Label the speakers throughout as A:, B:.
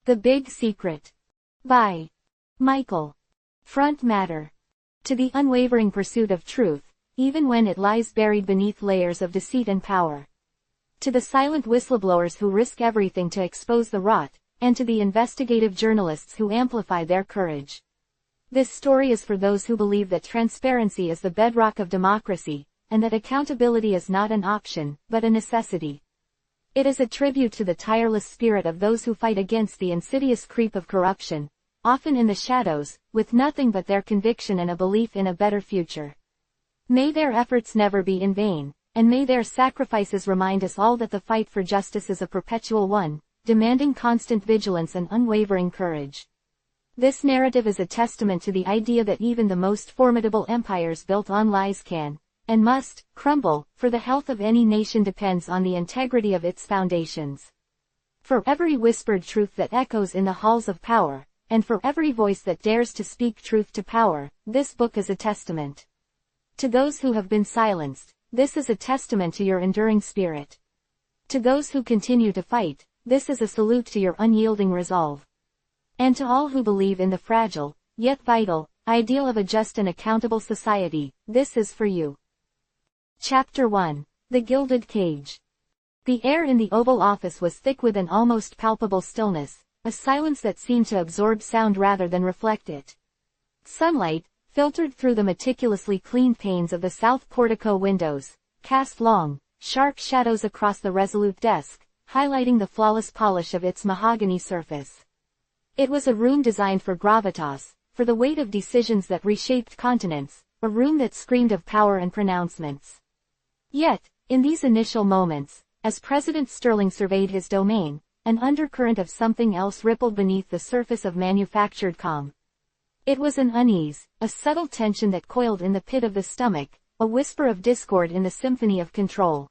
A: The Big Secret. By Michael. Front Matter. To the unwavering pursuit of truth, even when it lies buried beneath layers of deceit and power. To the silent whistleblowers who risk everything to expose the rot, and to the investigative journalists who amplify their courage. This story is for those who believe that transparency is the bedrock of democracy, and that accountability is not an option, but a necessity. It is a tribute to the tireless spirit of those who fight against the insidious creep of corruption, often in the shadows, with nothing but their conviction and a belief in a better future. May their efforts never be in vain, and may their sacrifices remind us all that the fight for justice is a perpetual one, demanding constant vigilance and unwavering courage. This narrative is a testament to the idea that even the most formidable empires built on lies can, and must, crumble, for the health of any nation depends on the integrity of its foundations. For every whispered truth that echoes in the halls of power, and for every voice that dares to speak truth to power, this book is a testament. To those who have been silenced, this is a testament to your enduring spirit. To those who continue to fight, this is a salute to your unyielding resolve. And to all who believe in the fragile, yet vital, ideal of a just and accountable society, this is for you. Chapter 1. The Gilded Cage. The air in the Oval Office was thick with an almost palpable stillness, a silence that seemed to absorb sound rather than reflect it. Sunlight, filtered through the meticulously cleaned panes of the south portico windows, cast long, sharp shadows across the resolute desk, highlighting the flawless polish of its mahogany surface. It was a room designed for gravitas, for the weight of decisions that reshaped continents, a room that screamed of power and pronouncements. Yet, in these initial moments, as President Sterling surveyed his domain, an undercurrent of something else rippled beneath the surface of manufactured calm. It was an unease, a subtle tension that coiled in the pit of the stomach, a whisper of discord in the symphony of control.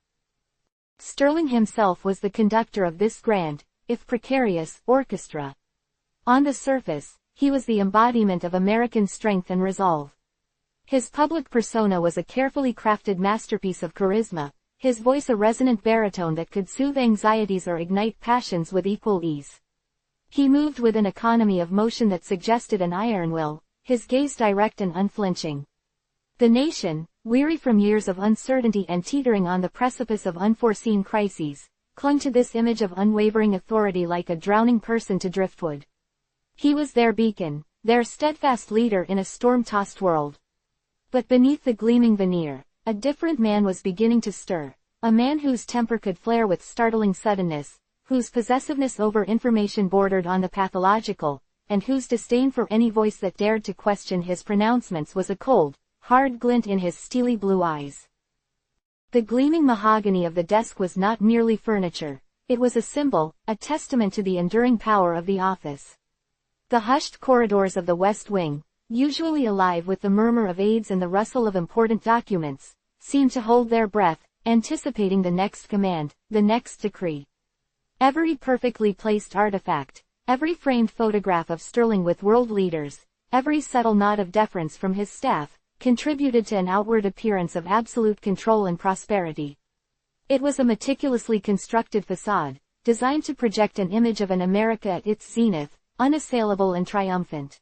A: Sterling himself was the conductor of this grand, if precarious, orchestra. On the surface, he was the embodiment of American strength and resolve. His public persona was a carefully crafted masterpiece of charisma, his voice a resonant baritone that could soothe anxieties or ignite passions with equal ease. He moved with an economy of motion that suggested an iron will, his gaze direct and unflinching. The nation, weary from years of uncertainty and teetering on the precipice of unforeseen crises, clung to this image of unwavering authority like a drowning person to driftwood. He was their beacon, their steadfast leader in a storm-tossed world. But beneath the gleaming veneer, a different man was beginning to stir, a man whose temper could flare with startling suddenness, whose possessiveness over information bordered on the pathological, and whose disdain for any voice that dared to question his pronouncements was a cold, hard glint in his steely blue eyes. The gleaming mahogany of the desk was not merely furniture, it was a symbol, a testament to the enduring power of the office. The hushed corridors of the West Wing, usually alive with the murmur of aides and the rustle of important documents, seemed to hold their breath, anticipating the next command, the next decree. Every perfectly placed artifact, every framed photograph of Sterling with world leaders, every subtle nod of deference from his staff, contributed to an outward appearance of absolute control and prosperity. It was a meticulously constructed facade, designed to project an image of an America at its zenith, unassailable and triumphant.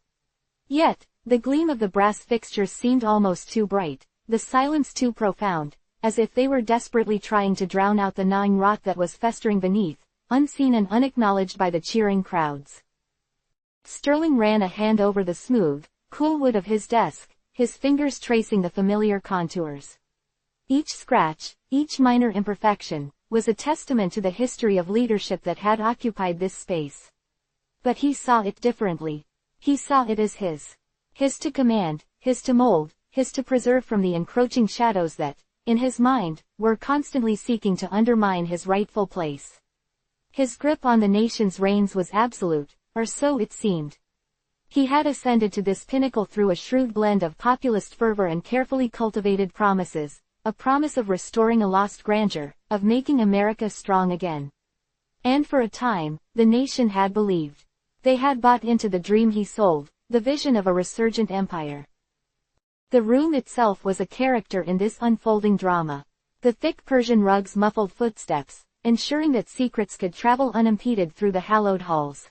A: Yet, the gleam of the brass fixtures seemed almost too bright, the silence too profound, as if they were desperately trying to drown out the gnawing rot that was festering beneath, unseen and unacknowledged by the cheering crowds. Sterling ran a hand over the smooth, cool wood of his desk, his fingers tracing the familiar contours. Each scratch, each minor imperfection, was a testament to the history of leadership that had occupied this space. But he saw it differently. He saw it as his. His to command, his to mold, his to preserve from the encroaching shadows that, in his mind, were constantly seeking to undermine his rightful place. His grip on the nation's reins was absolute, or so it seemed. He had ascended to this pinnacle through a shrewd blend of populist fervor and carefully cultivated promises, a promise of restoring a lost grandeur, of making America strong again. And for a time, the nation had believed. They had bought into the dream he sold, the vision of a resurgent empire. The room itself was a character in this unfolding drama. The thick Persian rugs muffled footsteps, ensuring that secrets could travel unimpeded through the hallowed halls.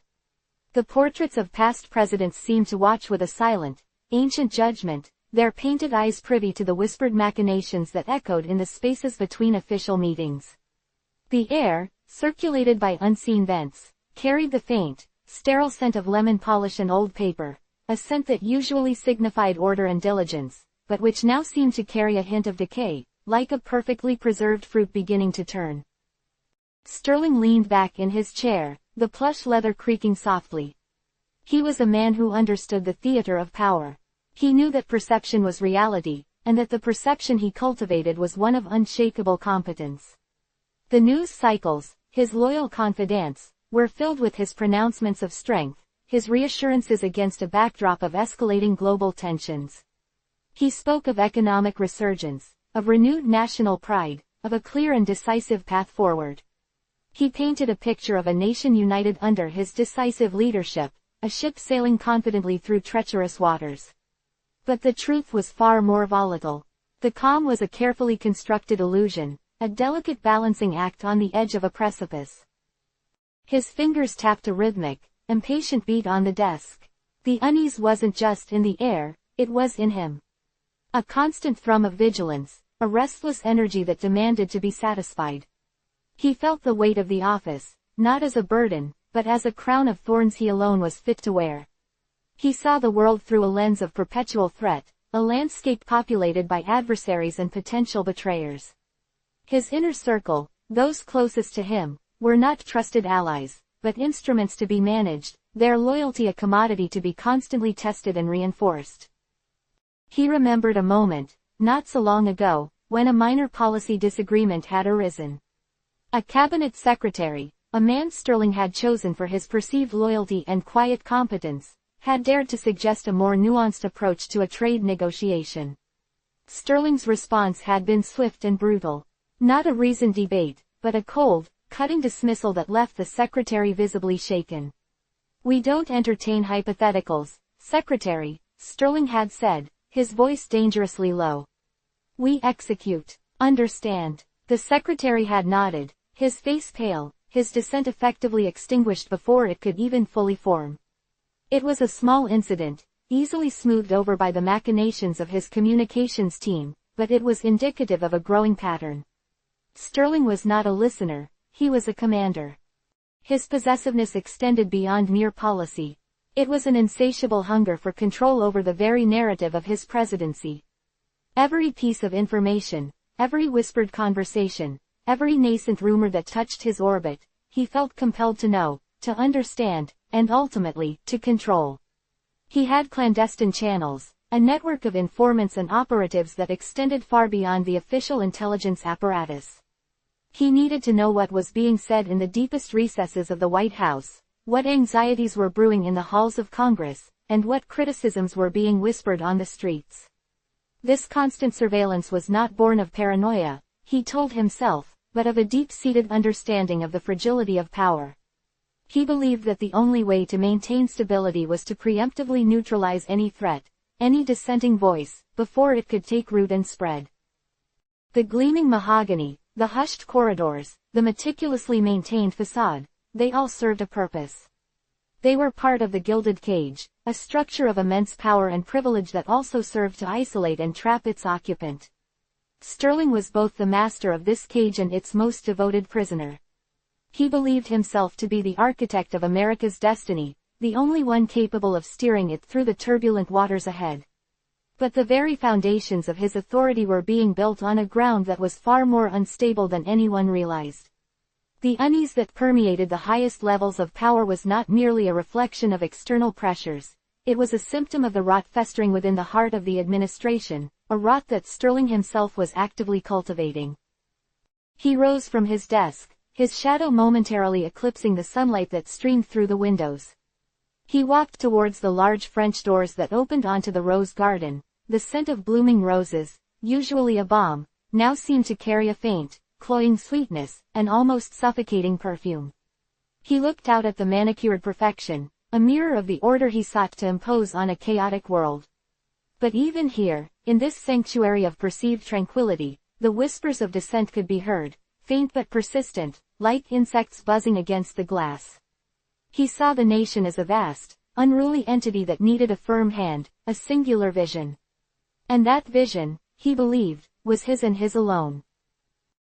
A: The portraits of past presidents seemed to watch with a silent, ancient judgment, their painted eyes privy to the whispered machinations that echoed in the spaces between official meetings. The air, circulated by unseen vents, carried the faint, sterile scent of lemon polish and old paper, a scent that usually signified order and diligence, but which now seemed to carry a hint of decay, like a perfectly preserved fruit beginning to turn. Sterling leaned back in his chair, the plush leather creaking softly. He was a man who understood the theater of power. He knew that perception was reality, and that the perception he cultivated was one of unshakable competence. The news cycles, his loyal confidants, were filled with his pronouncements of strength, his reassurances against a backdrop of escalating global tensions. He spoke of economic resurgence, of renewed national pride, of a clear and decisive path forward. He painted a picture of a nation united under his decisive leadership, a ship sailing confidently through treacherous waters. But the truth was far more volatile. The calm was a carefully constructed illusion, a delicate balancing act on the edge of a precipice. His fingers tapped a rhythmic, impatient beat on the desk. The unease wasn't just in the air, it was in him. A constant thrum of vigilance, a restless energy that demanded to be satisfied. He felt the weight of the office, not as a burden, but as a crown of thorns he alone was fit to wear. He saw the world through a lens of perpetual threat, a landscape populated by adversaries and potential betrayers. His inner circle, those closest to him, were not trusted allies, but instruments to be managed, their loyalty a commodity to be constantly tested and reinforced. He remembered a moment, not so long ago, when a minor policy disagreement had arisen. A cabinet secretary, a man Sterling had chosen for his perceived loyalty and quiet competence, had dared to suggest a more nuanced approach to a trade negotiation. Sterling's response had been swift and brutal. Not a reasoned debate, but a cold, cutting dismissal that left the secretary visibly shaken. "We don't entertain hypotheticals, Secretary," Sterling had said, his voice dangerously low. "We execute. Understand?" The secretary had nodded, his face pale, his dissent effectively extinguished before it could even fully form. It was a small incident, easily smoothed over by the machinations of his communications team, but it was indicative of a growing pattern. Sterling was not a listener, he was a commander. His possessiveness extended beyond mere policy. It was an insatiable hunger for control over the very narrative of his presidency. Every piece of information, every whispered conversation, every nascent rumor that touched his orbit, he felt compelled to know, to understand, and ultimately, to control. He had clandestine channels, a network of informants and operatives that extended far beyond the official intelligence apparatus. He needed to know what was being said in the deepest recesses of the White House, what anxieties were brewing in the halls of Congress, and what criticisms were being whispered on the streets. This constant surveillance was not born of paranoia, he told himself, but of a deep-seated understanding of the fragility of power. He believed that the only way to maintain stability was to preemptively neutralize any threat, any dissenting voice, before it could take root and spread. The gleaming mahogany, the hushed corridors, the meticulously maintained facade, they all served a purpose. They were part of the gilded cage, a structure of immense power and privilege that also served to isolate and trap its occupant. Sterling was both the master of this cage and its most devoted prisoner. He believed himself to be the architect of America's destiny, the only one capable of steering it through the turbulent waters ahead. But the very foundations of his authority were being built on a ground that was far more unstable than anyone realized. The unease that permeated the highest levels of power was not merely a reflection of external pressures, it was a symptom of the rot festering within the heart of the administration, a rot that Sterling himself was actively cultivating. He rose from his desk, his shadow momentarily eclipsing the sunlight that streamed through the windows. He walked towards the large French doors that opened onto the rose garden. The scent of blooming roses, usually a balm, now seemed to carry a faint, cloying sweetness, an almost suffocating perfume. He looked out at the manicured perfection, a mirror of the order he sought to impose on a chaotic world. But even here, in this sanctuary of perceived tranquility, the whispers of dissent could be heard, faint but persistent, like insects buzzing against the glass. He saw the nation as a vast, unruly entity that needed a firm hand, a singular vision. And that vision, he believed, was his and his alone.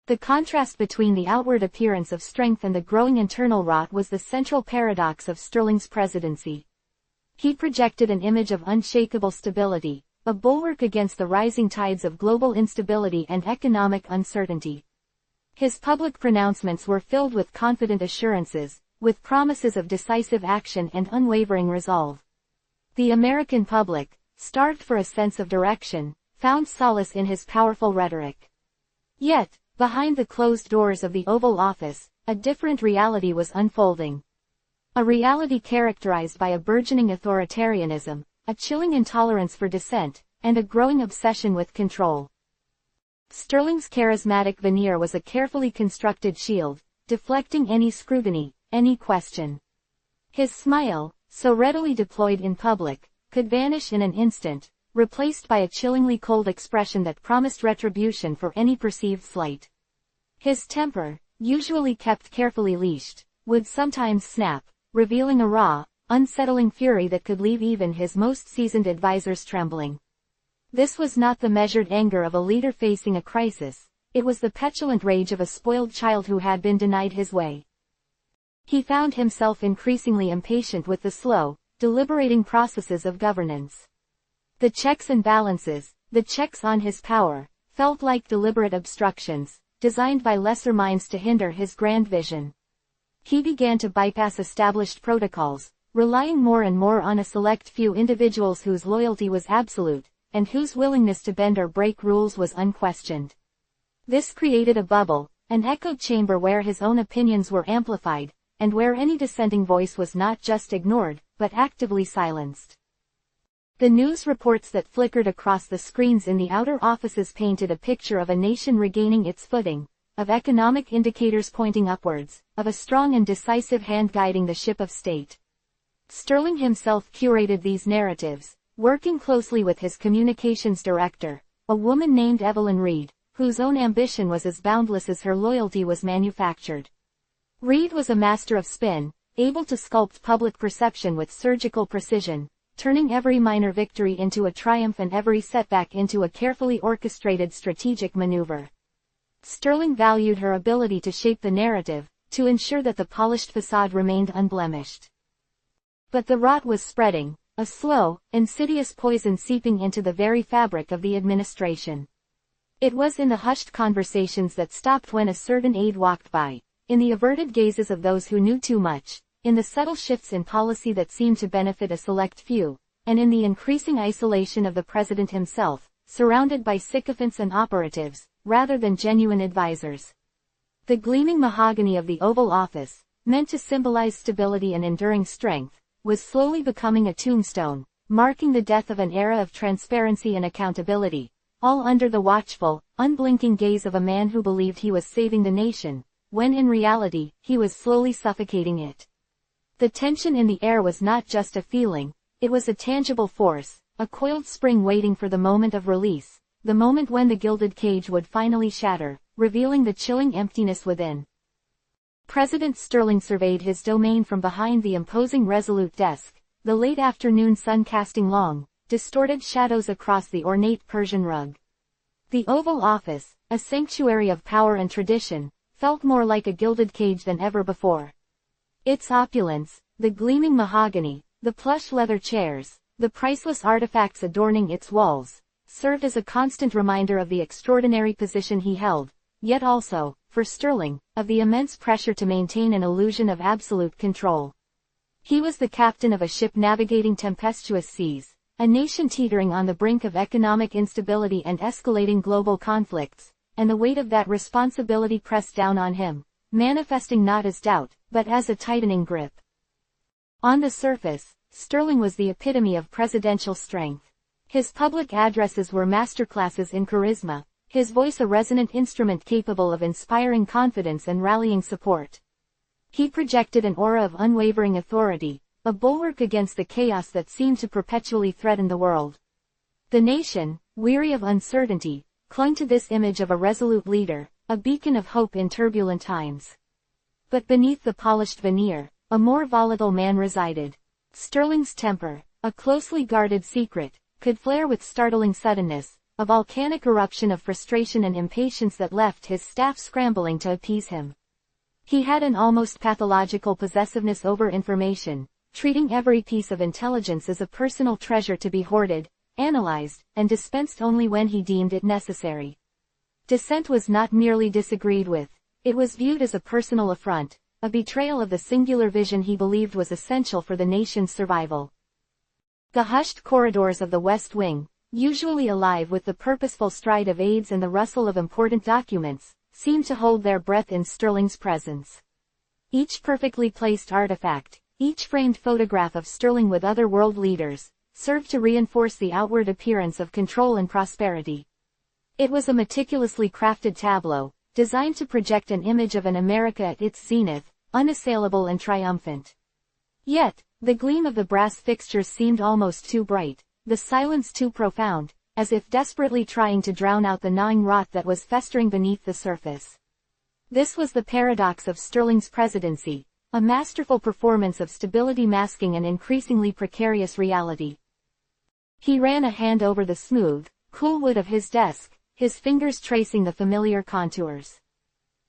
A: The contrast between the outward appearance of strength and the growing internal rot was the central paradox of Sterling's presidency. He projected an image of unshakable stability, a bulwark against the rising tides of global instability and economic uncertainty. His public pronouncements were filled with confident assurances, with promises of decisive action and unwavering resolve. The American public, starved for a sense of direction, found solace in his powerful rhetoric. Yet, behind the closed doors of the Oval Office, a different reality was unfolding. A reality characterized by a burgeoning authoritarianism, a chilling intolerance for dissent, and a growing obsession with control. Sterling's charismatic veneer was a carefully constructed shield, deflecting any scrutiny, any question. His smile, so readily deployed in public, could vanish in an instant, replaced by a chillingly cold expression that promised retribution for any perceived slight. His temper, usually kept carefully leashed, would sometimes snap, revealing a raw, unsettling fury that could leave even his most seasoned advisors trembling. This was not the measured anger of a leader facing a crisis, it was the petulant rage of a spoiled child who had been denied his way. He found himself increasingly impatient with the slow, deliberating processes of governance. The checks and balances, the checks on his power, felt like deliberate obstructions, designed by lesser minds to hinder his grand vision. He began to bypass established protocols, relying more and more on a select few individuals whose loyalty was absolute, and whose willingness to bend or break rules was unquestioned. This created a bubble, an echo chamber where his own opinions were amplified, and where any dissenting voice was not just ignored, but actively silenced. The news reports that flickered across the screens in the outer offices painted a picture of a nation regaining its footing, of economic indicators pointing upwards, of a strong and decisive hand guiding the ship of state. Sterling himself curated these narratives, working closely with his communications director, a woman named Evelyn Reed, whose own ambition was as boundless as her loyalty was manufactured. Reed was a master of spin, able to sculpt public perception with surgical precision, turning every minor victory into a triumph and every setback into a carefully orchestrated strategic maneuver. Sterling valued her ability to shape the narrative, to ensure that the polished facade remained unblemished. But the rot was spreading, a slow, insidious poison seeping into the very fabric of the administration. It was in the hushed conversations that stopped when a certain aide walked by, in the averted gazes of those who knew too much, in the subtle shifts in policy that seemed to benefit a select few, and in the increasing isolation of the president himself, surrounded by sycophants and operatives, rather than genuine advisors. The gleaming mahogany of the Oval Office, meant to symbolize stability and enduring strength, was slowly becoming a tombstone, marking the death of an era of transparency and accountability, all under the watchful, unblinking gaze of a man who believed he was saving the nation, when in reality, he was slowly suffocating it. The tension in the air was not just a feeling, it was a tangible force, a coiled spring waiting for the moment of release, the moment when the gilded cage would finally shatter, revealing the chilling emptiness within. President Sterling surveyed his domain from behind the imposing resolute desk, the late afternoon sun casting long, distorted shadows across the ornate Persian rug. The Oval Office, a sanctuary of power and tradition, felt more like a gilded cage than ever before. Its opulence, the gleaming mahogany, the plush leather chairs, the priceless artifacts adorning its walls, served as a constant reminder of the extraordinary position he held, yet also, for Sterling, of the immense pressure to maintain an illusion of absolute control. He was the captain of a ship navigating tempestuous seas, a nation teetering on the brink of economic instability and escalating global conflicts, and the weight of that responsibility pressed down on him, manifesting not as doubt, but as a tightening grip. On the surface, Sterling was the epitome of presidential strength. His public addresses were masterclasses in charisma, his voice a resonant instrument capable of inspiring confidence and rallying support. He projected an aura of unwavering authority, a bulwark against the chaos that seemed to perpetually threaten the world. The nation, weary of uncertainty, clung to this image of a resolute leader, a beacon of hope in turbulent times. But beneath the polished veneer, a more volatile man resided. Sterling's temper, a closely guarded secret, could flare with startling suddenness, a volcanic eruption of frustration and impatience that left his staff scrambling to appease him. He had an almost pathological possessiveness over information, treating every piece of intelligence as a personal treasure to be hoarded, analyzed, and dispensed only when he deemed it necessary. Dissent was not merely disagreed with, it was viewed as a personal affront, a betrayal of the singular vision he believed was essential for the nation's survival. The hushed corridors of the West Wing, usually alive with the purposeful stride of aides and the rustle of important documents, seemed to hold their breath in Sterling's presence. Each perfectly placed artifact, each framed photograph of Sterling with other world leaders, served to reinforce the outward appearance of control and prosperity. It was a meticulously crafted tableau, designed to project an image of an America at its zenith, unassailable and triumphant. Yet, the gleam of the brass fixtures seemed almost too bright, the silence too profound, as if desperately trying to drown out the gnawing rot that was festering beneath the surface. This was the paradox of Sterling's presidency, a masterful performance of stability masking an increasingly precarious reality. He ran a hand over the smooth, cool wood of his desk, his fingers tracing the familiar contours.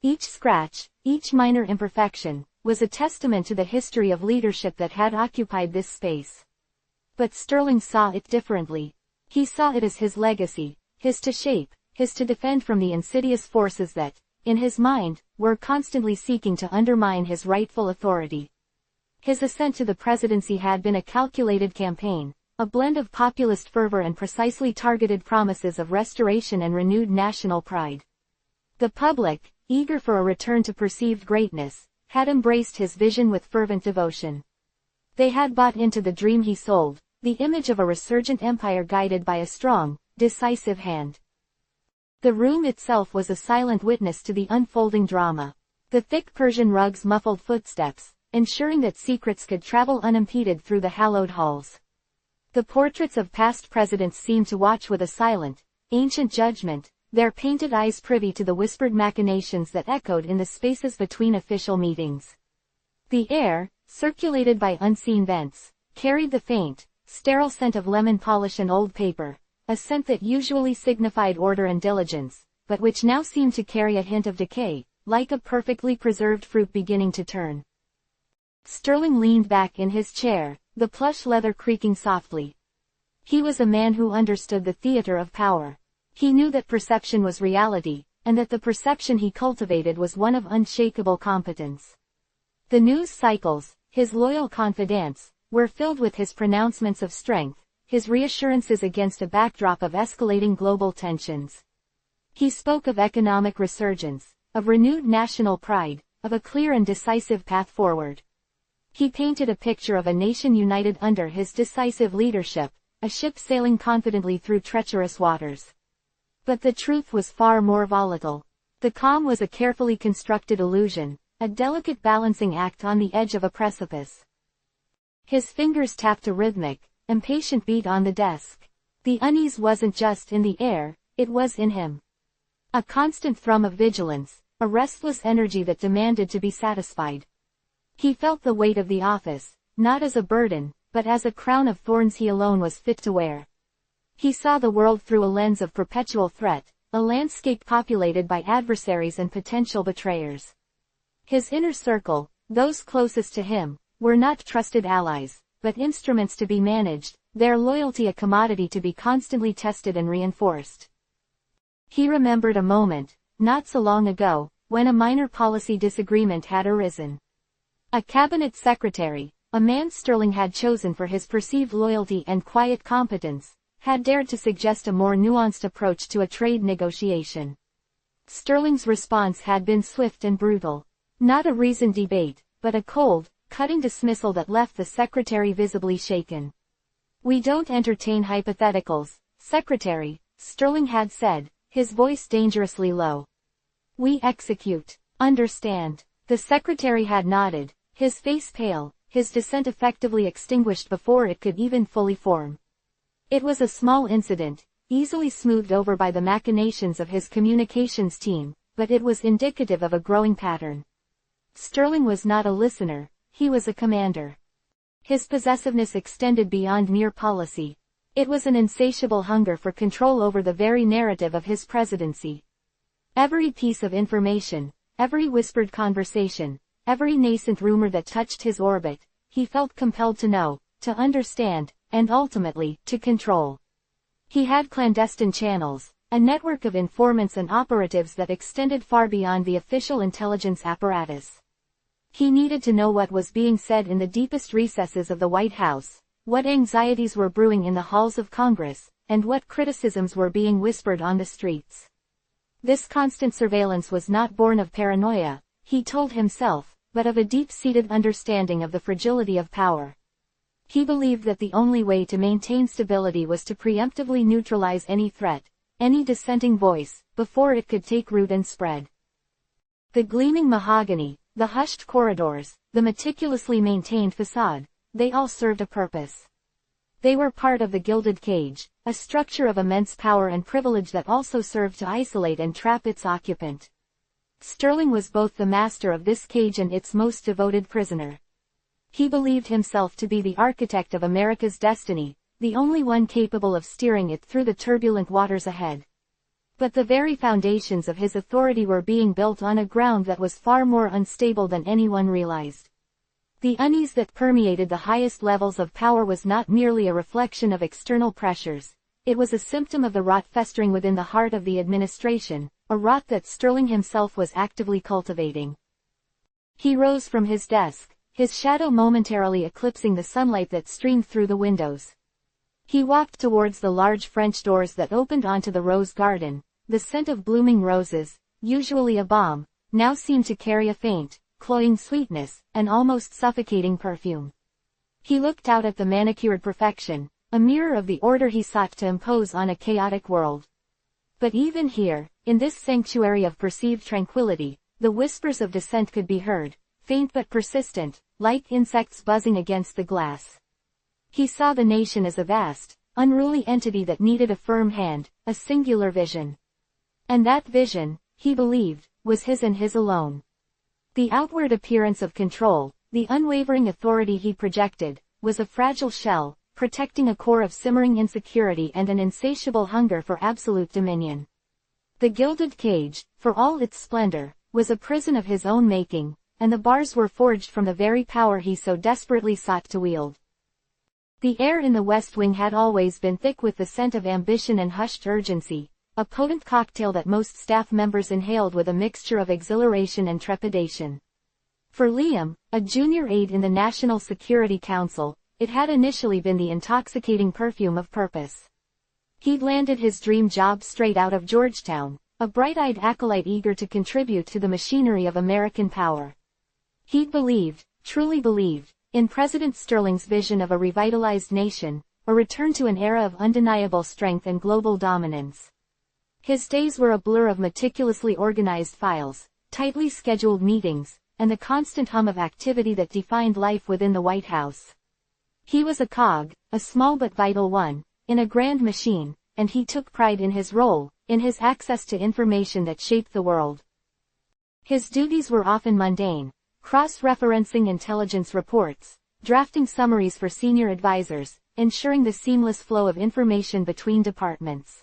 A: Each scratch, each minor imperfection, was a testament to the history of leadership that had occupied this space. But Sterling saw it differently. He saw it as his legacy, his to shape, his to defend from the insidious forces that, in his mind, were constantly seeking to undermine his rightful authority. His ascent to the presidency had been a calculated campaign, a blend of populist fervor and precisely targeted promises of restoration and renewed national pride. The public, eager for a return to perceived greatness, had embraced his vision with fervent devotion. They had bought into the dream he sold, the image of a resurgent empire guided by a strong, decisive hand. The room itself was a silent witness to the unfolding drama. The thick Persian rugs muffled footsteps, ensuring that secrets could travel unimpeded through the hallowed halls. The portraits of past presidents seemed to watch with a silent, ancient judgment, their painted eyes privy to the whispered machinations that echoed in the spaces between official meetings. The air, circulated by unseen vents, carried the faint, sterile scent of lemon polish and old paper, a scent that usually signified order and diligence, but which now seemed to carry a hint of decay, like a perfectly preserved fruit beginning to turn. Sterling leaned back in his chair, the plush leather creaking softly. He was a man who understood the theater of power. He knew that perception was reality, and that the perception he cultivated was one of unshakable competence. The news cycles, his loyal confidants, were filled with his pronouncements of strength, his reassurances against a backdrop of escalating global tensions. He spoke of economic resurgence, of renewed national pride, of a clear and decisive path forward. He painted a picture of a nation united under his decisive leadership, a ship sailing confidently through treacherous waters. But the truth was far more volatile. The calm was a carefully constructed illusion, a delicate balancing act on the edge of a precipice. His fingers tapped a rhythmic, impatient beat on the desk. The unease wasn't just in the air, it was in him. A constant thrum of vigilance, a restless energy that demanded to be satisfied. He felt the weight of the office, not as a burden, but as a crown of thorns he alone was fit to wear. He saw the world through a lens of perpetual threat, a landscape populated by adversaries and potential betrayers. His inner circle, those closest to him, were not trusted allies, but instruments to be managed, their loyalty a commodity to be constantly tested and reinforced. He remembered a moment, not so long ago, when a minor policy disagreement had arisen. A cabinet secretary, a man Sterling had chosen for his perceived loyalty and quiet competence, had dared to suggest a more nuanced approach to a trade negotiation. Sterling's response had been swift and brutal. Not a reasoned debate, but a cold, cutting dismissal that left the secretary visibly shaken. "We don't entertain hypotheticals, Secretary," Sterling had said, his voice dangerously low. "We execute. Understand?" The secretary had nodded, his face pale, his dissent effectively extinguished before it could even fully form. It was a small incident, easily smoothed over by the machinations of his communications team, but it was indicative of a growing pattern. Sterling was not a listener, he was a commander. His possessiveness extended beyond mere policy. It was an insatiable hunger for control over the very narrative of his presidency. Every piece of information, every whispered conversation, every nascent rumor that touched his orbit, he felt compelled to know, to understand, and ultimately, to control. He had clandestine channels, a network of informants and operatives that extended far beyond the official intelligence apparatus. He needed to know what was being said in the deepest recesses of the White House, what anxieties were brewing in the halls of Congress, and what criticisms were being whispered on the streets. This constant surveillance was not born of paranoia, he told himself, but of a deep-seated understanding of the fragility of power. He believed that the only way to maintain stability was to preemptively neutralize any threat, any dissenting voice, before it could take root and spread. The gleaming mahogany, the hushed corridors, the meticulously maintained facade, they all served a purpose. They were part of the gilded cage, a structure of immense power and privilege that also served to isolate and trap its occupant. Sterling was both the master of this cage and its most devoted prisoner. He believed himself to be the architect of America's destiny, the only one capable of steering it through the turbulent waters ahead. But the very foundations of his authority were being built on a ground that was far more unstable than anyone realized. The unease that permeated the highest levels of power was not merely a reflection of external pressures, it was a symptom of the rot festering within the heart of the administration, a rot that Sterling himself was actively cultivating. He rose from his desk, his shadow momentarily eclipsing the sunlight that streamed through the windows. He walked towards the large French doors that opened onto the rose garden. The scent of blooming roses, usually a balm, now seemed to carry a faint, cloying sweetness, an almost suffocating perfume. He looked out at the manicured perfection, a mirror of the order he sought to impose on a chaotic world. But even here, in this sanctuary of perceived tranquility, the whispers of dissent could be heard, faint but persistent, like insects buzzing against the glass. He saw the nation as a vast, unruly entity that needed a firm hand, a singular vision. And that vision, he believed, was his and his alone. The outward appearance of control, the unwavering authority he projected, was a fragile shell, protecting a core of simmering insecurity and an insatiable hunger for absolute dominion. The gilded cage, for all its splendor, was a prison of his own making, and the bars were forged from the very power he so desperately sought to wield. The air in the West Wing had always been thick with the scent of ambition and hushed urgency, a potent cocktail that most staff members inhaled with a mixture of exhilaration and trepidation. For Liam, a junior aide in the National Security Council, it had initially been the intoxicating perfume of purpose. He'd landed his dream job straight out of Georgetown, a bright-eyed acolyte eager to contribute to the machinery of American power. He'd believed, truly believed, in President Sterling's vision of a revitalized nation, a return to an era of undeniable strength and global dominance. His days were a blur of meticulously organized files, tightly scheduled meetings, and the constant hum of activity that defined life within the White House. He was a cog, a small but vital one, in a grand machine, and he took pride in his role, in his access to information that shaped the world. His duties were often mundane, cross-referencing intelligence reports, drafting summaries for senior advisors, ensuring the seamless flow of information between departments.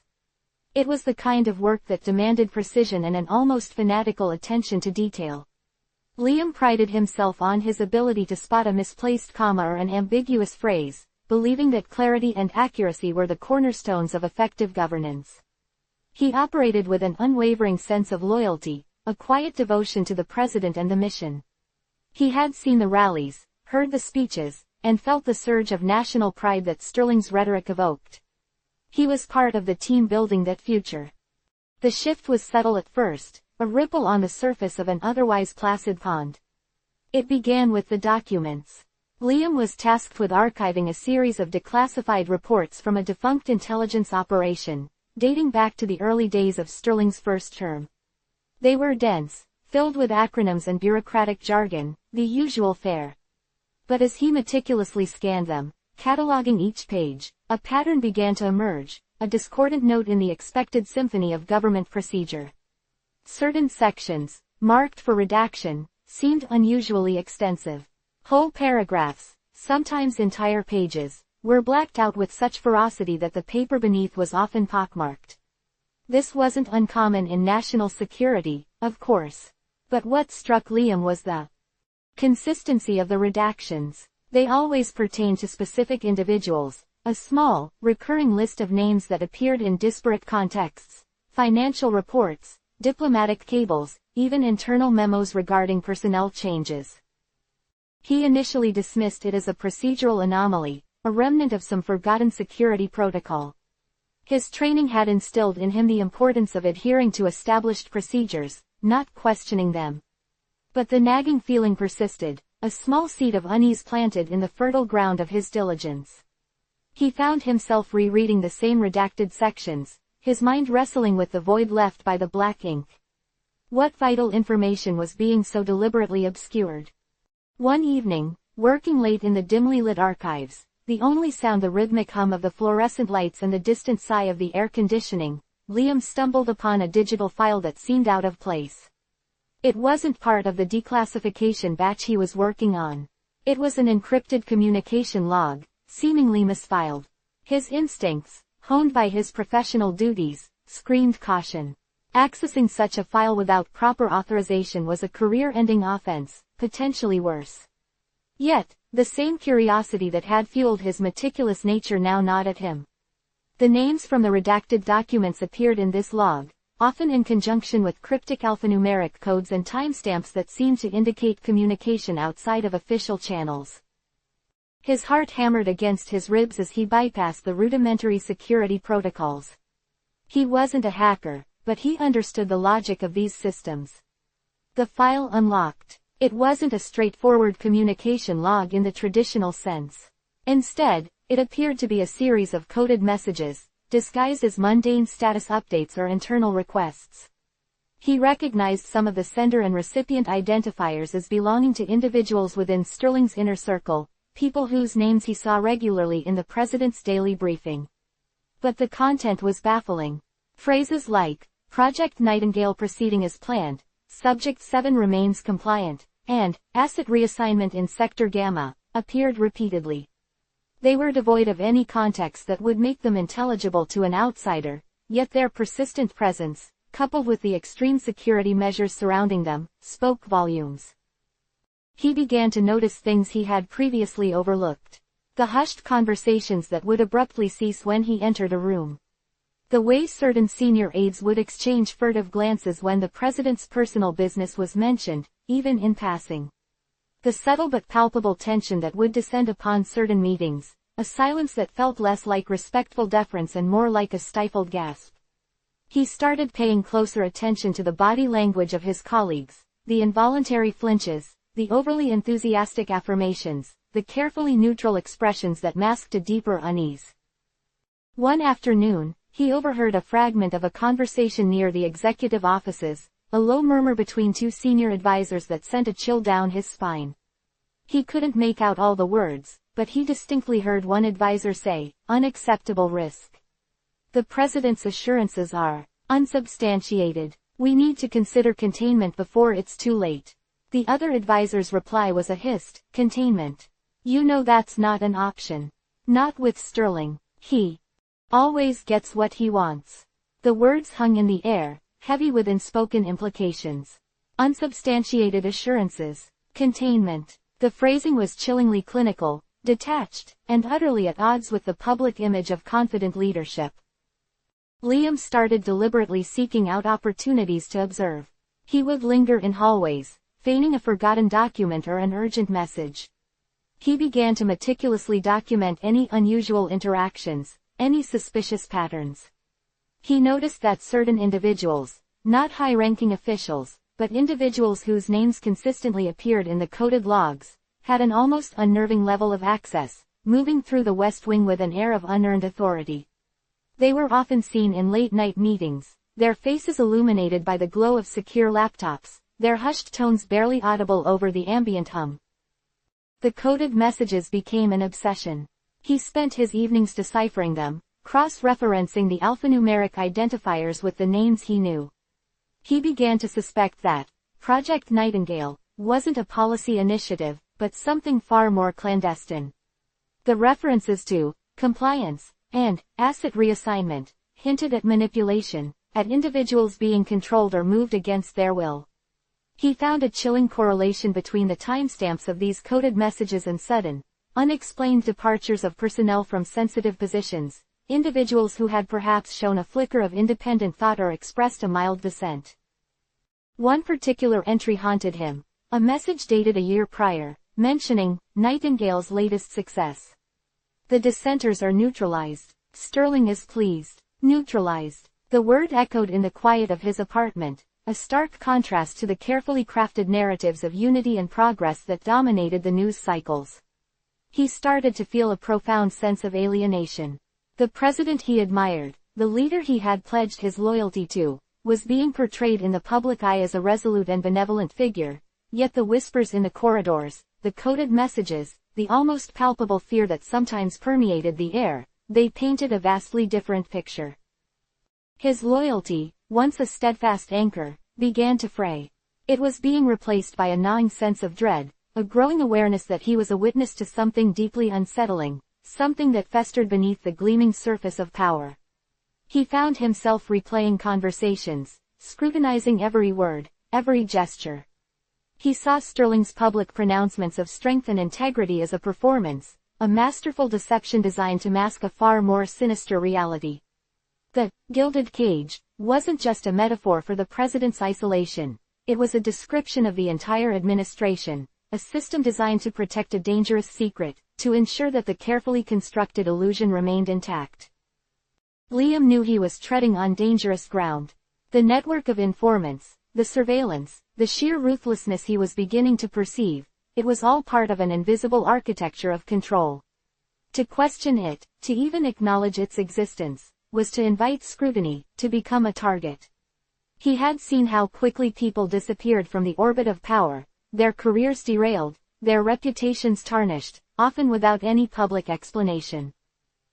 A: It was the kind of work that demanded precision and an almost fanatical attention to detail. Liam prided himself on his ability to spot a misplaced comma or an ambiguous phrase, believing that clarity and accuracy were the cornerstones of effective governance. He operated with an unwavering sense of loyalty, a quiet devotion to the president and the mission. He had seen the rallies, heard the speeches, and felt the surge of national pride that Sterling's rhetoric evoked. He was part of the team building that future. The shift was subtle at first, a ripple on the surface of an otherwise placid pond. It began with the documents. Liam was tasked with archiving a series of declassified reports from a defunct intelligence operation, dating back to the early days of Sterling's first term. They were dense, filled with acronyms and bureaucratic jargon, the usual fare. But as he meticulously scanned them, cataloging each page, a pattern began to emerge, a discordant note in the expected symphony of government procedure. Certain sections, marked for redaction, seemed unusually extensive. Whole paragraphs, sometimes entire pages, were blacked out with such ferocity that the paper beneath was often pockmarked. This wasn't uncommon in national security, of course. But what struck Liam was the consistency of the redactions. They always pertained to specific individuals, a small, recurring list of names that appeared in disparate contexts, financial reports, diplomatic cables, even internal memos regarding personnel changes. He initially dismissed it as a procedural anomaly, a remnant of some forgotten security protocol. His training had instilled in him the importance of adhering to established procedures, not questioning them. But the nagging feeling persisted, a small seed of unease planted in the fertile ground of his diligence. He found himself rereading the same redacted sections, his mind wrestling with the void left by the black ink. What vital information was being so deliberately obscured? One evening, working late in the dimly lit archives, the only sound the rhythmic hum of the fluorescent lights and the distant sigh of the air conditioning, Liam stumbled upon a digital file that seemed out of place. It wasn't part of the declassification batch he was working on. It was an encrypted communication log, seemingly misfiled. His instincts, honed by his professional duties, screamed caution. Accessing such a file without proper authorization was a career-ending offense, potentially worse. Yet, the same curiosity that had fueled his meticulous nature now gnawed at him. The names from the redacted documents appeared in this log, often in conjunction with cryptic alphanumeric codes and timestamps that seemed to indicate communication outside of official channels. His heart hammered against his ribs as he bypassed the rudimentary security protocols. He wasn't a hacker, but he understood the logic of these systems. The file unlocked. It wasn't a straightforward communication log in the traditional sense. Instead, it appeared to be a series of coded messages, disguised as mundane status updates or internal requests. He recognized some of the sender and recipient identifiers as belonging to individuals within Sterling's inner circle, people whose names he saw regularly in the president's daily briefing. But the content was baffling. Phrases like, Project Nightingale proceeding as planned, Subject 7 remains compliant, and, asset reassignment in Sector Gamma, appeared repeatedly. They were devoid of any context that would make them intelligible to an outsider, yet their persistent presence, coupled with the extreme security measures surrounding them, spoke volumes. He began to notice things he had previously overlooked. The hushed conversations that would abruptly cease when he entered a room. The way certain senior aides would exchange furtive glances when the president's personal business was mentioned, even in passing. The subtle but palpable tension that would descend upon certain meetings, a silence that felt less like respectful deference and more like a stifled gasp. He started paying closer attention to the body language of his colleagues, the involuntary flinches, the overly enthusiastic affirmations, the carefully neutral expressions that masked a deeper unease. One afternoon, he overheard a fragment of a conversation near the executive offices, a low murmur between two senior advisors that sent a chill down his spine. He couldn't make out all the words, but he distinctly heard one advisor say, unacceptable risk. The president's assurances are unsubstantiated. We need to consider containment before it's too late. The other advisor's reply was a hissed, containment. You know that's not an option. Not with Sterling. He always gets what he wants. The words hung in the air, heavy with unspoken implications. Unsubstantiated assurances. Containment. The phrasing was chillingly clinical, detached, and utterly at odds with the public image of confident leadership. Liam started deliberately seeking out opportunities to observe. He would linger in hallways, feigning a forgotten document or an urgent message. He began to meticulously document any unusual interactions, any suspicious patterns. He noticed that certain individuals, not high-ranking officials, but individuals whose names consistently appeared in the coded logs, had an almost unnerving level of access, moving through the West Wing with an air of unearned authority. They were often seen in late-night meetings, their faces illuminated by the glow of secure laptops, their hushed tones barely audible over the ambient hum. The coded messages became an obsession. He spent his evenings deciphering them, cross-referencing the alphanumeric identifiers with the names he knew. He began to suspect that Project Nightingale wasn't a policy initiative, but something far more clandestine. The references to compliance and asset reassignment hinted at manipulation, at individuals being controlled or moved against their will. He found a chilling correlation between the timestamps of these coded messages and sudden, unexplained departures of personnel from sensitive positions, individuals who had perhaps shown a flicker of independent thought or expressed a mild dissent. One particular entry haunted him, a message dated a year prior, mentioning Nightingale's latest success. The dissenters are neutralized. Sterling is pleased. Neutralized. The word echoed in the quiet of his apartment, a stark contrast to the carefully crafted narratives of unity and progress that dominated the news cycles. He started to feel a profound sense of alienation. The president he admired, the leader he had pledged his loyalty to, was being portrayed in the public eye as a resolute and benevolent figure, yet the whispers in the corridors, the coded messages, the almost palpable fear that sometimes permeated the air, they painted a vastly different picture. His loyalty, once a steadfast anchor, began to fray. It was being replaced by a gnawing sense of dread, a growing awareness that he was a witness to something deeply unsettling, something that festered beneath the gleaming surface of power. He found himself replaying conversations, scrutinizing every word, every gesture. He saw Sterling's public pronouncements of strength and integrity as a performance, a masterful deception designed to mask a far more sinister reality. The gilded cage wasn't just a metaphor for the president's isolation, it was a description of the entire administration, a system designed to protect a dangerous secret, to ensure that the carefully constructed illusion remained intact. Liam knew he was treading on dangerous ground. The network of informants, the surveillance, the sheer ruthlessness he was beginning to perceive, it was all part of an invisible architecture of control. To question it, to even acknowledge its existence, was to invite scrutiny, to become a target. He had seen how quickly people disappeared from the orbit of power, their careers derailed, their reputations tarnished, often without any public explanation.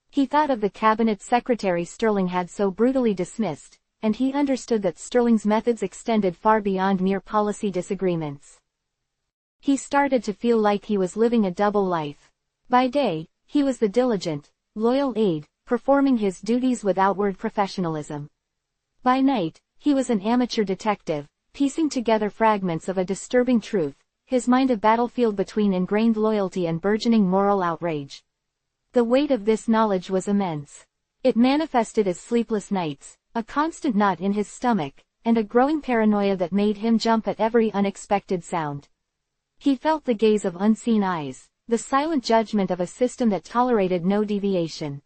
A: He thought of the cabinet secretary Sterling had so brutally dismissed, and he understood that Sterling's methods extended far beyond mere policy disagreements. He started to feel like he was living a double life. By day, he was the diligent, loyal aide, performing his duties with outward professionalism. By night, he was an amateur detective, piecing together fragments of a disturbing truth, his mind a battlefield between ingrained loyalty and burgeoning moral outrage. The weight of this knowledge was immense. It manifested as sleepless nights, a constant knot in his stomach, and a growing paranoia that made him jump at every unexpected sound. He felt the gaze of unseen eyes, the silent judgment of a system that tolerated no deviation.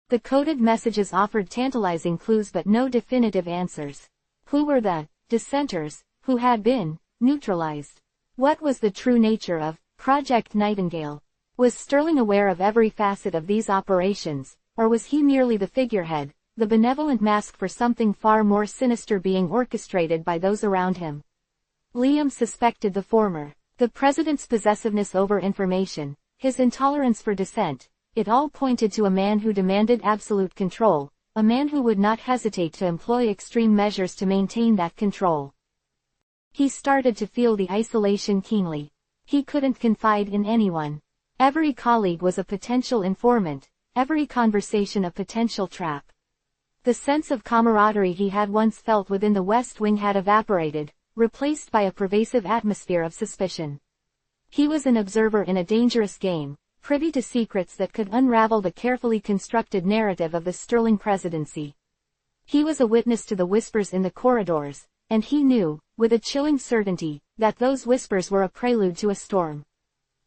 A: The coded messages offered tantalizing clues but no definitive answers. Who were the dissenters, who had been neutralized? What was the true nature of Project Nightingale? Was Sterling aware of every facet of these operations, or was he merely the figurehead, the benevolent mask for something far more sinister being orchestrated by those around him? Liam suspected the former. The president's possessiveness over information, his intolerance for dissent, it all pointed to a man who demanded absolute control, a man who would not hesitate to employ extreme measures to maintain that control. He started to feel the isolation keenly. He couldn't confide in anyone. Every colleague was a potential informant, every conversation a potential trap. The sense of camaraderie he had once felt within the West Wing had evaporated, replaced by a pervasive atmosphere of suspicion. He was an observer in a dangerous game, privy to secrets that could unravel the carefully constructed narrative of the Sterling presidency. He was a witness to the whispers in the corridors, and he knew, with a chilling certainty, that those whispers were a prelude to a storm.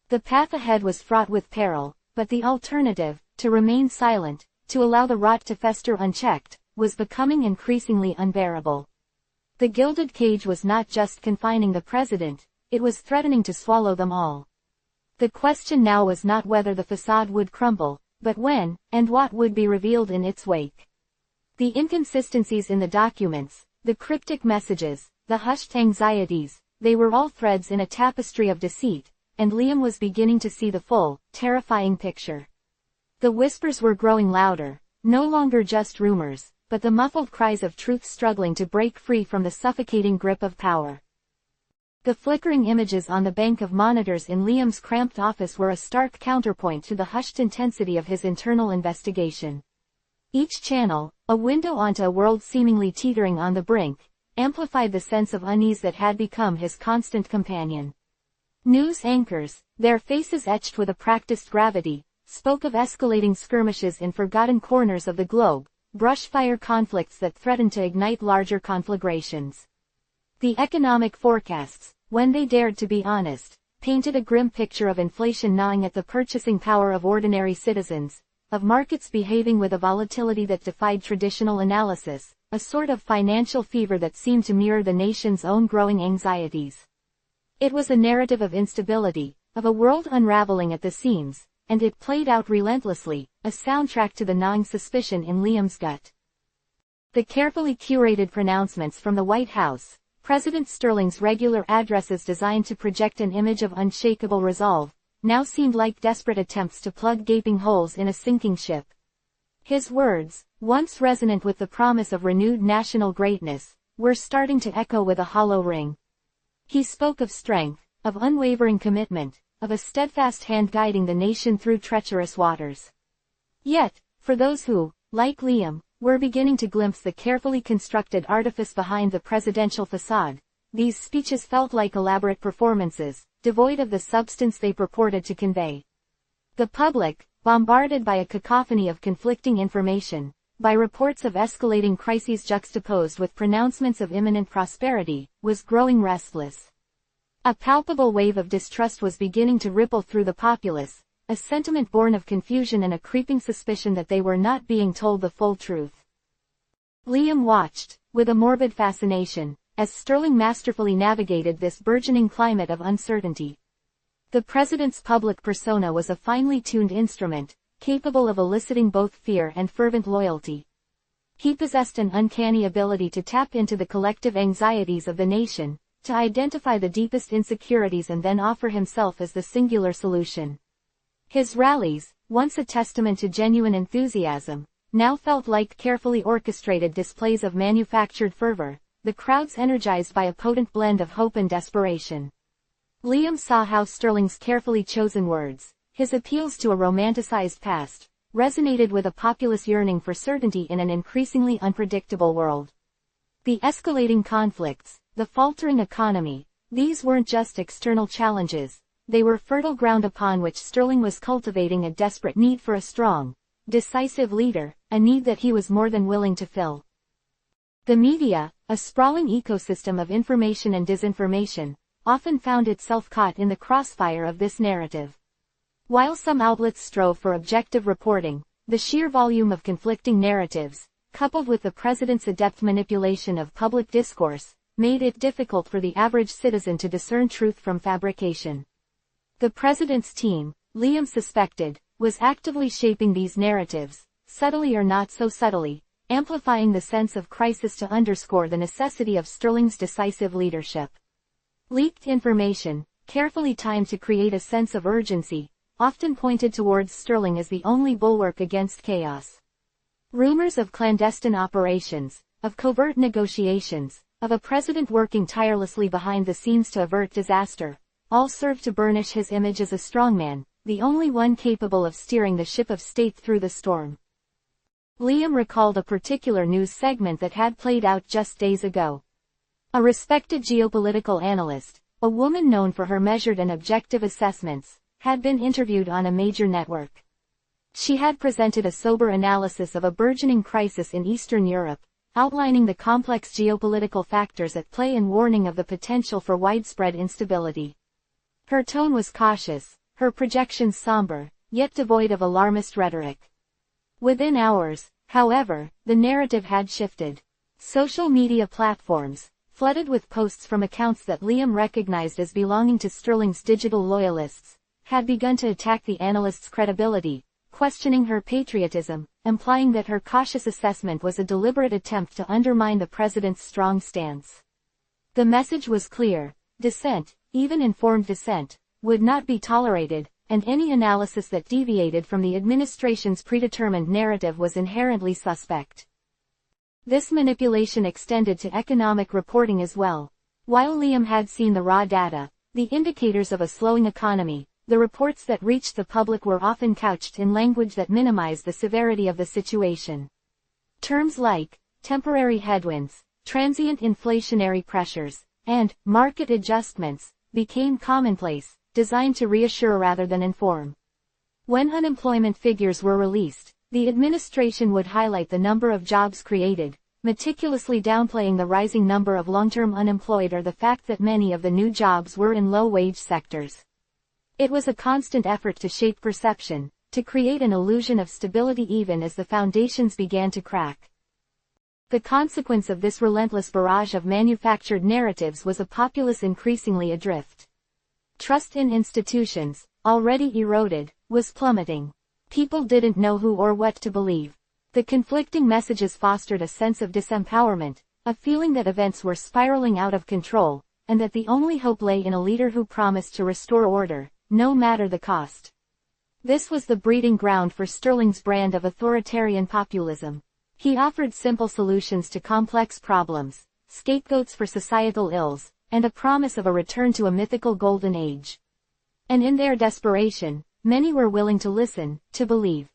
A: The path ahead was fraught with peril, but the alternative, to remain silent, to allow the rot to fester unchecked, was becoming increasingly unbearable. The gilded cage was not just confining the president, it was threatening to swallow them all. The question now was not whether the facade would crumble, but when, and what would be revealed in its wake. The inconsistencies in the documents, the cryptic messages, the hushed anxieties, they were all threads in a tapestry of deceit, and Liam was beginning to see the full, terrifying picture. The whispers were growing louder, no longer just rumors, but the muffled cries of truth struggling to break free from the suffocating grip of power. The flickering images on the bank of monitors in Liam's cramped office were a stark counterpoint to the hushed intensity of his internal investigation. Each channel, a window onto a world seemingly teetering on the brink, amplified the sense of unease that had become his constant companion. News anchors, their faces etched with a practiced gravity, spoke of escalating skirmishes in forgotten corners of the globe, brushfire conflicts that threatened to ignite larger conflagrations. The economic forecasts, when they dared to be honest, painted a grim picture of inflation gnawing at the purchasing power of ordinary citizens, of markets behaving with a volatility that defied traditional analysis, a sort of financial fever that seemed to mirror the nation's own growing anxieties. It was a narrative of instability, of a world unraveling at the seams, and it played out relentlessly, a soundtrack to the gnawing suspicion in Liam's gut. The carefully curated pronouncements from the White House, President Sterling's regular addresses designed to project an image of unshakable resolve, now seemed like desperate attempts to plug gaping holes in a sinking ship. His words, once resonant with the promise of renewed national greatness, were starting to echo with a hollow ring. He spoke of strength, of unwavering commitment, of a steadfast hand guiding the nation through treacherous waters. Yet, for those who, like Liam, were beginning to glimpse the carefully constructed artifice behind the presidential facade, these speeches felt like elaborate performances, devoid of the substance they purported to convey. The public, bombarded by a cacophony of conflicting information, by reports of escalating crises juxtaposed with pronouncements of imminent prosperity, was growing restless. A palpable wave of distrust was beginning to ripple through the populace, a sentiment born of confusion and a creeping suspicion that they were not being told the full truth. Liam watched, with a morbid fascination, as Sterling masterfully navigated this burgeoning climate of uncertainty. The president's public persona was a finely tuned instrument, capable of eliciting both fear and fervent loyalty. He possessed an uncanny ability to tap into the collective anxieties of the nation, to identify the deepest insecurities and then offer himself as the singular solution. His rallies, once a testament to genuine enthusiasm, now felt like carefully orchestrated displays of manufactured fervor, the crowds energized by a potent blend of hope and desperation. Liam saw how Sterling's carefully chosen words, his appeals to a romanticized past, resonated with a populace yearning for certainty in an increasingly unpredictable world. The escalating conflicts, the faltering economy, these weren't just external challenges. They were fertile ground upon which Sterling was cultivating a desperate need for a strong, decisive leader, a need that he was more than willing to fill. The media, a sprawling ecosystem of information and disinformation, often found itself caught in the crossfire of this narrative. While some outlets strove for objective reporting, the sheer volume of conflicting narratives, coupled with the president's adept manipulation of public discourse, made it difficult for the average citizen to discern truth from fabrication. The president's team, Liam suspected, was actively shaping these narratives, subtly or not so subtly, amplifying the sense of crisis to underscore the necessity of Sterling's decisive leadership. Leaked information, carefully timed to create a sense of urgency, often pointed towards Sterling as the only bulwark against chaos. Rumors of clandestine operations, of covert negotiations, of a president working tirelessly behind the scenes to avert disaster, all served to burnish his image as a strongman, the only one capable of steering the ship of state through the storm. Liam recalled a particular news segment that had played out just days ago. A respected geopolitical analyst, a woman known for her measured and objective assessments, had been interviewed on a major network. She had presented a sober analysis of a burgeoning crisis in Eastern Europe, outlining the complex geopolitical factors at play and warning of the potential for widespread instability. Her tone was cautious, her projections somber, yet devoid of alarmist rhetoric. Within hours, however, the narrative had shifted. Social media platforms, flooded with posts from accounts that Liam recognized as belonging to Sterling's digital loyalists, had begun to attack the analyst's credibility, questioning her patriotism, implying that her cautious assessment was a deliberate attempt to undermine the president's strong stance. The message was clear: dissent, even informed dissent, would not be tolerated, and any analysis that deviated from the administration's predetermined narrative was inherently suspect. This manipulation extended to economic reporting as well. While Liam had seen the raw data, the indicators of a slowing economy, the reports that reached the public were often couched in language that minimized the severity of the situation. Terms like temporary headwinds, transient inflationary pressures, and market adjustments became commonplace, designed to reassure rather than inform. When unemployment figures were released, the administration would highlight the number of jobs created, meticulously downplaying the rising number of long-term unemployed or the fact that many of the new jobs were in low-wage sectors. It was a constant effort to shape perception, to create an illusion of stability even as the foundations began to crack. The consequence of this relentless barrage of manufactured narratives was a populace increasingly adrift. Trust in institutions, already eroded, was plummeting. People didn't know who or what to believe. The conflicting messages fostered a sense of disempowerment, a feeling that events were spiraling out of control, and that the only hope lay in a leader who promised to restore order, no matter the cost. This was the breeding ground for Sterling's brand of authoritarian populism. He offered simple solutions to complex problems, scapegoats for societal ills, and a promise of a return to a mythical golden age. And in their desperation, many were willing to listen, to believe.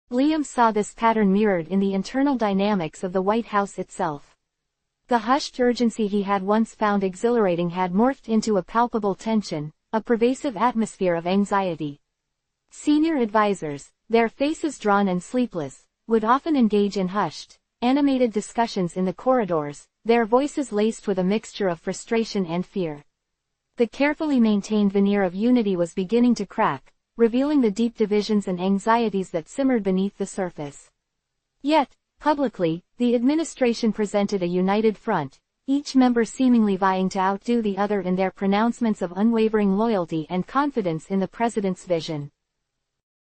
A: Liam saw this pattern mirrored in the internal dynamics of the White House itself. The hushed urgency he had once found exhilarating had morphed into a palpable tension, a pervasive atmosphere of anxiety. Senior advisors, their faces drawn and sleepless, would often engage in hushed, animated discussions in the corridors, their voices laced with a mixture of frustration and fear. The carefully maintained veneer of unity was beginning to crack, revealing the deep divisions and anxieties that simmered beneath the surface. Yet, publicly, the administration presented a united front, each member seemingly vying to outdo the other in their pronouncements of unwavering loyalty and confidence in the president's vision.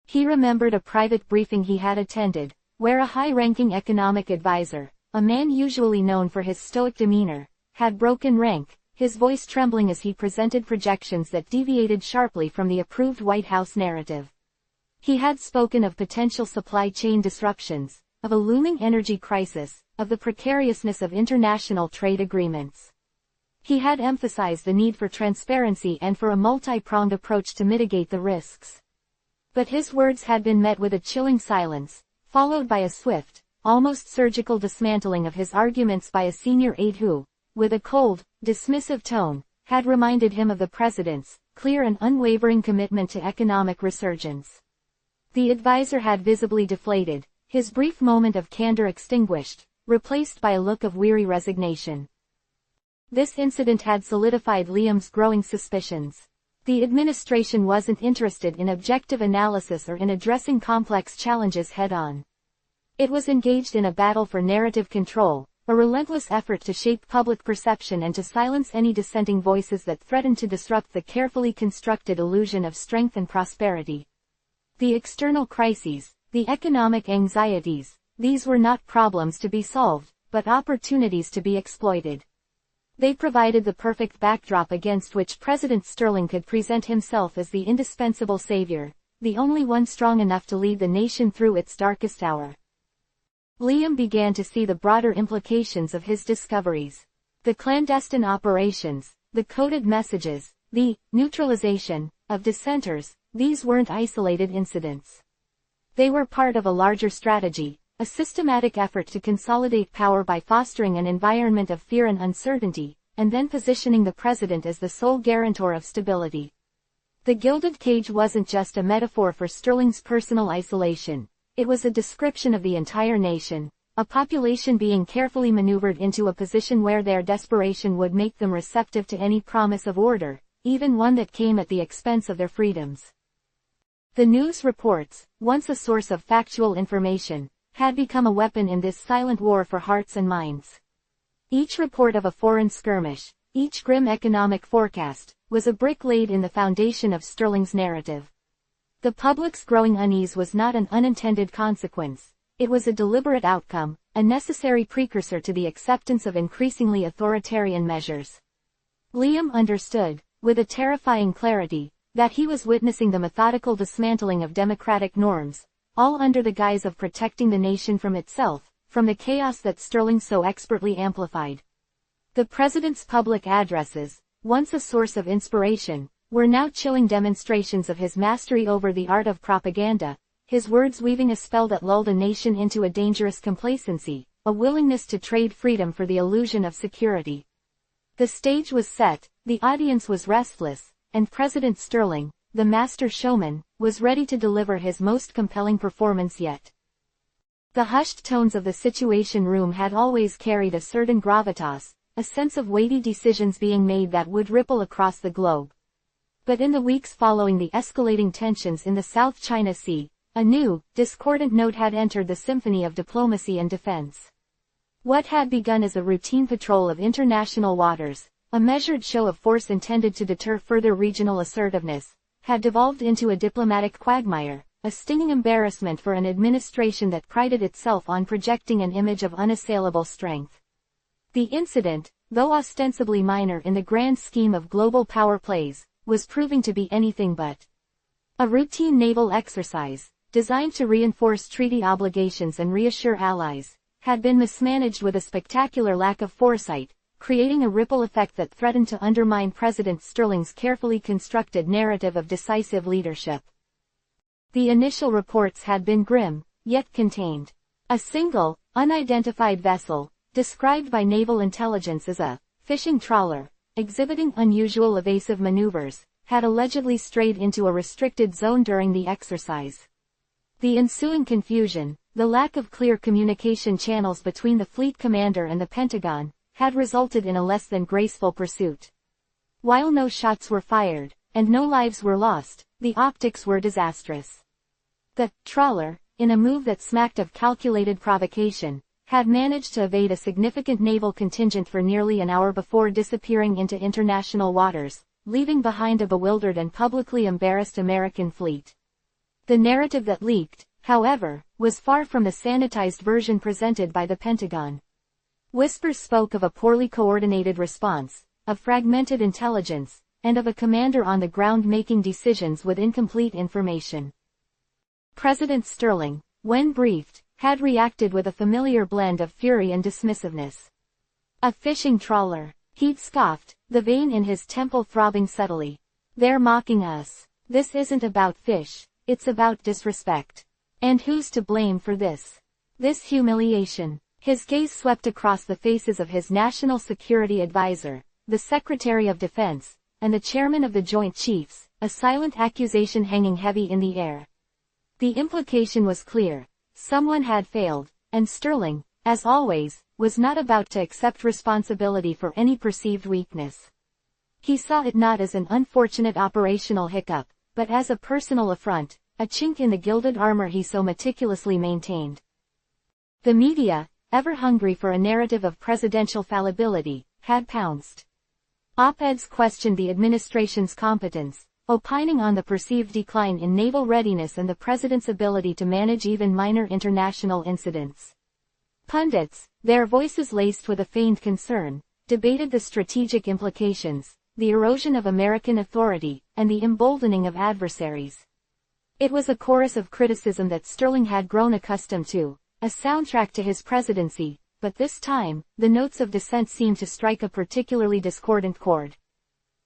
A: He remembered a private briefing he had attended, where a high-ranking economic advisor, a man usually known for his stoic demeanor, had broken rank, his voice trembling as he presented projections that deviated sharply from the approved White House narrative. He had spoken of potential supply chain disruptions, of a looming energy crisis, of the precariousness of international trade agreements. He had emphasized the need for transparency and for a multi-pronged approach to mitigate the risks. But his words had been met with a chilling silence, followed by a swift, almost surgical dismantling of his arguments by a senior aide who, with a cold, dismissive tone, had reminded him of the president's clear and unwavering commitment to economic resurgence. The advisor had visibly deflated, his brief moment of candor extinguished, replaced by a look of weary resignation. This incident had solidified Liam's growing suspicions. The administration wasn't interested in objective analysis or in addressing complex challenges head-on. It was engaged in a battle for narrative control, a relentless effort to shape public perception and to silence any dissenting voices that threatened to disrupt the carefully constructed illusion of strength and prosperity. The external crises, the economic anxieties, these were not problems to be solved, but opportunities to be exploited. They provided the perfect backdrop against which President Sterling could present himself as the indispensable savior, the only one strong enough to lead the nation through its darkest hour. Liam began to see the broader implications of his discoveries. The clandestine operations, the coded messages, the neutralization of dissenters, these weren't isolated incidents. They were part of a larger strategy, a systematic effort to consolidate power by fostering an environment of fear and uncertainty, and then positioning the president as the sole guarantor of stability. The gilded cage wasn't just a metaphor for Sterling's personal isolation. It was a description of the entire nation, a population being carefully maneuvered into a position where their desperation would make them receptive to any promise of order, even one that came at the expense of their freedoms. The news reports, once a source of factual information, had become a weapon in this silent war for hearts and minds. Each report of a foreign skirmish, each grim economic forecast, was a brick laid in the foundation of Sterling's narrative. The public's growing unease was not an unintended consequence. It was a deliberate outcome, a necessary precursor to the acceptance of increasingly authoritarian measures. Liam understood, with a terrifying clarity, that he was witnessing the methodical dismantling of democratic norms, all under the guise of protecting the nation from itself, from the chaos that Sterling so expertly amplified. The president's public addresses, once a source of inspiration, were now chilling demonstrations of his mastery over the art of propaganda, his words weaving a spell that lulled a nation into a dangerous complacency, a willingness to trade freedom for the illusion of security. The stage was set, the audience was restless, and President Sterling, the master showman, was ready to deliver his most compelling performance yet. The hushed tones of the Situation Room had always carried a certain gravitas, a sense of weighty decisions being made that would ripple across the globe. But in the weeks following the escalating tensions in the South China Sea, a new, discordant note had entered the symphony of diplomacy and defense. What had begun as a routine patrol of international waters, a measured show of force intended to deter further regional assertiveness, had devolved into a diplomatic quagmire, a stinging embarrassment for an administration that prided itself on projecting an image of unassailable strength. The incident, though ostensibly minor in the grand scheme of global power plays, was proving to be anything but a routine naval exercise, designed to reinforce treaty obligations and reassure allies, had been mismanaged with a spectacular lack of foresight, creating a ripple effect that threatened to undermine President Sterling's carefully constructed narrative of decisive leadership. The initial reports had been grim, yet contained. A single, unidentified vessel, described by naval intelligence as a fishing trawler, exhibiting unusual evasive maneuvers, had allegedly strayed into a restricted zone during the exercise. The ensuing confusion, the lack of clear communication channels between the fleet commander and the Pentagon, had resulted in a less than graceful pursuit. While no shots were fired, and no lives were lost, the optics were disastrous. The trawler, in a move that smacked of calculated provocation, had managed to evade a significant naval contingent for nearly an hour before disappearing into international waters, leaving behind a bewildered and publicly embarrassed American fleet. The narrative that leaked, however, was far from the sanitized version presented by the Pentagon. Whispers spoke of a poorly coordinated response, of fragmented intelligence, and of a commander on the ground making decisions with incomplete information. President Sterling, when briefed, had reacted with a familiar blend of fury and dismissiveness. A fishing trawler, he'd scoffed, the vein in his temple throbbing subtly. They're mocking us. This isn't about fish, it's about disrespect. And who's to blame for this? This humiliation. His gaze swept across the faces of his National Security Advisor, the Secretary of Defense, and the Chairman of the Joint Chiefs, a silent accusation hanging heavy in the air. The implication was clear. Someone had failed, and Sterling, as always, was not about to accept responsibility for any perceived weakness. He saw it not as an unfortunate operational hiccup, but as a personal affront, a chink in the gilded armor he so meticulously maintained. The media, ever hungry for a narrative of presidential fallibility, had pounced. Op-eds questioned the administration's competence, opining on the perceived decline in naval readiness and the president's ability to manage even minor international incidents. Pundits, their voices laced with a feigned concern, debated the strategic implications, the erosion of American authority, and the emboldening of adversaries. It was a chorus of criticism that Sterling had grown accustomed to, a soundtrack to his presidency, but this time, the notes of dissent seemed to strike a particularly discordant chord.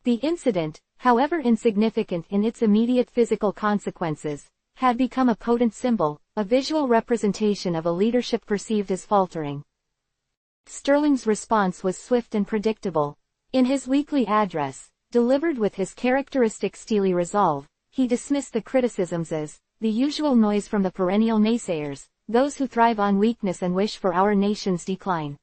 A: The incident, however insignificant in its immediate physical consequences, had become a potent symbol, a visual representation of a leadership perceived as faltering. Sterling's response was swift and predictable. In his weekly address, delivered with his characteristic steely resolve, he dismissed the criticisms as the usual noise from the perennial naysayers, those who thrive on weakness and wish for our nation's decline.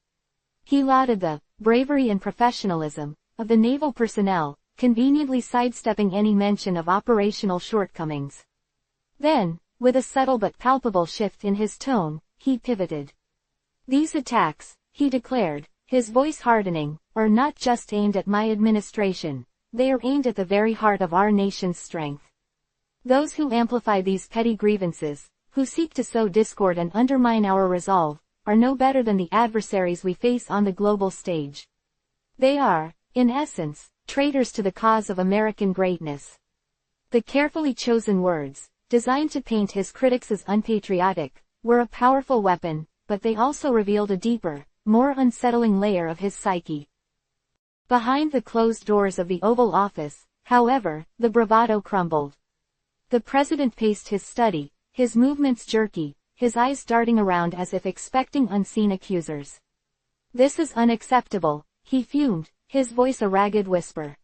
A: He lauded the bravery and professionalism of the naval personnel, conveniently sidestepping any mention of operational shortcomings. Then, with a subtle but palpable shift in his tone, he pivoted. These attacks, he declared, his voice hardening, are not just aimed at my administration, they are aimed at the very heart of our nation's strength. Those who amplify these petty grievances, who seek to sow discord and undermine our resolve, are no better than the adversaries we face on the global stage. They are, in essence, traitors to the cause of American greatness. The carefully chosen words, designed to paint his critics as unpatriotic, were a powerful weapon, but they also revealed a deeper, more unsettling layer of his psyche. Behind the closed doors of the Oval Office, however, the bravado crumbled. The president paced his study, his movements jerky, his eyes darting around as if expecting unseen accusers. "This is unacceptable," he fumed, his voice a ragged whisper.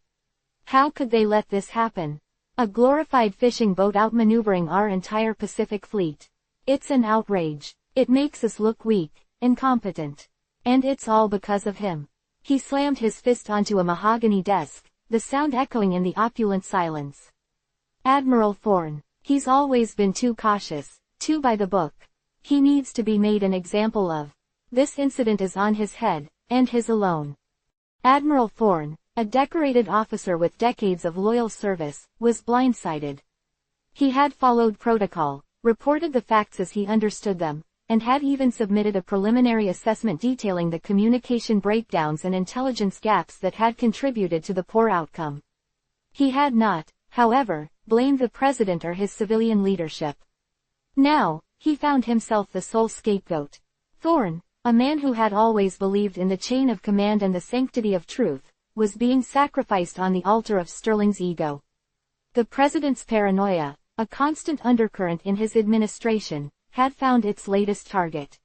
A: "How could they let this happen? A glorified fishing boat outmaneuvering our entire Pacific fleet. It's an outrage. It makes us look weak, incompetent. And it's all because of him." He slammed his fist onto a mahogany desk, the sound echoing in the opulent silence. "Admiral Thorne. He's always been too cautious, too by the book. He needs to be made an example of. This incident is on his head, and his alone." Admiral Thorne, a decorated officer with decades of loyal service, was blindsided. He had followed protocol, reported the facts as he understood them, and had even submitted a preliminary assessment detailing the communication breakdowns and intelligence gaps that had contributed to the poor outcome. He had not, however, blamed the president or his civilian leadership. Now, he found himself the sole scapegoat. Thorne, a man who had always believed in the chain of command and the sanctity of truth, was being sacrificed on the altar of Sterling's ego. The president's paranoia, a constant undercurrent in his administration, had found its latest target.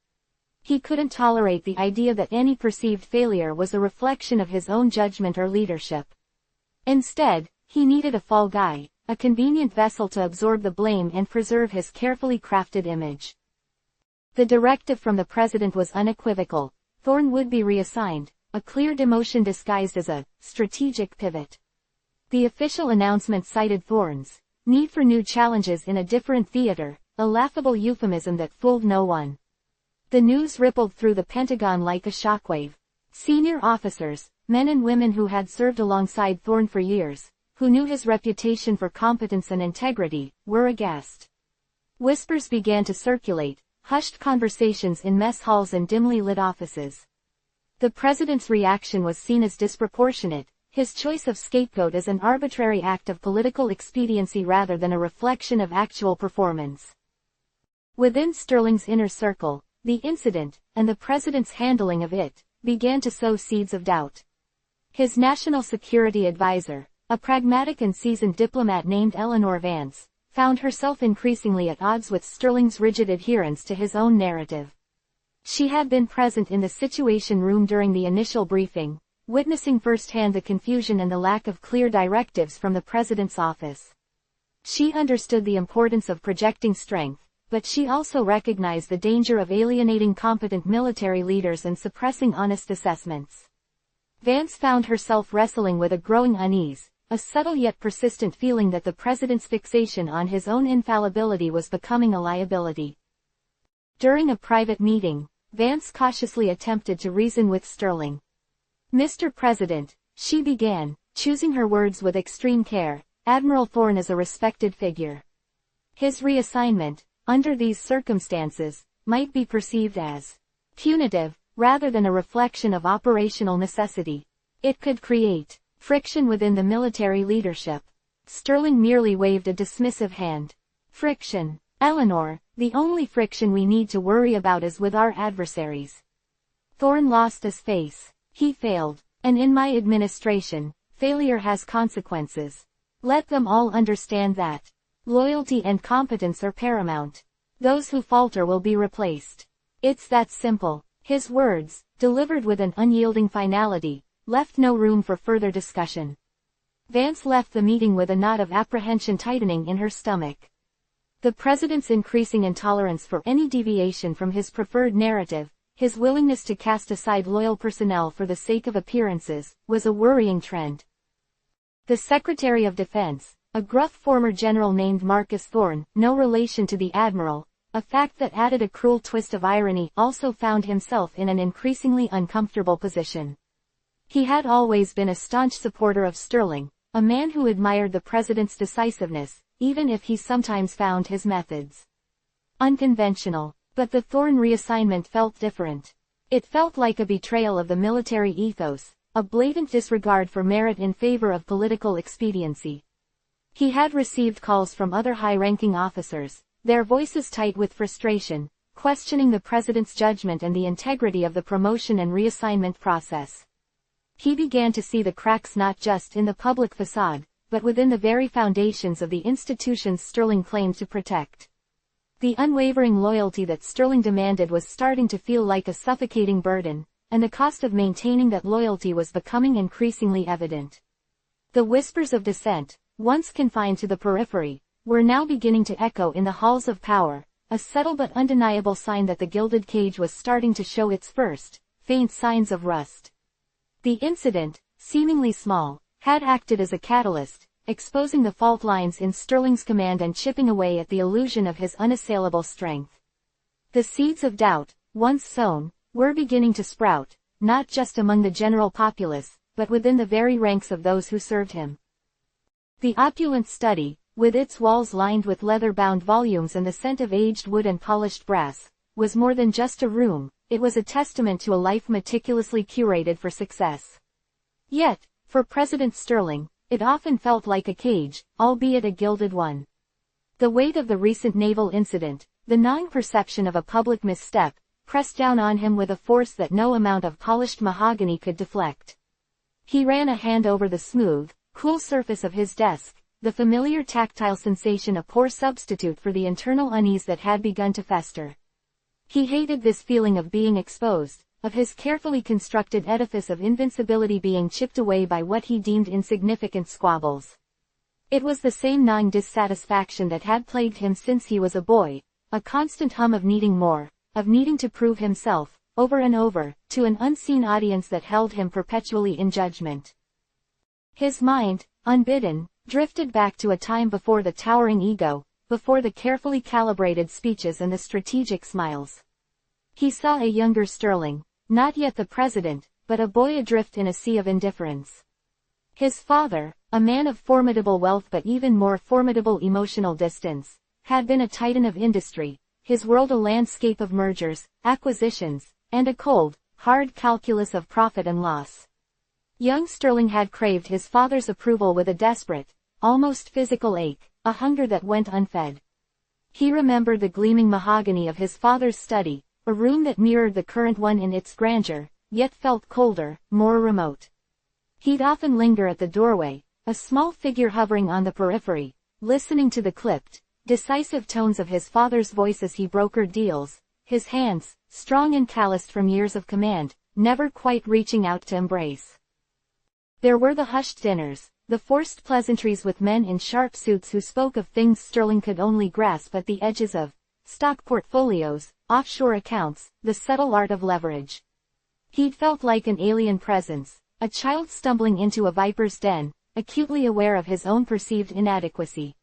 A: He couldn't tolerate the idea that any perceived failure was a reflection of his own judgment or leadership. Instead, he needed a fall guy, a convenient vessel to absorb the blame and preserve his carefully crafted image. The directive from the president was unequivocal. Thorne would be reassigned, a clear demotion disguised as a strategic pivot. The official announcement cited Thorne's need for new challenges in a different theater, a laughable euphemism that fooled no one. The news rippled through the Pentagon like a shockwave. Senior officers, men and women who had served alongside Thorne for years, who knew his reputation for competence and integrity, were aghast. Whispers began to circulate, hushed conversations in mess halls and dimly lit offices. The president's reaction was seen as disproportionate, his choice of scapegoat as an arbitrary act of political expediency rather than a reflection of actual performance. Within Sterling's inner circle, the incident, and the president's handling of it, began to sow seeds of doubt. His national security advisor, a pragmatic and seasoned diplomat named Eleanor Vance, found herself increasingly at odds with Sterling's rigid adherence to his own narrative. She had been present in the Situation Room during the initial briefing, witnessing firsthand the confusion and the lack of clear directives from the president's office. She understood the importance of projecting strength, but she also recognized the danger of alienating competent military leaders and suppressing honest assessments. Vance found herself wrestling with a growing unease, a subtle yet persistent feeling that the president's fixation on his own infallibility was becoming a liability. During a private meeting, Vance cautiously attempted to reason with Sterling. "Mr. President," she began, choosing her words with extreme care, "Admiral Thorne is a respected figure. His reassignment, under these circumstances, might be perceived as punitive, rather than a reflection of operational necessity. It could create friction within the military leadership." Sterling merely waved a dismissive hand. "Friction, Eleanor, the only friction we need to worry about is with our adversaries." Thorne lost his face. "He failed, and in my administration, failure has consequences. Let them all understand that. Loyalty and competence are paramount. Those who falter will be replaced. It's that simple." His words, delivered with an unyielding finality, left no room for further discussion. Vance left the meeting with a knot of apprehension tightening in her stomach. The president's increasing intolerance for any deviation from his preferred narrative, his willingness to cast aside loyal personnel for the sake of appearances, was a worrying trend. The Secretary of Defense, a gruff former general named Marcus Thorne, no relation to the admiral, a fact that added a cruel twist of irony, also found himself in an increasingly uncomfortable position. He had always been a staunch supporter of Sterling, a man who admired the president's decisiveness, even if he sometimes found his methods unconventional. But the Thorne reassignment felt different. It felt like a betrayal of the military ethos, a blatant disregard for merit in favor of political expediency. He had received calls from other high-ranking officers, their voices tight with frustration, questioning the president's judgment and the integrity of the promotion and reassignment process. He began to see the cracks not just in the public facade, but within the very foundations of the institutions Sterling claimed to protect. The unwavering loyalty that Sterling demanded was starting to feel like a suffocating burden, and the cost of maintaining that loyalty was becoming increasingly evident. The whispers of dissent, once confined to the periphery, were now beginning to echo in the halls of power, a subtle but undeniable sign that the gilded cage was starting to show its first, faint signs of rust. The incident, seemingly small, had acted as a catalyst, exposing the fault lines in Sterling's command and chipping away at the illusion of his unassailable strength. The seeds of doubt, once sown, were beginning to sprout, not just among the general populace, but within the very ranks of those who served him. The opulent study, with its walls lined with leather-bound volumes and the scent of aged wood and polished brass, was more than just a room, it was a testament to a life meticulously curated for success. Yet, for President Sterling, it often felt like a cage, albeit a gilded one. The weight of the recent naval incident, the gnawing perception of a public misstep, pressed down on him with a force that no amount of polished mahogany could deflect. He ran a hand over the smooth, cool surface of his desk, the familiar tactile sensation a poor substitute for the internal unease that had begun to fester. He hated this feeling of being exposed, of his carefully constructed edifice of invincibility being chipped away by what he deemed insignificant squabbles. It was the same gnawing dissatisfaction that had plagued him since he was a boy, a constant hum of needing more, of needing to prove himself, over and over, to an unseen audience that held him perpetually in judgment. His mind, unbidden, drifted back to a time before the towering ego, before the carefully calibrated speeches and the strategic smiles. He saw a younger Sterling, not yet the president, but a boy adrift in a sea of indifference. His father, a man of formidable wealth but even more formidable emotional distance, had been a titan of industry, his world a landscape of mergers, acquisitions, and a cold, hard calculus of profit and loss. Young Sterling had craved his father's approval with a desperate, almost physical ache, a hunger that went unfed. He remembered the gleaming mahogany of his father's study, a room that mirrored the current one in its grandeur, yet felt colder, more remote. He'd often linger at the doorway, a small figure hovering on the periphery, listening to the clipped, decisive tones of his father's voice as he brokered deals, his hands, strong and calloused from years of command, never quite reaching out to embrace. There were the hushed dinners, the forced pleasantries with men in sharp suits who spoke of things Sterling could only grasp at the edges of: stock portfolios, offshore accounts, the subtle art of leverage. He'd felt like an alien presence, a child stumbling into a viper's den, acutely aware of his own perceived inadequacy.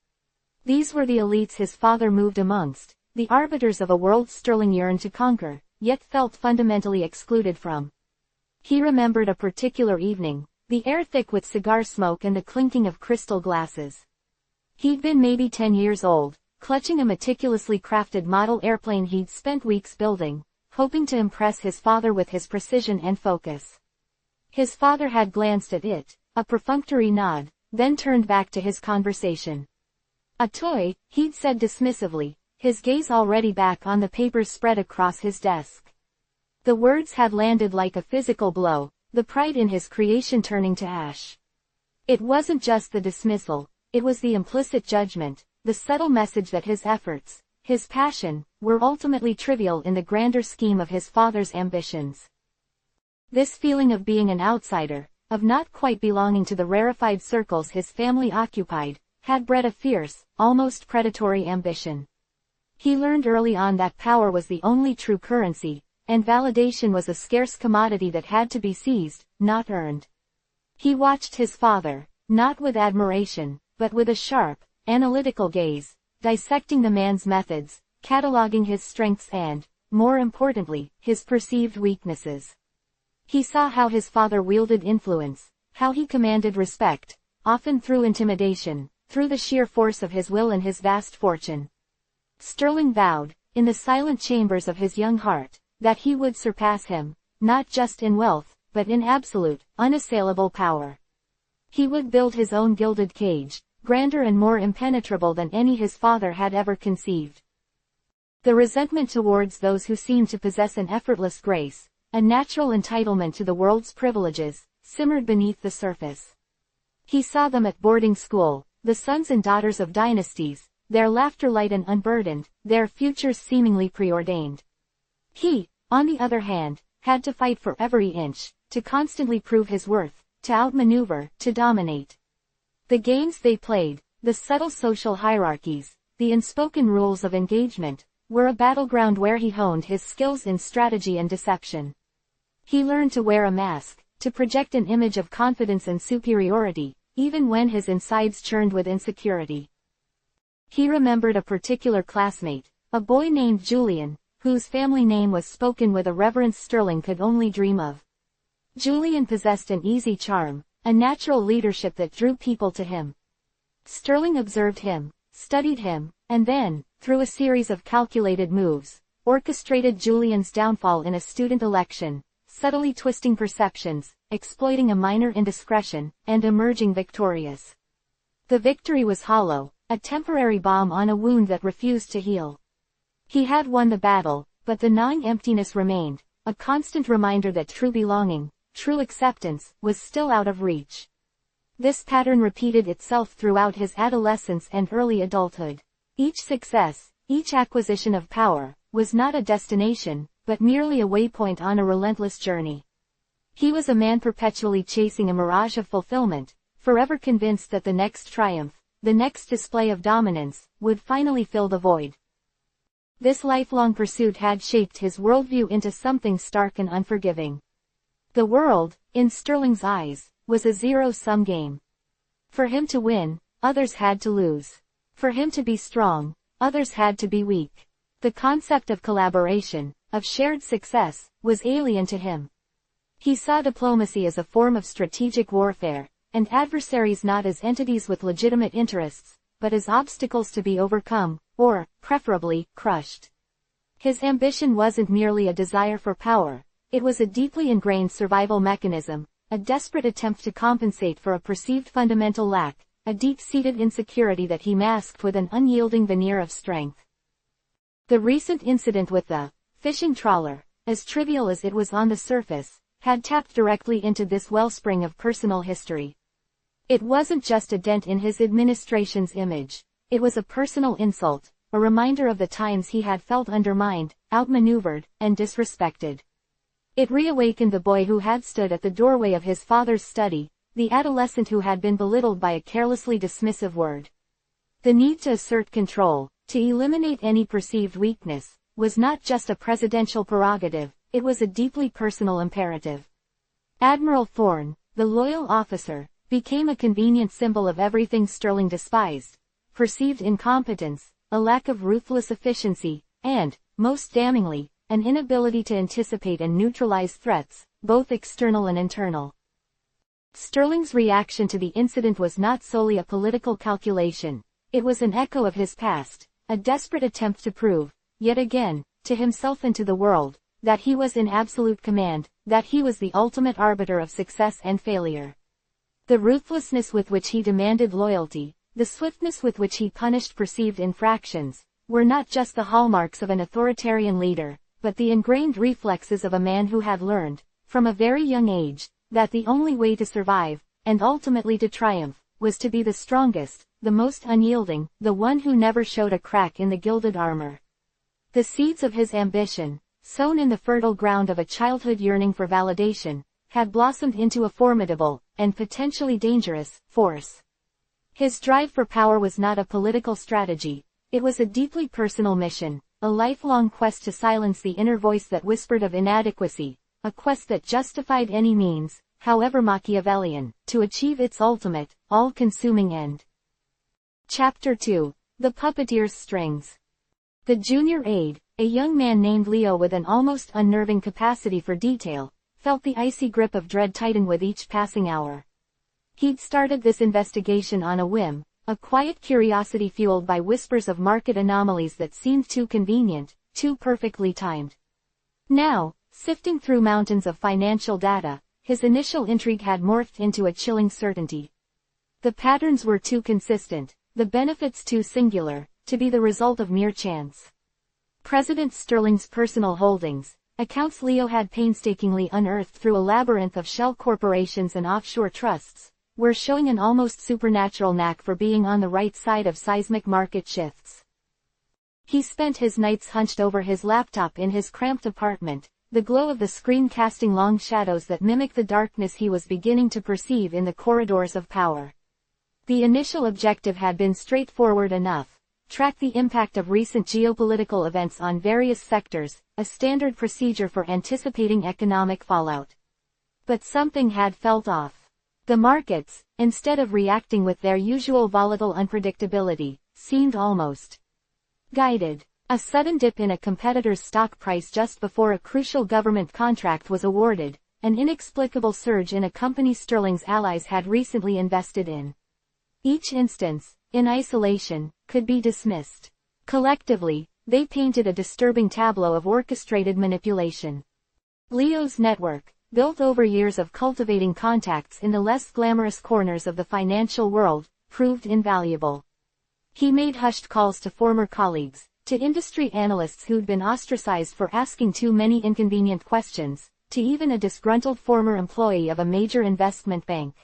A: These were the elites his father moved amongst, the arbiters of a world Sterling yearned to conquer, yet felt fundamentally excluded from. He remembered a particular evening, the air thick with cigar smoke and the clinking of crystal glasses. He'd been maybe 10 years old, clutching a meticulously crafted model airplane he'd spent weeks building, hoping to impress his father with his precision and focus. His father had glanced at it, a perfunctory nod, then turned back to his conversation. A toy, he'd said dismissively, his gaze already back on the papers spread across his desk. The words had landed like a physical blow, the pride in his creation turning to ash. It wasn't just the dismissal, it was the implicit judgment, the subtle message that his efforts, his passion, were ultimately trivial in the grander scheme of his father's ambitions. This feeling of being an outsider, of not quite belonging to the rarefied circles his family occupied, had bred a fierce, almost predatory ambition. He learned early on that power was the only true currency, and validation was a scarce commodity that had to be seized, not earned. He watched his father, not with admiration, but with a sharp, analytical gaze, dissecting the man's methods, cataloging his strengths and, more importantly, his perceived weaknesses. He saw how his father wielded influence, how he commanded respect, often through intimidation, through the sheer force of his will and his vast fortune. Sterling vowed, in the silent chambers of his young heart, that he would surpass him, not just in wealth, but in absolute, unassailable power. He would build his own gilded cage, grander and more impenetrable than any his father had ever conceived. The resentment towards those who seemed to possess an effortless grace, a natural entitlement to the world's privileges, simmered beneath the surface. He saw them at boarding school, the sons and daughters of dynasties, their laughter light and unburdened, their futures seemingly preordained. He, on the other hand, had to fight for every inch, to constantly prove his worth, to outmaneuver, to dominate. The games they played, the subtle social hierarchies, the unspoken rules of engagement, were a battleground where he honed his skills in strategy and deception. He learned to wear a mask, to project an image of confidence and superiority, even when his insides churned with insecurity. He remembered a particular classmate, a boy named Julian, whose family name was spoken with a reverence Sterling could only dream of. Julian possessed an easy charm, a natural leadership that drew people to him. Sterling observed him, studied him, and then, through a series of calculated moves, orchestrated Julian's downfall in a student election, subtly twisting perceptions, exploiting a minor indiscretion, and emerging victorious. The victory was hollow, a temporary balm on a wound that refused to heal. He had won the battle, but the gnawing emptiness remained, a constant reminder that true belonging, true acceptance, was still out of reach. This pattern repeated itself throughout his adolescence and early adulthood. Each success, each acquisition of power, was not a destination, but merely a waypoint on a relentless journey. He was a man perpetually chasing a mirage of fulfillment, forever convinced that the next triumph, the next display of dominance, would finally fill the void. This lifelong pursuit had shaped his worldview into something stark and unforgiving. The world, in Sterling's eyes, was a zero-sum game. For him to win, others had to lose. For him to be strong, others had to be weak. The concept of collaboration, of shared success, was alien to him. He saw diplomacy as a form of strategic warfare, and adversaries not as entities with legitimate interests, but as obstacles to be overcome, or, preferably, crushed. His ambition wasn't merely a desire for power, it was a deeply ingrained survival mechanism, a desperate attempt to compensate for a perceived fundamental lack, a deep-seated insecurity that he masked with an unyielding veneer of strength. The recent incident with the fishing trawler, as trivial as it was on the surface, had tapped directly into this wellspring of personal history. It wasn't just a dent in his administration's image, it was a personal insult, a reminder of the times he had felt undermined, outmaneuvered, and disrespected. It reawakened the boy who had stood at the doorway of his father's study, the adolescent who had been belittled by a carelessly dismissive word. The need to assert control, to eliminate any perceived weakness, was not just a presidential prerogative, it was a deeply personal imperative. Admiral Thorne, the loyal officer, became a convenient symbol of everything Sterling despised: perceived incompetence, a lack of ruthless efficiency, and, most damningly, an inability to anticipate and neutralize threats, both external and internal. Sterling's reaction to the incident was not solely a political calculation, it was an echo of his past, a desperate attempt to prove, yet again, to himself and to the world, that he was in absolute command, that he was the ultimate arbiter of success and failure. The ruthlessness with which he demanded loyalty, the swiftness with which he punished perceived infractions, were not just the hallmarks of an authoritarian leader, but the ingrained reflexes of a man who had learned, from a very young age, that the only way to survive, and ultimately to triumph, was to be the strongest, the most unyielding, the one who never showed a crack in the gilded armor. The seeds of his ambition, sown in the fertile ground of a childhood yearning for validation, had blossomed into a formidable, and potentially dangerous, force. His drive for power was not a political strategy, it was a deeply personal mission, a lifelong quest to silence the inner voice that whispered of inadequacy, a quest that justified any means, however Machiavellian, to achieve its ultimate, all-consuming end. Chapter 2. The Puppeteer's Strings. The junior aide, a young man named Leo with an almost unnerving capacity for detail, felt the icy grip of dread tighten with each passing hour. He'd started this investigation on a whim, a quiet curiosity fueled by whispers of market anomalies that seemed too convenient, too perfectly timed. Now, sifting through mountains of financial data, his initial intrigue had morphed into a chilling certainty. The patterns were too consistent, the benefits too singular, to be the result of mere chance. President Sterling's personal holdings, accounts Leo had painstakingly unearthed through a labyrinth of shell corporations and offshore trusts, were showing an almost supernatural knack for being on the right side of seismic market shifts. He spent his nights hunched over his laptop in his cramped apartment, the glow of the screen casting long shadows that mimic the darkness he was beginning to perceive in the corridors of power. The initial objective had been straightforward enough: track the impact of recent geopolitical events on various sectors, a standard procedure for anticipating economic fallout. But something had felt off. The markets, instead of reacting with their usual volatile unpredictability, seemed almost guided. A sudden dip in a competitor's stock price just before a crucial government contract was awarded, an inexplicable surge in a company Sterling's allies had recently invested in. Each instance, in isolation, could be dismissed. Collectively, they painted a disturbing tableau of orchestrated manipulation. Leo's network, built over years of cultivating contacts in the less glamorous corners of the financial world, proved invaluable. He made hushed calls to former colleagues, to industry analysts who'd been ostracized for asking too many inconvenient questions, to even a disgruntled former employee of a major investment bank.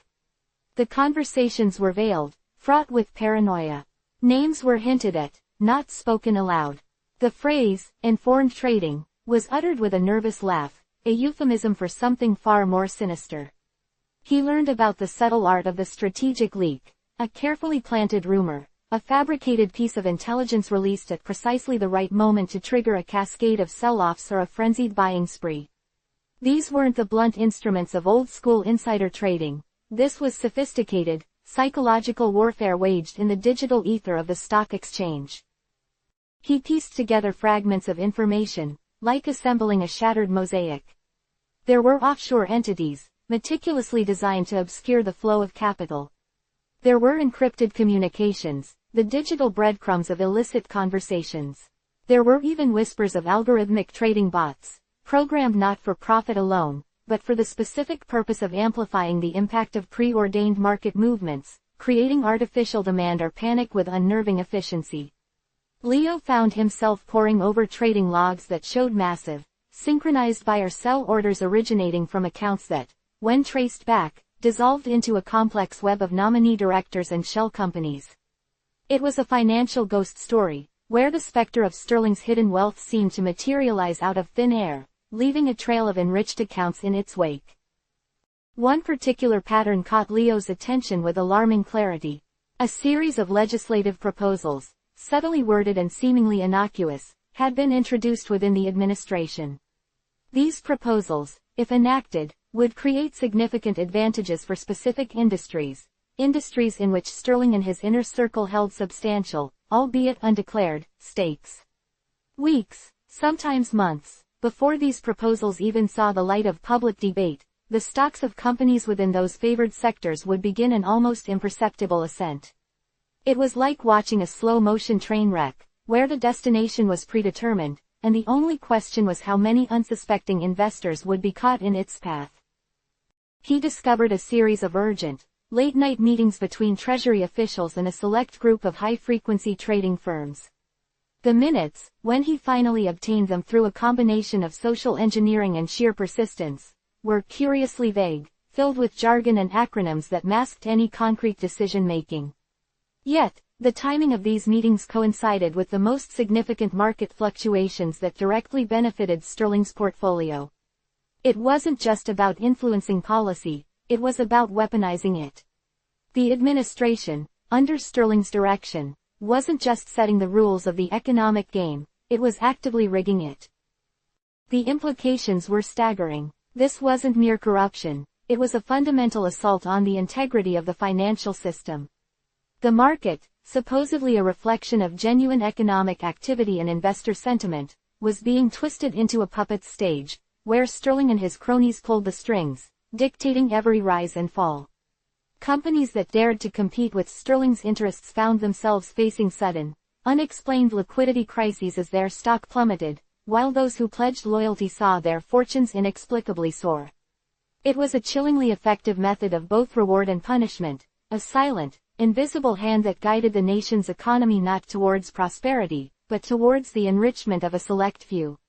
A: The conversations were veiled, fraught with paranoia. Names were hinted at, not spoken aloud. The phrase, informed trading, was uttered with a nervous laugh, a euphemism for something far more sinister. He learned about the subtle art of the strategic leak, a carefully planted rumor, a fabricated piece of intelligence released at precisely the right moment to trigger a cascade of sell-offs or a frenzied buying spree. These weren't the blunt instruments of old-school insider trading. This was sophisticated, psychological warfare waged in the digital ether of the stock exchange. He pieced together fragments of information, like assembling a shattered mosaic. There were offshore entities, meticulously designed to obscure the flow of capital. There were encrypted communications, the digital breadcrumbs of illicit conversations. There were even whispers of algorithmic trading bots, programmed not for profit alone, but for the specific purpose of amplifying the impact of preordained market movements, creating artificial demand or panic with unnerving efficiency. Leo found himself poring over trading logs that showed massive, synchronized buy or sell orders originating from accounts that, when traced back, dissolved into a complex web of nominee directors and shell companies. It was a financial ghost story, where the specter of Sterling's hidden wealth seemed to materialize out of thin air, leaving a trail of enriched accounts in its wake. One particular pattern caught Leo's attention with alarming clarity. A series of legislative proposals, subtly worded and seemingly innocuous, had been introduced within the administration. These proposals, if enacted, would create significant advantages for specific industries in which Sterling and his inner circle held substantial, albeit undeclared, stakes. Weeks, sometimes months, before these proposals even saw the light of public debate, the stocks of companies within those favored sectors would begin an almost imperceptible ascent. It was like watching a slow-motion train wreck, where the destination was predetermined, and the only question was how many unsuspecting investors would be caught in its path. He discovered a series of urgent, late-night meetings between Treasury officials and a select group of high-frequency trading firms. The minutes, when he finally obtained them through a combination of social engineering and sheer persistence, were curiously vague, filled with jargon and acronyms that masked any concrete decision-making. Yet, the timing of these meetings coincided with the most significant market fluctuations that directly benefited Sterling's portfolio. It wasn't just about influencing policy, it was about weaponizing it. The administration, under Sterling's direction, wasn't just setting the rules of the economic game, it was actively rigging it. The implications were staggering. This wasn't mere corruption, it was a fundamental assault on the integrity of the financial system. The market, supposedly a reflection of genuine economic activity and investor sentiment, was being twisted into a puppet stage, where Sterling and his cronies pulled the strings, dictating every rise and fall. Companies that dared to compete with Sterling's interests found themselves facing sudden, unexplained liquidity crises as their stock plummeted, while those who pledged loyalty saw their fortunes inexplicably soar. It was a chillingly effective method of both reward and punishment, a silent, invisible hand that guided the nation's economy not towards prosperity, but towards the enrichment of a select few.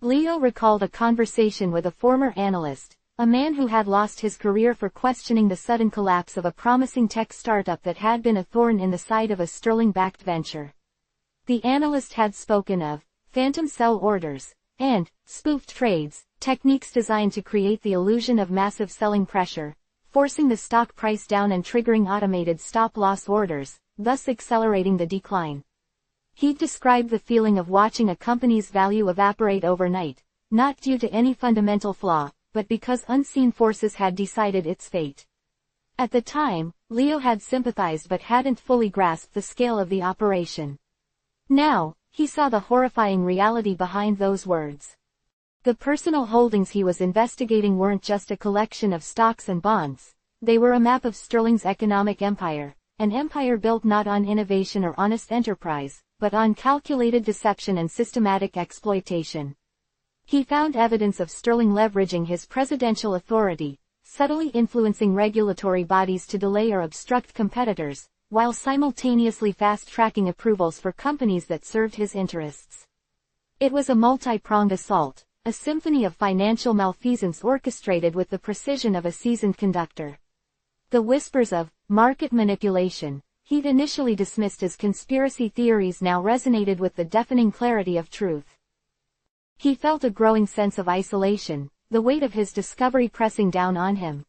A: Leo recalled a conversation with a former analyst, a man who had lost his career for questioning the sudden collapse of a promising tech startup that had been a thorn in the side of a Sterling-backed venture. The analyst had spoken of phantom sell orders and spoofed trades, techniques designed to create the illusion of massive selling pressure, forcing the stock price down and triggering automated stop-loss orders, thus accelerating the decline. He described the feeling of watching a company's value evaporate overnight, not due to any fundamental flaw, but because unseen forces had decided its fate. At the time, Leo had sympathized but hadn't fully grasped the scale of the operation. Now, he saw the horrifying reality behind those words. The personal holdings he was investigating weren't just a collection of stocks and bonds. They were a map of Sterling's economic empire, an empire built not on innovation or honest enterprise, but on calculated deception and systematic exploitation. He found evidence of Sterling leveraging his presidential authority, subtly influencing regulatory bodies to delay or obstruct competitors, while simultaneously fast-tracking approvals for companies that served his interests. It was a multi-pronged assault, a symphony of financial malfeasance orchestrated with the precision of a seasoned conductor. The whispers of market manipulation he'd initially dismissed as conspiracy theories now resonated with the deafening clarity of truth. He felt a growing sense of isolation, the weight of his discovery pressing down on him.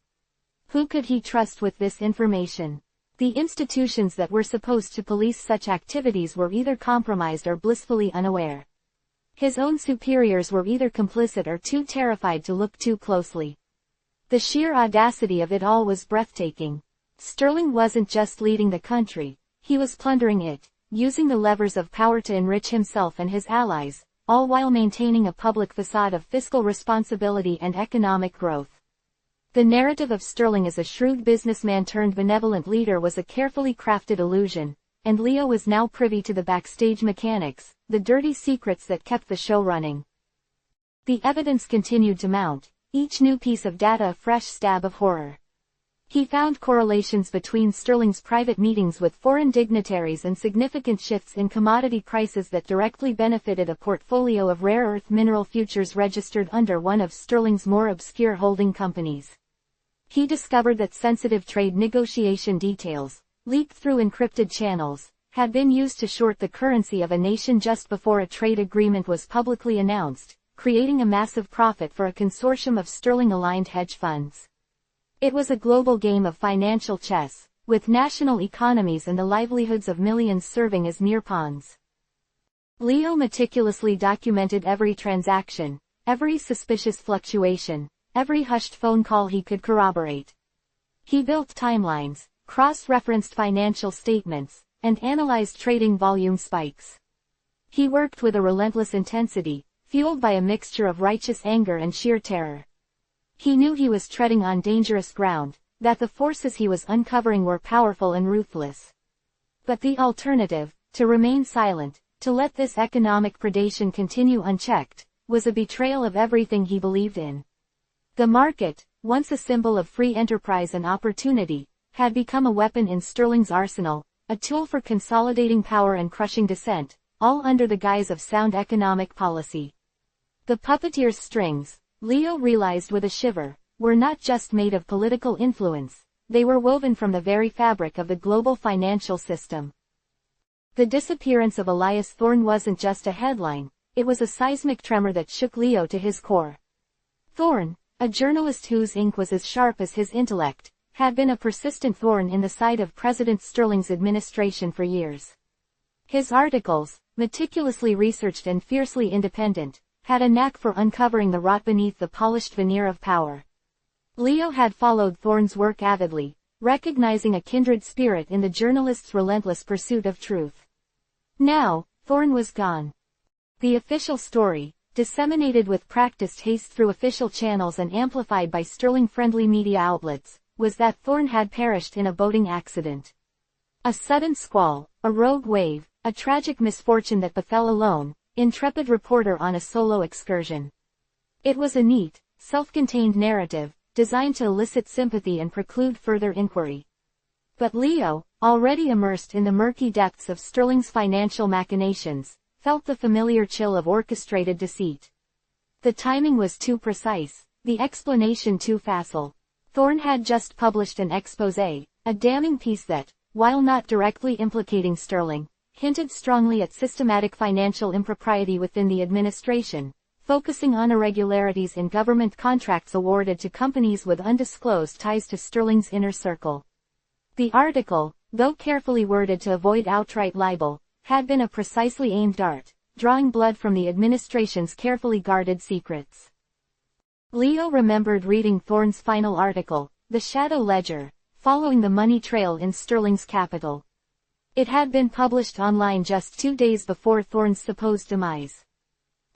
A: Who could he trust with this information? The institutions that were supposed to police such activities were either compromised or blissfully unaware. His own superiors were either complicit or too terrified to look too closely. The sheer audacity of it all was breathtaking. Sterling wasn't just leading the country, he was plundering it, using the levers of power to enrich himself and his allies, all while maintaining a public facade of fiscal responsibility and economic growth. The narrative of Sterling as a shrewd businessman turned benevolent leader was a carefully crafted illusion, and Leo was now privy to the backstage mechanics, the dirty secrets that kept the show running. The evidence continued to mount, each new piece of data a fresh stab of horror. He found correlations between Sterling's private meetings with foreign dignitaries and significant shifts in commodity prices that directly benefited a portfolio of rare earth mineral futures registered under one of Sterling's more obscure holding companies. He discovered that sensitive trade negotiation details, leaked through encrypted channels, had been used to short the currency of a nation just before a trade agreement was publicly announced, creating a massive profit for a consortium of Sterling-aligned hedge funds. It was a global game of financial chess, with national economies and the livelihoods of millions serving as mere pawns. Leo meticulously documented every transaction, every suspicious fluctuation, every hushed phone call he could corroborate. He built timelines, cross-referenced financial statements, and analyzed trading volume spikes. He worked with a relentless intensity, fueled by a mixture of righteous anger and sheer terror. He knew he was treading on dangerous ground, that the forces he was uncovering were powerful and ruthless. But the alternative, to remain silent, to let this economic predation continue unchecked, was a betrayal of everything he believed in. The market, once a symbol of free enterprise and opportunity, had become a weapon in Sterling's arsenal, a tool for consolidating power and crushing dissent, all under the guise of sound economic policy. The puppeteer's strings, Leo realized with a shiver, were not just made of political influence, they were woven from the very fabric of the global financial system. The disappearance of Elias Thorne wasn't just a headline, it was a seismic tremor that shook Leo to his core. Thorne, a journalist whose ink was as sharp as his intellect, had been a persistent thorn in the side of President Sterling's administration for years. His articles, meticulously researched and fiercely independent, had a knack for uncovering the rot beneath the polished veneer of power. Leo had followed Thorne's work avidly, recognizing a kindred spirit in the journalist's relentless pursuit of truth. Now, Thorne was gone. The official story, disseminated with practiced haste through official channels and amplified by Sterling-friendly media outlets, was that Thorne had perished in a boating accident. A sudden squall, a rogue wave, a tragic misfortune that befell a lone, intrepid reporter on a solo excursion. It was a neat, self-contained narrative, designed to elicit sympathy and preclude further inquiry. But Leo, already immersed in the murky depths of Sterling's financial machinations, felt the familiar chill of orchestrated deceit. The timing was too precise, the explanation too facile. Thorne had just published an exposé, a damning piece that, while not directly implicating Sterling, hinted strongly at systematic financial impropriety within the administration, focusing on irregularities in government contracts awarded to companies with undisclosed ties to Sterling's inner circle. The article, though carefully worded to avoid outright libel, had been a precisely aimed dart, drawing blood from the administration's carefully guarded secrets. Leo remembered reading Thorne's final article, The Shadow Ledger, following the money trail in Sterling's capital. It had been published online just 2 days before Thorne's supposed demise.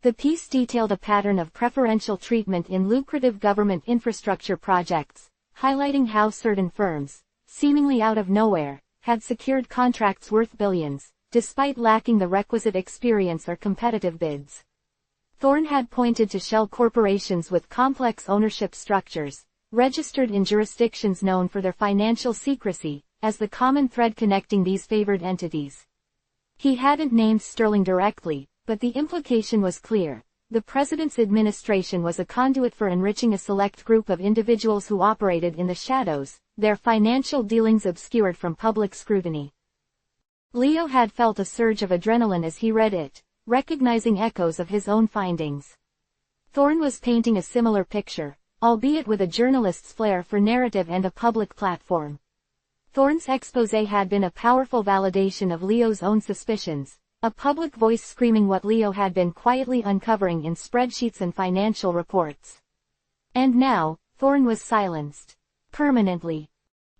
A: The piece detailed a pattern of preferential treatment in lucrative government infrastructure projects, highlighting how certain firms, seemingly out of nowhere, had secured contracts worth billions, despite lacking the requisite experience or competitive bids. Thorne had pointed to shell corporations with complex ownership structures, registered in jurisdictions known for their financial secrecy, as the common thread connecting these favored entities. He hadn't named Sterling directly, but the implication was clear. The president's administration was a conduit for enriching a select group of individuals who operated in the shadows, their financial dealings obscured from public scrutiny. Leo had felt a surge of adrenaline as he read it, recognizing echoes of his own findings. Thorne was painting a similar picture, albeit with a journalist's flair for narrative and a public platform. Thorne's exposé had been a powerful validation of Leo's own suspicions, a public voice screaming what Leo had been quietly uncovering in spreadsheets and financial reports. And now, Thorne was silenced. Permanently.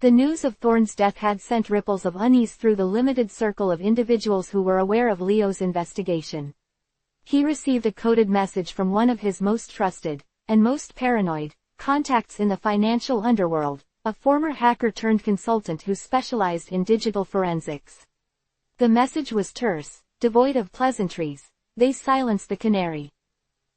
A: The news of Thorne's death had sent ripples of unease through the limited circle of individuals who were aware of Leo's investigation. He received a coded message from one of his most trusted, and most paranoid, contacts in the financial underworld, a former hacker-turned-consultant who specialized in digital forensics. The message was terse, devoid of pleasantries. They silenced the canary.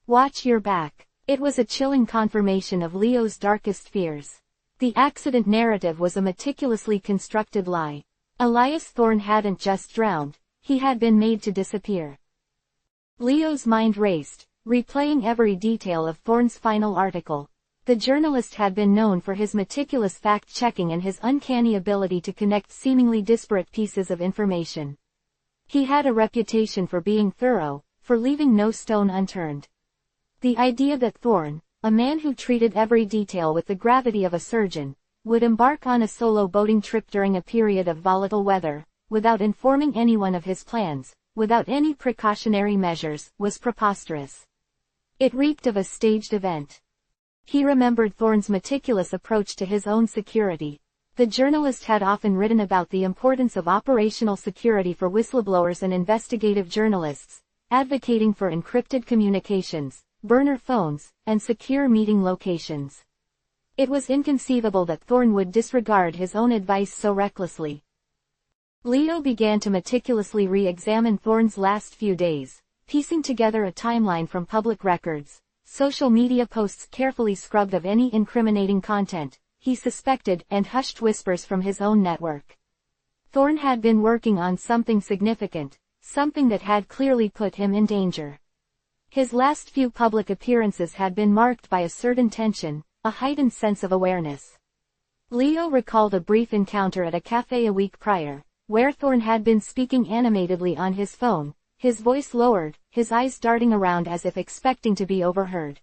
A: Watch your back. It was a chilling confirmation of Leo's darkest fears. The accident narrative was a meticulously constructed lie. Elias Thorne hadn't just drowned, he had been made to disappear. Leo's mind raced, replaying every detail of Thorne's final article. The journalist had been known for his meticulous fact-checking and his uncanny ability to connect seemingly disparate pieces of information. He had a reputation for being thorough, for leaving no stone unturned. The idea that Thorne, a man who treated every detail with the gravity of a surgeon, would embark on a solo boating trip during a period of volatile weather, without informing anyone of his plans, without any precautionary measures, was preposterous. It reeked of a staged event. He remembered Thorne's meticulous approach to his own security. The journalist had often written about the importance of operational security for whistleblowers and investigative journalists, advocating for encrypted communications, burner phones, and secure meeting locations. It was inconceivable that Thorne would disregard his own advice so recklessly. Leo began to meticulously re-examine Thorne's last few days, piecing together a timeline from public records, social media posts carefully scrubbed of any incriminating content, he suspected, and hushed whispers from his own network. Thorne had been working on something significant, something that had clearly put him in danger. His last few public appearances had been marked by a certain tension, a heightened sense of awareness. Leo recalled a brief encounter at a cafe a week prior, where Thorne had been speaking animatedly on his phone, his voice lowered, his eyes darting around as if expecting to be overheard.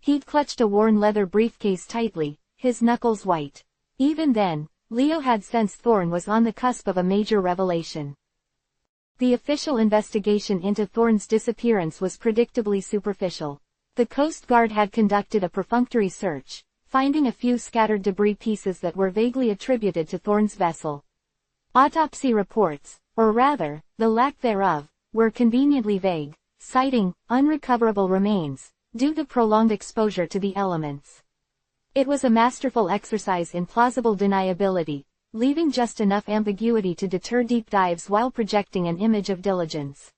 A: He'd clutched a worn leather briefcase tightly, his knuckles white. Even then, Leo had sensed Thorne was on the cusp of a major revelation. The official investigation into Thorne's disappearance was predictably superficial. The Coast Guard had conducted a perfunctory search, finding a few scattered debris pieces that were vaguely attributed to Thorne's vessel. Autopsy reports, or rather, the lack thereof, were conveniently vague, citing unrecoverable remains, due to prolonged exposure to the elements. It was a masterful exercise in plausible deniability, leaving just enough ambiguity to deter deep dives while projecting an image of diligence.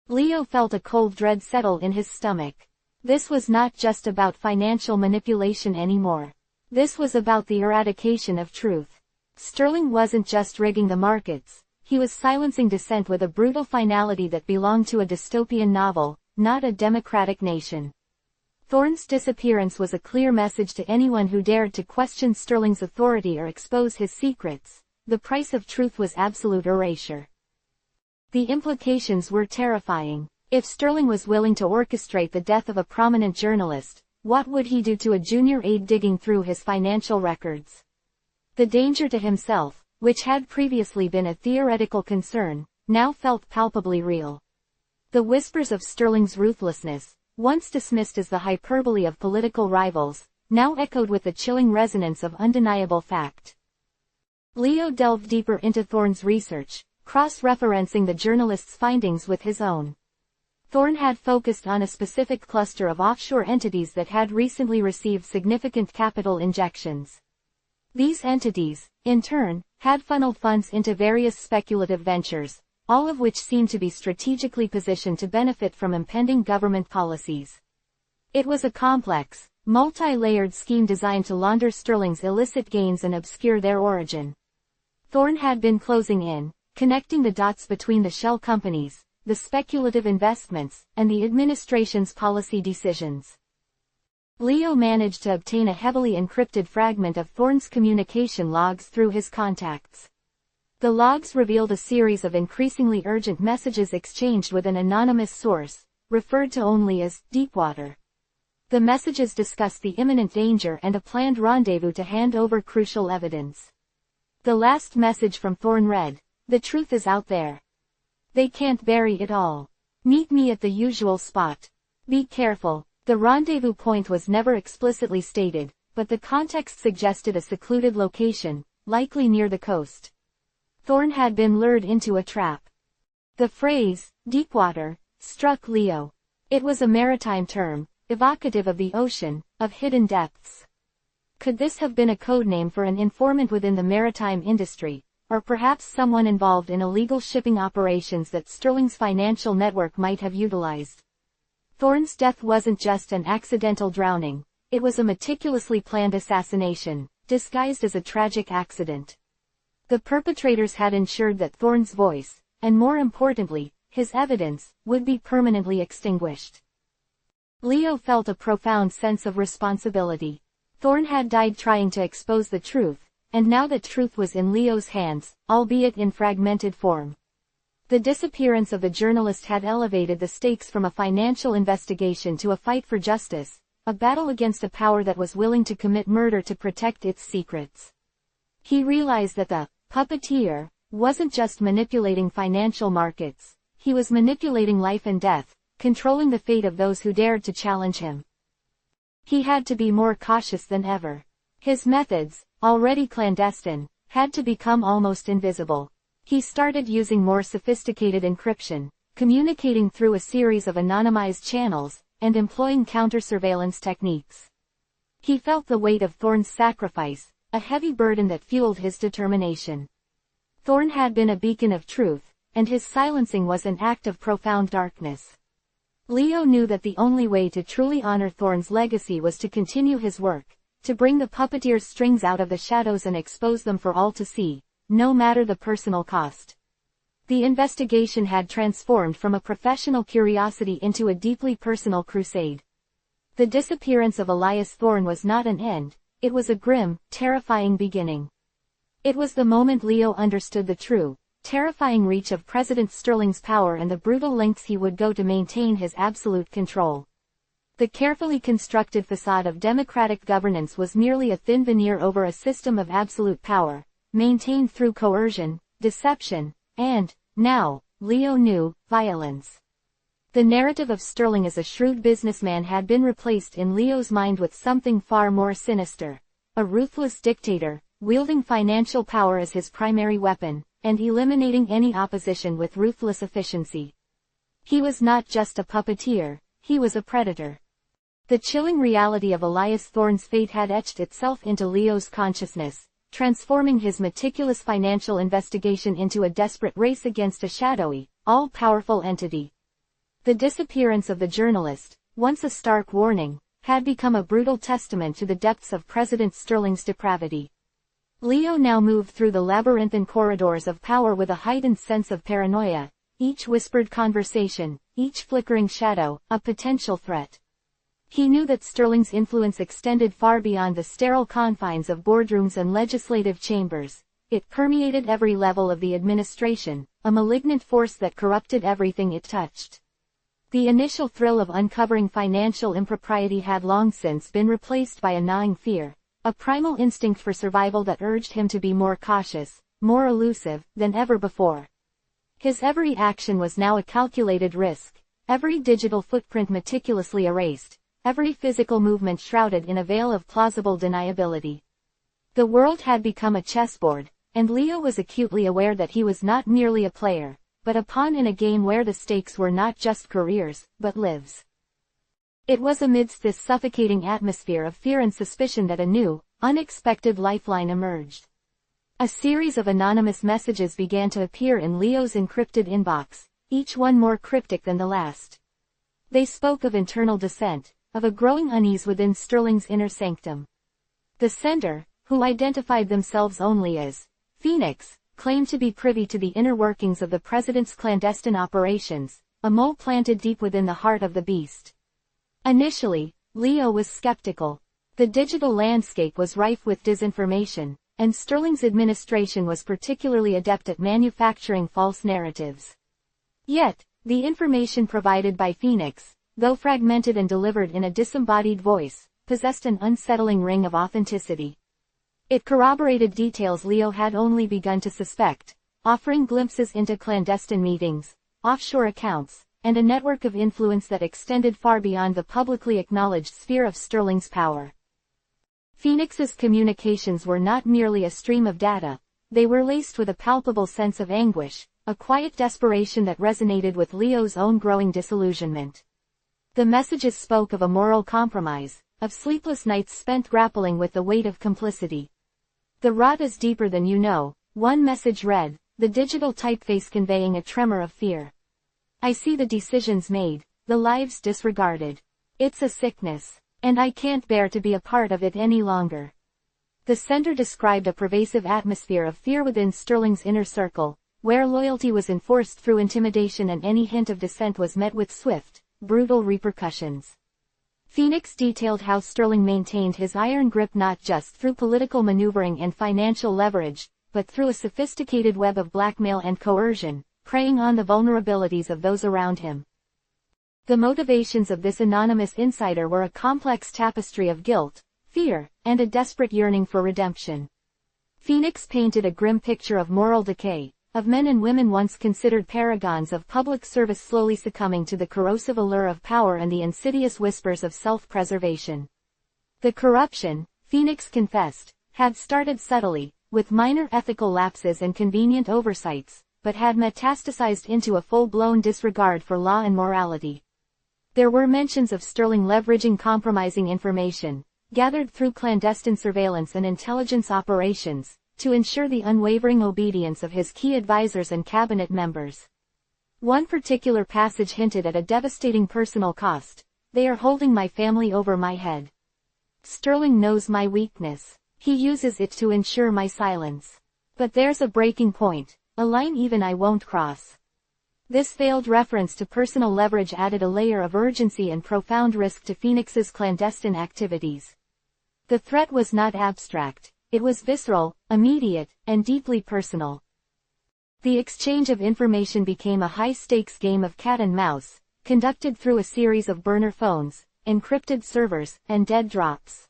A: Leo felt a cold dread settle in his stomach. This was not just about financial manipulation anymore. This was about the eradication of truth. Sterling wasn't just rigging the markets, he was silencing dissent with a brutal finality that belonged to a dystopian novel, not a democratic nation. Thorne's disappearance was a clear message to anyone who dared to question Sterling's authority or expose his secrets. The price of truth was absolute erasure. The implications were terrifying. If Sterling was willing to orchestrate the death of a prominent journalist, what would he do to a junior aide digging through his financial records? The danger to himself, which had previously been a theoretical concern, now felt palpably real. The whispers of Sterling's ruthlessness, once dismissed as the hyperbole of political rivals, now echoed with the chilling resonance of undeniable fact. Leo delved deeper into Thorne's research, cross-referencing the journalist's findings with his own. Thorne had focused on a specific cluster of offshore entities that had recently received significant capital injections. These entities, in turn, had funneled funds into various speculative ventures, all of which seemed to be strategically positioned to benefit from impending government policies. It was a complex, multi-layered scheme designed to launder Sterling's illicit gains and obscure their origin. Thorne had been closing in, connecting the dots between the shell companies, the speculative investments, and the administration's policy decisions. Leo managed to obtain a heavily encrypted fragment of Thorne's communication logs through his contacts. The logs revealed a series of increasingly urgent messages exchanged with an anonymous source, referred to only as Deepwater. The messages discussed the imminent danger and a planned rendezvous to hand over crucial evidence. The last message from Thorne read, "The truth is out there. They can't bury it all. Meet me at the usual spot. Be careful." The rendezvous point was never explicitly stated, but the context suggested a secluded location, likely near the coast. Thorne had been lured into a trap. The phrase, Deepwater, struck Leo. It was a maritime term, evocative of the ocean, of hidden depths. Could this have been a codename for an informant within the maritime industry, or perhaps someone involved in illegal shipping operations that Sterling's financial network might have utilized? Thorne's death wasn't just an accidental drowning, it was a meticulously planned assassination, disguised as a tragic accident. The perpetrators had ensured that Thorne's voice, and more importantly, his evidence, would be permanently extinguished. Leo felt a profound sense of responsibility. Thorne had died trying to expose the truth, and now the truth was in Leo's hands, albeit in fragmented form. The disappearance of the journalist had elevated the stakes from a financial investigation to a fight for justice, a battle against a power that was willing to commit murder to protect its secrets. He realized that the puppeteer wasn't just manipulating financial markets, he was manipulating life and death, controlling the fate of those who dared to challenge him. He had to be more cautious than ever. His methods, already clandestine, had to become almost invisible. He started using more sophisticated encryption, communicating through a series of anonymized channels, and employing counter-surveillance techniques. He felt the weight of Thorne's sacrifice, a heavy burden that fueled his determination. Thorne had been a beacon of truth, and his silencing was an act of profound darkness. Leo knew that the only way to truly honor Thorne's legacy was to continue his work, to bring the puppeteer's strings out of the shadows and expose them for all to see, no matter the personal cost. The investigation had transformed from a professional curiosity into a deeply personal crusade. The disappearance of Elias Thorne was not an end, it was a grim, terrifying beginning. It was the moment Leo understood the true, terrifying reach of President Sterling's power and the brutal lengths he would go to maintain his absolute control. The carefully constructed facade of democratic governance was merely a thin veneer over a system of absolute power, maintained through coercion, deception, and, now, Leo knew, violence. The narrative of Sterling as a shrewd businessman had been replaced in Leo's mind with something far more sinister. A ruthless dictator, wielding financial power as his primary weapon, and eliminating any opposition with ruthless efficiency. He was not just a puppeteer, he was a predator. The chilling reality of Elias Thorne's fate had etched itself into Leo's consciousness, transforming his meticulous financial investigation into a desperate race against a shadowy, all-powerful entity. The disappearance of the journalist, once a stark warning, had become a brutal testament to the depths of President Sterling's depravity. Leo now moved through the labyrinthine corridors of power with a heightened sense of paranoia, each whispered conversation, each flickering shadow, a potential threat. He knew that Sterling's influence extended far beyond the sterile confines of boardrooms and legislative chambers. It permeated every level of the administration, a malignant force that corrupted everything it touched. The initial thrill of uncovering financial impropriety had long since been replaced by a gnawing fear, a primal instinct for survival that urged him to be more cautious, more elusive, than ever before. His every action was now a calculated risk, every digital footprint meticulously erased, every physical movement shrouded in a veil of plausible deniability. The world had become a chessboard, and Leo was acutely aware that he was not merely a player, but a pawn in a game where the stakes were not just careers, but lives. It was amidst this suffocating atmosphere of fear and suspicion that a new, unexpected lifeline emerged. A series of anonymous messages began to appear in Leo's encrypted inbox, each one more cryptic than the last. They spoke of internal dissent, of a growing unease within Sterling's inner sanctum. The sender, who identified themselves only as Phoenix, claimed to be privy to the inner workings of the president's clandestine operations, a mole planted deep within the heart of the beast. Initially, Leo was skeptical. The digital landscape was rife with disinformation, and Sterling's administration was particularly adept at manufacturing false narratives. Yet, the information provided by Phoenix, though fragmented and delivered in a disembodied voice, possessed an unsettling ring of authenticity. It corroborated details Leo had only begun to suspect, offering glimpses into clandestine meetings, offshore accounts, and a network of influence that extended far beyond the publicly acknowledged sphere of Sterling's power. Phoenix's communications were not merely a stream of data, they were laced with a palpable sense of anguish, a quiet desperation that resonated with Leo's own growing disillusionment. The messages spoke of a moral compromise, of sleepless nights spent grappling with the weight of complicity. "The rot is deeper than you know," one message read, the digital typeface conveying a tremor of fear. "I see the decisions made, the lives disregarded. It's a sickness, and I can't bear to be a part of it any longer." The sender described a pervasive atmosphere of fear within Sterling's inner circle, where loyalty was enforced through intimidation and any hint of dissent was met with swift, brutal repercussions. Phoenix detailed how Sterling maintained his iron grip not just through political maneuvering and financial leverage, but through a sophisticated web of blackmail and coercion, preying on the vulnerabilities of those around him. The motivations of this anonymous insider were a complex tapestry of guilt, fear, and a desperate yearning for redemption. Phoenix painted a grim picture of moral decay, of men and women once considered paragons of public service slowly succumbing to the corrosive allure of power and the insidious whispers of self-preservation. The corruption, Phoenix confessed, had started subtly, with minor ethical lapses and convenient oversights, but had metastasized into a full-blown disregard for law and morality. There were mentions of Sterling leveraging compromising information, gathered through clandestine surveillance and intelligence operations, to ensure the unwavering obedience of his key advisors and cabinet members. One particular passage hinted at a devastating personal cost: "They are holding my family over my head. Sterling knows my weakness. He uses it to ensure my silence. But there's a breaking point, a line even I won't cross." This veiled reference to personal leverage added a layer of urgency and profound risk to Phoenix's clandestine activities. The threat was not abstract. It was visceral, immediate, and deeply personal. The exchange of information became a high-stakes game of cat and mouse, conducted through a series of burner phones, encrypted servers, and dead drops.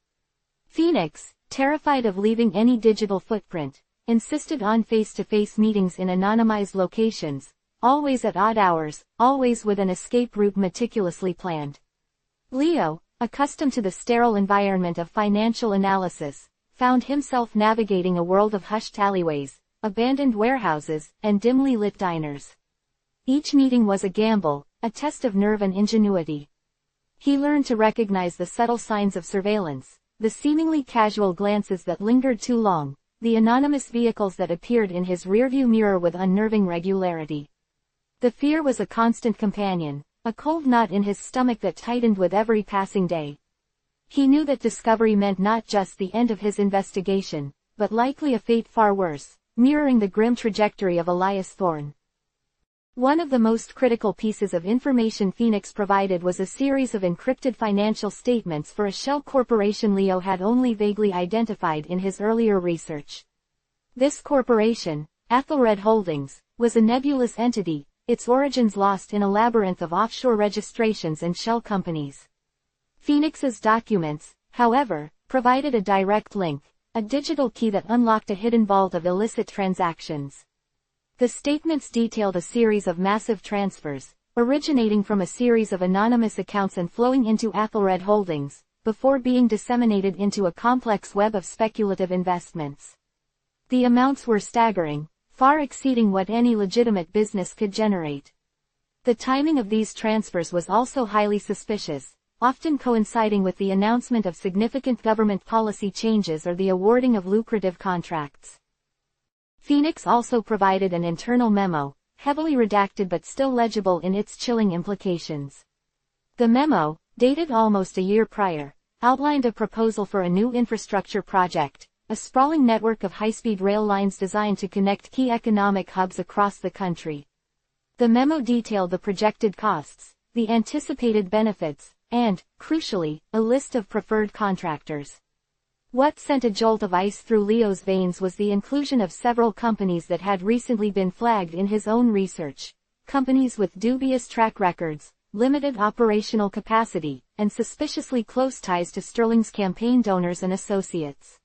A: Phoenix, terrified of leaving any digital footprint, insisted on face-to-face meetings in anonymized locations, always at odd hours, always with an escape route meticulously planned. Leo, accustomed to the sterile environment of financial analysis, found himself navigating a world of hushed alleyways, abandoned warehouses, and dimly lit diners. Each meeting was a gamble, a test of nerve and ingenuity. He learned to recognize the subtle signs of surveillance, the seemingly casual glances that lingered too long, the anonymous vehicles that appeared in his rearview mirror with unnerving regularity. The fear was a constant companion, a cold knot in his stomach that tightened with every passing day. He knew that discovery meant not just the end of his investigation, but likely a fate far worse, mirroring the grim trajectory of Elias Thorne. One of the most critical pieces of information Phoenix provided was a series of encrypted financial statements for a shell corporation Leo had only vaguely identified in his earlier research. This corporation, Athelred Holdings, was a nebulous entity, its origins lost in a labyrinth of offshore registrations and shell companies. Phoenix's documents, however, provided a direct link, a digital key that unlocked a hidden vault of illicit transactions. The statements detailed a series of massive transfers, originating from a series of anonymous accounts and flowing into Athelred Holdings, before being disseminated into a complex web of speculative investments. The amounts were staggering, far exceeding what any legitimate business could generate. The timing of these transfers was also highly suspicious, often coinciding with the announcement of significant government policy changes or the awarding of lucrative contracts. Phoenix also provided an internal memo, heavily redacted but still legible in its chilling implications. The memo, dated almost a year prior, outlined a proposal for a new infrastructure project, a sprawling network of high-speed rail lines designed to connect key economic hubs across the country. The memo detailed the projected costs, the anticipated benefits, and, crucially, a list of preferred contractors. What sent a jolt of ice through Leo's veins was the inclusion of several companies that had recently been flagged in his own research, companies with dubious track records, limited operational capacity, and suspiciously close ties to Sterling's campaign donors and associates.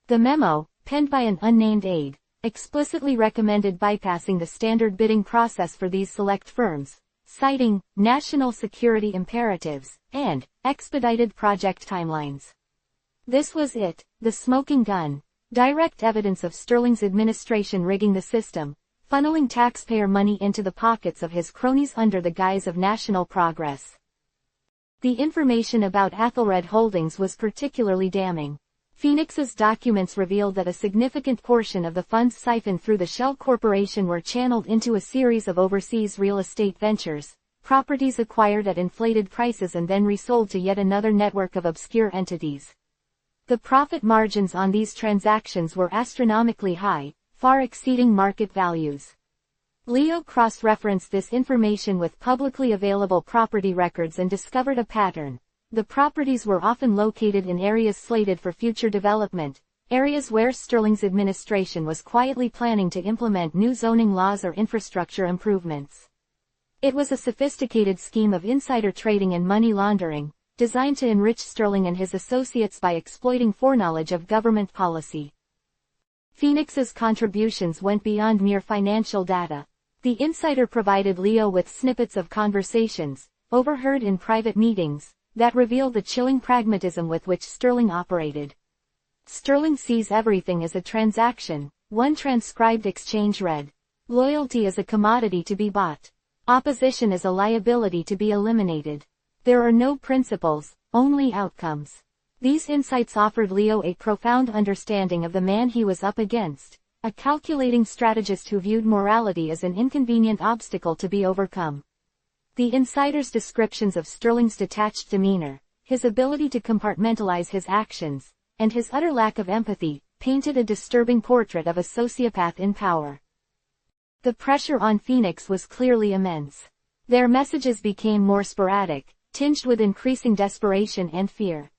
A: The memo, penned by an unnamed aide, explicitly recommended bypassing the standard bidding process for these select firms, citing national security imperatives and expedited project timelines. This was it, the smoking gun, direct evidence of Sterling's administration rigging the system, funneling taxpayer money into the pockets of his cronies under the guise of national progress. The information about Athelred Holdings was particularly damning. Phoenix's documents revealed that a significant portion of the funds siphoned through the Shell Corporation were channeled into a series of overseas real estate ventures, properties acquired at inflated prices and then resold to yet another network of obscure entities. The profit margins on these transactions were astronomically high, far exceeding market values. Leo cross-referenced this information with publicly available property records and discovered a pattern. The properties were often located in areas slated for future development, areas where Sterling's administration was quietly planning to implement new zoning laws or infrastructure improvements. It was a sophisticated scheme of insider trading and money laundering, designed to enrich Sterling and his associates by exploiting foreknowledge of government policy. Phoenix's contributions went beyond mere financial data. The insider provided Leo with snippets of conversations, overheard in private meetings, that revealed the chilling pragmatism with which Sterling operated. Sterling sees everything as a transaction, one transcribed exchange read. Loyalty is a commodity to be bought. Opposition is a liability to be eliminated. There are no principles, only outcomes. These insights offered Leo a profound understanding of the man he was up against, a calculating strategist who viewed morality as an inconvenient obstacle to be overcome. The insider's descriptions of Sterling's detached demeanor, his ability to compartmentalize his actions, and his utter lack of empathy, painted a disturbing portrait of a sociopath in power. The pressure on Phoenix was clearly immense. Their messages became more sporadic, tinged with increasing desperation and fear.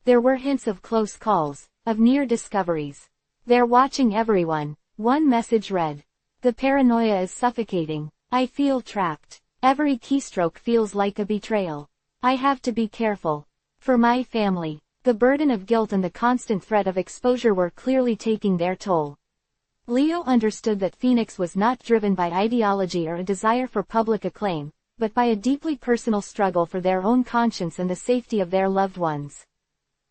A: There were hints of close calls, of near discoveries. "They're watching everyone," one message read. "The paranoia is suffocating. I feel trapped. Every keystroke feels like a betrayal. I have to be careful. For my family." The burden of guilt and the constant threat of exposure were clearly taking their toll. Leo understood that Phoenix was not driven by ideology or a desire for public acclaim, but by a deeply personal struggle for their own conscience and the safety of their loved ones.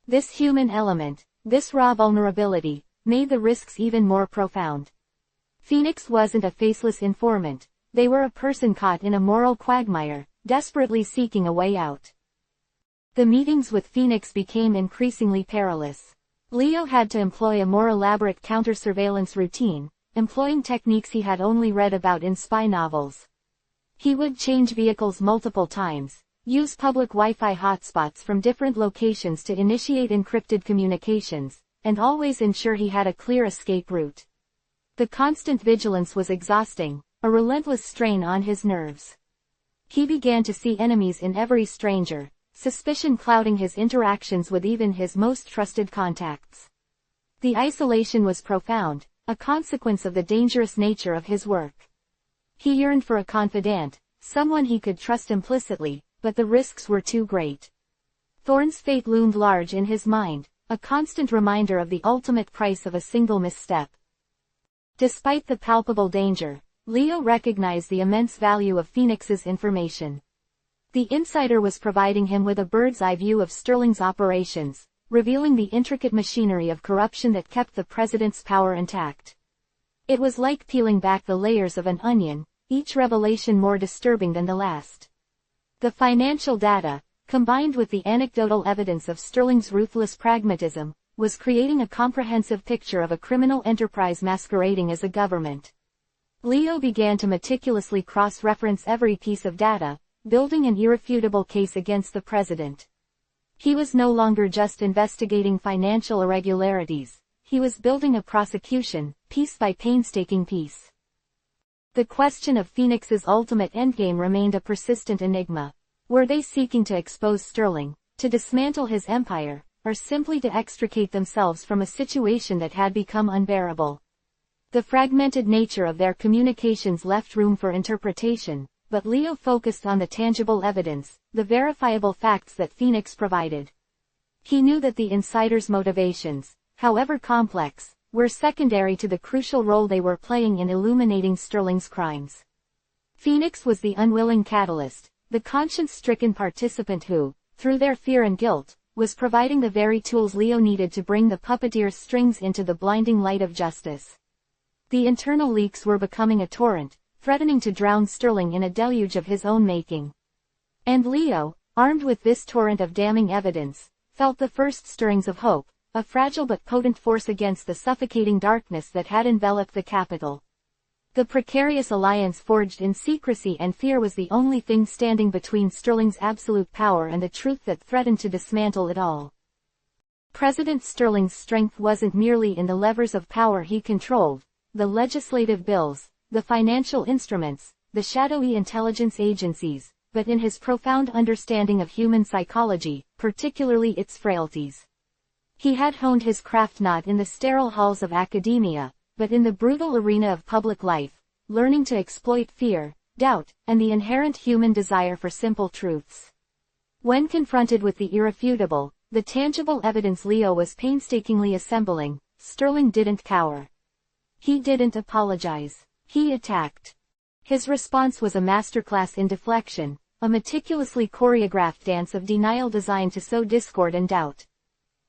A: This human element, this raw vulnerability, made the risks even more profound. Phoenix wasn't a faceless informant, they were a person caught in a moral quagmire, desperately seeking a way out. The meetings with Phoenix became increasingly perilous. Leo had to employ a more elaborate counter-surveillance routine, employing techniques he had only read about in spy novels. He would change vehicles multiple times, use public Wi-Fi hotspots from different locations to initiate encrypted communications, and always ensure he had a clear escape route. The constant vigilance was exhausting, a relentless strain on his nerves. He began to see enemies in every stranger, suspicion clouding his interactions with even his most trusted contacts. The isolation was profound, a consequence of the dangerous nature of his work. He yearned for a confidant, someone he could trust implicitly, but the risks were too great. Thorne's fate loomed large in his mind, a constant reminder of the ultimate price of a single misstep. Despite the palpable danger, Leo recognized the immense value of Phoenix's information. The insider was providing him with a bird's-eye view of Sterling's operations, revealing the intricate machinery of corruption that kept the president's power intact. It was like peeling back the layers of an onion, each revelation more disturbing than the last. The financial data, combined with the anecdotal evidence of Sterling's ruthless pragmatism, was creating a comprehensive picture of a criminal enterprise masquerading as a government. Leo began to meticulously cross-reference every piece of data, building an irrefutable case against the president. He was no longer just investigating financial irregularities, he was building a prosecution, piece by painstaking piece. The question of Phoenix's ultimate endgame remained a persistent enigma. Were they seeking to expose Sterling, to dismantle his empire, or simply to extricate themselves from a situation that had become unbearable? The fragmented nature of their communications left room for interpretation, but Leo focused on the tangible evidence, the verifiable facts that Phoenix provided. He knew that the insider's motivations, however complex, were secondary to the crucial role they were playing in illuminating Sterling's crimes. Phoenix was the unwilling catalyst, the conscience-stricken participant who, through their fear and guilt, was providing the very tools Leo needed to bring the puppeteer's strings into the blinding light of justice. The internal leaks were becoming a torrent, threatening to drown Sterling in a deluge of his own making. And Leo, armed with this torrent of damning evidence, felt the first stirrings of hope, a fragile but potent force against the suffocating darkness that had enveloped the capital. The precarious alliance forged in secrecy and fear was the only thing standing between Sterling's absolute power and the truth that threatened to dismantle it all. President Sterling's strength wasn't merely in the levers of power he controlled, the legislative bills, the financial instruments, the shadowy intelligence agencies, but in his profound understanding of human psychology, particularly its frailties. He had honed his craft not in the sterile halls of academia, but in the brutal arena of public life, learning to exploit fear, doubt, and the inherent human desire for simple truths. When confronted with the irrefutable, the tangible evidence Leo was painstakingly assembling, Sterling didn't cower. He didn't apologize. He attacked. His response was a masterclass in deflection, a meticulously choreographed dance of denial designed to sow discord and doubt.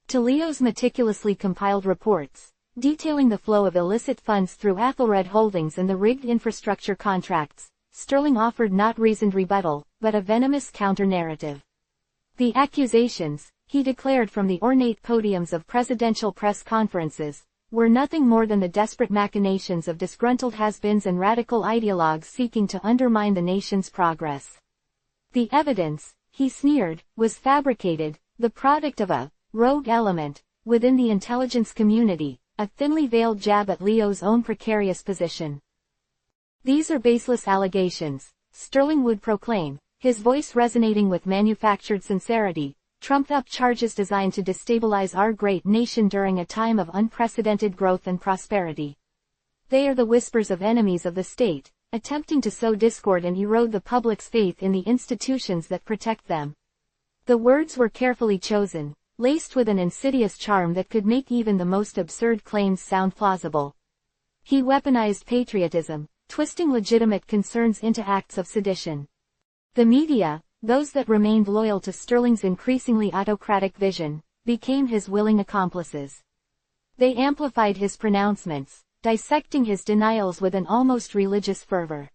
A: To Leo's meticulously compiled reports, detailing the flow of illicit funds through Athelred Holdings and the rigged infrastructure contracts, Sterling offered not reasoned rebuttal, but a venomous counter-narrative. The accusations, he declared from the ornate podiums of presidential press conferences, were nothing more than the desperate machinations of disgruntled has-beens and radical ideologues seeking to undermine the nation's progress. The evidence, he sneered, was fabricated, the product of a rogue element within the intelligence community, a thinly veiled jab at Leo's own precarious position. These are baseless allegations, Sterling would proclaim, his voice resonating with manufactured sincerity, trumped-up charges designed to destabilize our great nation during a time of unprecedented growth and prosperity. They are the whispers of enemies of the state, attempting to sow discord and erode the public's faith in the institutions that protect them. The words were carefully chosen, laced with an insidious charm that could make even the most absurd claims sound plausible. He weaponized patriotism, twisting legitimate concerns into acts of sedition. The media, those that remained loyal to Sterling's increasingly autocratic vision, became his willing accomplices. They amplified his pronouncements, dissecting his denials with an almost religious fervor.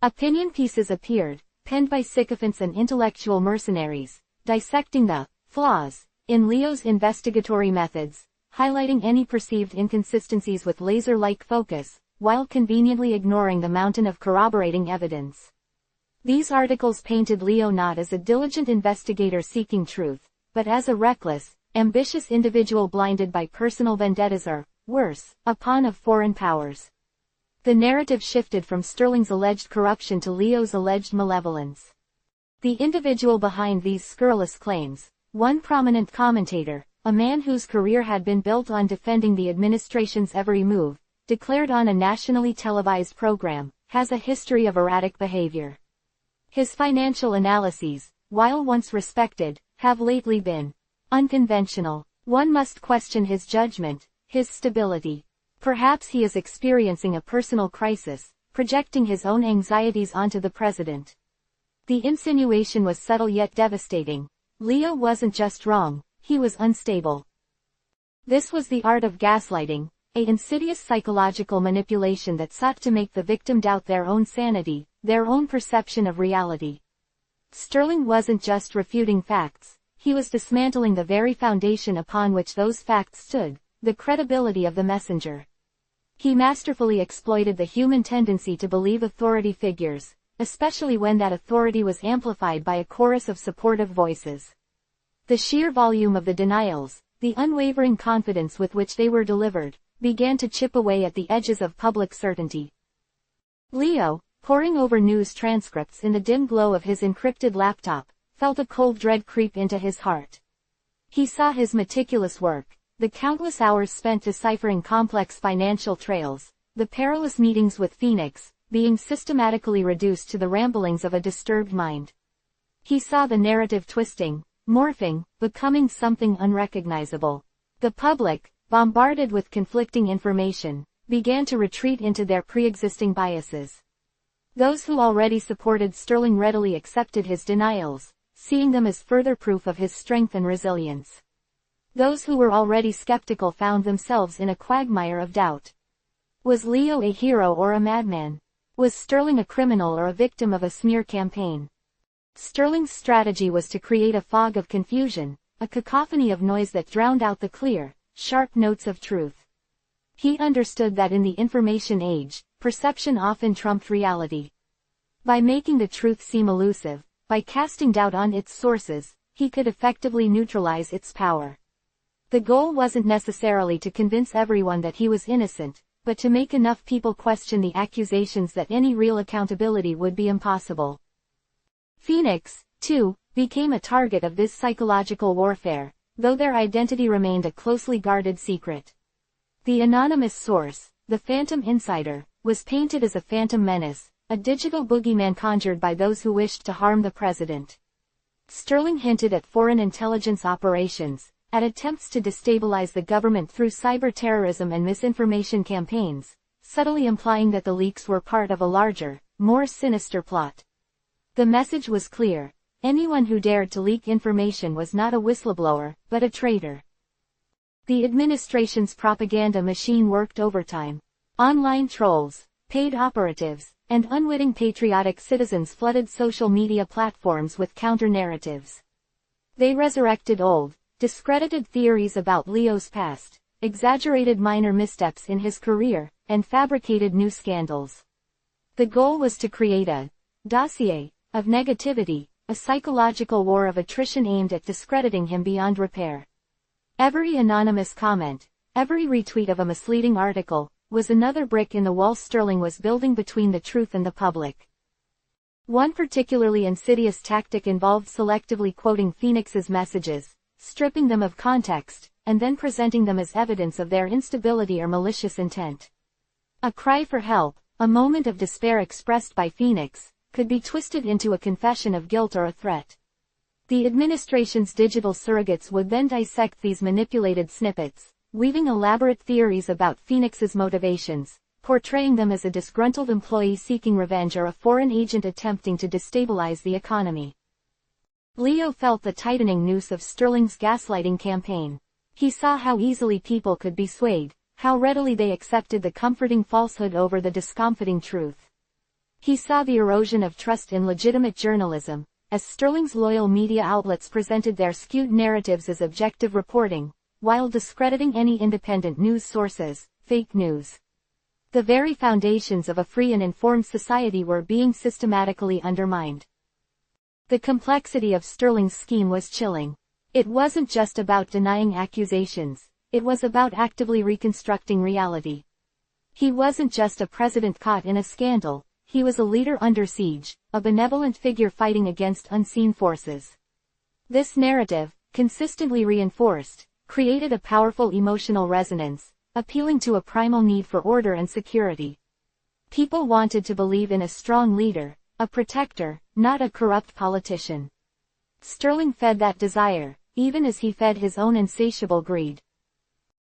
A: Opinion pieces appeared, penned by sycophants and intellectual mercenaries, dissecting the flaws in Leo's investigatory methods, highlighting any perceived inconsistencies with laser-like focus, while conveniently ignoring the mountain of corroborating evidence. These articles painted Leo not as a diligent investigator seeking truth, but as a reckless, ambitious individual blinded by personal vendettas or, worse, a pawn of foreign powers. The narrative shifted from Sterling's alleged corruption to Leo's alleged malevolence. The individual behind these scurrilous claims, one prominent commentator, a man whose career had been built on defending the administration's every move, declared on a nationally televised program, has a history of erratic behavior. His financial analyses, while once respected, have lately been unconventional. One must question his judgment, his stability. Perhaps he is experiencing a personal crisis, projecting his own anxieties onto the president. The insinuation was subtle yet devastating. Leo wasn't just wrong, he was unstable. This was the art of gaslighting, an insidious psychological manipulation that sought to make the victim doubt their own sanity, their own perception of reality. Sterling wasn't just refuting facts, he was dismantling the very foundation upon which those facts stood, the credibility of the messenger. He masterfully exploited the human tendency to believe authority figures, especially when that authority was amplified by a chorus of supportive voices. The sheer volume of the denials, the unwavering confidence with which they were delivered, began to chip away at the edges of public certainty. Leo, poring over news transcripts in the dim glow of his encrypted laptop, felt a cold dread creep into his heart. He saw his meticulous work, the countless hours spent deciphering complex financial trails, the perilous meetings with Phoenix, being systematically reduced to the ramblings of a disturbed mind. He saw the narrative twisting, morphing, becoming something unrecognizable. The public, bombarded with conflicting information, began to retreat into their pre-existing biases. Those who already supported Sterling readily accepted his denials, seeing them as further proof of his strength and resilience. Those who were already skeptical found themselves in a quagmire of doubt. Was Leo a hero or a madman? Was Sterling a criminal or a victim of a smear campaign? Sterling's strategy was to create a fog of confusion, a cacophony of noise that drowned out the clear, sharp notes of truth. He understood that in the information age, perception often trumped reality. By making the truth seem elusive, by casting doubt on its sources, he could effectively neutralize its power. The goal wasn't necessarily to convince everyone that he was innocent, but to make enough people question the accusations that any real accountability would be impossible. Phoenix, too, became a target of this psychological warfare, though their identity remained a closely guarded secret. The anonymous source, the Phantom Insider, was painted as a phantom menace, a digital boogeyman conjured by those who wished to harm the president. Sterling hinted at foreign intelligence operations, at attempts to destabilize the government through cyber-terrorism and misinformation campaigns, subtly implying that the leaks were part of a larger, more sinister plot. The message was clear. Anyone who dared to leak information was not a whistleblower, but a traitor. The administration's propaganda machine worked overtime. Online trolls, paid operatives, and unwitting patriotic citizens flooded social media platforms with counter-narratives. They resurrected old, discredited theories about Leo's past, exaggerated minor missteps in his career, and fabricated new scandals. The goal was to create a dossier of negativity, a psychological war of attrition aimed at discrediting him beyond repair. Every anonymous comment, every retweet of a misleading article, was another brick in the wall Sterling was building between the truth and the public. One particularly insidious tactic involved selectively quoting Phoenix's messages, stripping them of context, and then presenting them as evidence of their instability or malicious intent. A cry for help, a moment of despair expressed by Phoenix, could be twisted into a confession of guilt or a threat. The administration's digital surrogates would then dissect these manipulated snippets, weaving elaborate theories about Phoenix's motivations, portraying them as a disgruntled employee seeking revenge or a foreign agent attempting to destabilize the economy. Leo felt the tightening noose of Sterling's gaslighting campaign. He saw how easily people could be swayed, how readily they accepted the comforting falsehood over the discomforting truth. He saw the erosion of trust in legitimate journalism, as Sterling's loyal media outlets presented their skewed narratives as objective reporting, while discrediting any independent news sources, fake news. The very foundations of a free and informed society were being systematically undermined. The complexity of Sterling's scheme was chilling. It wasn't just about denying accusations, it was about actively reconstructing reality. He wasn't just a president caught in a scandal, he was a leader under siege, a benevolent figure fighting against unseen forces. This narrative, consistently reinforced, created a powerful emotional resonance, appealing to a primal need for order and security. People wanted to believe in a strong leader, a protector, not a corrupt politician. Sterling fed that desire, even as he fed his own insatiable greed.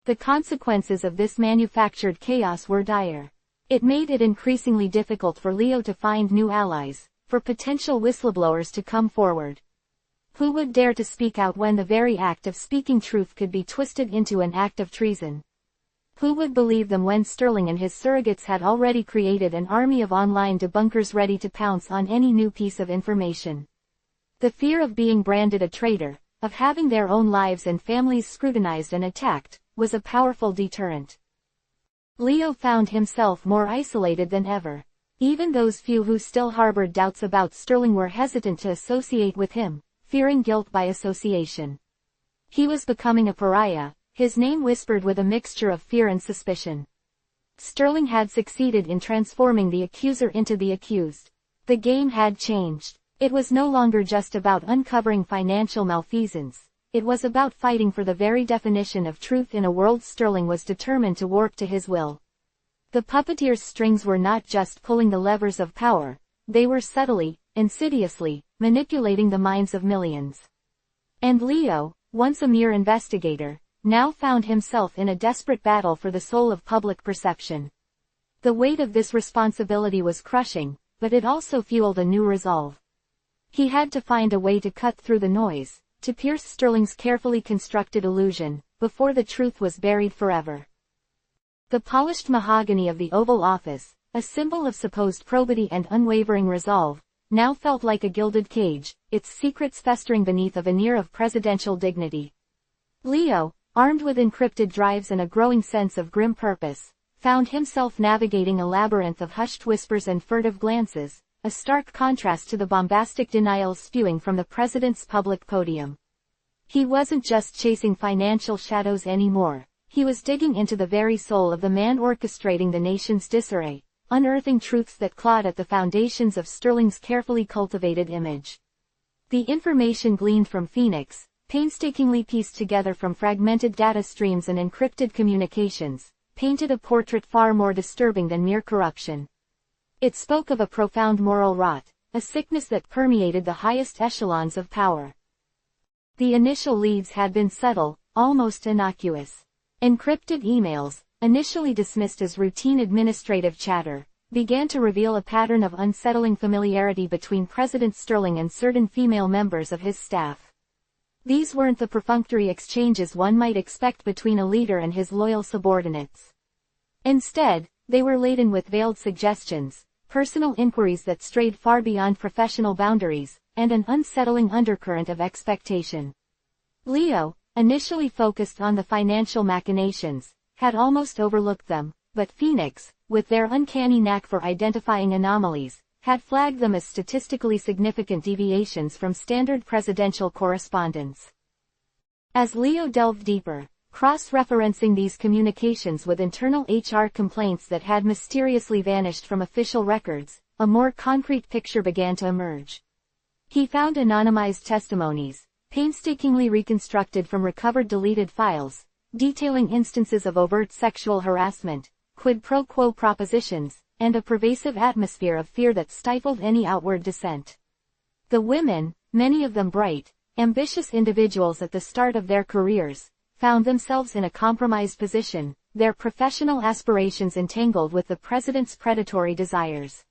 A: The consequences of this manufactured chaos were dire. It made it increasingly difficult for Leo to find new allies, for potential whistleblowers to come forward. Who would dare to speak out when the very act of speaking truth could be twisted into an act of treason? Who would believe them when Sterling and his surrogates had already created an army of online debunkers ready to pounce on any new piece of information? The fear of being branded a traitor, of having their own lives and families scrutinized and attacked, was a powerful deterrent. Leo found himself more isolated than ever. Even those few who still harbored doubts about Sterling were hesitant to associate with him, fearing guilt by association. He was becoming a pariah, his name whispered with a mixture of fear and suspicion. Sterling had succeeded in transforming the accuser into the accused. The game had changed. It was no longer just about uncovering financial malfeasance. It was about fighting for the very definition of truth in a world Sterling was determined to warp to his will. The puppeteer's strings were not just pulling the levers of power, they were subtly, insidiously, manipulating the minds of millions. And Leo, once a mere investigator, now found himself in a desperate battle for the soul of public perception. The weight of this responsibility was crushing, but it also fueled a new resolve. He had to find a way to cut through the noise, to pierce Sterling's carefully constructed illusion, before the truth was buried forever. The polished mahogany of the Oval Office, a symbol of supposed probity and unwavering resolve, now felt like a gilded cage, its secrets festering beneath a veneer of presidential dignity. Leo, armed with encrypted drives and a growing sense of grim purpose, found himself navigating a labyrinth of hushed whispers and furtive glances, a stark contrast to the bombastic denials spewing from the president's public podium. He wasn't just chasing financial shadows anymore, he was digging into the very soul of the man orchestrating the nation's disarray, unearthing truths that clawed at the foundations of Sterling's carefully cultivated image. The information gleaned from Phoenix, painstakingly pieced together from fragmented data streams and encrypted communications, painted a portrait far more disturbing than mere corruption. It spoke of a profound moral rot, a sickness that permeated the highest echelons of power. The initial leads had been subtle, almost innocuous. Encrypted emails, initially dismissed as routine administrative chatter, began to reveal a pattern of unsettling familiarity between President Sterling and certain female members of his staff. These weren't the perfunctory exchanges one might expect between a leader and his loyal subordinates. Instead, they were laden with veiled suggestions, personal inquiries that strayed far beyond professional boundaries, and an unsettling undercurrent of expectation. Leo, initially focused on the financial machinations, had almost overlooked them, but Phoenix, with their uncanny knack for identifying anomalies, had flagged them as statistically significant deviations from standard presidential correspondence. As Leo delved deeper, cross-referencing these communications with internal HR complaints that had mysteriously vanished from official records, a more concrete picture began to emerge. He found anonymized testimonies, painstakingly reconstructed from recovered deleted files, detailing instances of overt sexual harassment, quid pro quo propositions, and a pervasive atmosphere of fear that stifled any outward dissent. The women, many of them bright, ambitious individuals at the start of their careers, found themselves in a compromised position, their professional aspirations entangled with the president's predatory desires.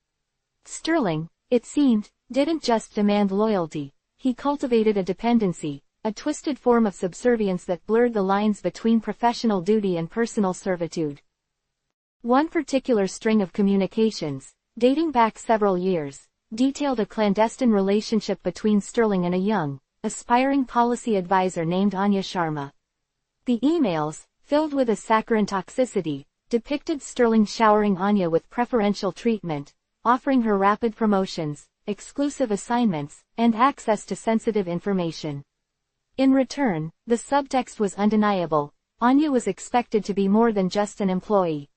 A: Sterling, it seemed, didn't just demand loyalty, he cultivated a dependency, a twisted form of subservience that blurred the lines between professional duty and personal servitude. One particular string of communications, dating back several years, detailed a clandestine relationship between Sterling and a young, aspiring policy advisor named Anya Sharma. The emails, filled with a saccharine toxicity, depicted Sterling showering Anya with preferential treatment, offering her rapid promotions, exclusive assignments, and access to sensitive information. In return, the subtext was undeniable. Anya was expected to be more than just an employee.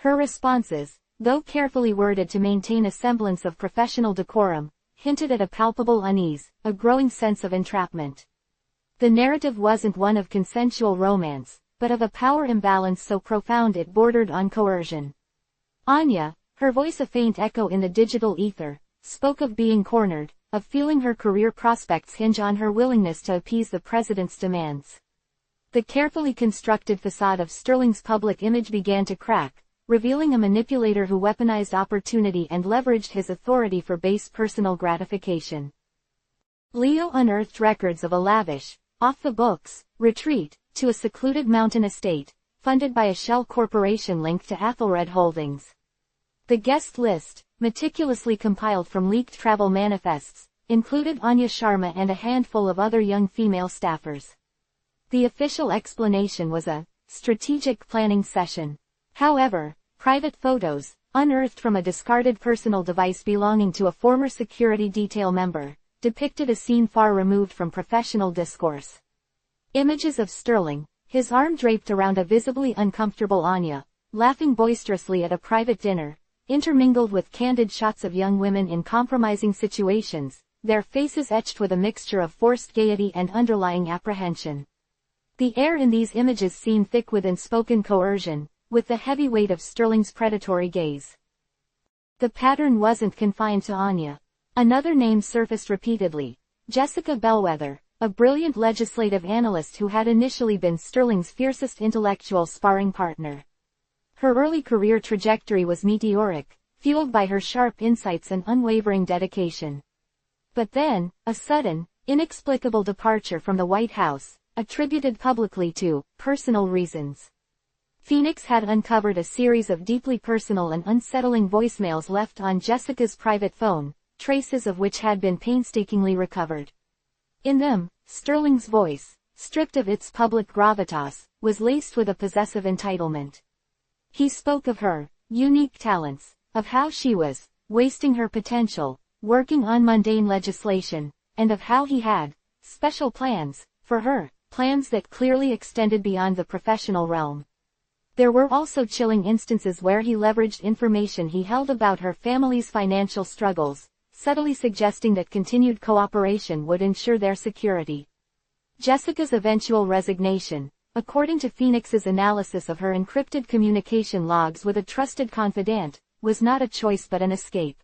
A: Her responses, though carefully worded to maintain a semblance of professional decorum, hinted at a palpable unease, a growing sense of entrapment. The narrative wasn't one of consensual romance, but of a power imbalance so profound it bordered on coercion. Anya, her voice a faint echo in the digital ether, spoke of being cornered, of feeling her career prospects hinge on her willingness to appease the president's demands. The carefully constructed facade of Sterling's public image began to crack, revealing a manipulator who weaponized opportunity and leveraged his authority for base personal gratification. Leo unearthed records of a lavish, off-the-books, retreat, to a secluded mountain estate, funded by a shell corporation linked to Athelred Holdings. The guest list, meticulously compiled from leaked travel manifests, included Anya Sharma and a handful of other young female staffers. The official explanation was a strategic planning session. However, private photos, unearthed from a discarded personal device belonging to a former security detail member, depicted a scene far removed from professional discourse. Images of Sterling, his arm draped around a visibly uncomfortable Anya, laughing boisterously at a private dinner, intermingled with candid shots of young women in compromising situations, their faces etched with a mixture of forced gaiety and underlying apprehension. The air in these images seemed thick with unspoken coercion, with the heavy weight of Sterling's predatory gaze. The pattern wasn't confined to Anya. Another name surfaced repeatedly: Jessica Bellwether, a brilliant legislative analyst who had initially been Sterling's fiercest intellectual sparring partner. Her early career trajectory was meteoric, fueled by her sharp insights and unwavering dedication. But then, a sudden, inexplicable departure from the White House, attributed publicly to personal reasons. Phoenix had uncovered a series of deeply personal and unsettling voicemails left on Jessica's private phone, traces of which had been painstakingly recovered. In them, Sterling's voice, stripped of its public gravitas, was laced with a possessive entitlement. He spoke of her unique talents, of how she was wasting her potential, working on mundane legislation, and of how he had special plans for her, plans that clearly extended beyond the professional realm. There were also chilling instances where he leveraged information he held about her family's financial struggles, subtly suggesting that continued cooperation would ensure their security. Jessica's eventual resignation, according to Phoenix's analysis of her encrypted communication logs with a trusted confidant, was not a choice but an escape.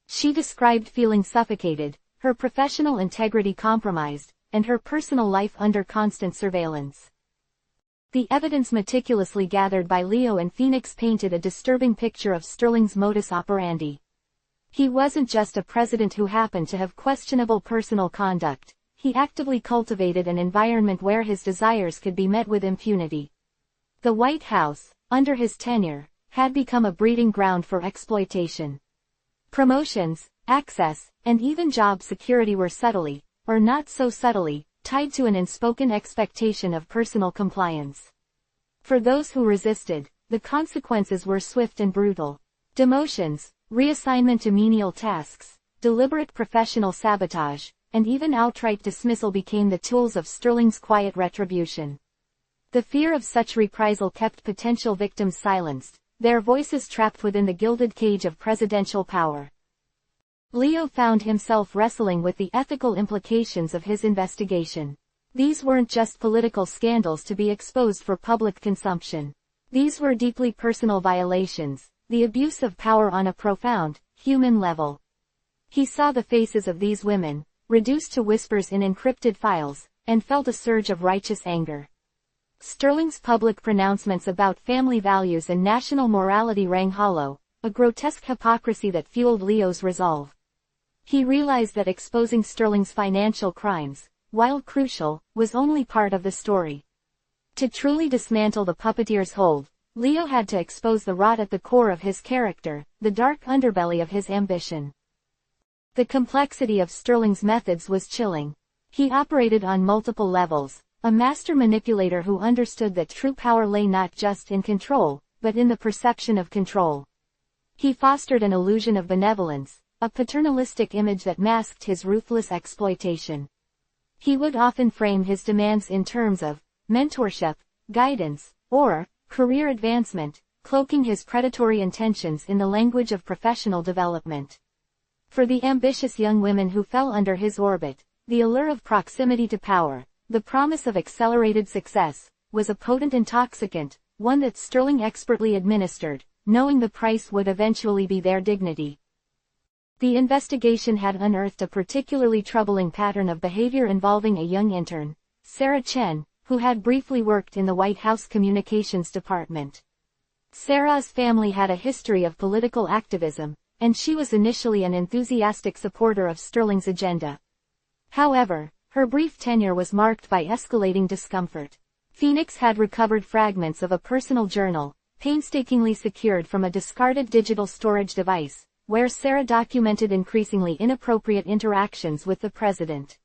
A: She described feeling suffocated, her professional integrity compromised, and her personal life under constant surveillance. The evidence meticulously gathered by Leo and Phoenix painted a disturbing picture of Sterling's modus operandi. He wasn't just a president who happened to have questionable personal conduct. He actively cultivated an environment where his desires could be met with impunity. The White House, under his tenure, had become a breeding ground for exploitation. Promotions, access, and even job security were subtly, or not so subtly, tied to an unspoken expectation of personal compliance. For those who resisted, the consequences were swift and brutal. Demotions, reassignment to menial tasks, deliberate professional sabotage, and even outright dismissal became the tools of Sterling's quiet retribution. The fear of such reprisal kept potential victims silenced, their voices trapped within the gilded cage of presidential power. Leo found himself wrestling with the ethical implications of his investigation. These weren't just political scandals to be exposed for public consumption. These were deeply personal violations, the abuse of power on a profound, human level. He saw the faces of these women, reduced to whispers in encrypted files, and felt a surge of righteous anger. Sterling's public pronouncements about family values and national morality rang hollow, a grotesque hypocrisy that fueled Leo's resolve. He realized that exposing Sterling's financial crimes, while crucial, was only part of the story. To truly dismantle the puppeteer's hold, Leo had to expose the rot at the core of his character, the dark underbelly of his ambition. The complexity of Sterling's methods was chilling. He operated on multiple levels, a master manipulator who understood that true power lay not just in control, but in the perception of control. He fostered an illusion of benevolence, a paternalistic image that masked his ruthless exploitation. He would often frame his demands in terms of mentorship, guidance, or career advancement, cloaking his predatory intentions in the language of professional development. For the ambitious young women who fell under his orbit, the allure of proximity to power, the promise of accelerated success, was a potent intoxicant, one that Sterling expertly administered, knowing the price would eventually be their dignity. The investigation had unearthed a particularly troubling pattern of behavior involving a young intern, Sarah Chen, who had briefly worked in the White House Communications Department. Sarah's family had a history of political activism, and she was initially an enthusiastic supporter of Sterling's agenda. However, her brief tenure was marked by escalating discomfort. Phoenix had recovered fragments of a personal journal, painstakingly secured from a discarded digital storage device, where Sarah documented increasingly inappropriate interactions with the president.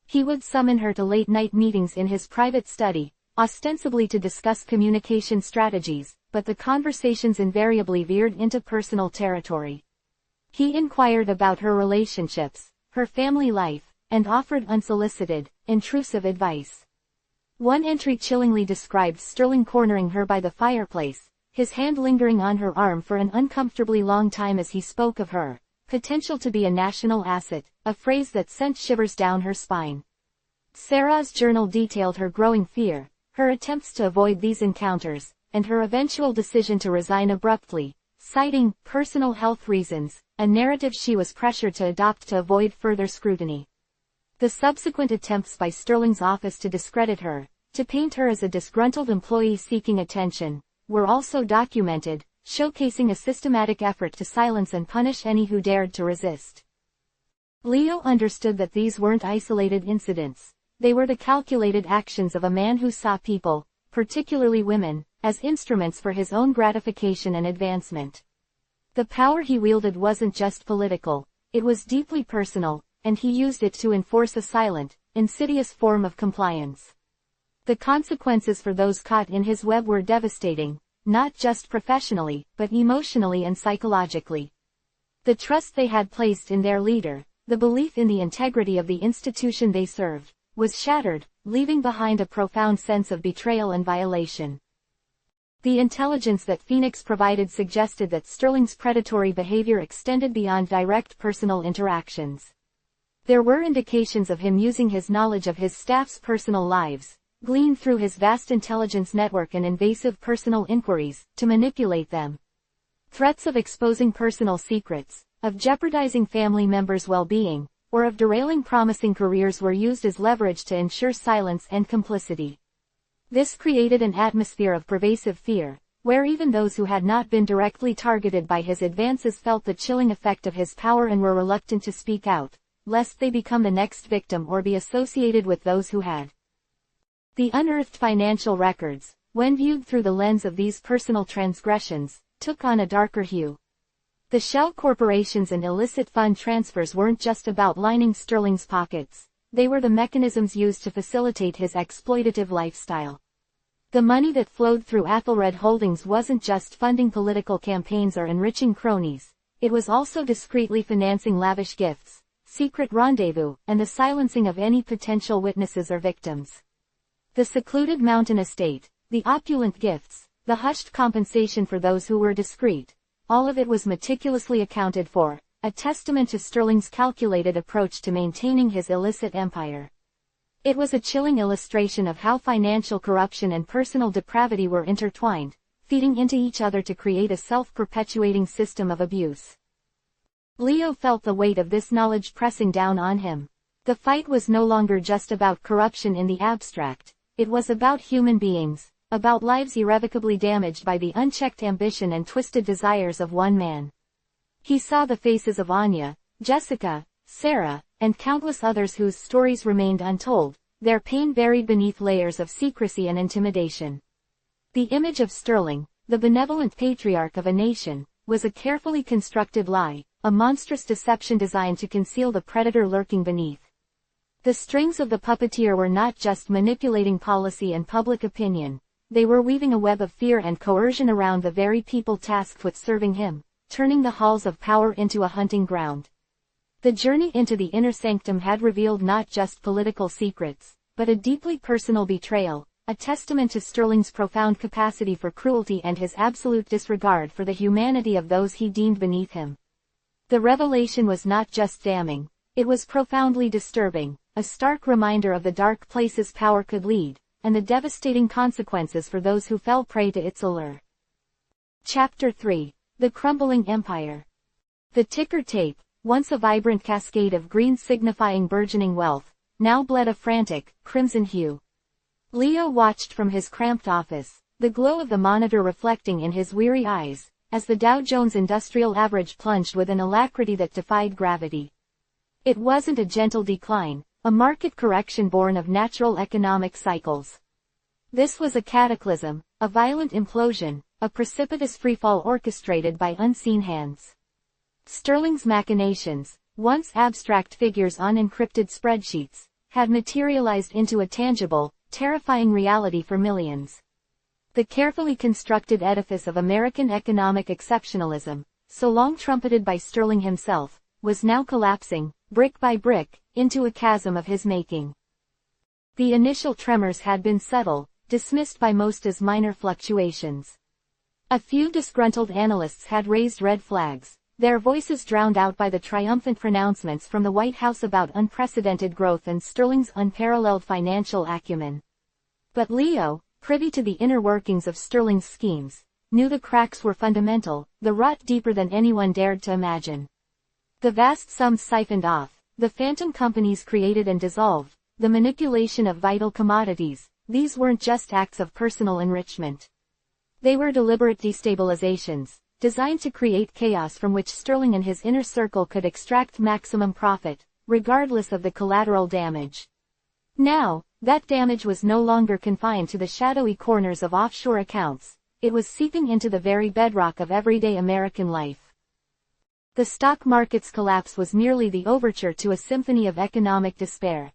A: He would summon her to late-night meetings in his private study, ostensibly to discuss communication strategies, but the conversations invariably veered into personal territory. He inquired about her relationships, her family life, and offered unsolicited, intrusive advice. One entry chillingly described Sterling cornering her by the fireplace, his hand lingering on her arm for an uncomfortably long time as he spoke of her potential to be a national asset, a phrase that sent shivers down her spine. Sarah's journal detailed her growing fear, her attempts to avoid these encounters, and her eventual decision to resign abruptly, citing personal health reasons, a narrative she was pressured to adopt to avoid further scrutiny. The subsequent attempts by Sterling's office to discredit her, to paint her as a disgruntled employee seeking attention, were also documented, showcasing a systematic effort to silence and punish any who dared to resist. Leo understood that these weren't isolated incidents. They were the calculated actions of a man who saw people, particularly women, as instruments for his own gratification and advancement. The power he wielded wasn't just political, it was deeply personal, and he used it to enforce a silent, insidious form of compliance. The consequences for those caught in his web were devastating, not just professionally, but emotionally and psychologically. The trust they had placed in their leader, the belief in the integrity of the institution they served, was shattered, leaving behind a profound sense of betrayal and violation. The intelligence that Phoenix provided suggested that Sterling's predatory behavior extended beyond direct personal interactions. There were indications of him using his knowledge of his staff's personal lives, gleaned through his vast intelligence network and invasive personal inquiries, to manipulate them. Threats of exposing personal secrets, of jeopardizing family members' well-being, or of derailing promising careers were used as leverage to ensure silence and complicity. This created an atmosphere of pervasive fear, where even those who had not been directly targeted by his advances felt the chilling effect of his power and were reluctant to speak out, lest they become the next victim or be associated with those who had. The unearthed financial records, when viewed through the lens of these personal transgressions, took on a darker hue. The shell corporations and illicit fund transfers weren't just about lining Sterling's pockets, they were the mechanisms used to facilitate his exploitative lifestyle. The money that flowed through Athelred Holdings wasn't just funding political campaigns or enriching cronies, it was also discreetly financing lavish gifts, secret rendezvous, and the silencing of any potential witnesses or victims. The secluded mountain estate, the opulent gifts, the hushed compensation for those who were discreet, all of it was meticulously accounted for, a testament to Sterling's calculated approach to maintaining his illicit empire. It was a chilling illustration of how financial corruption and personal depravity were intertwined, feeding into each other to create a self-perpetuating system of abuse. Leo felt the weight of this knowledge pressing down on him. The fight was no longer just about corruption in the abstract, it was about human beings, about lives irrevocably damaged by the unchecked ambition and twisted desires of one man. He saw the faces of Anya, Jessica, Sarah, and countless others whose stories remained untold, their pain buried beneath layers of secrecy and intimidation. The image of Sterling, the benevolent patriarch of a nation, was a carefully constructed lie, a monstrous deception designed to conceal the predator lurking beneath. The strings of the puppeteer were not just manipulating policy and public opinion, they were weaving a web of fear and coercion around the very people tasked with serving him, turning the halls of power into a hunting ground. The journey into the inner sanctum had revealed not just political secrets, but a deeply personal betrayal, a testament to Sterling's profound capacity for cruelty and his absolute disregard for the humanity of those he deemed beneath him. The revelation was not just damning, it was profoundly disturbing, a stark reminder of the dark places power could lead, and the devastating consequences for those who fell prey to its allure. Chapter 3. The Crumbling Empire. The ticker tape, once a vibrant cascade of green signifying burgeoning wealth, now bled a frantic, crimson hue. Leo watched from his cramped office, the glow of the monitor reflecting in his weary eyes, as the Dow Jones Industrial Average plunged with an alacrity that defied gravity. It wasn't a gentle decline, a market correction born of natural economic cycles. This was a cataclysm, a violent implosion, a precipitous freefall orchestrated by unseen hands. Sterling's machinations, once abstract figures on encrypted spreadsheets, had materialized into a tangible, terrifying reality for millions. The carefully constructed edifice of American economic exceptionalism, so long trumpeted by Sterling himself, was now collapsing, brick by brick, into a chasm of his making. The initial tremors had been subtle, dismissed by most as minor fluctuations. A few disgruntled analysts had raised red flags, their voices drowned out by the triumphant pronouncements from the White House about unprecedented growth and Sterling's unparalleled financial acumen. But Leo, privy to the inner workings of Sterling's schemes, knew the cracks were fundamental, the rot deeper than anyone dared to imagine. The vast sums siphoned off, the phantom companies created and dissolved, the manipulation of vital commodities, these weren't just acts of personal enrichment. They were deliberate destabilizations, designed to create chaos from which Sterling and his inner circle could extract maximum profit, regardless of the collateral damage. Now, that damage was no longer confined to the shadowy corners of offshore accounts, it was seeping into the very bedrock of everyday American life. The stock market's collapse was merely the overture to a symphony of economic despair.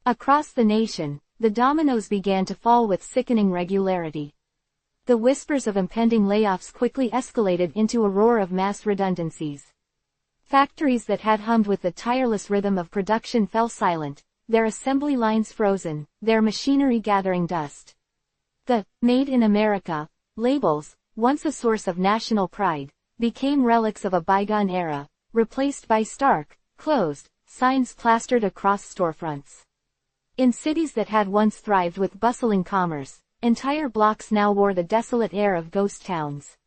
A: Across the nation, the dominoes began to fall with sickening regularity. The whispers of impending layoffs quickly escalated into a roar of mass redundancies. Factories that had hummed with the tireless rhythm of production fell silent, their assembly lines frozen, their machinery gathering dust. The "Made in America" labels, once a source of national pride, became relics of a bygone era, replaced by stark, closed, signs plastered across storefronts. In cities that had once thrived with bustling commerce, entire blocks now wore the desolate air of ghost towns.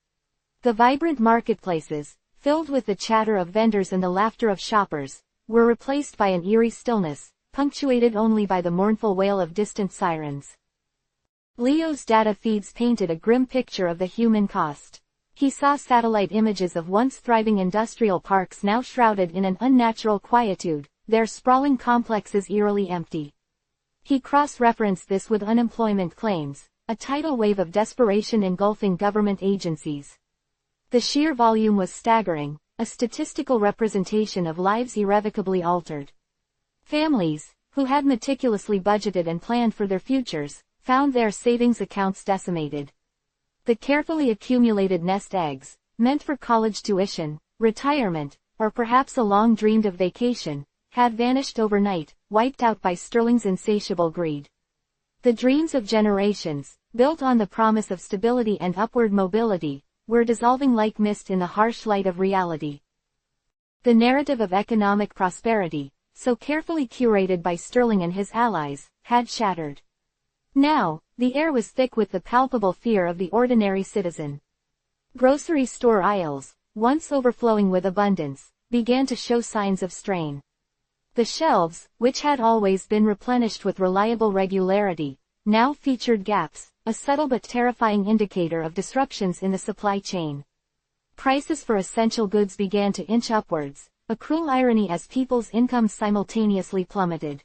A: The vibrant marketplaces, filled with the chatter of vendors and the laughter of shoppers, were replaced by an eerie stillness, punctuated only by the mournful wail of distant sirens. Leo's data feeds painted a grim picture of the human cost. He saw satellite images of once thriving industrial parks now shrouded in an unnatural quietude, their sprawling complexes eerily empty. He cross-referenced this with unemployment claims, a tidal wave of desperation engulfing government agencies. The sheer volume was staggering, a statistical representation of lives irrevocably altered. Families, who had meticulously budgeted and planned for their futures, found their savings accounts decimated. The carefully accumulated nest eggs, meant for college tuition, retirement, or perhaps a long-dreamed-of vacation, had vanished overnight, wiped out by Sterling's insatiable greed. The dreams of generations, built on the promise of stability and upward mobility, were dissolving like mist in the harsh light of reality. The narrative of economic prosperity, so carefully curated by Sterling and his allies, had shattered. Now, the air was thick with the palpable fear of the ordinary citizen. Grocery store aisles, once overflowing with abundance, began to show signs of strain. The shelves, which had always been replenished with reliable regularity, now featured gaps, a subtle but terrifying indicator of disruptions in the supply chain. Prices for essential goods began to inch upwards, a cruel irony as people's incomes simultaneously plummeted.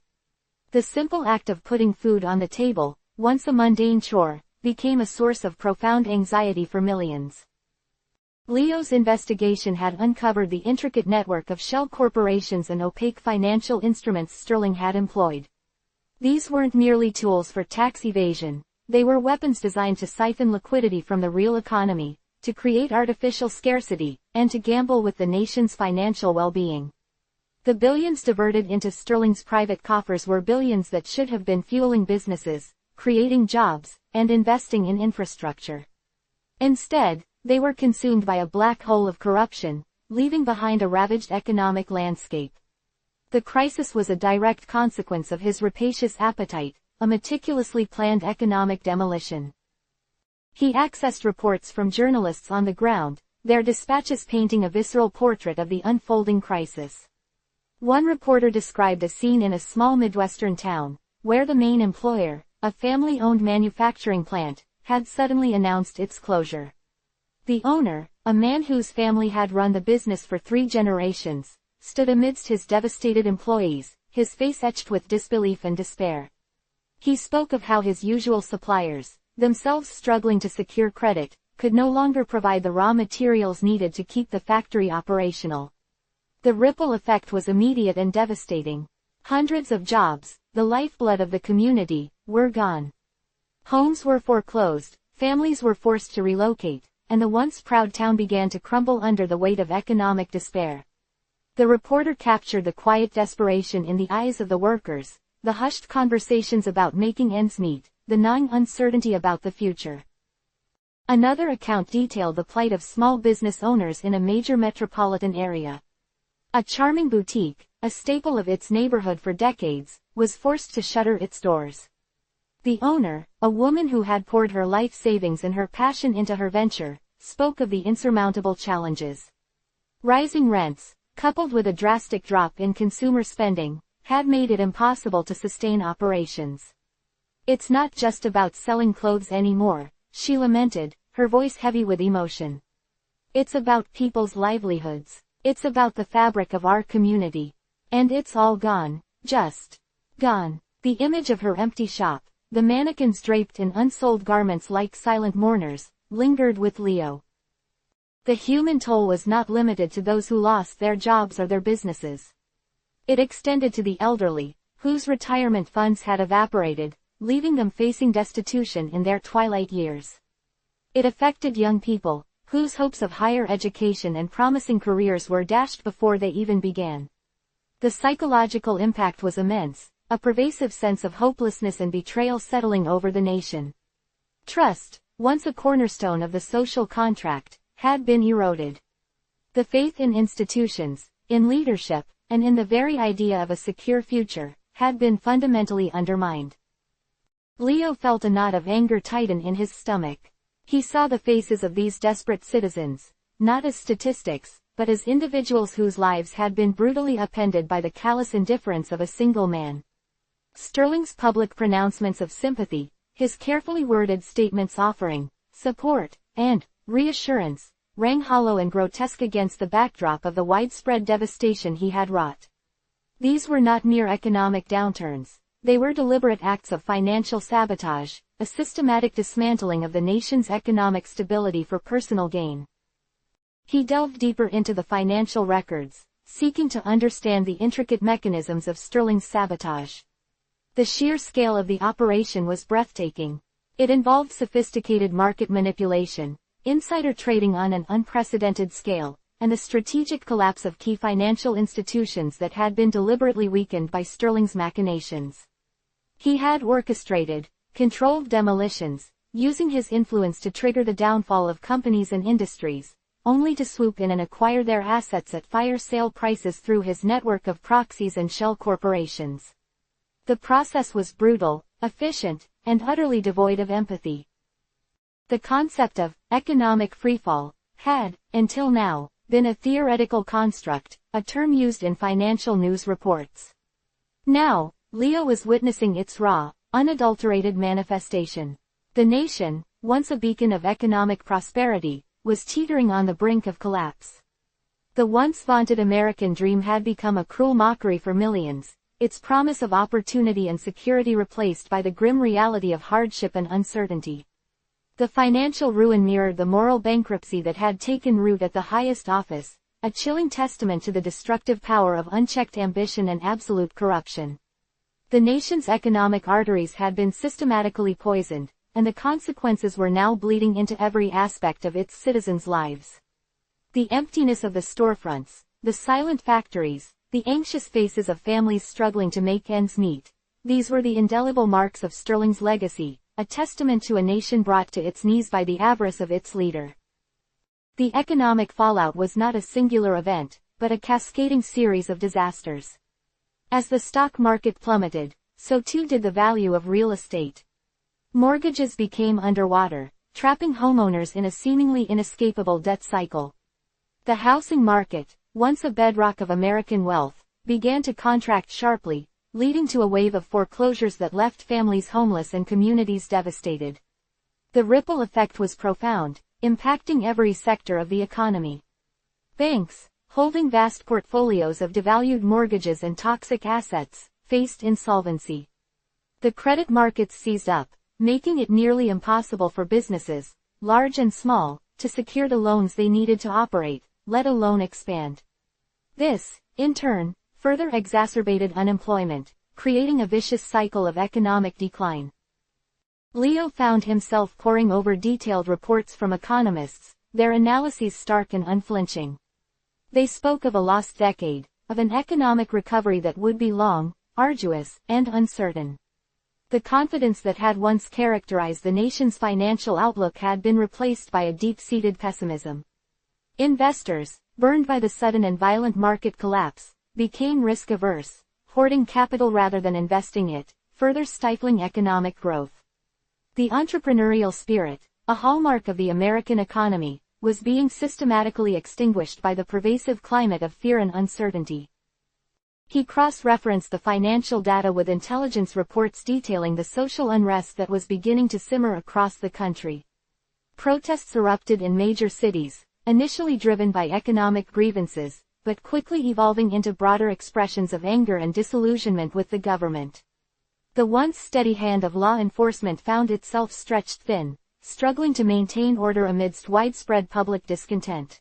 A: The simple act of putting food on the table, once a mundane chore, became a source of profound anxiety for millions. Leo's investigation had uncovered the intricate network of shell corporations and opaque financial instruments Sterling had employed. These weren't merely tools for tax evasion, they were weapons designed to siphon liquidity from the real economy, to create artificial scarcity, and to gamble with the nation's financial well-being. The billions diverted into Sterling's private coffers were billions that should have been fueling businesses, creating jobs, and investing in infrastructure. Instead, they were consumed by a black hole of corruption, leaving behind a ravaged economic landscape. The crisis was a direct consequence of his rapacious appetite, a meticulously planned economic demolition. He accessed reports from journalists on the ground, their dispatches painting a visceral portrait of the unfolding crisis. One reporter described a scene in a small Midwestern town, where the main employer, a family-owned manufacturing plant, had suddenly announced its closure. The owner, a man whose family had run the business for 3 generations, stood amidst his devastated employees, his face etched with disbelief and despair. He spoke of how his usual suppliers, themselves struggling to secure credit, could no longer provide the raw materials needed to keep the factory operational. The ripple effect was immediate and devastating. Hundreds of jobs, the lifeblood of the community, were gone. Homes were foreclosed, families were forced to relocate, and the once proud town began to crumble under the weight of economic despair. The reporter captured the quiet desperation in the eyes of the workers, the hushed conversations about making ends meet, the gnawing uncertainty about the future. Another account detailed the plight of small business owners in a major metropolitan area. A charming boutique, a staple of its neighborhood for decades, was forced to shutter its doors. The owner, a woman who had poured her life savings and her passion into her venture, spoke of the insurmountable challenges. Rising rents, coupled with a drastic drop in consumer spending, had made it impossible to sustain operations. "It's not just about selling clothes anymore," she lamented, her voice heavy with emotion. "It's about people's livelihoods. It's about the fabric of our community. And it's all gone, just gone." The image of her empty shop, the mannequins draped in unsold garments like silent mourners, lingered with Leo. The human toll was not limited to those who lost their jobs or their businesses. It extended to the elderly, whose retirement funds had evaporated, leaving them facing destitution in their twilight years. It affected young people, whose hopes of higher education and promising careers were dashed before they even began. The psychological impact was immense, a pervasive sense of hopelessness and betrayal settling over the nation. Trust, once a cornerstone of the social contract, had been eroded. The faith in institutions, in leadership, and in the very idea of a secure future, had been fundamentally undermined. Leo felt a knot of anger tighten in his stomach. He saw the faces of these desperate citizens, not as statistics, but as individuals whose lives had been brutally upended by the callous indifference of a single man. Sterling's public pronouncements of sympathy, his carefully worded statements offering support and reassurance, rang hollow and grotesque against the backdrop of the widespread devastation he had wrought. These were not mere economic downturns. They were deliberate acts of financial sabotage, a systematic dismantling of the nation's economic stability for personal gain. He delved deeper into the financial records, seeking to understand the intricate mechanisms of Sterling's sabotage. The sheer scale of the operation was breathtaking. It involved sophisticated market manipulation, insider trading on an unprecedented scale, and the strategic collapse of key financial institutions that had been deliberately weakened by Sterling's machinations. He had orchestrated, controlled demolitions, using his influence to trigger the downfall of companies and industries, only to swoop in and acquire their assets at fire sale prices through his network of proxies and shell corporations. The process was brutal, efficient, and utterly devoid of empathy. The concept of economic freefall had, until now, been a theoretical construct, a term used in financial news reports. Now, Leo was witnessing its raw, unadulterated manifestation. The nation, once a beacon of economic prosperity, was teetering on the brink of collapse. The once vaunted American dream had become a cruel mockery for millions, its promise of opportunity and security replaced by the grim reality of hardship and uncertainty. The financial ruin mirrored the moral bankruptcy that had taken root at the highest office, a chilling testament to the destructive power of unchecked ambition and absolute corruption. The nation's economic arteries had been systematically poisoned, and the consequences were now bleeding into every aspect of its citizens' lives. The emptiness of the storefronts, the silent factories, the anxious faces of families struggling to make ends meet, These were the indelible marks of Sterling's legacy, a testament to a nation brought to its knees by the avarice of its leader. The economic fallout was not a singular event, but a cascading series of disasters. As the stock market plummeted, so too did the value of real estate. Mortgages became underwater, trapping homeowners in a seemingly inescapable debt cycle. The housing market, once a bedrock of American wealth, began to contract sharply, leading to a wave of foreclosures that left families homeless and communities devastated. The ripple effect was profound, impacting every sector of the economy. Banks, holding vast portfolios of devalued mortgages and toxic assets, faced insolvency. The credit markets seized up, making it nearly impossible for businesses, large and small, to secure the loans they needed to operate, let alone expand. This, in turn, further exacerbated unemployment, creating a vicious cycle of economic decline. Leo found himself poring over detailed reports from economists, their analyses stark and unflinching. They spoke of a lost decade, of an economic recovery that would be long, arduous, and uncertain. The confidence that had once characterized the nation's financial outlook had been replaced by a deep-seated pessimism. Investors, burned by the sudden and violent market collapse, became risk-averse, hoarding capital rather than investing it, further stifling economic growth. The entrepreneurial spirit, a hallmark of the American economy, was being systematically extinguished by the pervasive climate of fear and uncertainty. He cross-referenced the financial data with intelligence reports detailing the social unrest that was beginning to simmer across the country. Protests erupted in major cities, initially driven by economic grievances, but quickly evolving into broader expressions of anger and disillusionment with the government. The once steady hand of law enforcement found itself stretched thin, struggling to maintain order amidst widespread public discontent.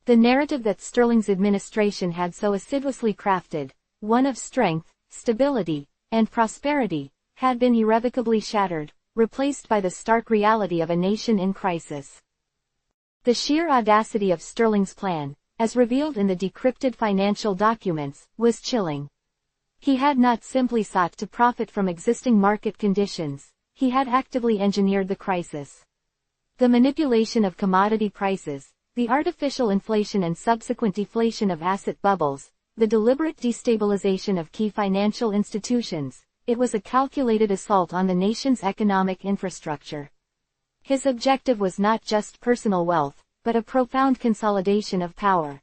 A: The narrative that Sterling's administration had so assiduously crafted, one of strength, stability, and prosperity, had been irrevocably shattered, replaced by the stark reality of a nation in crisis. The sheer audacity of Sterling's plan, as revealed in the decrypted financial documents, was chilling. He had not simply sought to profit from existing market conditions, he had actively engineered the crisis. The manipulation of commodity prices, the artificial inflation and subsequent deflation of asset bubbles, the deliberate destabilization of key financial institutions, it was a calculated assault on the nation's economic infrastructure. His objective was not just personal wealth, but a profound consolidation of power.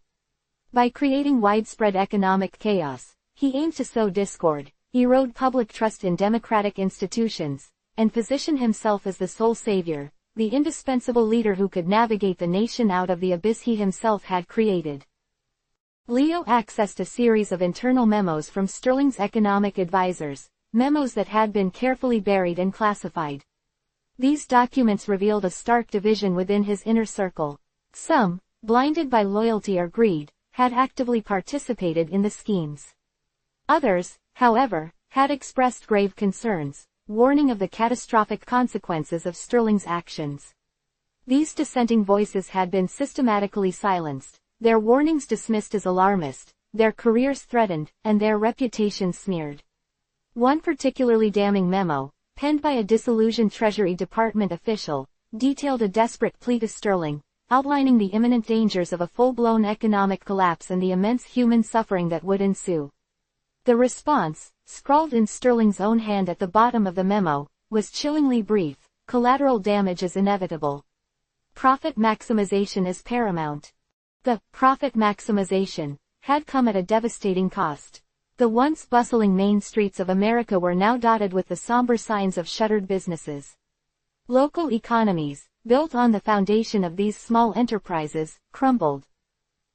A: By creating widespread economic chaos, he aimed to sow discord, erode public trust in democratic institutions, and position himself as the sole savior, the indispensable leader who could navigate the nation out of the abyss he himself had created. Leo accessed a series of internal memos from Sterling's economic advisors, memos that had been carefully buried and classified. These documents revealed a stark division within his inner circle. Some, blinded by loyalty or greed, had actively participated in the schemes. Others, however, had expressed grave concerns, warning of the catastrophic consequences of Sterling's actions. These dissenting voices had been systematically silenced, their warnings dismissed as alarmist, their careers threatened, and their reputations smeared. One particularly damning memo, penned by a disillusioned Treasury Department official, detailed a desperate plea to Sterling, outlining the imminent dangers of a full-blown economic collapse and the immense human suffering that would ensue. The response, scrawled in Sterling's own hand at the bottom of the memo, was chillingly brief: collateral damage is inevitable. Profit maximization is paramount. The profit maximization had come at a devastating cost. The once bustling main streets of America were now dotted with the somber signs of shuttered businesses. Local economies, built on the foundation of these small enterprises, crumbled.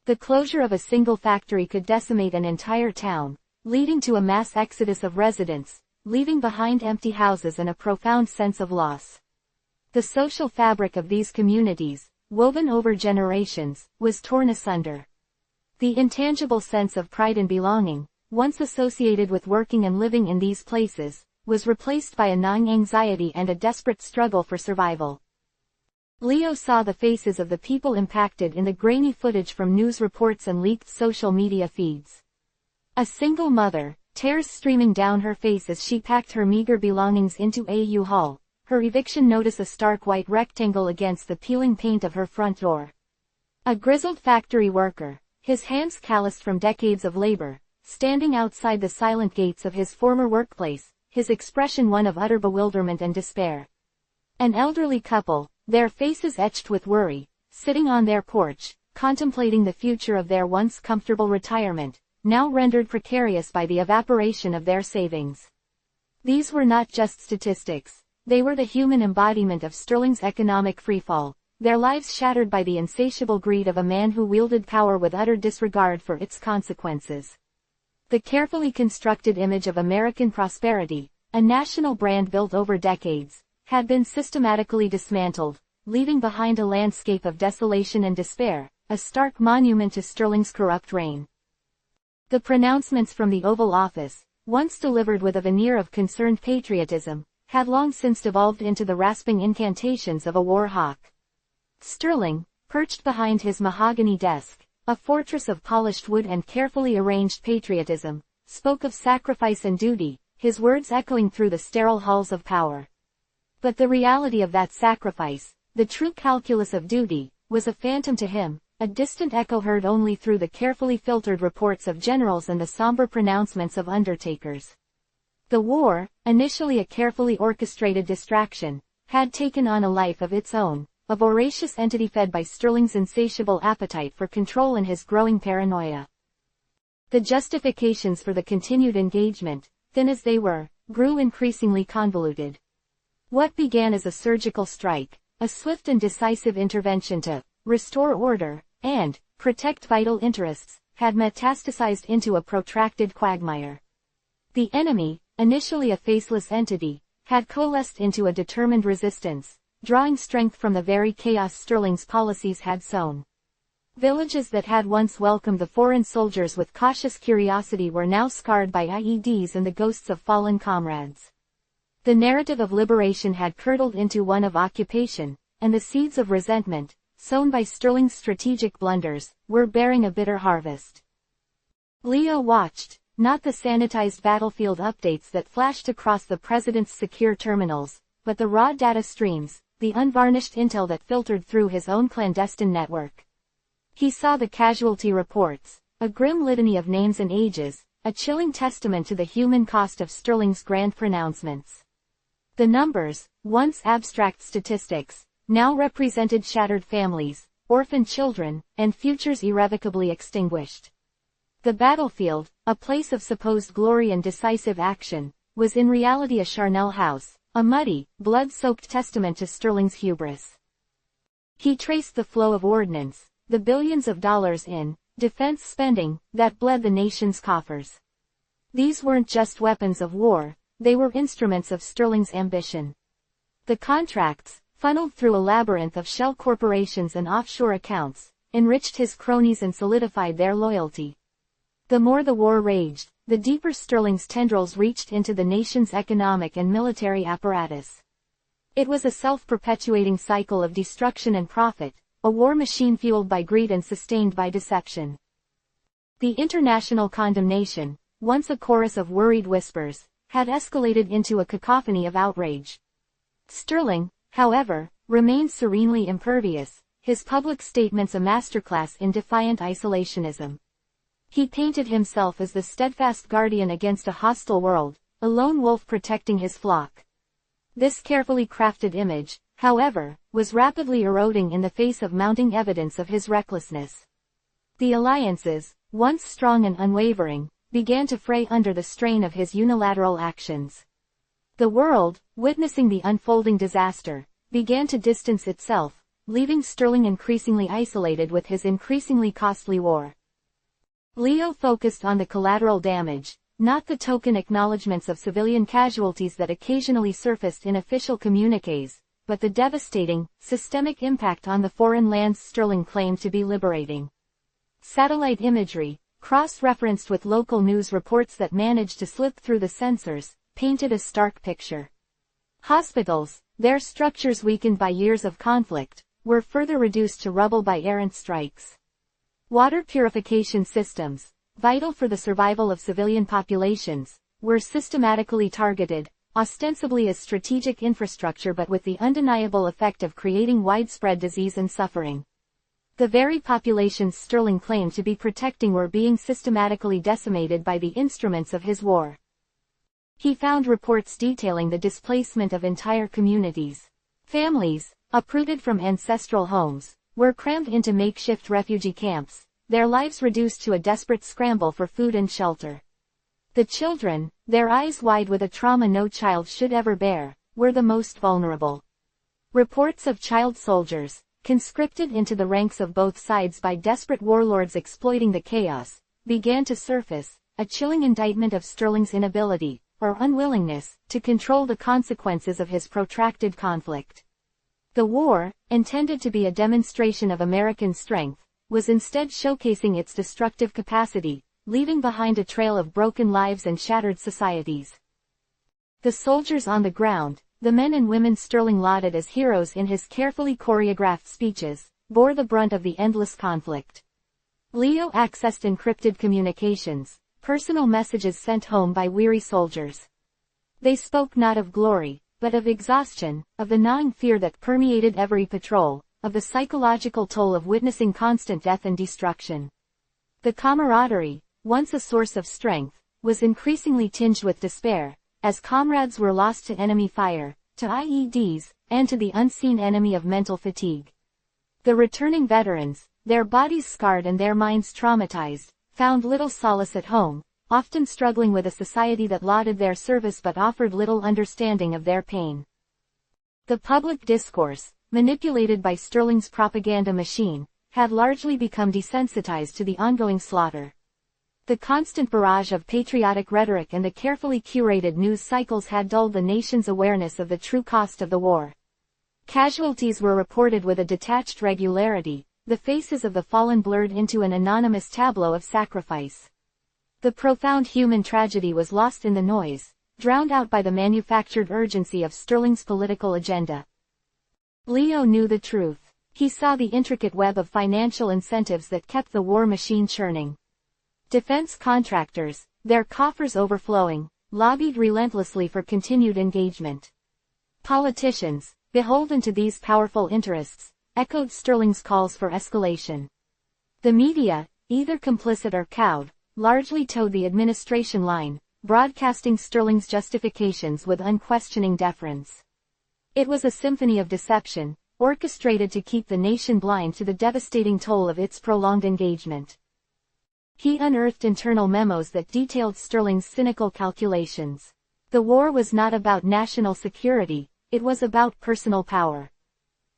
A: The closure of a single factory could decimate an entire town, leading to a mass exodus of residents, leaving behind empty houses and a profound sense of loss. The social fabric of these communities, woven over generations, was torn asunder. The intangible sense of pride and belonging, once associated with working and living in these places, was replaced by a gnawing anxiety and a desperate struggle for survival. Leo saw the faces of the people impacted in the grainy footage from news reports and leaked social media feeds. A single mother, tears streaming down her face as she packed her meager belongings into a U-Haul, her eviction notice a stark white rectangle against the peeling paint of her front door. A grizzled factory worker, his hands calloused from decades of labor, standing outside the silent gates of his former workplace, his expression one of utter bewilderment and despair. An elderly couple, their faces etched with worry, sitting on their porch, contemplating the future of their once comfortable retirement, now rendered precarious by the evaporation of their savings. These were not just statistics, they were the human embodiment of Sterling's economic freefall, their lives shattered by the insatiable greed of a man who wielded power with utter disregard for its consequences. The carefully constructed image of American prosperity, a national brand built over decades, had been systematically dismantled, leaving behind a landscape of desolation and despair, a stark monument to Sterling's corrupt reign. The pronouncements from the Oval Office, once delivered with a veneer of concerned patriotism, had long since devolved into the rasping incantations of a war hawk. Sterling, perched behind his mahogany desk, a fortress of polished wood and carefully arranged patriotism, spoke of sacrifice and duty, his words echoing through the sterile halls of power. But the reality of that sacrifice, the true calculus of duty, was a phantom to him, a distant echo heard only through the carefully filtered reports of generals and the somber pronouncements of undertakers. The war, initially a carefully orchestrated distraction, had taken on a life of its own, a voracious entity fed by Sterling's insatiable appetite for control and his growing paranoia. The justifications for the continued engagement, thin as they were, grew increasingly convoluted. What began as a surgical strike, a swift and decisive intervention to restore order and protect vital interests, had metastasized into a protracted quagmire. The enemy, initially a faceless entity, had coalesced into a determined resistance, drawing strength from the very chaos Sterling's policies had sown. Villages that had once welcomed the foreign soldiers with cautious curiosity were now scarred by IEDs and the ghosts of fallen comrades. The narrative of liberation had curdled into one of occupation, and the seeds of resentment, sown by Sterling's strategic blunders, were bearing a bitter harvest. Leo watched, not the sanitized battlefield updates that flashed across the president's secure terminals, but the raw data streams, the unvarnished intel that filtered through his own clandestine network. He saw the casualty reports, a grim litany of names and ages, a chilling testament to the human cost of Sterling's grand pronouncements. The numbers, once abstract statistics, now represented shattered families, orphaned children, and futures irrevocably extinguished. The battlefield, a place of supposed glory and decisive action, was in reality a charnel house, a muddy, blood-soaked testament to Sterling's hubris. He traced the flow of ordnance, the billions of dollars in defense spending that bled the nation's coffers. These weren't just weapons of war, they were instruments of Sterling's ambition. The contracts, funneled through a labyrinth of shell corporations and offshore accounts, enriched his cronies and solidified their loyalty. The more the war raged, the deeper Sterling's tendrils reached into the nation's economic and military apparatus. It was a self-perpetuating cycle of destruction and profit, a war machine fueled by greed and sustained by deception. The international condemnation, once a chorus of worried whispers, had escalated into a cacophony of outrage. Sterling, however, remained serenely impervious, his public statements a masterclass in defiant isolationism. He painted himself as the steadfast guardian against a hostile world, a lone wolf protecting his flock. This carefully crafted image, however, was rapidly eroding in the face of mounting evidence of his recklessness. The alliances, once strong and unwavering, began to fray under the strain of his unilateral actions. The world, witnessing the unfolding disaster, began to distance itself, leaving Sterling increasingly isolated with his increasingly costly war. Leo focused on the collateral damage, not the token acknowledgments of civilian casualties that occasionally surfaced in official communiques, but the devastating, systemic impact on the foreign lands Sterling claimed to be liberating. Satellite imagery, cross-referenced with local news reports that managed to slip through the censors, painted a stark picture. Hospitals, their structures weakened by years of conflict, were further reduced to rubble by errant strikes. Water purification systems, vital for the survival of civilian populations, were systematically targeted, ostensibly as strategic infrastructure but with the undeniable effect of creating widespread disease and suffering. The very populations Stirling claimed to be protecting were being systematically decimated by the instruments of his war. He found reports detailing the displacement of entire communities. Families, uprooted from ancestral homes, were crammed into makeshift refugee camps, their lives reduced to a desperate scramble for food and shelter. The children, their eyes wide with a trauma no child should ever bear, were the most vulnerable. Reports of child soldiers, conscripted into the ranks of both sides by desperate warlords exploiting the chaos, began to surface, a chilling indictment of Stirling's inability, or unwillingness, to control the consequences of his protracted conflict. The war, intended to be a demonstration of American strength, was instead showcasing its destructive capacity, leaving behind a trail of broken lives and shattered societies. The soldiers on the ground, the men and women Stirling lauded as heroes in his carefully choreographed speeches, bore the brunt of the endless conflict. Leo accessed encrypted communications, personal messages sent home by weary soldiers. They spoke not of glory, but of exhaustion, of the gnawing fear that permeated every patrol, of the psychological toll of witnessing constant death and destruction. The camaraderie, once a source of strength, was increasingly tinged with despair, as comrades were lost to enemy fire, to IEDs, and to the unseen enemy of mental fatigue. The returning veterans, their bodies scarred and their minds traumatized, found little solace at home, often struggling with a society that lauded their service but offered little understanding of their pain. The public discourse, manipulated by Stirling's propaganda machine, had largely become desensitized to the ongoing slaughter. The constant barrage of patriotic rhetoric and the carefully curated news cycles had dulled the nation's awareness of the true cost of the war. Casualties were reported with a detached regularity, the faces of the fallen blurred into an anonymous tableau of sacrifice. The profound human tragedy was lost in the noise, drowned out by the manufactured urgency of Stirling's political agenda. Leo knew the truth. He saw the intricate web of financial incentives that kept the war machine churning. Defense contractors, their coffers overflowing, lobbied relentlessly for continued engagement. Politicians, beholden to these powerful interests, echoed Stirling's calls for escalation. The media, either complicit or cowed, largely towed the administration line, broadcasting Stirling's justifications with unquestioning deference. It was a symphony of deception, orchestrated to keep the nation blind to the devastating toll of its prolonged engagement. He unearthed internal memos that detailed Stirling's cynical calculations. The war was not about national security, it was about personal power.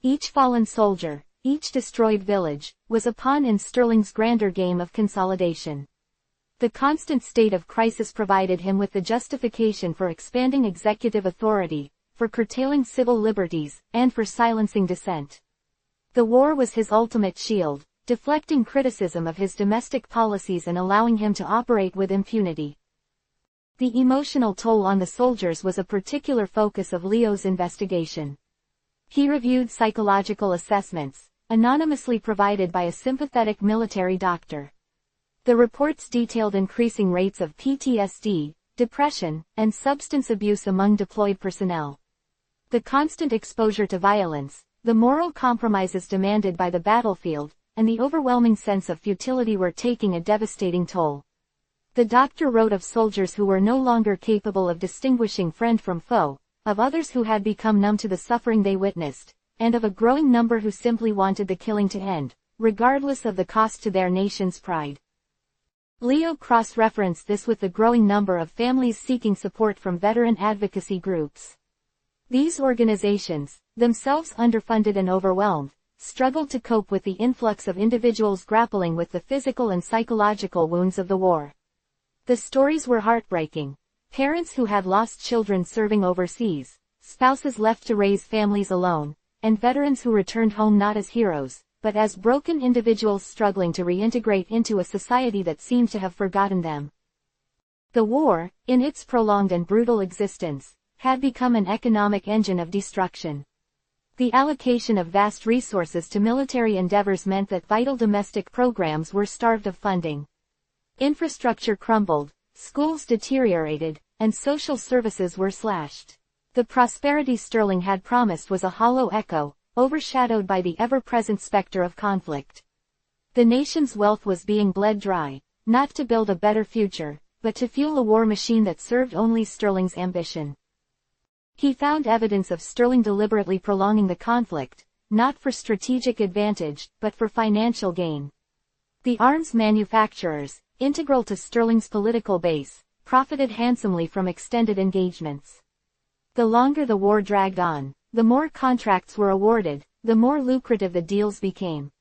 A: Each fallen soldier, each destroyed village, was a pawn in Stirling's grander game of consolidation. The constant state of crisis provided him with the justification for expanding executive authority, for curtailing civil liberties, and for silencing dissent. The war was his ultimate shield, deflecting criticism of his domestic policies and allowing him to operate with impunity. The emotional toll on the soldiers was a particular focus of Leo's investigation. He reviewed psychological assessments, anonymously provided by a sympathetic military doctor. The reports detailed increasing rates of PTSD, depression, and substance abuse among deployed personnel. The constant exposure to violence, the moral compromises demanded by the battlefield, and the overwhelming sense of futility were taking a devastating toll. The doctor wrote of soldiers who were no longer capable of distinguishing friend from foe, of others who had become numb to the suffering they witnessed, and of a growing number who simply wanted the killing to end, regardless of the cost to their nation's pride. Leo cross-referenced this with the growing number of families seeking support from veteran advocacy groups. These organizations, themselves underfunded and overwhelmed, struggled to cope with the influx of individuals grappling with the physical and psychological wounds of the war. The stories were heartbreaking. Parents who had lost children serving overseas, spouses left to raise families alone, and veterans who returned home not as heroes, but as broken individuals struggling to reintegrate into a society that seemed to have forgotten them. The war, in its prolonged and brutal existence, had become an economic engine of destruction. The allocation of vast resources to military endeavors meant that vital domestic programs were starved of funding. Infrastructure crumbled, schools deteriorated, and social services were slashed. The prosperity Sterling had promised was a hollow echo, overshadowed by the ever-present specter of conflict. The nation's wealth was being bled dry, not to build a better future, but to fuel a war machine that served only Sterling's ambition. He found evidence of Sterling deliberately prolonging the conflict, not for strategic advantage, but for financial gain. The arms manufacturers, integral to Sterling's political base, profited handsomely from extended engagements. The longer the war dragged on, the more contracts were awarded, the more lucrative the deals became.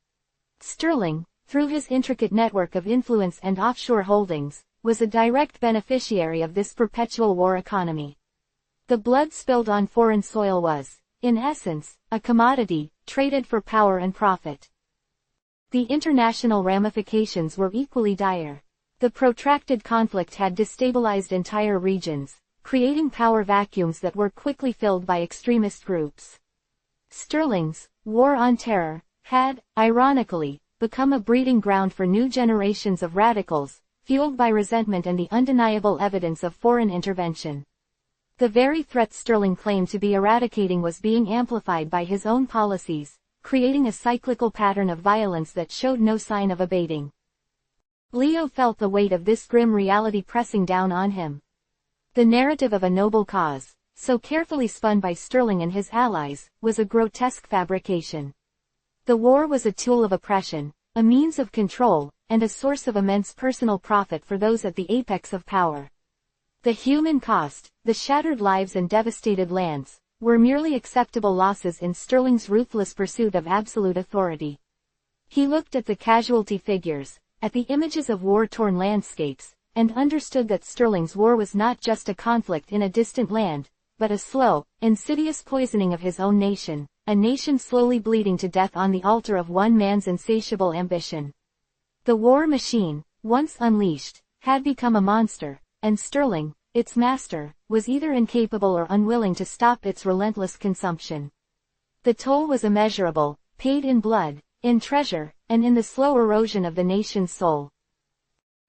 A: Sterling, through his intricate network of influence and offshore holdings, was a direct beneficiary of this perpetual war economy. The blood spilled on foreign soil was, in essence, a commodity, traded for power and profit. The international ramifications were equally dire. The protracted conflict had destabilized entire regions, creating power vacuums that were quickly filled by extremist groups. Sterling's War on Terror had, ironically, become a breeding ground for new generations of radicals, fueled by resentment and the undeniable evidence of foreign intervention. The very threat Sterling claimed to be eradicating was being amplified by his own policies, creating a cyclical pattern of violence that showed no sign of abating. Leo felt the weight of this grim reality pressing down on him. The narrative of a noble cause, so carefully spun by Sterling and his allies, was a grotesque fabrication. The war was a tool of oppression, a means of control, and a source of immense personal profit for those at the apex of power. The human cost, the shattered lives and devastated lands, were merely acceptable losses in Sterling's ruthless pursuit of absolute authority. He looked at the casualty figures, at the images of war-torn landscapes, and understood that Sterling's war was not just a conflict in a distant land, but a slow, insidious poisoning of his own nation, a nation slowly bleeding to death on the altar of one man's insatiable ambition. The war machine, once unleashed, had become a monster, and Sterling, its master, was either incapable or unwilling to stop its relentless consumption. The toll was immeasurable, paid in blood, in treasure, and in the slow erosion of the nation's soul.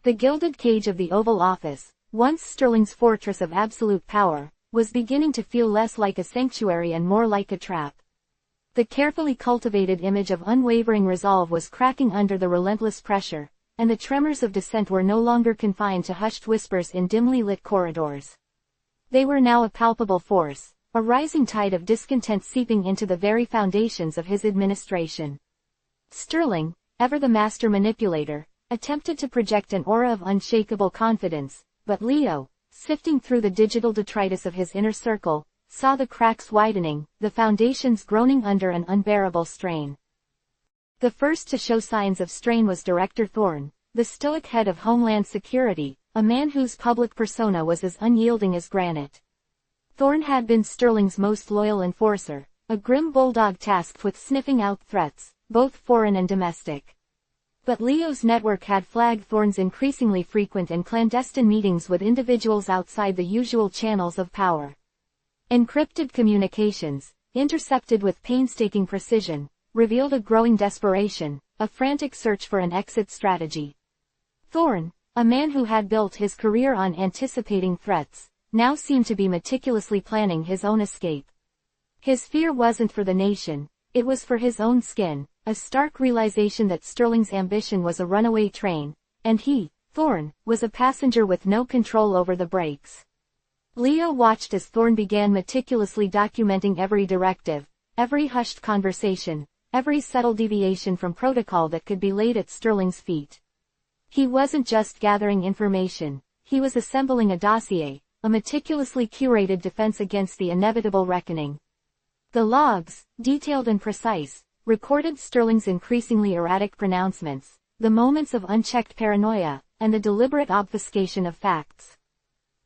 A: The gilded cage of the Oval Office, once Sterling's fortress of absolute power, was beginning to feel less like a sanctuary and more like a trap. The carefully cultivated image of unwavering resolve was cracking under the relentless pressure, and the tremors of dissent were no longer confined to hushed whispers in dimly lit corridors. They were now a palpable force, a rising tide of discontent seeping into the very foundations of his administration. Sterling, ever the master manipulator, attempted to project an aura of unshakable confidence, but Leo, sifting through the digital detritus of his inner circle, saw the cracks widening, the foundations groaning under an unbearable strain. The first to show signs of strain was Director Thorne, the stoic head of Homeland Security, a man whose public persona was as unyielding as granite. Thorne had been Sterling's most loyal enforcer, a grim bulldog tasked with sniffing out threats, both foreign and domestic. But Leo's network had flagged Thorne's increasingly frequent and clandestine meetings with individuals outside the usual channels of power. Encrypted communications, intercepted with painstaking precision, revealed a growing desperation, a frantic search for an exit strategy. Thorne, a man who had built his career on anticipating threats, now seemed to be meticulously planning his own escape. His fear wasn't for the nation, it was for his own skin, a stark realization that Sterling's ambition was a runaway train, and he, Thorne, was a passenger with no control over the brakes. Leo watched as Thorne began meticulously documenting every directive, every hushed conversation, every subtle deviation from protocol that could be laid at Sterling's feet. He wasn't just gathering information, he was assembling a dossier, a meticulously curated defense against the inevitable reckoning. The logs, detailed and precise, recorded Sterling's increasingly erratic pronouncements, the moments of unchecked paranoia, and the deliberate obfuscation of facts.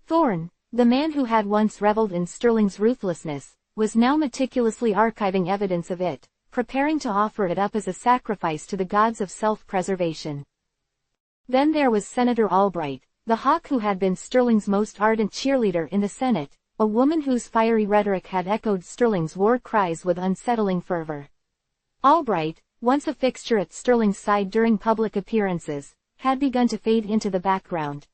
A: Thorne, the man who had once reveled in Sterling's ruthlessness, was now meticulously archiving evidence of it, preparing to offer it up as a sacrifice to the gods of self-preservation. Then there was Senator Albright, the hawk who had been Sterling's most ardent cheerleader in the Senate, a woman whose fiery rhetoric had echoed Sterling's war cries with unsettling fervor. Albright, once a fixture at Sterling's side during public appearances, had begun to fade into the background.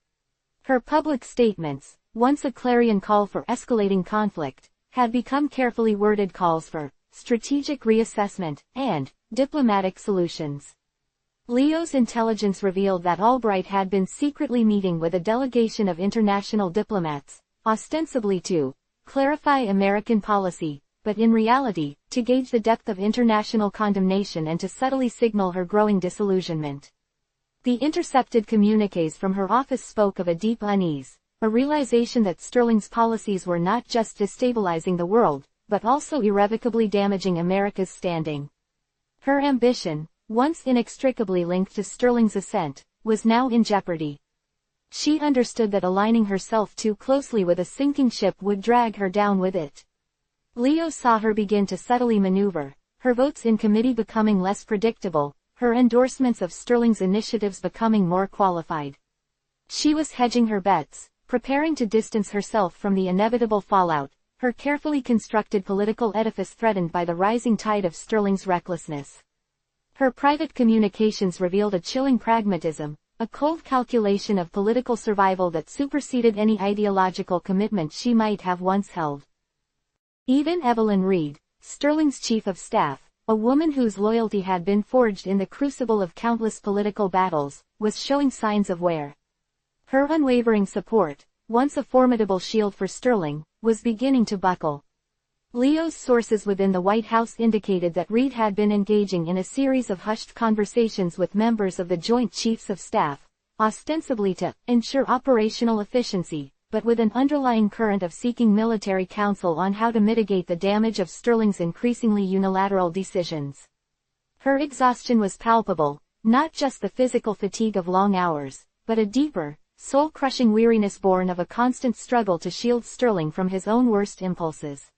A: Her public statements, once a clarion call for escalating conflict, had become carefully worded calls for strategic reassessment and diplomatic solutions. Leo's intelligence revealed that Albright had been secretly meeting with a delegation of international diplomats, ostensibly to clarify American policy, but in reality, to gauge the depth of international condemnation and to subtly signal her growing disillusionment. The intercepted communiques from her office spoke of a deep unease, a realization that Sterling's policies were not just destabilizing the world, but also irrevocably damaging America's standing. Her ambition, once inextricably linked to Sterling's ascent, was now in jeopardy. She understood that aligning herself too closely with a sinking ship would drag her down with it. Leo saw her begin to subtly maneuver, her votes in committee becoming less predictable, her endorsements of Sterling's initiatives becoming more qualified. She was hedging her bets, preparing to distance herself from the inevitable fallout, her carefully constructed political edifice threatened by the rising tide of Sterling's recklessness. Her private communications revealed a chilling pragmatism, a cold calculation of political survival that superseded any ideological commitment she might have once held. Even Evelyn Reed, Sterling's chief of staff, a woman whose loyalty had been forged in the crucible of countless political battles, was showing signs of wear. Her unwavering support, once a formidable shield for Sterling, was beginning to buckle. Leo's sources within the White House indicated that Reed had been engaging in a series of hushed conversations with members of the Joint Chiefs of Staff, ostensibly to ensure operational efficiency, but with an underlying current of seeking military counsel on how to mitigate the damage of Sterling's increasingly unilateral decisions. Her exhaustion was palpable, not just the physical fatigue of long hours, but a deeper, soul-crushing weariness born of a constant struggle to shield Sterling from his own worst impulses.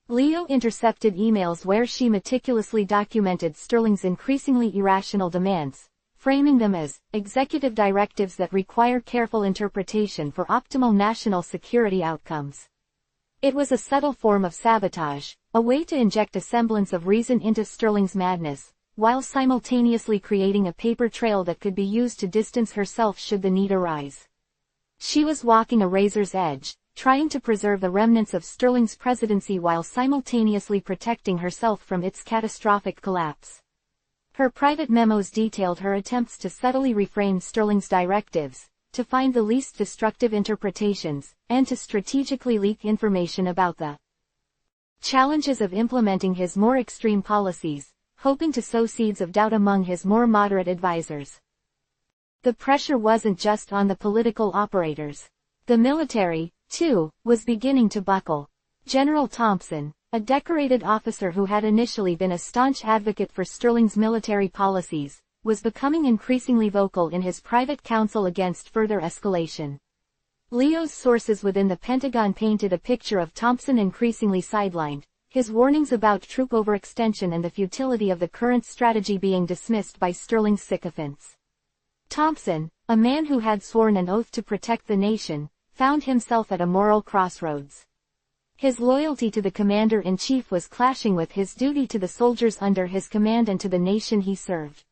A: Leo intercepted emails where she meticulously documented Sterling's increasingly irrational demands, framing them as executive directives that require careful interpretation for optimal national security outcomes. It was a subtle form of sabotage, a way to inject a semblance of reason into Sterling's madness, while simultaneously creating a paper trail that could be used to distance herself should the need arise. She was walking a razor's edge, trying to preserve the remnants of Sterling's presidency while simultaneously protecting herself from its catastrophic collapse. Her private memos detailed her attempts to subtly reframe Sterling's directives, to find the least destructive interpretations, and to strategically leak information about the challenges of implementing his more extreme policies, hoping to sow seeds of doubt among his more moderate advisors. The pressure wasn't just on the political operators. The military, too, was beginning to buckle. General Thompson, a decorated officer who had initially been a staunch advocate for Sterling's military policies, was becoming increasingly vocal in his private counsel against further escalation. Leo's sources within the Pentagon painted a picture of Thompson increasingly sidelined, his warnings about troop overextension and the futility of the current strategy being dismissed by Sterling's sycophants. Thompson, a man who had sworn an oath to protect the nation, found himself at a moral crossroads. His loyalty to the commander-in-chief was clashing with his duty to the soldiers under his command and to the nation he served.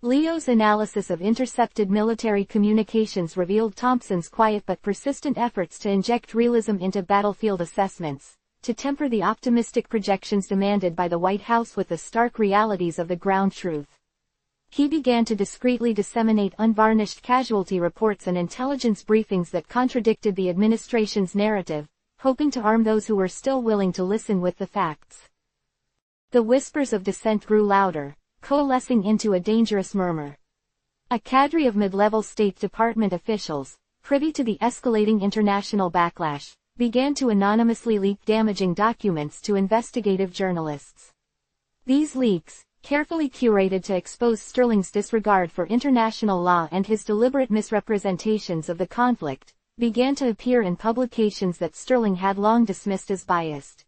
A: Leo's analysis of intercepted military communications revealed Thompson's quiet but persistent efforts to inject realism into battlefield assessments, to temper the optimistic projections demanded by the White House with the stark realities of the ground truth. He began to discreetly disseminate unvarnished casualty reports and intelligence briefings that contradicted the administration's narrative, hoping to arm those who were still willing to listen with the facts. The whispers of dissent grew louder, coalescing into a dangerous murmur. A cadre of mid-level State Department officials, privy to the escalating international backlash, began to anonymously leak damaging documents to investigative journalists. These leaks, carefully curated to expose Sterling's disregard for international law and his deliberate misrepresentations of the conflict, began to appear in publications that Sterling had long dismissed as biased.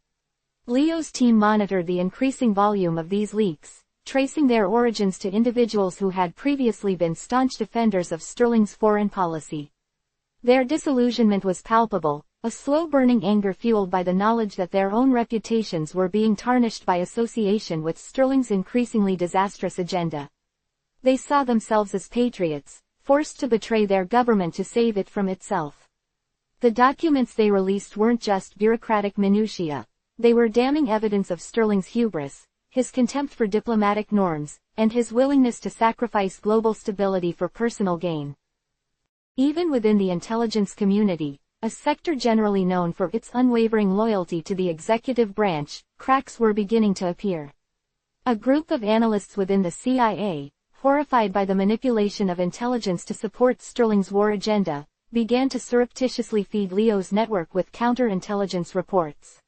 A: Leo's team monitored the increasing volume of these leaks, tracing their origins to individuals who had previously been staunch defenders of Sterling's foreign policy. Their disillusionment was palpable, a slow-burning anger fueled by the knowledge that their own reputations were being tarnished by association with Sterling's increasingly disastrous agenda. They saw themselves as patriots, forced to betray their government to save it from itself. The documents they released weren't just bureaucratic minutiae. They were damning evidence of Sterling's hubris, his contempt for diplomatic norms, and his willingness to sacrifice global stability for personal gain. Even within the intelligence community, a sector generally known for its unwavering loyalty to the executive branch, cracks were beginning to appear. A group of analysts within the CIA, horrified by the manipulation of intelligence to support Sterling's war agenda, began to surreptitiously feed Leo's network with counterintelligence reports.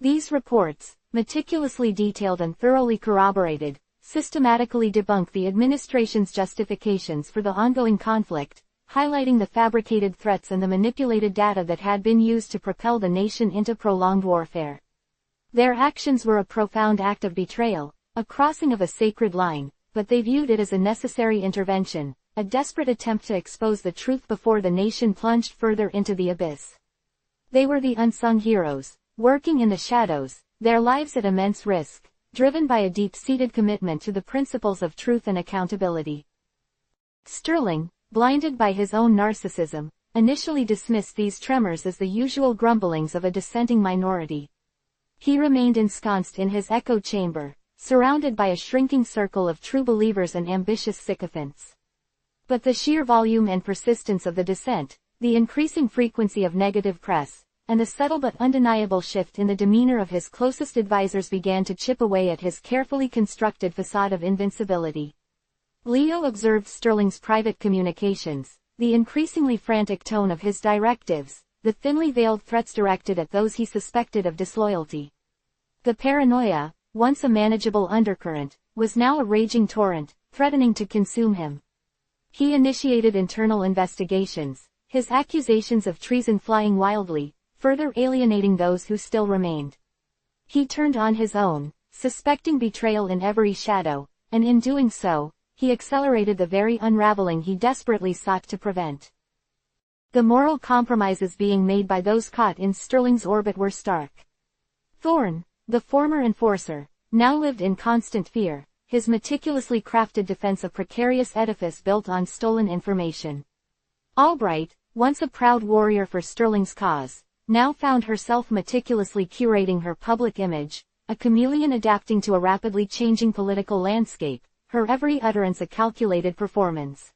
A: These reports, meticulously detailed and thoroughly corroborated, systematically debunk the administration's justifications for the ongoing conflict, highlighting the fabricated threats and the manipulated data that had been used to propel the nation into prolonged warfare. Their actions were a profound act of betrayal, a crossing of a sacred line, but they viewed it as a necessary intervention, a desperate attempt to expose the truth before the nation plunged further into the abyss. They were the unsung heroes, working in the shadows, their lives at immense risk, driven by a deep-seated commitment to the principles of truth and accountability. Sterling, blinded by his own narcissism, initially dismissed these tremors as the usual grumblings of a dissenting minority. He remained ensconced in his echo chamber, surrounded by a shrinking circle of true believers and ambitious sycophants. But the sheer volume and persistence of the dissent, the increasing frequency of negative press, and the subtle but undeniable shift in the demeanor of his closest advisors began to chip away at his carefully constructed facade of invincibility. Leo observed Sterling's private communications, the increasingly frantic tone of his directives, the thinly veiled threats directed at those he suspected of disloyalty. The paranoia, once a manageable undercurrent, was now a raging torrent, threatening to consume him. He initiated internal investigations, his accusations of treason flying wildly, further alienating those who still remained. He turned on his own, suspecting betrayal in every shadow, and in doing so, he accelerated the very unraveling he desperately sought to prevent. The moral compromises being made by those caught in Sterling's orbit were stark. Thorne, the former enforcer, now lived in constant fear, his meticulously crafted defense a precarious edifice built on stolen information. Albright, once a proud warrior for Sterling's cause, now found herself meticulously curating her public image, a chameleon adapting to a rapidly changing political landscape, her every utterance a calculated performance.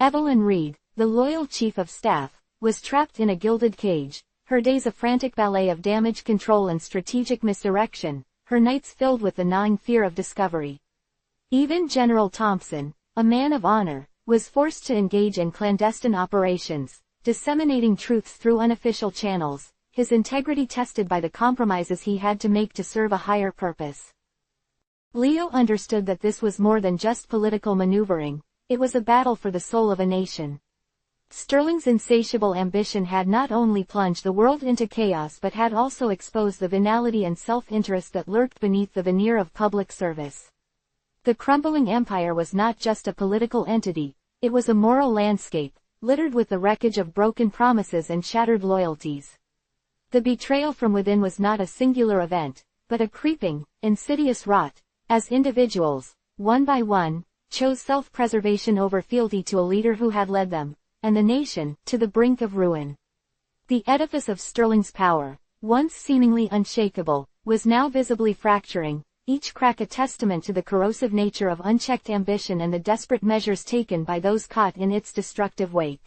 A: Evelyn Reed, the loyal chief of staff, was trapped in a gilded cage, her days a frantic ballet of damage control and strategic misdirection, her nights filled with the gnawing fear of discovery. Even General Thompson, a man of honor, was forced to engage in clandestine operations, disseminating truths through unofficial channels, his integrity tested by the compromises he had to make to serve a higher purpose. Leo understood that this was more than just political maneuvering, it was a battle for the soul of a nation. Sterling's insatiable ambition had not only plunged the world into chaos but had also exposed the venality and self-interest that lurked beneath the veneer of public service. The crumbling empire was not just a political entity, it was a moral landscape, littered with the wreckage of broken promises and shattered loyalties. The betrayal from within was not a singular event, but a creeping, insidious rot, as individuals, one by one, chose self-preservation over fealty to a leader who had led them, and the nation, to the brink of ruin. The edifice of Sterling's power, once seemingly unshakable, was now visibly fracturing, each crack a testament to the corrosive nature of unchecked ambition and the desperate measures taken by those caught in its destructive wake.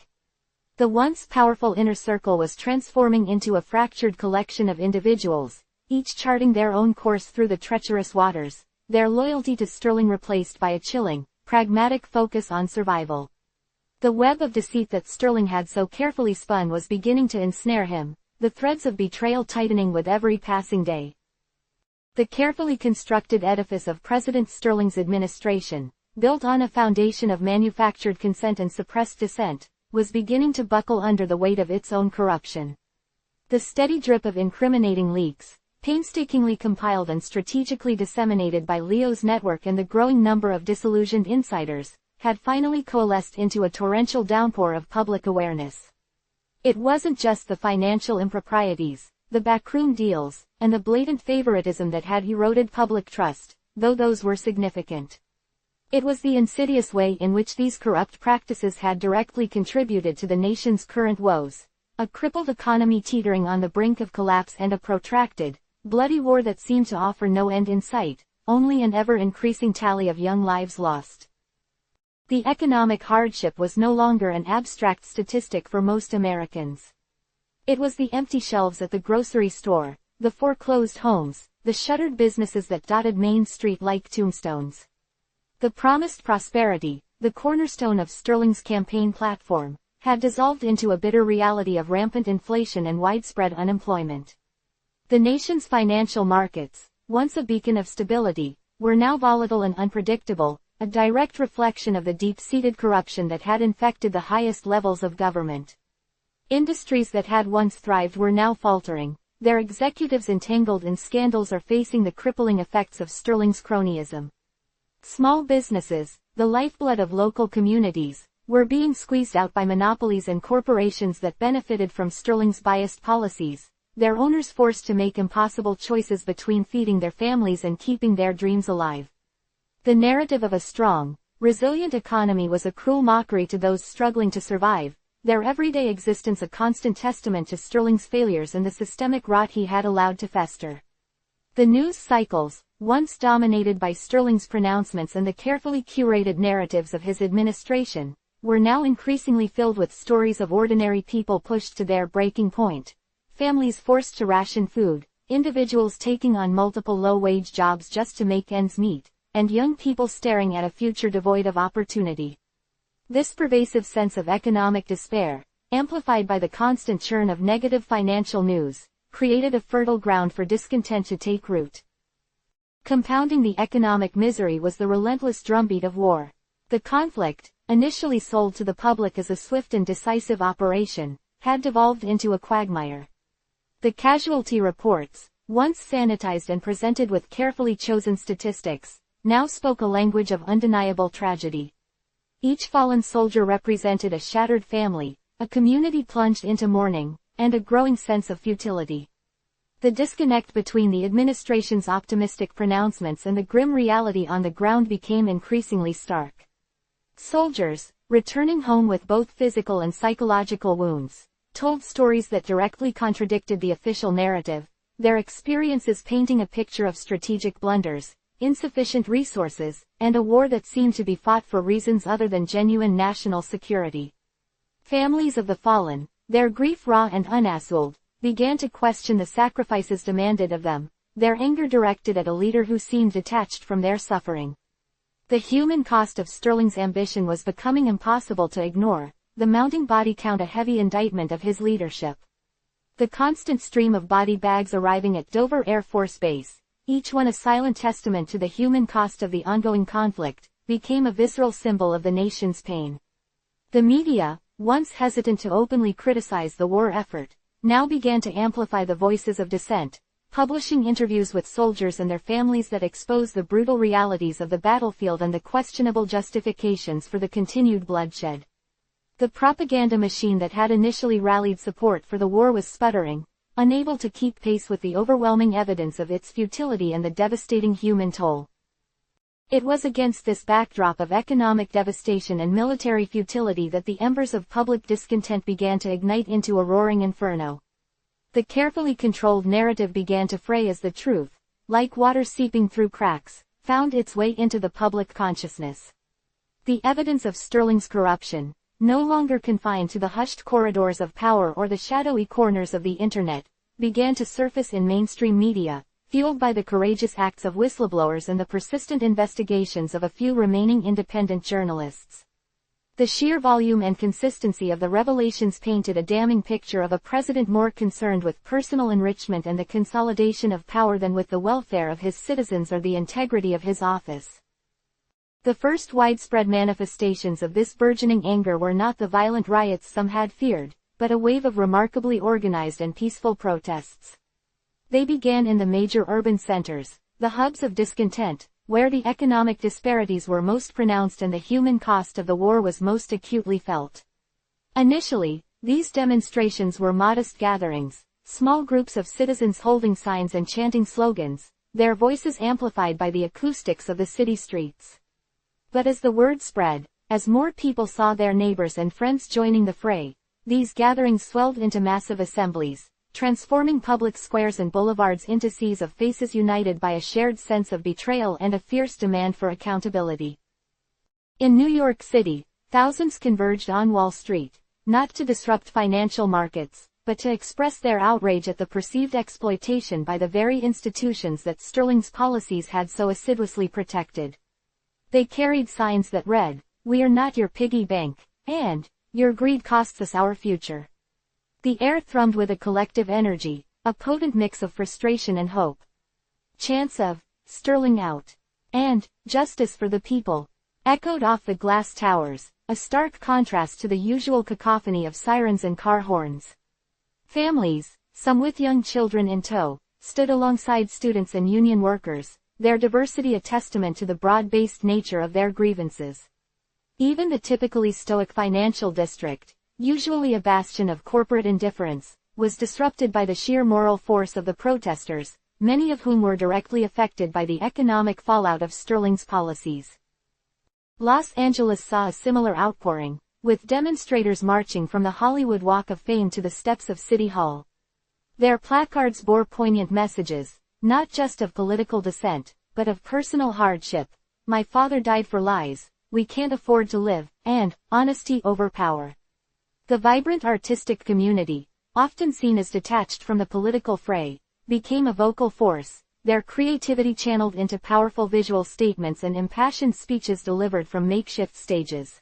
A: The once powerful inner circle was transforming into a fractured collection of individuals, each charting their own course through the treacherous waters, their loyalty to Sterling replaced by a chilling, pragmatic focus on survival. The web of deceit that Sterling had so carefully spun was beginning to ensnare him, the threads of betrayal tightening with every passing day. The carefully constructed edifice of President Sterling's administration, built on a foundation of manufactured consent and suppressed dissent, was beginning to buckle under the weight of its own corruption. The steady drip of incriminating leaks, painstakingly compiled and strategically disseminated by Leo's network and the growing number of disillusioned insiders, had finally coalesced into a torrential downpour of public awareness. It wasn't just the financial improprieties, the backroom deals, and the blatant favoritism that had eroded public trust, though those were significant. It was the insidious way in which these corrupt practices had directly contributed to the nation's current woes. A crippled economy teetering on the brink of collapse and a protracted, bloody war that seemed to offer no end in sight, only an ever-increasing tally of young lives lost. The economic hardship was no longer an abstract statistic for most Americans. It was the empty shelves at the grocery store, the foreclosed homes, the shuttered businesses that dotted Main Street like tombstones. The promised prosperity, the cornerstone of Sterling's campaign platform, had dissolved into a bitter reality of rampant inflation and widespread unemployment. The nation's financial markets, once a beacon of stability, were now volatile and unpredictable, a direct reflection of the deep-seated corruption that had infected the highest levels of government. Industries that had once thrived were now faltering, their executives entangled in scandals or facing the crippling effects of Sterling's cronyism. Small businesses, the lifeblood of local communities, were being squeezed out by monopolies and corporations that benefited from Sterling's biased policies, their owners forced to make impossible choices between feeding their families and keeping their dreams alive. The narrative of a strong, resilient economy was a cruel mockery to those struggling to survive, their everyday existence a constant testament to Sterling's failures and the systemic rot he had allowed to fester. The news cycles, once dominated by Sterling's pronouncements and the carefully curated narratives of his administration, were now increasingly filled with stories of ordinary people pushed to their breaking point, families forced to ration food, individuals taking on multiple low-wage jobs just to make ends meet, and young people staring at a future devoid of opportunity. This pervasive sense of economic despair, amplified by the constant churn of negative financial news, created a fertile ground for discontent to take root. Compounding the economic misery was the relentless drumbeat of war. The conflict, initially sold to the public as a swift and decisive operation, had devolved into a quagmire. The casualty reports, once sanitized and presented with carefully chosen statistics, now spoke a language of undeniable tragedy. Each fallen soldier represented a shattered family, a community plunged into mourning, and a growing sense of futility. The disconnect between the administration's optimistic pronouncements and the grim reality on the ground became increasingly stark. Soldiers, returning home with both physical and psychological wounds, told stories that directly contradicted the official narrative, their experiences painting a picture of strategic blunders, insufficient resources, and a war that seemed to be fought for reasons other than genuine national security. Families of the fallen, their grief raw and unassoiled, began to question the sacrifices demanded of them, their anger directed at a leader who seemed detached from their suffering. The human cost of Sterling's ambition was becoming impossible to ignore, the mounting body count a heavy indictment of his leadership. The constant stream of body bags arriving at Dover Air Force Base, each one a silent testament to the human cost of the ongoing conflict, became a visceral symbol of the nation's pain. The media, once hesitant to openly criticize the war effort, now began to amplify the voices of dissent, publishing interviews with soldiers and their families that expose the brutal realities of the battlefield and the questionable justifications for the continued bloodshed. The propaganda machine that had initially rallied support for the war was sputtering, unable to keep pace with the overwhelming evidence of its futility and the devastating human toll. It was against this backdrop of economic devastation and military futility that the embers of public discontent began to ignite into a roaring inferno. The carefully controlled narrative began to fray as the truth, like water seeping through cracks, found its way into the public consciousness. The evidence of Sterling's corruption, no longer confined to the hushed corridors of power or the shadowy corners of the internet, began to surface in mainstream media, fueled by the courageous acts of whistleblowers and the persistent investigations of a few remaining independent journalists. The sheer volume and consistency of the revelations painted a damning picture of a president more concerned with personal enrichment and the consolidation of power than with the welfare of his citizens or the integrity of his office. The first widespread manifestations of this burgeoning anger were not the violent riots some had feared, but a wave of remarkably organized and peaceful protests. They began in the major urban centers, the hubs of discontent, where the economic disparities were most pronounced and the human cost of the war was most acutely felt. Initially, these demonstrations were modest gatherings, small groups of citizens holding signs and chanting slogans, their voices amplified by the acoustics of the city streets. But as the word spread, as more people saw their neighbors and friends joining the fray, these gatherings swelled into massive assemblies, transforming public squares and boulevards into seas of faces united by a shared sense of betrayal and a fierce demand for accountability. In New York City, thousands converged on Wall Street, not to disrupt financial markets, but to express their outrage at the perceived exploitation by the very institutions that Sterling's policies had so assiduously protected. They carried signs that read, "We are not your piggy bank," and "Your greed costs us our future." The air thrummed with a collective energy, a potent mix of frustration and hope. Chants of "Sterling out" and "Justice for the people" echoed off the glass towers, a stark contrast to the usual cacophony of sirens and car horns. Families, some with young children in tow, stood alongside students and union workers, their diversity a testament to the broad-based nature of their grievances. Even the typically stoic financial district, usually a bastion of corporate indifference, was disrupted by the sheer moral force of the protesters, many of whom were directly affected by the economic fallout of Sterling's policies. Los Angeles saw a similar outpouring, with demonstrators marching from the Hollywood Walk of Fame to the steps of City Hall. Their placards bore poignant messages, not just of political dissent, but of personal hardship. "My father died for lies," "We can't afford to live," and "Honesty over power." The vibrant artistic community, often seen as detached from the political fray, became a vocal force, their creativity channeled into powerful visual statements and impassioned speeches delivered from makeshift stages.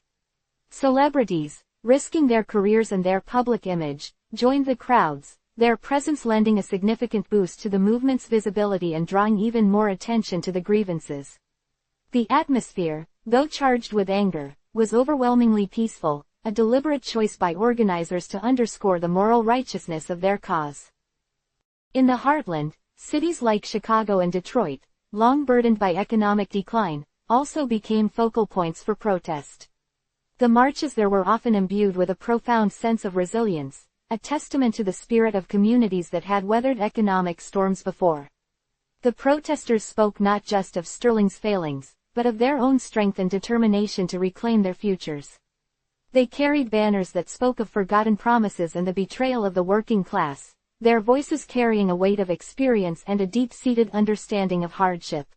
A: Celebrities, risking their careers and their public image, joined the crowds, their presence lending a significant boost to the movement's visibility and drawing even more attention to the grievances. The atmosphere, though charged with anger, was overwhelmingly peaceful, a deliberate choice by organizers to underscore the moral righteousness of their cause. In the heartland, cities like Chicago and Detroit, long burdened by economic decline, also became focal points for protest. The marches there were often imbued with a profound sense of resilience, a testament to the spirit of communities that had weathered economic storms before. The protesters spoke not just of Sterling's failings, but of their own strength and determination to reclaim their futures. They carried banners that spoke of forgotten promises and the betrayal of the working class, their voices carrying a weight of experience and a deep-seated understanding of hardship.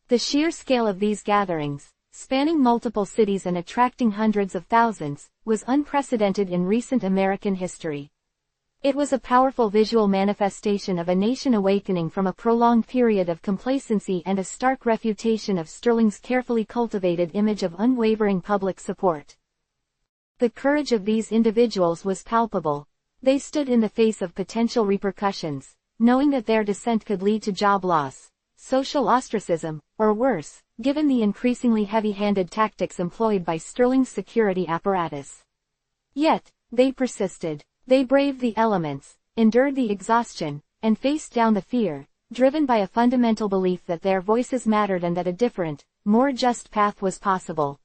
A: The sheer scale of these gatherings, spanning multiple cities and attracting hundreds of thousands, was unprecedented in recent American history. It was a powerful visual manifestation of a nation awakening from a prolonged period of complacency and a stark refutation of Sterling's carefully cultivated image of unwavering public support. The courage of these individuals was palpable. They stood in the face of potential repercussions, knowing that their dissent could lead to job loss, social ostracism, or worse, given the increasingly heavy-handed tactics employed by Sterling's security apparatus. Yet, they persisted. They braved the elements, endured the exhaustion, and faced down the fear, driven by a fundamental belief that their voices mattered and that a different, more just path was possible.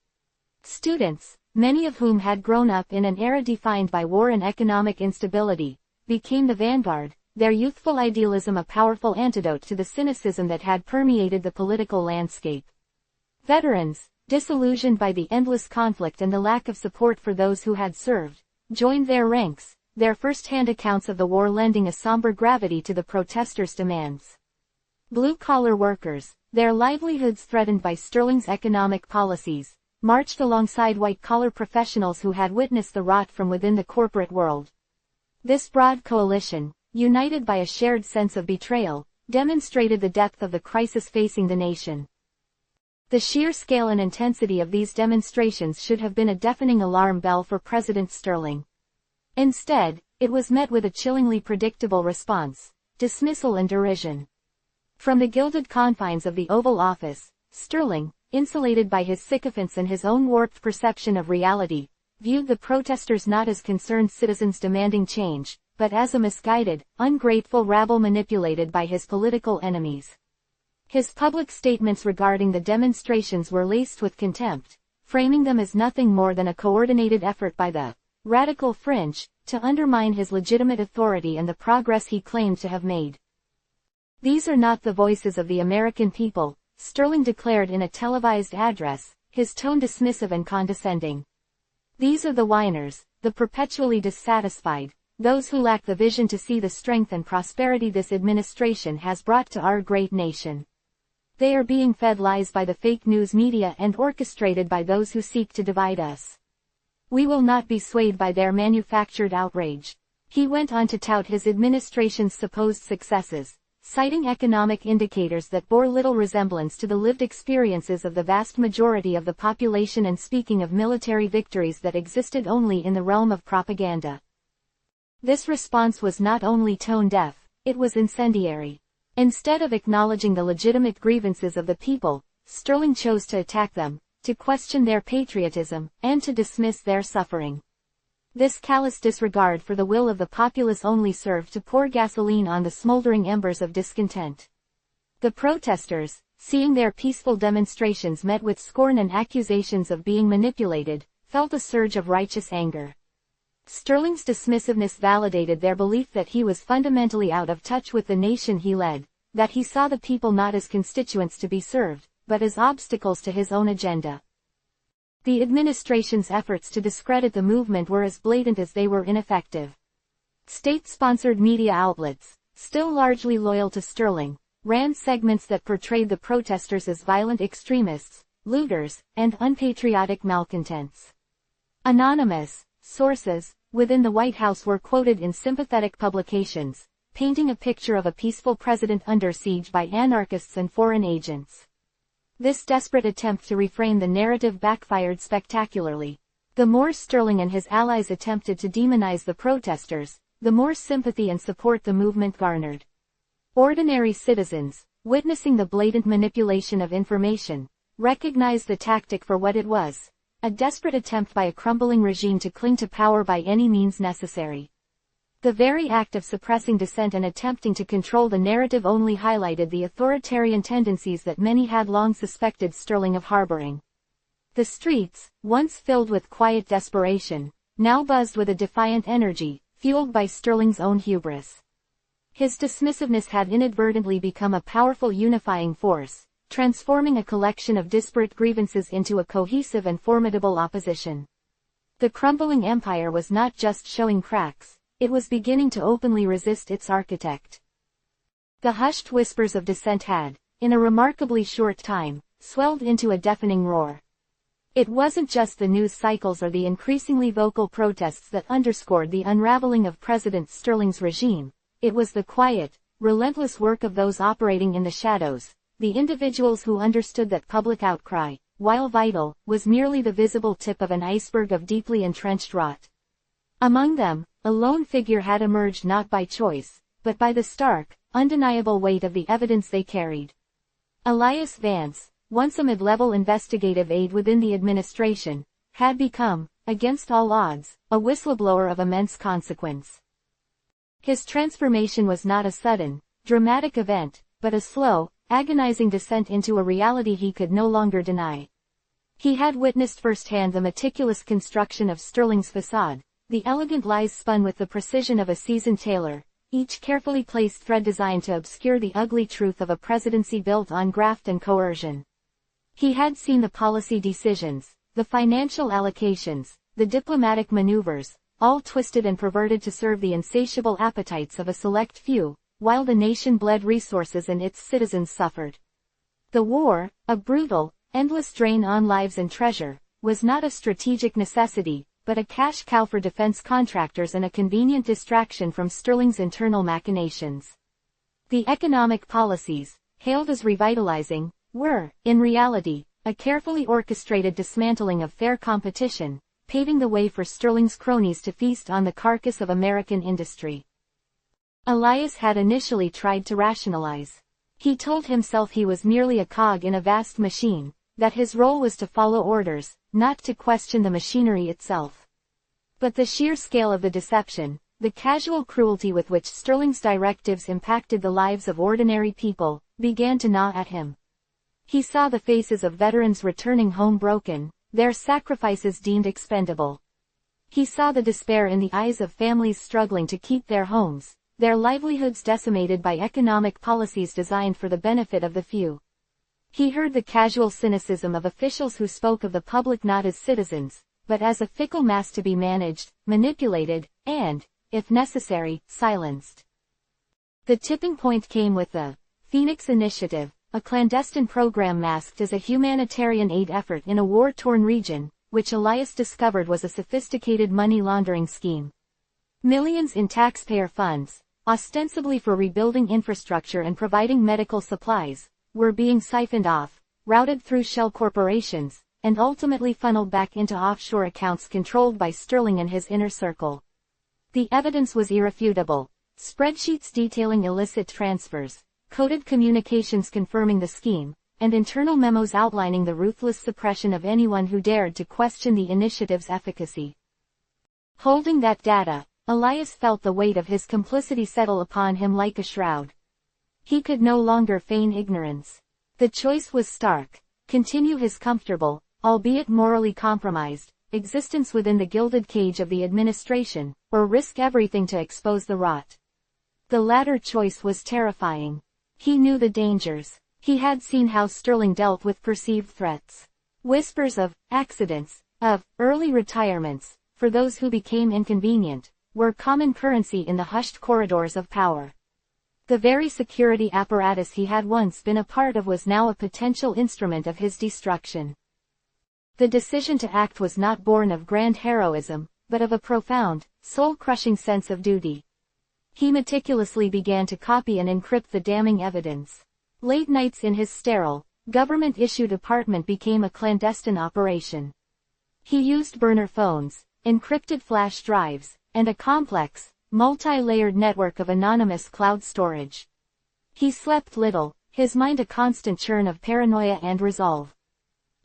A: Students, many of whom had grown up in an era defined by war and economic instability, became the vanguard, their youthful idealism a powerful antidote to the cynicism that had permeated the political landscape. Veterans, disillusioned by the endless conflict and the lack of support for those who had served, joined their ranks, their first-hand accounts of the war lending a somber gravity to the protesters' demands. Blue-collar workers, their livelihoods threatened by Sterling's economic policies, marched alongside white-collar professionals who had witnessed the rot from within the corporate world. This broad coalition, united by a shared sense of betrayal, demonstrated the depth of the crisis facing the nation. The sheer scale and intensity of these demonstrations should have been a deafening alarm bell for President Sterling. Instead, it was met with a chillingly predictable response: dismissal and derision. From the gilded confines of the Oval Office, Sterling, insulated by his sycophants and his own warped perception of reality, viewed the protesters not as concerned citizens demanding change, but as a misguided, ungrateful rabble manipulated by his political enemies. His public statements regarding the demonstrations were laced with contempt, framing them as nothing more than a coordinated effort by the radical fringe to undermine his legitimate authority and the progress he claimed to have made. "These are not the voices of the American people," Sterling declared in a televised address, his tone dismissive and condescending. These are the whiners, the perpetually dissatisfied, those who lack the vision to see the strength and prosperity this administration has brought to our great nation. They are being fed lies by the fake news media and orchestrated by those who seek to divide us. We will not be swayed by their manufactured outrage. He went on to tout his administration's supposed successes, citing economic indicators that bore little resemblance to the lived experiences of the vast majority of the population and speaking of military victories that existed only in the realm of propaganda. This response was not only tone-deaf, it was incendiary. Instead of acknowledging the legitimate grievances of the people, Sterling chose to attack them, to question their patriotism, and to dismiss their suffering. This callous disregard for the will of the populace only served to pour gasoline on the smoldering embers of discontent. The protesters, seeing their peaceful demonstrations met with scorn and accusations of being manipulated, felt a surge of righteous anger. Sterling's dismissiveness validated their belief that he was fundamentally out of touch with the nation he led, that he saw the people not as constituents to be served, but as obstacles to his own agenda. The administration's efforts to discredit the movement were as blatant as they were ineffective. State-sponsored media outlets, still largely loyal to Sterling, ran segments that portrayed the protesters as violent extremists, looters, and unpatriotic malcontents. Anonymous sources within the White House were quoted in sympathetic publications, painting a picture of a peaceful president under siege by anarchists and foreign agents. This desperate attempt to reframe the narrative backfired spectacularly. The more Sterling and his allies attempted to demonize the protesters, the more sympathy and support the movement garnered. Ordinary citizens, witnessing the blatant manipulation of information, recognized the tactic for what it was: a desperate attempt by a crumbling regime to cling to power by any means necessary. The very act of suppressing dissent and attempting to control the narrative only highlighted the authoritarian tendencies that many had long suspected Sterling of harboring. The streets, once filled with quiet desperation, now buzzed with a defiant energy, fueled by Sterling's own hubris. His dismissiveness had inadvertently become a powerful unifying force, transforming a collection of disparate grievances into a cohesive and formidable opposition. The crumbling empire was not just showing cracks, it was beginning to openly resist its architect. The hushed whispers of dissent had, in a remarkably short time, swelled into a deafening roar. It wasn't just the news cycles or the increasingly vocal protests that underscored the unraveling of President Sterling's regime, it was the quiet, relentless work of those operating in the shadows, the individuals who understood that public outcry, while vital, was merely the visible tip of an iceberg of deeply entrenched rot. Among them, a lone figure had emerged not by choice, but by the stark, undeniable weight of the evidence they carried. Elias Vance, once a mid-level investigative aide within the administration, had become, against all odds, a whistleblower of immense consequence. His transformation was not a sudden, dramatic event, but a slow, agonizing descent into a reality he could no longer deny. He had witnessed firsthand the meticulous construction of Sterling's facade, the elegant lies spun with the precision of a seasoned tailor, each carefully placed thread designed to obscure the ugly truth of a presidency built on graft and coercion. He had seen the policy decisions, the financial allocations, the diplomatic maneuvers, all twisted and perverted to serve the insatiable appetites of a select few, while the nation bled resources and its citizens suffered. The war, a brutal, endless drain on lives and treasure, was not a strategic necessity, but a cash cow for defense contractors and a convenient distraction from Sterling's internal machinations. The economic policies, hailed as revitalizing, were, in reality, a carefully orchestrated dismantling of fair competition, paving the way for Sterling's cronies to feast on the carcass of American industry. Elias had initially tried to rationalize. He told himself he was merely a cog in a vast machine, that his role was to follow orders, not to question the machinery itself. But the sheer scale of the deception, the casual cruelty with which Sterling's directives impacted the lives of ordinary people, began to gnaw at him. He saw the faces of veterans returning home broken, their sacrifices deemed expendable. He saw the despair in the eyes of families struggling to keep their homes, their livelihoods decimated by economic policies designed for the benefit of the few. He heard the casual cynicism of officials who spoke of the public not as citizens, but as a fickle mass to be managed, manipulated, and, if necessary, silenced. The tipping point came with the Phoenix Initiative, a clandestine program masked as a humanitarian aid effort in a war-torn region, which Elias discovered was a sophisticated money laundering scheme. Millions in taxpayer funds, ostensibly for rebuilding infrastructure and providing medical supplies, were being siphoned off, routed through shell corporations, and ultimately funneled back into offshore accounts controlled by Sterling and his inner circle. The evidence was irrefutable. Spreadsheets detailing illicit transfers, coded communications confirming the scheme, and internal memos outlining the ruthless suppression of anyone who dared to question the initiative's efficacy. Holding that data, Elias felt the weight of his complicity settle upon him like a shroud. He could no longer feign ignorance. The choice was stark: continue his comfortable, albeit morally compromised, existence within the gilded cage of the administration, or risk everything to expose the rot. The latter choice was terrifying. He knew the dangers. He had seen how Sterling dealt with perceived threats. Whispers of accidents, of early retirements, for those who became inconvenient, were common currency in the hushed corridors of power. The very security apparatus he had once been a part of was now a potential instrument of his destruction. The decision to act was not born of grand heroism, but of a profound, soul-crushing sense of duty. He meticulously began to copy and encrypt the damning evidence. Late nights in his sterile, government-issued apartment became a clandestine operation. He used burner phones, encrypted flash drives, and a complex, multi-layered network of anonymous cloud storage. He slept little, his mind a constant churn of paranoia and resolve.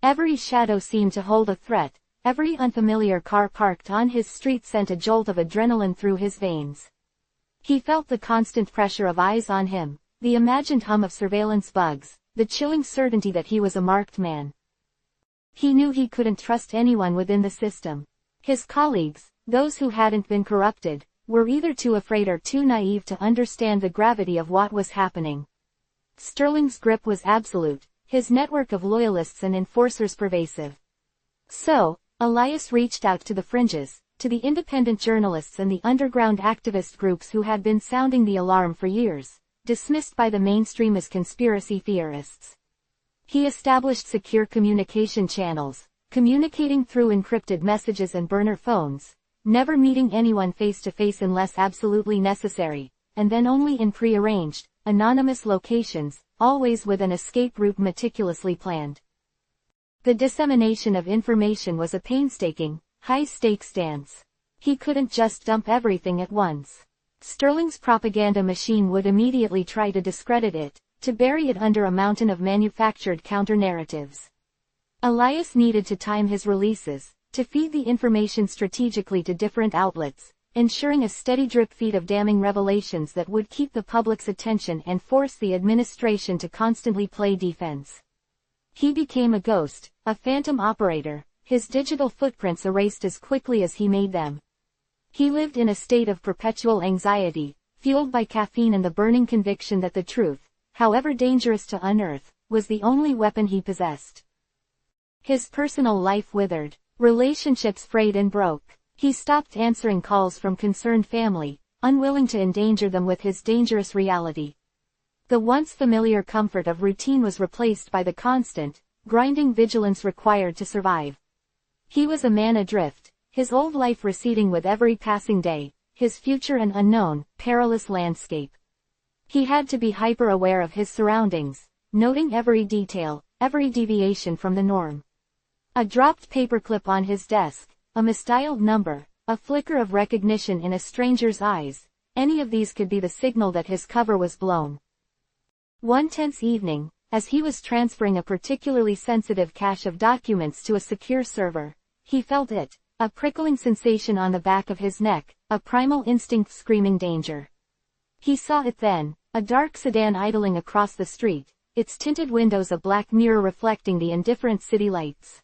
A: Every shadow seemed to hold a threat, every unfamiliar car parked on his street sent a jolt of adrenaline through his veins. He felt the constant pressure of eyes on him, the imagined hum of surveillance bugs, the chilling certainty that he was a marked man. He knew he couldn't trust anyone within the system. His colleagues, those who hadn't been corrupted, were either too afraid or too naive to understand the gravity of what was happening. Sterling's grip was absolute, his network of loyalists and enforcers pervasive. So, Elias reached out to the fringes, to the independent journalists and the underground activist groups who had been sounding the alarm for years, dismissed by the mainstream as conspiracy theorists. He established secure communication channels, communicating through encrypted messages and burner phones, never meeting anyone face-to-face unless absolutely necessary, and then only in pre-arranged, anonymous locations, always with an escape route meticulously planned. The dissemination of information was a painstaking, high-stakes dance. He couldn't just dump everything at once. Sterling's propaganda machine would immediately try to discredit it, to bury it under a mountain of manufactured counter-narratives. Elias needed to time his releases, to feed the information strategically to different outlets, ensuring a steady drip feed of damning revelations that would keep the public's attention and force the administration to constantly play defense. He became a ghost, a phantom operator, his digital footprints erased as quickly as he made them. He lived in a state of perpetual anxiety, fueled by caffeine and the burning conviction that the truth, however dangerous to unearth, was the only weapon he possessed. His personal life withered, relationships frayed and broke. He stopped answering calls from concerned family, unwilling to endanger them with his dangerous reality. The once familiar comfort of routine was replaced by the constant, grinding vigilance required to survive. He was a man adrift, his old life receding with every passing day, his future an unknown, perilous landscape. He had to be hyper-aware of his surroundings, noting every detail, every deviation from the norm. A dropped paperclip on his desk, a misdialed number, a flicker of recognition in a stranger's eyes, any of these could be the signal that his cover was blown. One tense evening, as he was transferring a particularly sensitive cache of documents to a secure server, he felt it, a prickling sensation on the back of his neck, a primal instinct screaming danger. He saw it then, a dark sedan idling across the street, its tinted windows a black mirror reflecting the indifferent city lights.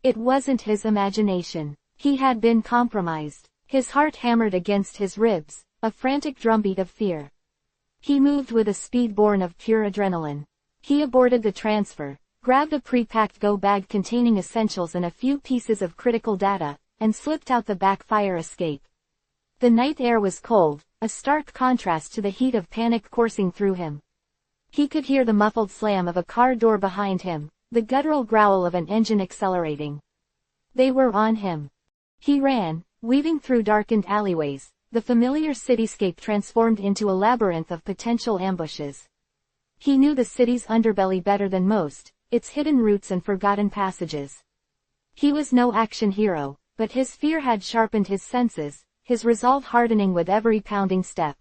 A: It wasn't his imagination. He had been compromised. His heart hammered against his ribs, a frantic drumbeat of fear. He moved with a speed born of pure adrenaline. He aborted the transfer, grabbed a pre-packed go bag containing essentials and a few pieces of critical data, and slipped out the back fire escape. The night air was cold, a stark contrast to the heat of panic coursing through him. He could hear the muffled slam of a car door behind him, the guttural growl of an engine accelerating. They were on him. He ran, weaving through darkened alleyways, the familiar cityscape transformed into a labyrinth of potential ambushes. He knew the city's underbelly better than most, its hidden routes and forgotten passages. He was no action hero, but his fear had sharpened his senses, his resolve hardening with every pounding step.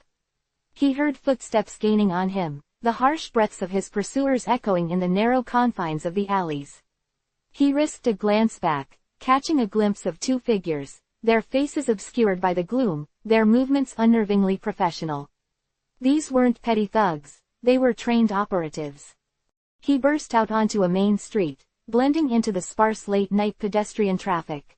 A: He heard footsteps gaining on him, the harsh breaths of his pursuers echoing in the narrow confines of the alleys. He risked a glance back, catching a glimpse of two figures, their faces obscured by the gloom, their movements unnervingly professional. These weren't petty thugs, they were trained operatives. He burst out onto a main street, blending into the sparse late-night pedestrian traffic.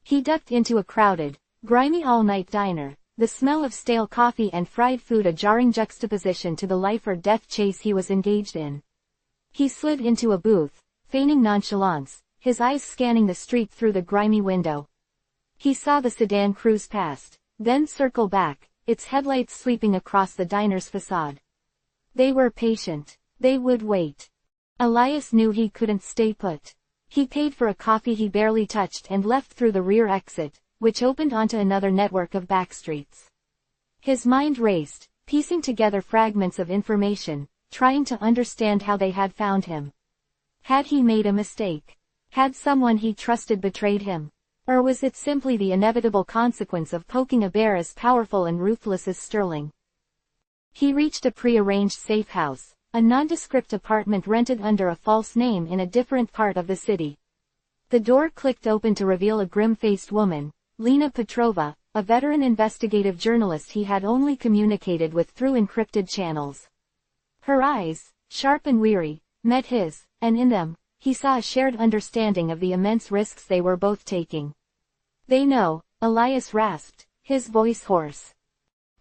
A: He ducked into a crowded, grimy all-night diner, the smell of stale coffee and fried food a jarring juxtaposition to the life-or-death chase he was engaged in. He slid into a booth, feigning nonchalance, his eyes scanning the street through the grimy window. He saw the sedan cruise past, then circle back, its headlights sweeping across the diner's facade. They were patient. They would wait. Elias knew he couldn't stay put. He paid for a coffee he barely touched and left through the rear exit, which opened onto another network of backstreets. His mind raced, piecing together fragments of information, trying to understand how they had found him. Had he made a mistake? Had someone he trusted betrayed him? Or was it simply the inevitable consequence of poking a bear as powerful and ruthless as Sterling? He reached a pre-arranged safe house, a nondescript apartment rented under a false name in a different part of the city. The door clicked open to reveal a grim-faced woman, Lena Petrova, a veteran investigative journalist he had only communicated with through encrypted channels. Her eyes, sharp and weary, met his, and in them, he saw a shared understanding of the immense risks they were both taking. "They know," Elias rasped, his voice hoarse.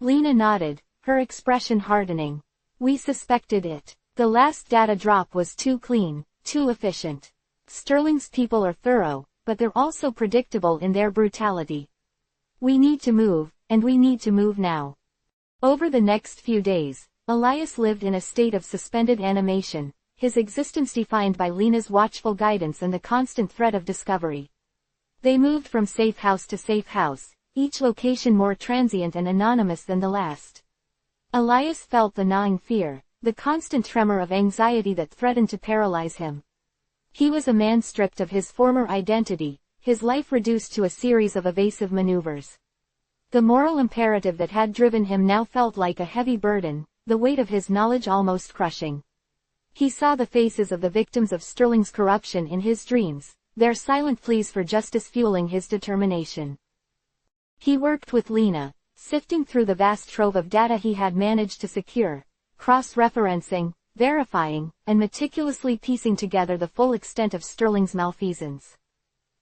A: Lena nodded, her expression hardening. "We suspected it. The last data drop was too clean, too efficient. Sterling's people are thorough, but they're also predictable in their brutality. We need to move, and we need to move now." Over the next few days, Elias lived in a state of suspended animation, his existence defined by Lena's watchful guidance and the constant threat of discovery. They moved from safe house to safe house, each location more transient and anonymous than the last. Elias felt the gnawing fear, the constant tremor of anxiety that threatened to paralyze him. He was a man stripped of his former identity, his life reduced to a series of evasive maneuvers. The moral imperative that had driven him now felt like a heavy burden, the weight of his knowledge almost crushing. He saw the faces of the victims of Sterling's corruption in his dreams, their silent pleas for justice fueling his determination. He worked with Lena, sifting through the vast trove of data he had managed to secure, cross-referencing, verifying, and meticulously piecing together the full extent of Sterling's malfeasance.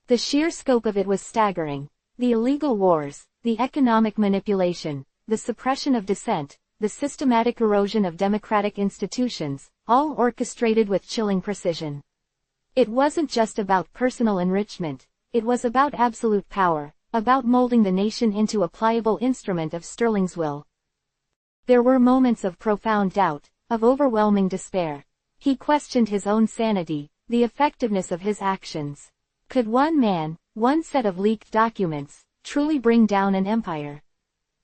A: The sheer scope of it was staggering. The illegal wars, the economic manipulation, the suppression of dissent, the systematic erosion of democratic institutions, all orchestrated with chilling precision. It wasn't just about personal enrichment, it was about absolute power, about molding the nation into a pliable instrument of Sterling's will. There were moments of profound doubt, of overwhelming despair. He questioned his own sanity, the effectiveness of his actions. Could one man, one set of leaked documents, truly bring down an empire?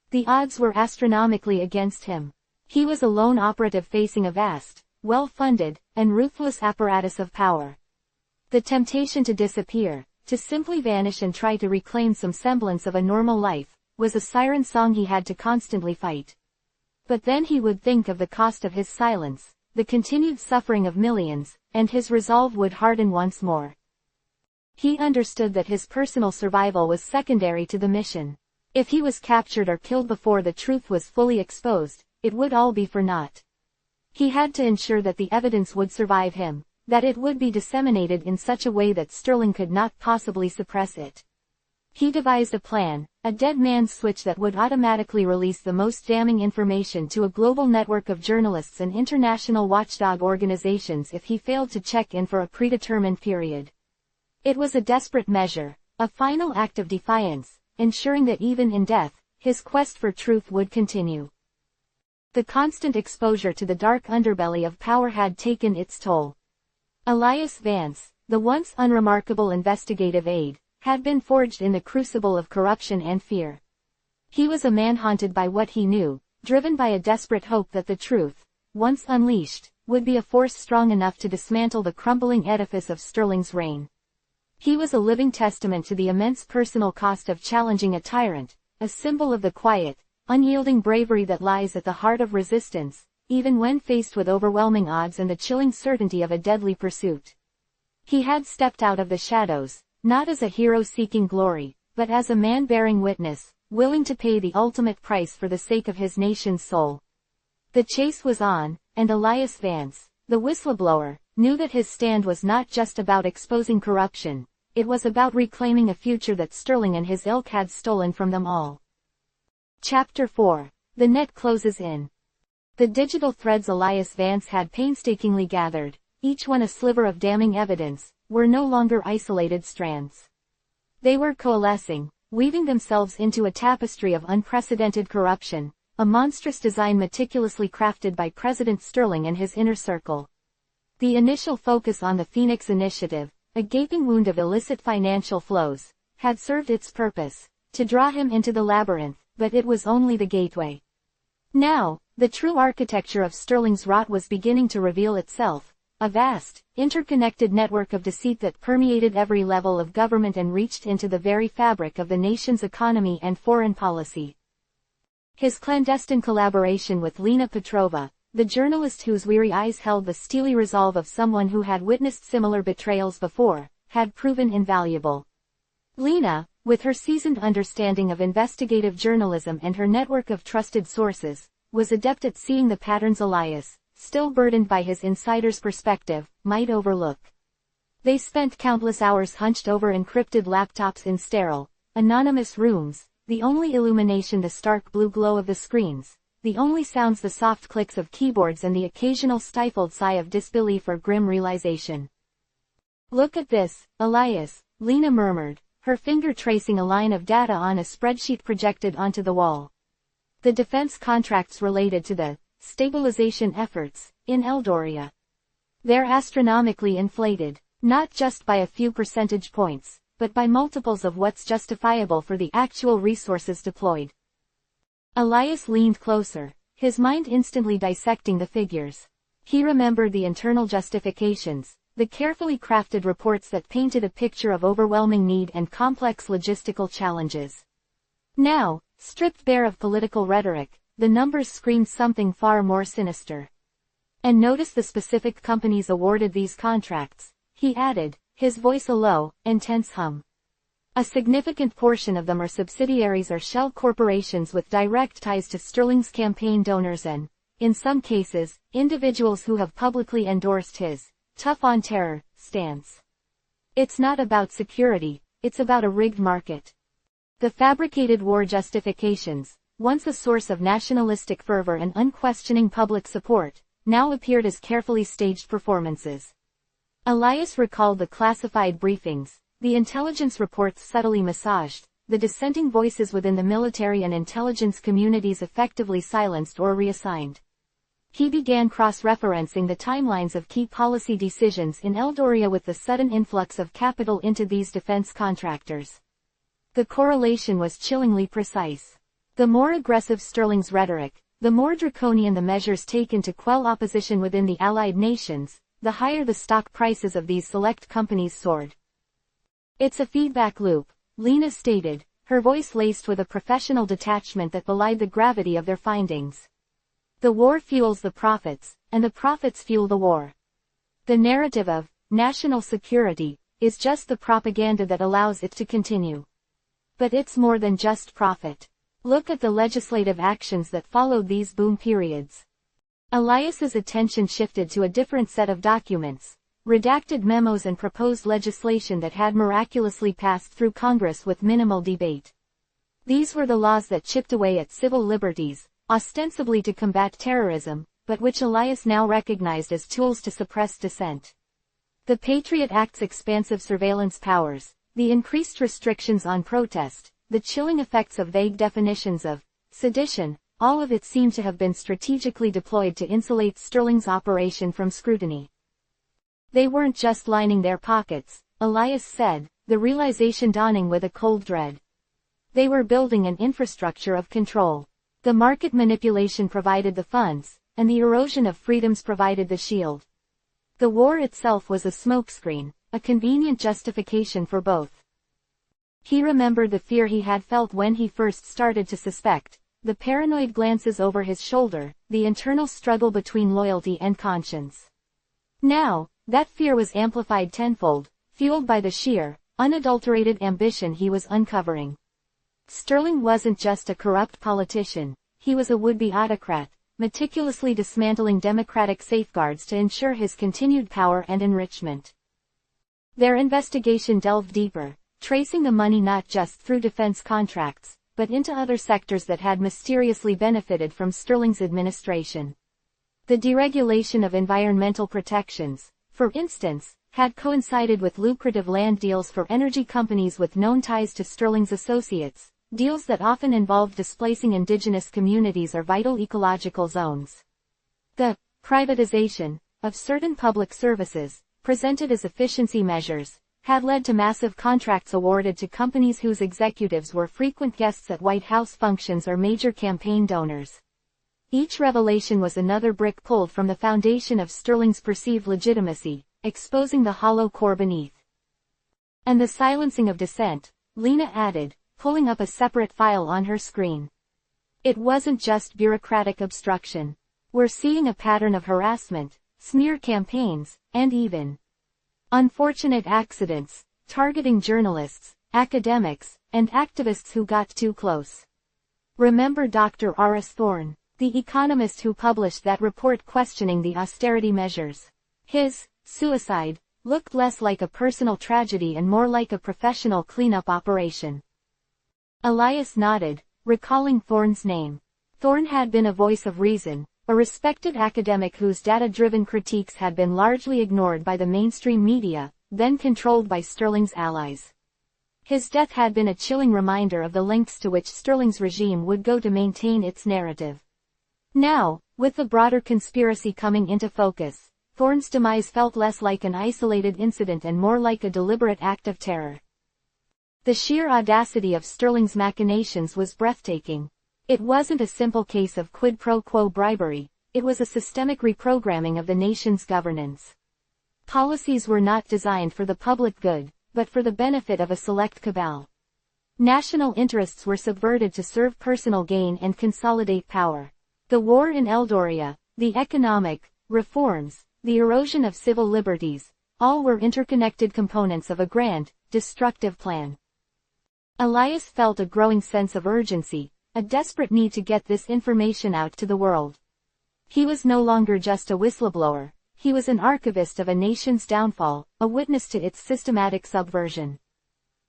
A: The odds were astronomically against him. He was a lone operative facing a vast, well-funded, and ruthless apparatus of power. The temptation to disappear, to simply vanish and try to reclaim some semblance of a normal life, was a siren song he had to constantly fight. But then he would think of the cost of his silence, the continued suffering of millions, and his resolve would harden once more. He understood that his personal survival was secondary to the mission. If he was captured or killed before the truth was fully exposed, it would all be for naught. He had to ensure that the evidence would survive him, that it would be disseminated in such a way that Sterling could not possibly suppress it. He devised a plan, a dead man's switch that would automatically release the most damning information to a global network of journalists and international watchdog organizations if he failed to check in for a predetermined period. It was a desperate measure, a final act of defiance, ensuring that even in death, his quest for truth would continue. The constant exposure to the dark underbelly of power had taken its toll. Elias Vance, the once unremarkable investigative aide, had been forged in the crucible of corruption and fear. He was a man haunted by what he knew, driven by a desperate hope that the truth, once unleashed, would be a force strong enough to dismantle the crumbling edifice of Sterling's reign. He was a living testament to the immense personal cost of challenging a tyrant, a symbol of the quiet, unyielding bravery that lies at the heart of resistance, even when faced with overwhelming odds and the chilling certainty of a deadly pursuit. He had stepped out of the shadows, not as a hero seeking glory, but as a man bearing witness, willing to pay the ultimate price for the sake of his nation's soul. The chase was on, and Elias Vance, the whistleblower, knew that his stand was not just about exposing corruption, it was about reclaiming a future that Sterling and his ilk had stolen from them all. Chapter 4. The net closes in. The digital threads Elias Vance had painstakingly gathered, each one a sliver of damning evidence, were no longer isolated strands. They were coalescing, weaving themselves into a tapestry of unprecedented corruption, a monstrous design meticulously crafted by President Sterling and his inner circle. The initial focus on the Phoenix Initiative, a gaping wound of illicit financial flows, had served its purpose, to draw him into the labyrinth, but it was only the gateway. Now, the true architecture of Sterling's rot was beginning to reveal itself, a vast, interconnected network of deceit that permeated every level of government and reached into the very fabric of the nation's economy and foreign policy. His clandestine collaboration with Lena Petrova, the journalist whose weary eyes held the steely resolve of someone who had witnessed similar betrayals before, had proven invaluable. Lena, with her seasoned understanding of investigative journalism and her network of trusted sources, was adept at seeing the patterns Elias, still burdened by his insider's perspective, might overlook. They spent countless hours hunched over encrypted laptops in sterile, anonymous rooms, the only illumination the stark blue glow of the screens, the only sounds the soft clicks of keyboards and the occasional stifled sigh of disbelief or grim realization. "Look at this, Elias," Lena murmured, her finger tracing a line of data on a spreadsheet projected onto the wall. The defense contracts related to the stabilization efforts in Eldoria. They're astronomically inflated, not just by a few percentage points, but by multiples of what's justifiable for the actual resources deployed. Elias leaned closer, his mind instantly dissecting the figures. He remembered the internal justifications, the carefully crafted reports that painted a picture of overwhelming need and complex logistical challenges. Now, stripped bare of political rhetoric, the numbers screamed something far more sinister. "And notice the specific companies awarded these contracts," he added, his voice a low, intense hum. "A significant portion of them are subsidiaries or shell corporations with direct ties to Sterling's campaign donors and, in some cases, individuals who have publicly endorsed his tough on terror stance. It's not about security, it's about a rigged market." The fabricated war justifications, once a source of nationalistic fervor and unquestioning public support, now appeared as carefully staged performances. Elias recalled the classified briefings, the intelligence reports subtly massaged, the dissenting voices within the military and intelligence communities effectively silenced or reassigned. He began cross-referencing the timelines of key policy decisions in Eldoria with the sudden influx of capital into these defense contractors. The correlation was chillingly precise. The more aggressive Sterling's rhetoric, the more draconian the measures taken to quell opposition within the Allied nations, the higher the stock prices of these select companies soared. "It's a feedback loop," Lena stated, her voice laced with a professional detachment that belied the gravity of their findings. "The war fuels the profits, and the profits fuel the war. The narrative of national security is just the propaganda that allows it to continue. But it's more than just profit. Look at the legislative actions that followed these boom periods." Elias's attention shifted to a different set of documents, redacted memos and proposed legislation that had miraculously passed through Congress with minimal debate. These were the laws that chipped away at civil liberties, ostensibly to combat terrorism, but which Elias now recognized as tools to suppress dissent. The Patriot Act's expansive surveillance powers, the increased restrictions on protest, the chilling effects of vague definitions of sedition, all of it seemed to have been strategically deployed to insulate Sterling's operation from scrutiny. They weren't just lining their pockets, Elias said, the realization dawning with a cold dread. They were building an infrastructure of control. The market manipulation provided the funds, and the erosion of freedoms provided the shield. The war itself was a smokescreen, a convenient justification for both. He remembered the fear he had felt when he first started to suspect, the paranoid glances over his shoulder, the internal struggle between loyalty and conscience. Now, that fear was amplified tenfold, fueled by the sheer, unadulterated ambition he was uncovering. Sterling wasn't just a corrupt politician, he was a would-be autocrat, meticulously dismantling democratic safeguards to ensure his continued power and enrichment. Their investigation delved deeper, tracing the money not just through defense contracts, but into other sectors that had mysteriously benefited from Sterling's administration. The deregulation of environmental protections, for instance, had coincided with lucrative land deals for energy companies with known ties to Sterling's associates, deals that often involved displacing indigenous communities or vital ecological zones. The privatization of certain public services, presented as efficiency measures, had led to massive contracts awarded to companies whose executives were frequent guests at White House functions or major campaign donors. Each revelation was another brick pulled from the foundation of Sterling's perceived legitimacy, exposing the hollow core beneath. And the silencing of dissent, Lena added, pulling up a separate file on her screen. It wasn't just bureaucratic obstruction. We're seeing a pattern of harassment, smear campaigns, and even unfortunate accidents, targeting journalists, academics, and activists who got too close. Remember Dr. R.S. Thorne, the economist who published that report questioning the austerity measures? His suicide looked less like a personal tragedy and more like a professional cleanup operation. Elias nodded, recalling Thorne's name. Thorne had been a voice of reason, a respected academic whose data-driven critiques had been largely ignored by the mainstream media, then controlled by Sterling's allies. His death had been a chilling reminder of the lengths to which Sterling's regime would go to maintain its narrative. Now, with the broader conspiracy coming into focus, Thorne's demise felt less like an isolated incident and more like a deliberate act of terror. The sheer audacity of Sterling's machinations was breathtaking. It wasn't a simple case of quid pro quo bribery, it was a systemic reprogramming of the nation's governance. Policies were not designed for the public good, but for the benefit of a select cabal. National interests were subverted to serve personal gain and consolidate power. The war in Eldoria, the economic reforms, the erosion of civil liberties, all were interconnected components of a grand, destructive plan. Elias felt a growing sense of urgency, a desperate need to get this information out to the world. He was no longer just a whistleblower, he was an archivist of a nation's downfall, a witness to its systematic subversion.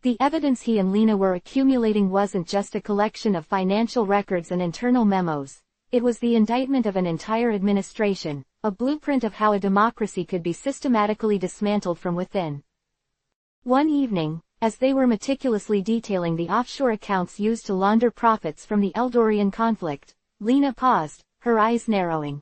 A: The evidence he and Lena were accumulating wasn't just a collection of financial records and internal memos, it was the indictment of an entire administration, a blueprint of how a democracy could be systematically dismantled from within. One evening, as they were meticulously detailing the offshore accounts used to launder profits from the Eldorian conflict, Lena paused, her eyes narrowing.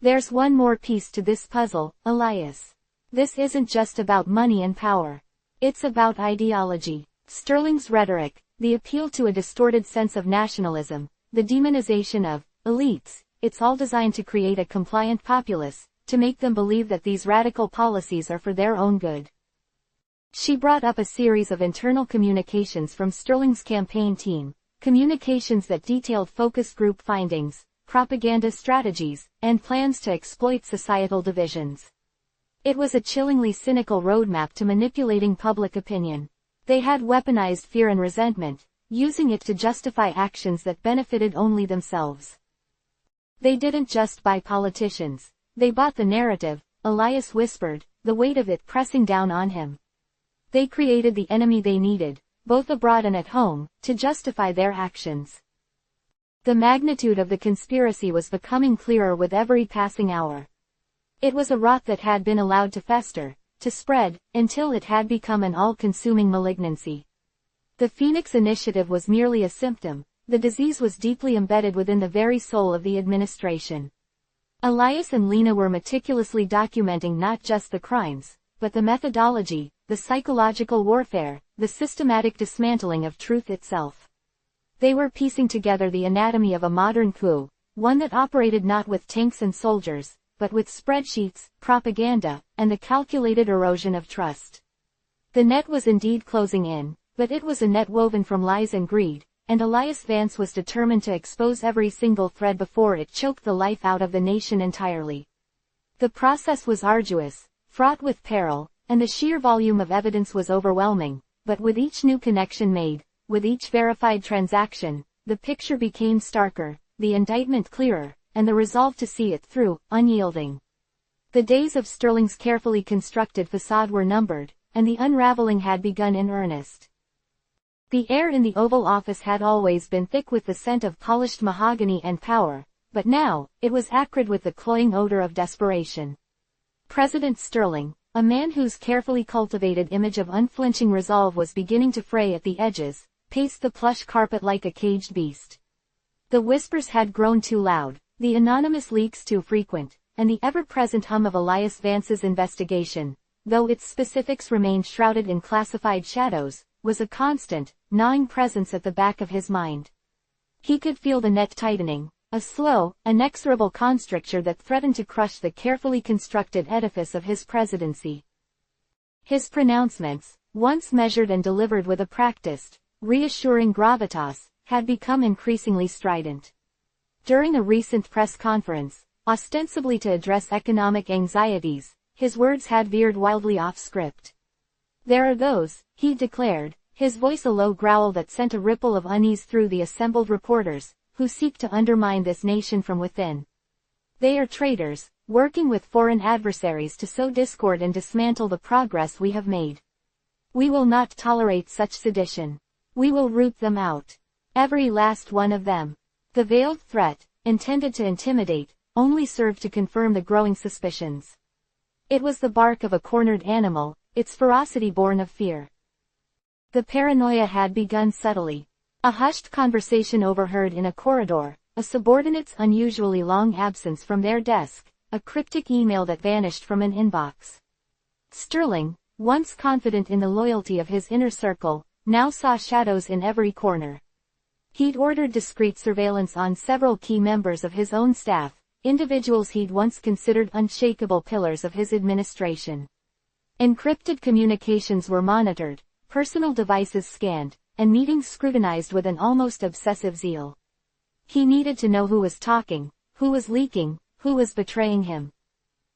A: There's one more piece to this puzzle, Elias. This isn't just about money and power. It's about ideology. Sterling's rhetoric, the appeal to a distorted sense of nationalism, the demonization of elites, it's all designed to create a compliant populace, to make them believe that these radical policies are for their own good. She brought up a series of internal communications from Sterling's campaign team, communications that detailed focus group findings, propaganda strategies, and plans to exploit societal divisions. It was a chillingly cynical roadmap to manipulating public opinion. They had weaponized fear and resentment, using it to justify actions that benefited only themselves. They didn't just buy politicians, they bought the narrative, Elias whispered, the weight of it pressing down on him. They created the enemy they needed, both abroad and at home, to justify their actions. The magnitude of the conspiracy was becoming clearer with every passing hour. It was a rot that had been allowed to fester, to spread, until it had become an all-consuming malignancy. The Phoenix Initiative was merely a symptom. The disease was deeply embedded within the very soul of the administration. Elias and Lena were meticulously documenting not just the crimes, but the methodology, the psychological warfare, the systematic dismantling of truth itself. They were piecing together the anatomy of a modern coup, one that operated not with tanks and soldiers, but with spreadsheets, propaganda, and the calculated erosion of trust. The net was indeed closing in, but it was a net woven from lies and greed, and Elias Vance was determined to expose every single thread before it choked the life out of the nation entirely. The process was arduous, fraught with peril, and the sheer volume of evidence was overwhelming, but with each new connection made, with each verified transaction, the picture became starker, the indictment clearer, and the resolve to see it through, unyielding. The days of Sterling's carefully constructed facade were numbered, and the unraveling had begun in earnest. The air in the Oval Office had always been thick with the scent of polished mahogany and power, but now, it was acrid with the cloying odor of desperation. President Sterling, a man whose carefully cultivated image of unflinching resolve was beginning to fray at the edges, paced the plush carpet like a caged beast. The whispers had grown too loud, the anonymous leaks too frequent, and the ever-present hum of Elias Vance's investigation, though its specifics remained shrouded in classified shadows, was a constant, gnawing presence at the back of his mind. He could feel the net tightening, a slow, inexorable constricture that threatened to crush the carefully constructed edifice of his presidency. His pronouncements, once measured and delivered with a practiced, reassuring gravitas, had become increasingly strident. During a recent press conference, ostensibly to address economic anxieties, his words had veered wildly off script. There are those, he declared, his voice a low growl that sent a ripple of unease through the assembled reporters, who seek to undermine this nation from within. They are traitors, working with foreign adversaries to sow discord and dismantle the progress we have made. We will not tolerate such sedition. We will root them out. Every last one of them. The veiled threat, intended to intimidate, only served to confirm the growing suspicions. It was the bark of a cornered animal, its ferocity born of fear. The paranoia had begun subtly. A hushed conversation overheard in a corridor, a subordinate's unusually long absence from their desk, a cryptic email that vanished from an inbox. Sterling, once confident in the loyalty of his inner circle, now saw shadows in every corner. He'd ordered discreet surveillance on several key members of his own staff, individuals he'd once considered unshakable pillars of his administration. Encrypted communications were monitored, personal devices scanned, and meetings scrutinized with an almost obsessive zeal. He needed to know who was talking, who was leaking, who was betraying him.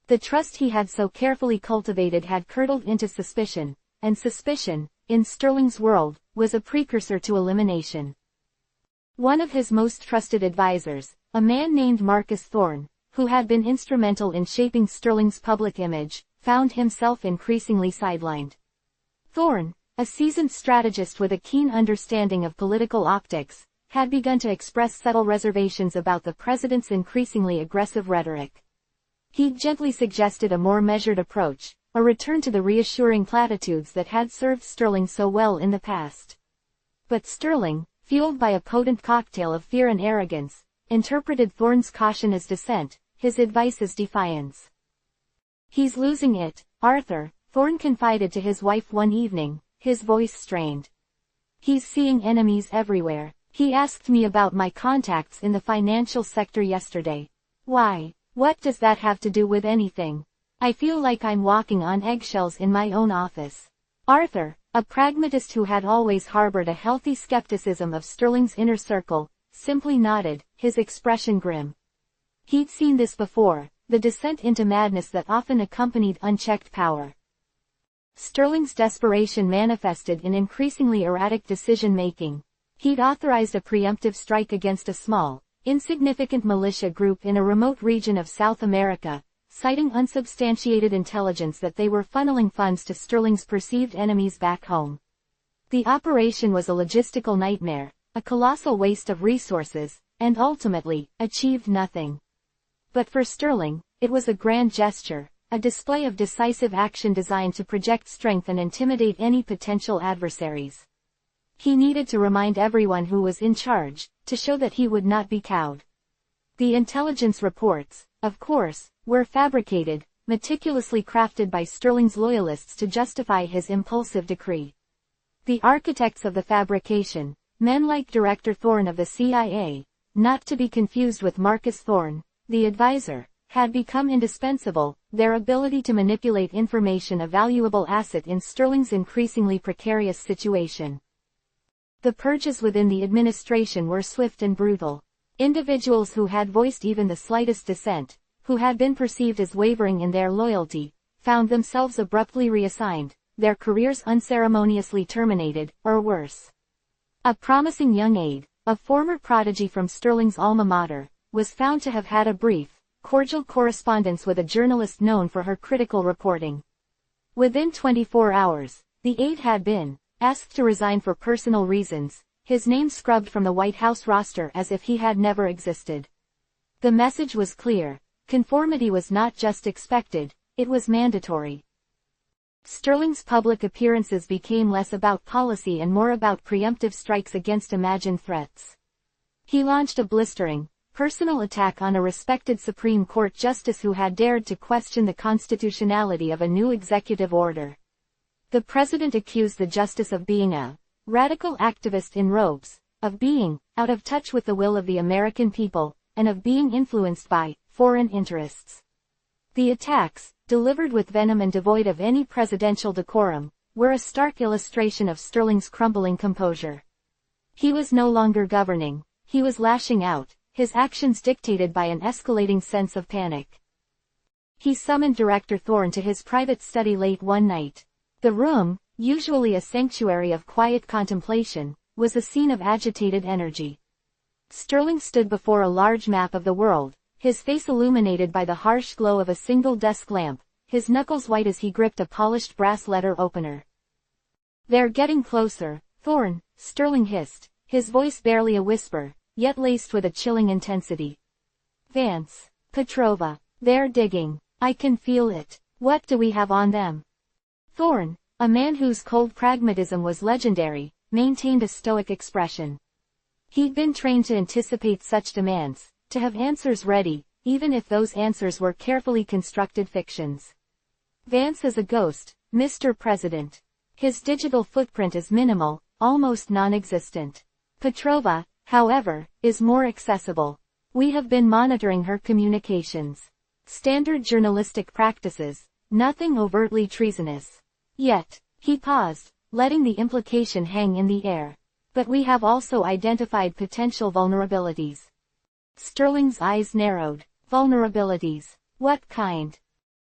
A: The trust he had so carefully cultivated had curdled into suspicion, and suspicion, in Sterling's world, was a precursor to elimination. One of his most trusted advisors, a man named Marcus Thorne, who had been instrumental in shaping Sterling's public image, found himself increasingly sidelined. Thorne, a seasoned strategist with a keen understanding of political optics, had begun to express subtle reservations about the president's increasingly aggressive rhetoric. He'd gently suggested a more measured approach, a return to the reassuring platitudes that had served Sterling so well in the past. But Sterling, fueled by a potent cocktail of fear and arrogance, interpreted Thorne's caution as dissent, his advice as defiance. "He's losing it, Arthur," Thorne confided to his wife one evening, his voice strained. "He's seeing enemies everywhere. He asked me about my contacts in the financial sector yesterday. Why, what does that have to do with anything? I feel like I'm walking on eggshells in my own office." Arthur, a pragmatist who had always harbored a healthy skepticism of Sterling's inner circle, simply nodded, his expression grim. He'd seen this before, the descent into madness that often accompanied unchecked power. Sterling's desperation manifested in increasingly erratic decision-making. He'd authorized a preemptive strike against a small, insignificant militia group in a remote region of South America, citing unsubstantiated intelligence that they were funneling funds to Sterling's perceived enemies back home. The operation was a logistical nightmare, a colossal waste of resources, and ultimately, achieved nothing. But for Sterling, it was a grand gesture, a display of decisive action designed to project strength and intimidate any potential adversaries. He needed to remind everyone who was in charge, to show that he would not be cowed. The intelligence reports, of course, were fabricated, meticulously crafted by Sterling's loyalists to justify his impulsive decree. The architects of the fabrication, men like Director Thorne of the CIA, not to be confused with Marcus Thorne, the advisor, had become indispensable, their ability to manipulate information a valuable asset in Sterling's increasingly precarious situation. The purges within the administration were swift and brutal. Individuals who had voiced even the slightest dissent, who had been perceived as wavering in their loyalty, found themselves abruptly reassigned, their careers unceremoniously terminated, or worse. A promising young aide, a former prodigy from Sterling's alma mater, was found to have had a brief, cordial correspondence with a journalist known for her critical reporting. Within 24 hours, the aide had been asked to resign for personal reasons, his name scrubbed from the White House roster as if he had never existed. The message was clear. Conformity was not just expected, it was mandatory. Sterling's public appearances became less about policy and more about preemptive strikes against imagined threats. He launched a blistering, personal attack on a respected Supreme Court justice who had dared to question the constitutionality of a new executive order. The president accused the justice of being a radical activist in robes, of being out of touch with the will of the American people, and of being influenced by foreign interests. The attacks, delivered with venom and devoid of any presidential decorum, were a stark illustration of Sterling's crumbling composure. He was no longer governing, he was lashing out, his actions dictated by an escalating sense of panic. He summoned Director Thorne to his private study late one night. The room, usually a sanctuary of quiet contemplation, was a scene of agitated energy. Sterling stood before a large map of the world, his face illuminated by the harsh glow of a single desk lamp, his knuckles white as he gripped a polished brass letter opener. "They're getting closer, Thorne," Sterling hissed, his voice barely a whisper, yet laced with a chilling intensity. "Vance, Petrova, they're digging. I can feel it. What do we have on them?" Thorne, a man whose cold pragmatism was legendary, maintained a stoic expression. He'd been trained to anticipate such demands, to have answers ready, even if those answers were carefully constructed fictions. "Vance is a ghost, Mr. President. His digital footprint is minimal, almost non-existent. Petrova, however, is more accessible. We have been monitoring her communications. Standard journalistic practices, nothing overtly treasonous. Yet," he paused, letting the implication hang in the air. "But we have also identified potential vulnerabilities." Sterling's eyes narrowed. "Vulnerabilities? What kind?"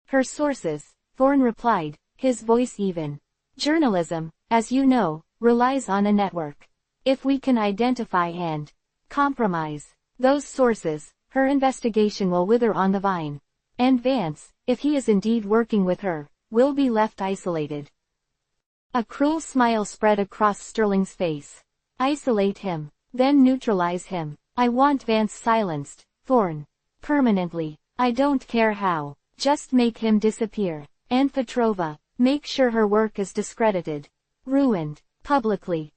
A: "Her sources," Thorne replied, his voice even. "Journalism, as you know, relies on a network. If we can identify and compromise those sources, her investigation will wither on the vine. And Vance, if he is indeed working with her, will be left isolated." A cruel smile spread across Sterling's face. "Isolate him, then neutralize him. I want Vance silenced, Thorne. Permanently. I don't care how. Just make him disappear. And Petrova, make sure her work is discredited. Ruined. Publicly."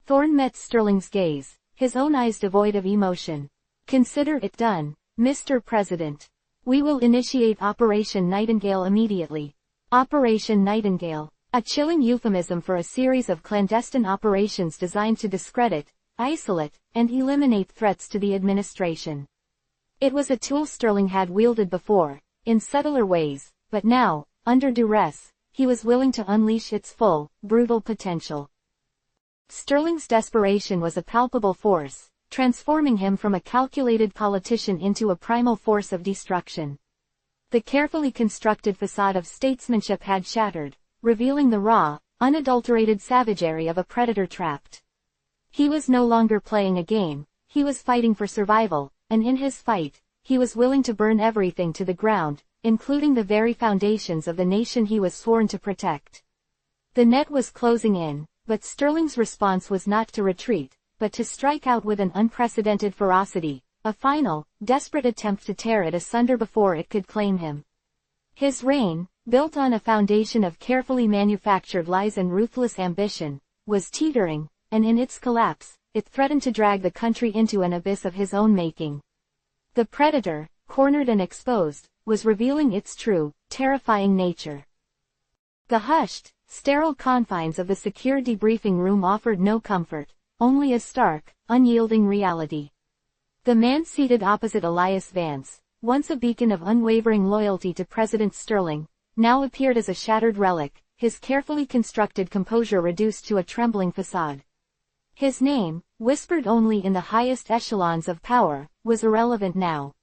A: Thorne met Sterling's gaze, his own eyes devoid of emotion. "Consider it done, Mr. President. We will initiate Operation Nightingale immediately." Operation Nightingale, a chilling euphemism for a series of clandestine operations designed to discredit, isolate, and eliminate threats to the administration. It was a tool Sterling had wielded before, in subtler ways, but now, under duress, he was willing to unleash its full, brutal potential. Sterling's desperation was a palpable force, transforming him from a calculated politician into a primal force of destruction. The carefully constructed facade of statesmanship had shattered, revealing the raw, unadulterated savagery of a predator trapped. He was no longer playing a game, he was fighting for survival, and in his fight, he was willing to burn everything to the ground, including the very foundations of the nation he was sworn to protect. The net was closing in, but Sterling's response was not to retreat, but to strike out with an unprecedented ferocity, a final, desperate attempt to tear it asunder before it could claim him. His reign, built on a foundation of carefully manufactured lies and ruthless ambition, was teetering, and in its collapse, it threatened to drag the country into an abyss of his own making. The predator, cornered and exposed, was revealing its true, terrifying nature. The hushed, sterile confines of the secure debriefing room offered no comfort, only a stark, unyielding reality. The man seated opposite Elias Vance, once a beacon of unwavering loyalty to President Sterling, now appeared as a shattered relic, his carefully constructed composure reduced to a trembling facade. His name, whispered only in the highest echelons of power, was irrelevant now.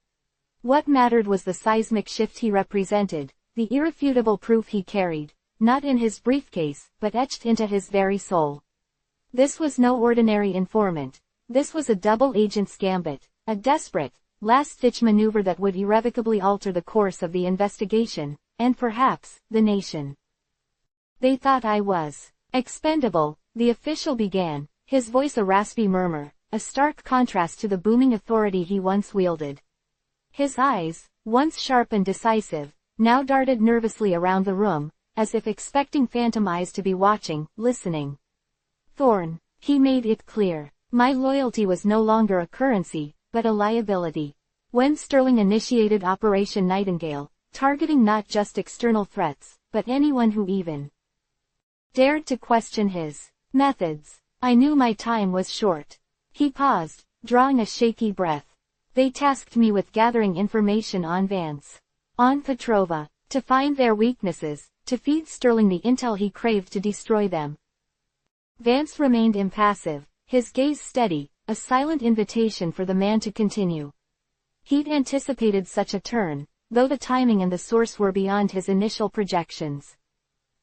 A: What mattered was the seismic shift he represented, the irrefutable proof he carried, not in his briefcase, but etched into his very soul. This was no ordinary informant. This was a double agent's gambit, a desperate, last-ditch maneuver that would irrevocably alter the course of the investigation, and perhaps, the nation. They thought I was expendable, the official began, his voice a raspy murmur, a stark contrast to the booming authority he once wielded. His eyes, once sharp and decisive, now darted nervously around the room, as if expecting phantom eyes to be watching, listening. Thorne, he made it clear, my loyalty was no longer a currency, but a liability. When Sterling initiated Operation Nightingale, targeting not just external threats, but anyone who even dared to question his methods, I knew my time was short. He paused, drawing a shaky breath. They tasked me with gathering information on Vance, on Petrova, to find their weaknesses, to feed Sterling the intel he craved to destroy them. Vance remained impassive, his gaze steady, a silent invitation for the man to continue. He'd anticipated such a turn, though the timing and the source were beyond his initial projections.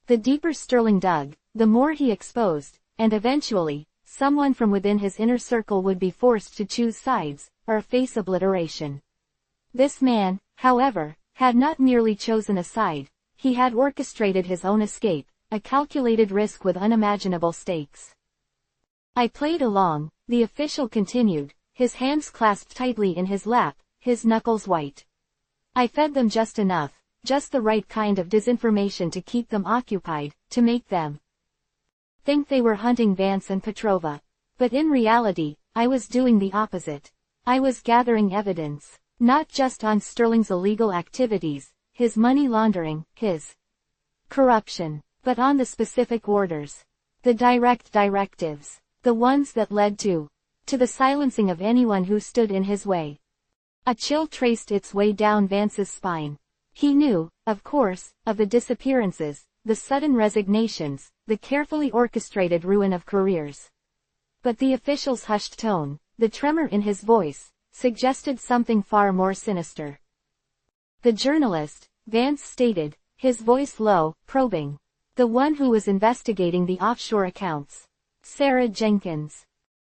A: The deeper Sterling dug, the more he exposed, and eventually, someone from within his inner circle would be forced to choose sides, or face obliteration. This man, however, had not merely chosen a side, he had orchestrated his own escape, a calculated risk with unimaginable stakes. I played along, the official continued, his hands clasped tightly in his lap, his knuckles white. I fed them just enough, just the right kind of disinformation to keep them occupied, to make them think they were hunting Vance and Petrova. But in reality, I was doing the opposite. I was gathering evidence, not just on Sterling's illegal activities, his money laundering, his corruption, but on the specific orders. The direct directives. The ones that led to the silencing of anyone who stood in his way. A chill traced its way down Vance's spine. He knew, of course, of the disappearances, the sudden resignations, the carefully orchestrated ruin of careers. But the official's hushed tone, the tremor in his voice, suggested something far more sinister. The journalist, Vance stated, his voice low, probing. The one who was investigating the offshore accounts. Sarah Jenkins.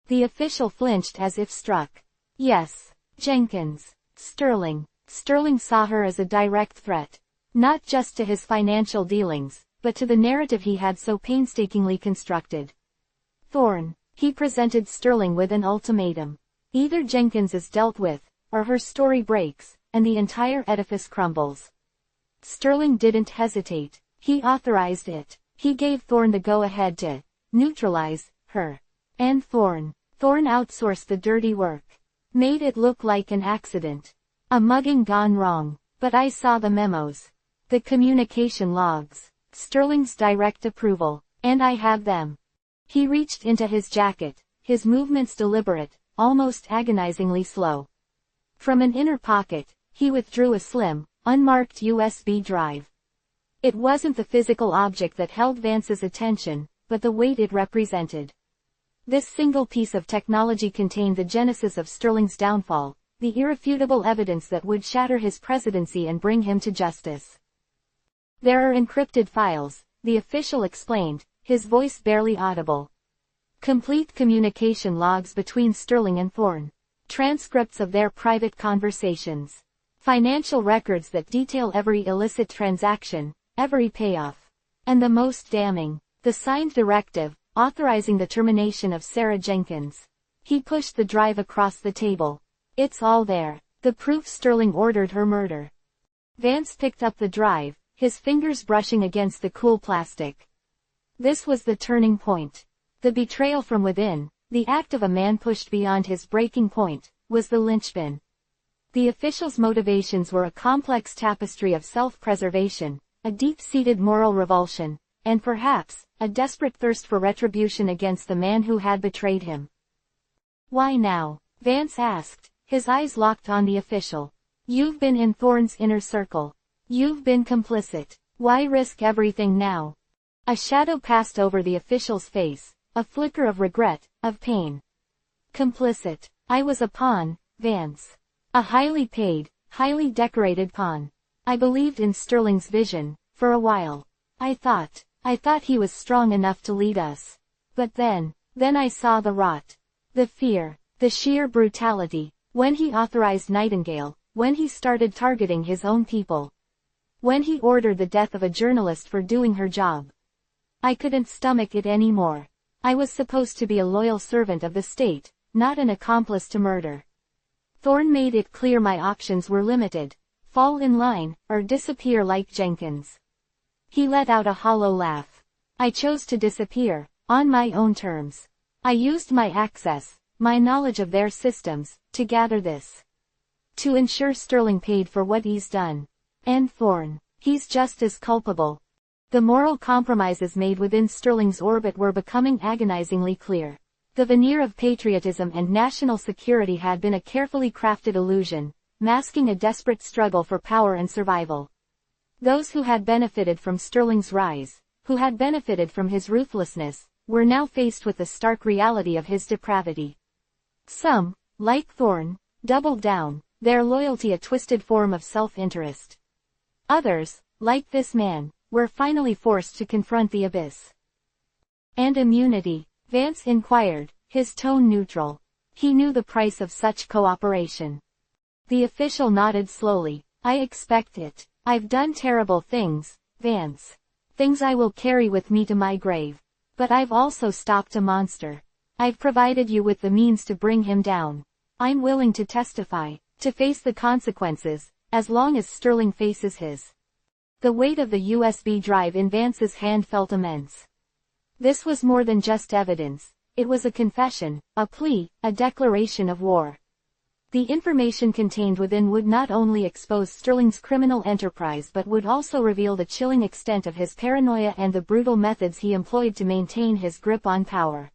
A: The official flinched as if struck. Yes, Jenkins. Sterling. Sterling saw her as a direct threat. Not just to his financial dealings, but to the narrative he had so painstakingly constructed. Thorne. He presented Sterling with an ultimatum. Either Jenkins is dealt with, or her story breaks, and the entire edifice crumbles. Sterling didn't hesitate. He authorized it. He gave Thorne the go-ahead to neutralize her. And Thorne outsourced the dirty work. Made it look like an accident. A mugging gone wrong. But I saw the memos. The communication logs. Sterling's direct approval. And I have them. He reached into his jacket, his movements deliberate, almost agonizingly slow. From an inner pocket, he withdrew a slim, unmarked USB drive. It wasn't the physical object that held Vance's attention, but the weight it represented. This single piece of technology contained the genesis of Sterling's downfall, the irrefutable evidence that would shatter his presidency and bring him to justice. There are encrypted files, the official explained, his voice barely audible. Complete communication logs between Sterling and Thorne. Transcripts of their private conversations. Financial records that detail every illicit transaction, every payoff. And the most damning, the signed directive, authorizing the termination of Sarah Jenkins. He pushed the drive across the table. It's all there. The proof Sterling ordered her murder. Vance picked up the drive, his fingers brushing against the cool plastic. This was the turning point. The betrayal from within, the act of a man pushed beyond his breaking point, was the linchpin. The official's motivations were a complex tapestry of self-preservation, a deep-seated moral revulsion, and perhaps, a desperate thirst for retribution against the man who had betrayed him. "Why now?" Vance asked, his eyes locked on the official. "You've been in Thorne's inner circle. You've been complicit. Why risk everything now?" A shadow passed over the official's face, a flicker of regret, of pain. "Complicit. I was a pawn, Vance. A highly paid, highly decorated pawn. I believed in Sterling's vision, for a while. I thought he was strong enough to lead us. But then I saw the rot. The fear, the sheer brutality, when he authorized Nightingale, when he started targeting his own people. When he ordered the death of a journalist for doing her job. I couldn't stomach it anymore. I was supposed to be a loyal servant of the state, not an accomplice to murder. Thorne made it clear my options were limited. Fall in line, or disappear like Jenkins." He let out a hollow laugh. "I chose to disappear, on my own terms. I used my access, my knowledge of their systems, to gather this. To ensure Sterling paid for what he's done. And Thorne, he's just as culpable." The moral compromises made within Sterling's orbit were becoming agonizingly clear. The veneer of patriotism and national security had been a carefully crafted illusion, masking a desperate struggle for power and survival. Those who had benefited from Sterling's rise, who had benefited from his ruthlessness, were now faced with the stark reality of his depravity. Some, like Thorne, doubled down, their loyalty a twisted form of self-interest. Others, like this man, were finally forced to confront the abyss. "And immunity?" Vance inquired, his tone neutral. He knew the price of such cooperation. The official nodded slowly. "I expect it. I've done terrible things, Vance. Things I will carry with me to my grave. But I've also stopped a monster. I've provided you with the means to bring him down. I'm willing to testify, to face the consequences, as long as Sterling faces his." The weight of the USB drive in Vance's hand felt immense. This was more than just evidence. It was a confession, a plea, a declaration of war. The information contained within would not only expose Sterling's criminal enterprise but would also reveal the chilling extent of his paranoia and the brutal methods he employed to maintain his grip on power.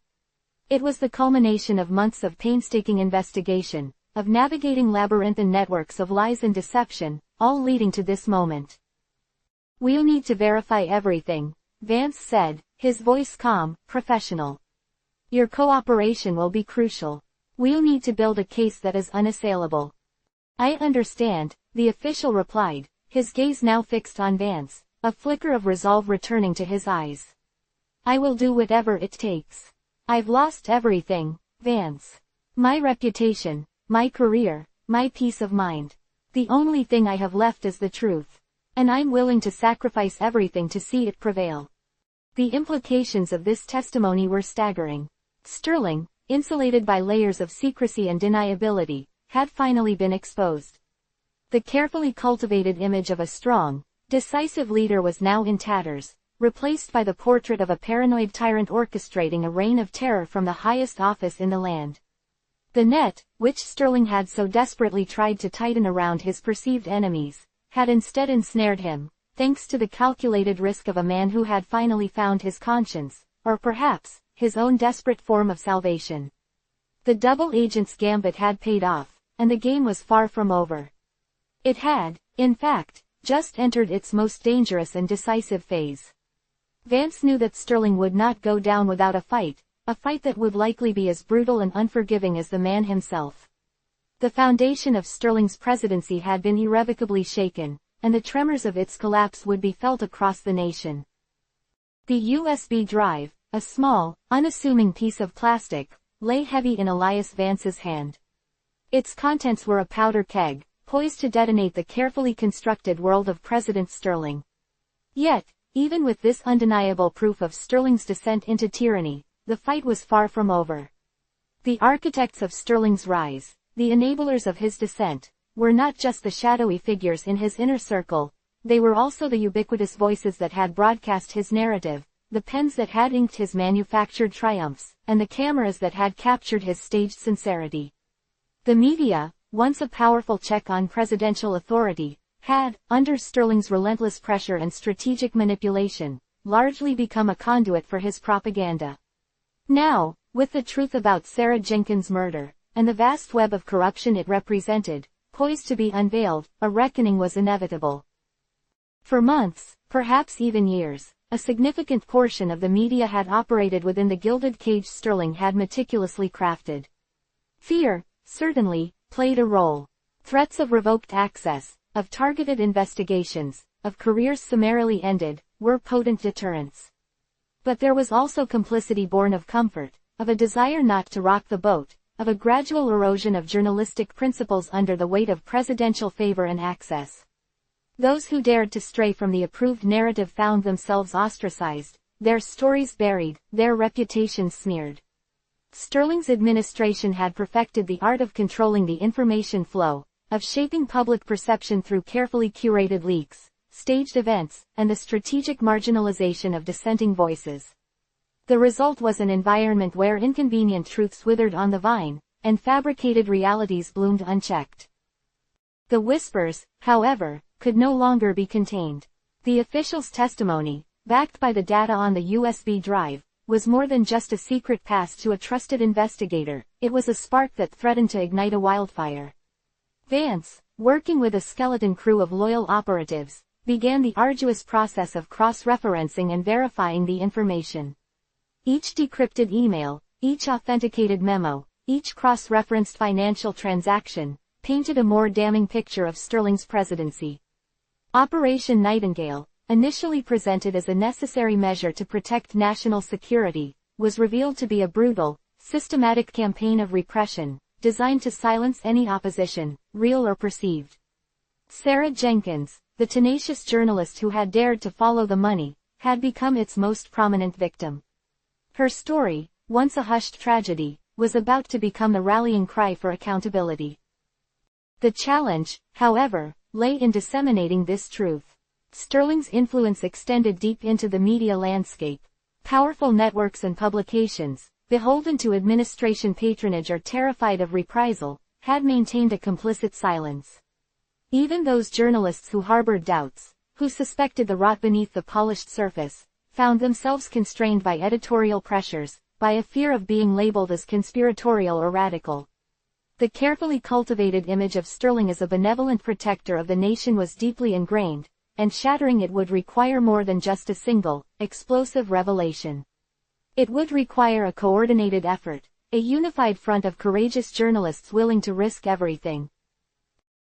A: It was the culmination of months of painstaking investigation, of navigating labyrinthine networks of lies and deception, all leading to this moment. "We'll need to verify everything," Vance said, his voice calm, professional. "Your cooperation will be crucial. We'll need to build a case that is unassailable." "I understand," the official replied, his gaze now fixed on Vance, a flicker of resolve returning to his eyes. "I will do whatever it takes. I've lost everything, Vance. My reputation, my career, my peace of mind. The only thing I have left is the truth. And I'm willing to sacrifice everything to see it prevail." The implications of this testimony were staggering. Sterling, insulated by layers of secrecy and deniability, had finally been exposed. The carefully cultivated image of a strong, decisive leader was now in tatters, replaced by the portrait of a paranoid tyrant orchestrating a reign of terror from the highest office in the land. The net, which Sterling had so desperately tried to tighten around his perceived enemies, had instead ensnared him, thanks to the calculated risk of a man who had finally found his conscience, or perhaps, his own desperate form of salvation. The double agent's gambit had paid off, and the game was far from over. It had, in fact, just entered its most dangerous and decisive phase. Vance knew that Sterling would not go down without a fight that would likely be as brutal and unforgiving as the man himself. The foundation of Sterling's presidency had been irrevocably shaken, and the tremors of its collapse would be felt across the nation. The USB drive, a small, unassuming piece of plastic, lay heavy in Elias Vance's hand. Its contents were a powder keg, poised to detonate the carefully constructed world of President Sterling. Yet, even with this undeniable proof of Sterling's descent into tyranny, the fight was far from over. The architects of Sterling's rise, the enablers of his descent, were not just the shadowy figures in his inner circle, they were also the ubiquitous voices that had broadcast his narrative, the pens that had inked his manufactured triumphs, and the cameras that had captured his staged sincerity. The media, once a powerful check on presidential authority, had, under Sterling's relentless pressure and strategic manipulation, largely become a conduit for his propaganda. Now, with the truth about Sarah Jenkins' murder, and the vast web of corruption it represented, poised to be unveiled, a reckoning was inevitable. For months, perhaps even years, a significant portion of the media had operated within the gilded cage Sterling had meticulously crafted. Fear, certainly, played a role. Threats of revoked access, of targeted investigations, of careers summarily ended, were potent deterrents. But there was also complicity born of comfort, of a desire not to rock the boat, of a gradual erosion of journalistic principles under the weight of presidential favor and access. Those who dared to stray from the approved narrative found themselves ostracized, their stories buried, their reputations smeared. Sterling's administration had perfected the art of controlling the information flow, of shaping public perception through carefully curated leaks, staged events, and the strategic marginalization of dissenting voices. The result was an environment where inconvenient truths withered on the vine, and fabricated realities bloomed unchecked. The whispers, however, could no longer be contained. The official's testimony, backed by the data on the USB drive, was more than just a secret passed to a trusted investigator, it was a spark that threatened to ignite a wildfire. Vance, working with a skeleton crew of loyal operatives, began the arduous process of cross-referencing and verifying the information. Each decrypted email, each authenticated memo, each cross-referenced financial transaction, painted a more damning picture of Sterling's presidency. Operation Nightingale, initially presented as a necessary measure to protect national security, was revealed to be a brutal, systematic campaign of repression, designed to silence any opposition, real or perceived. Sarah Jenkins, the tenacious journalist who had dared to follow the money, had become its most prominent victim. Her story, once a hushed tragedy, was about to become the rallying cry for accountability. The challenge, however, lay in disseminating this truth. Sterling's influence extended deep into the media landscape. Powerful networks and publications, beholden to administration patronage or terrified of reprisal, had maintained a complicit silence. Even those journalists who harbored doubts, who suspected the rot beneath the polished surface, found themselves constrained by editorial pressures, by a fear of being labeled as conspiratorial or radical. The carefully cultivated image of Sterling as a benevolent protector of the nation was deeply ingrained, and shattering it would require more than just a single, explosive revelation. It would require a coordinated effort, a unified front of courageous journalists willing to risk everything.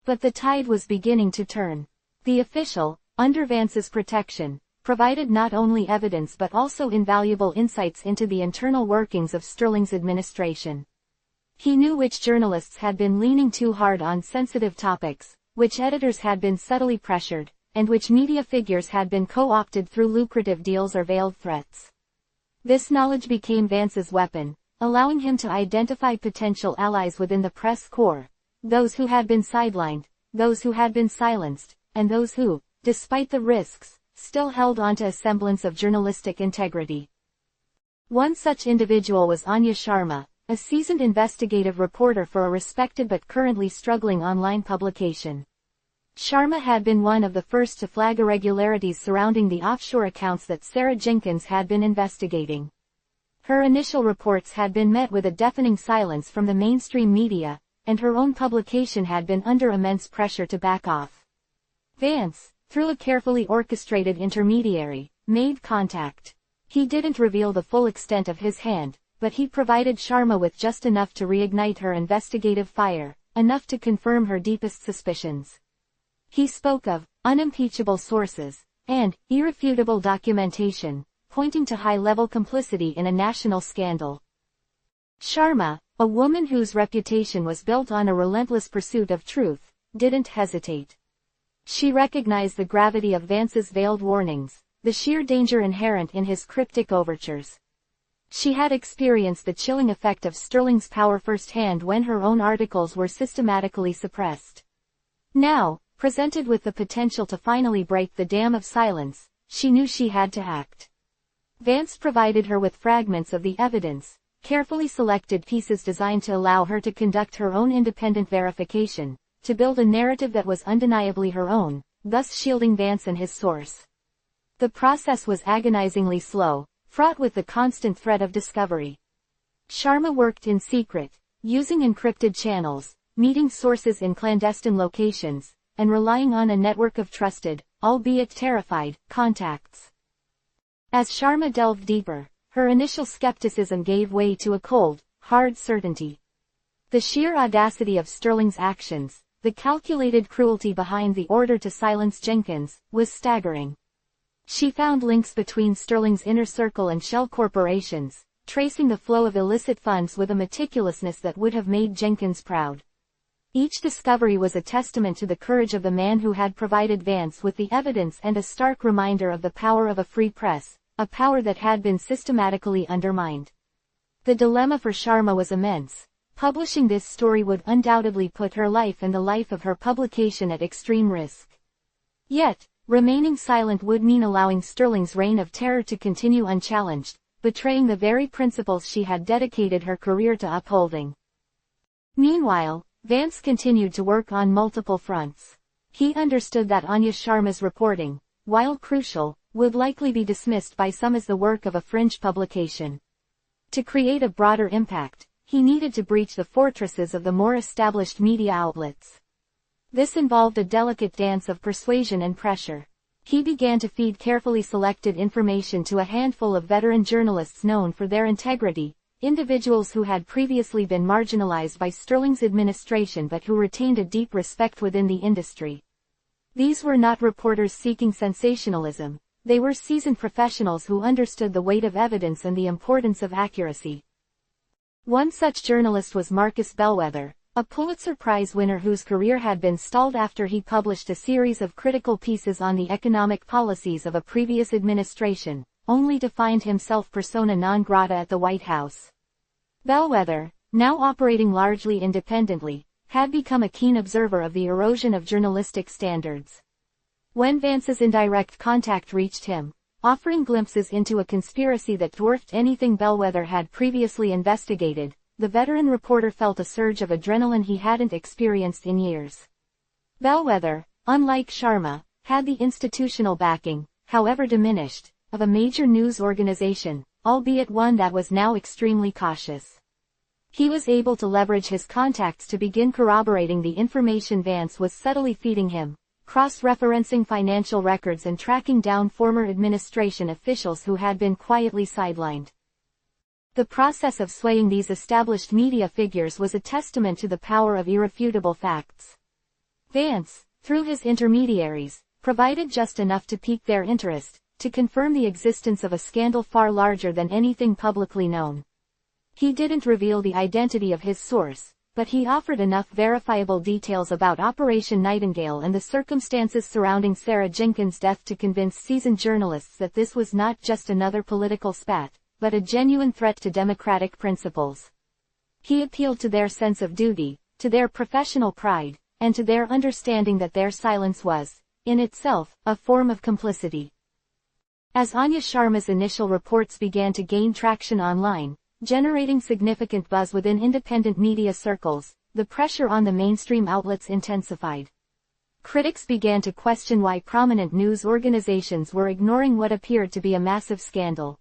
A: But the tide was beginning to turn. The official, under Vance's protection, provided not only evidence but also invaluable insights into the internal workings of Sterling's administration. He knew which journalists had been leaning too hard on sensitive topics, which editors had been subtly pressured, and which media figures had been co-opted through lucrative deals or veiled threats. This knowledge became Vance's weapon, allowing him to identify potential allies within the press corps, those who had been sidelined, those who had been silenced, and those who, despite the risks, still held onto a semblance of journalistic integrity. One such individual was Anya Sharma, a seasoned investigative reporter for a respected but currently struggling online publication. Sharma had been one of the first to flag irregularities surrounding the offshore accounts that Sarah Jenkins had been investigating. Her initial reports had been met with a deafening silence from the mainstream media, and her own publication had been under immense pressure to back off. Vance, through a carefully orchestrated intermediary, made contact. He didn't reveal the full extent of his hand, but he provided Sharma with just enough to reignite her investigative fire, enough to confirm her deepest suspicions. He spoke of unimpeachable sources and irrefutable documentation, pointing to high-level complicity in a national scandal. Sharma, a woman whose reputation was built on a relentless pursuit of truth, didn't hesitate. She recognized the gravity of Vance's veiled warnings, the sheer danger inherent in his cryptic overtures. She had experienced the chilling effect of Sterling's power firsthand when her own articles were systematically suppressed. Now, presented with the potential to finally break the dam of silence, she knew she had to act. Vance provided her with fragments of the evidence, carefully selected pieces designed to allow her to conduct her own independent verification, to build a narrative that was undeniably her own, thus shielding Vance and his source. The process was agonizingly slow, fraught with the constant threat of discovery. Sharma worked in secret, using encrypted channels, meeting sources in clandestine locations, and relying on a network of trusted, albeit terrified, contacts. As Sharma delved deeper, her initial skepticism gave way to a cold, hard certainty. The sheer audacity of Sterling's actions, the calculated cruelty behind the order to silence Jenkins, was staggering. She found links between Sterling's inner circle and shell corporations, tracing the flow of illicit funds with a meticulousness that would have made Jenkins proud. Each discovery was a testament to the courage of the man who had provided Vance with the evidence and a stark reminder of the power of a free press, a power that had been systematically undermined. The dilemma for Sharma was immense. Publishing this story would undoubtedly put her life and the life of her publication at extreme risk. Yet, remaining silent would mean allowing Sterling's reign of terror to continue unchallenged, betraying the very principles she had dedicated her career to upholding. Meanwhile, Vance continued to work on multiple fronts. He understood that Anya Sharma's reporting, while crucial, would likely be dismissed by some as the work of a fringe publication. To create a broader impact, he needed to breach the fortresses of the more established media outlets. This involved a delicate dance of persuasion and pressure. He began to feed carefully selected information to a handful of veteran journalists known for their integrity, individuals who had previously been marginalized by Sterling's administration but who retained a deep respect within the industry. These were not reporters seeking sensationalism, they were seasoned professionals who understood the weight of evidence and the importance of accuracy. One such journalist was Marcus Bellwether, a Pulitzer Prize winner whose career had been stalled after he published a series of critical pieces on the economic policies of a previous administration, only to find himself persona non grata at the White House. Bellwether, now operating largely independently, had become a keen observer of the erosion of journalistic standards. When Vance's indirect contact reached him, offering glimpses into a conspiracy that dwarfed anything Bellwether had previously investigated, the veteran reporter felt a surge of adrenaline he hadn't experienced in years. Bellwether, unlike Sharma, had the institutional backing, however diminished, of a major news organization, albeit one that was now extremely cautious. He was able to leverage his contacts to begin corroborating the information Vance was subtly feeding him, cross-referencing financial records and tracking down former administration officials who had been quietly sidelined. The process of swaying these established media figures was a testament to the power of irrefutable facts. Vance, through his intermediaries, provided just enough to pique their interest, to confirm the existence of a scandal far larger than anything publicly known. He didn't reveal the identity of his source, but he offered enough verifiable details about Operation Nightingale and the circumstances surrounding Sarah Jenkins' death to convince seasoned journalists that this was not just another political spat, but a genuine threat to democratic principles. He appealed to their sense of duty, to their professional pride, and to their understanding that their silence was, in itself, a form of complicity. As Anya Sharma's initial reports began to gain traction online, generating significant buzz within independent media circles, the pressure on the mainstream outlets intensified. Critics began to question why prominent news organizations were ignoring what appeared to be a massive scandal.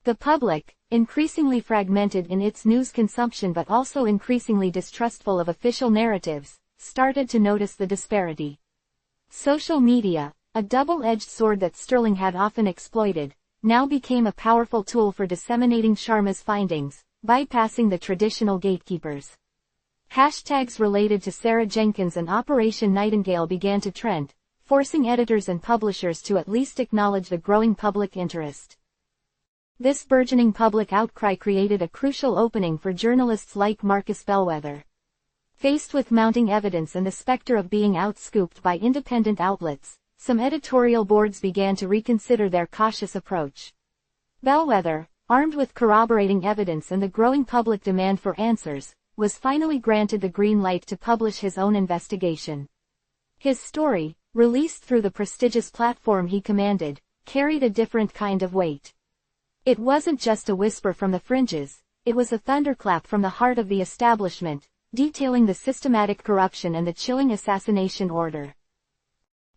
A: The public, increasingly fragmented in its news consumption but also increasingly distrustful of official narratives, started to notice the disparity. Social media, a double-edged sword that Sterling had often exploited, now became a powerful tool for disseminating Sharma's findings, bypassing the traditional gatekeepers. Hashtags related to Sarah Jenkins and Operation Nightingale began to trend, forcing editors and publishers to at least acknowledge the growing public interest. This burgeoning public outcry created a crucial opening for journalists like Marcus Bellwether. Faced with mounting evidence and the specter of being outscooped by independent outlets, some editorial boards began to reconsider their cautious approach. Bellwether, armed with corroborating evidence and the growing public demand for answers, was finally granted the green light to publish his own investigation. His story, released through the prestigious platform he commanded, carried a different kind of weight. It wasn't just a whisper from the fringes, it was a thunderclap from the heart of the establishment, detailing the systematic corruption and the chilling assassination order.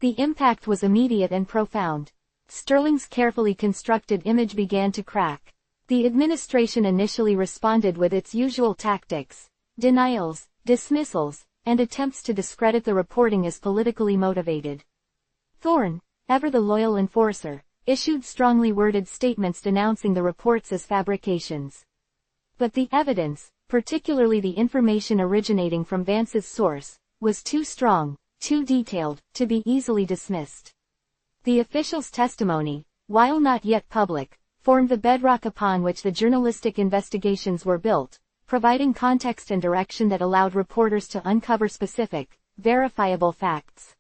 A: The impact was immediate and profound. Sterling's carefully constructed image began to crack. The administration initially responded with its usual tactics: denials, dismissals, and attempts to discredit the reporting as politically motivated. Thorne, ever the loyal enforcer, issued strongly worded statements denouncing the reports as fabrications. But the evidence, particularly the information originating from Vance's source, was too strong, too detailed, to be easily dismissed. The official's testimony, while not yet public, formed the bedrock upon which the journalistic investigations were built, providing context and direction that allowed reporters to uncover specific, verifiable facts.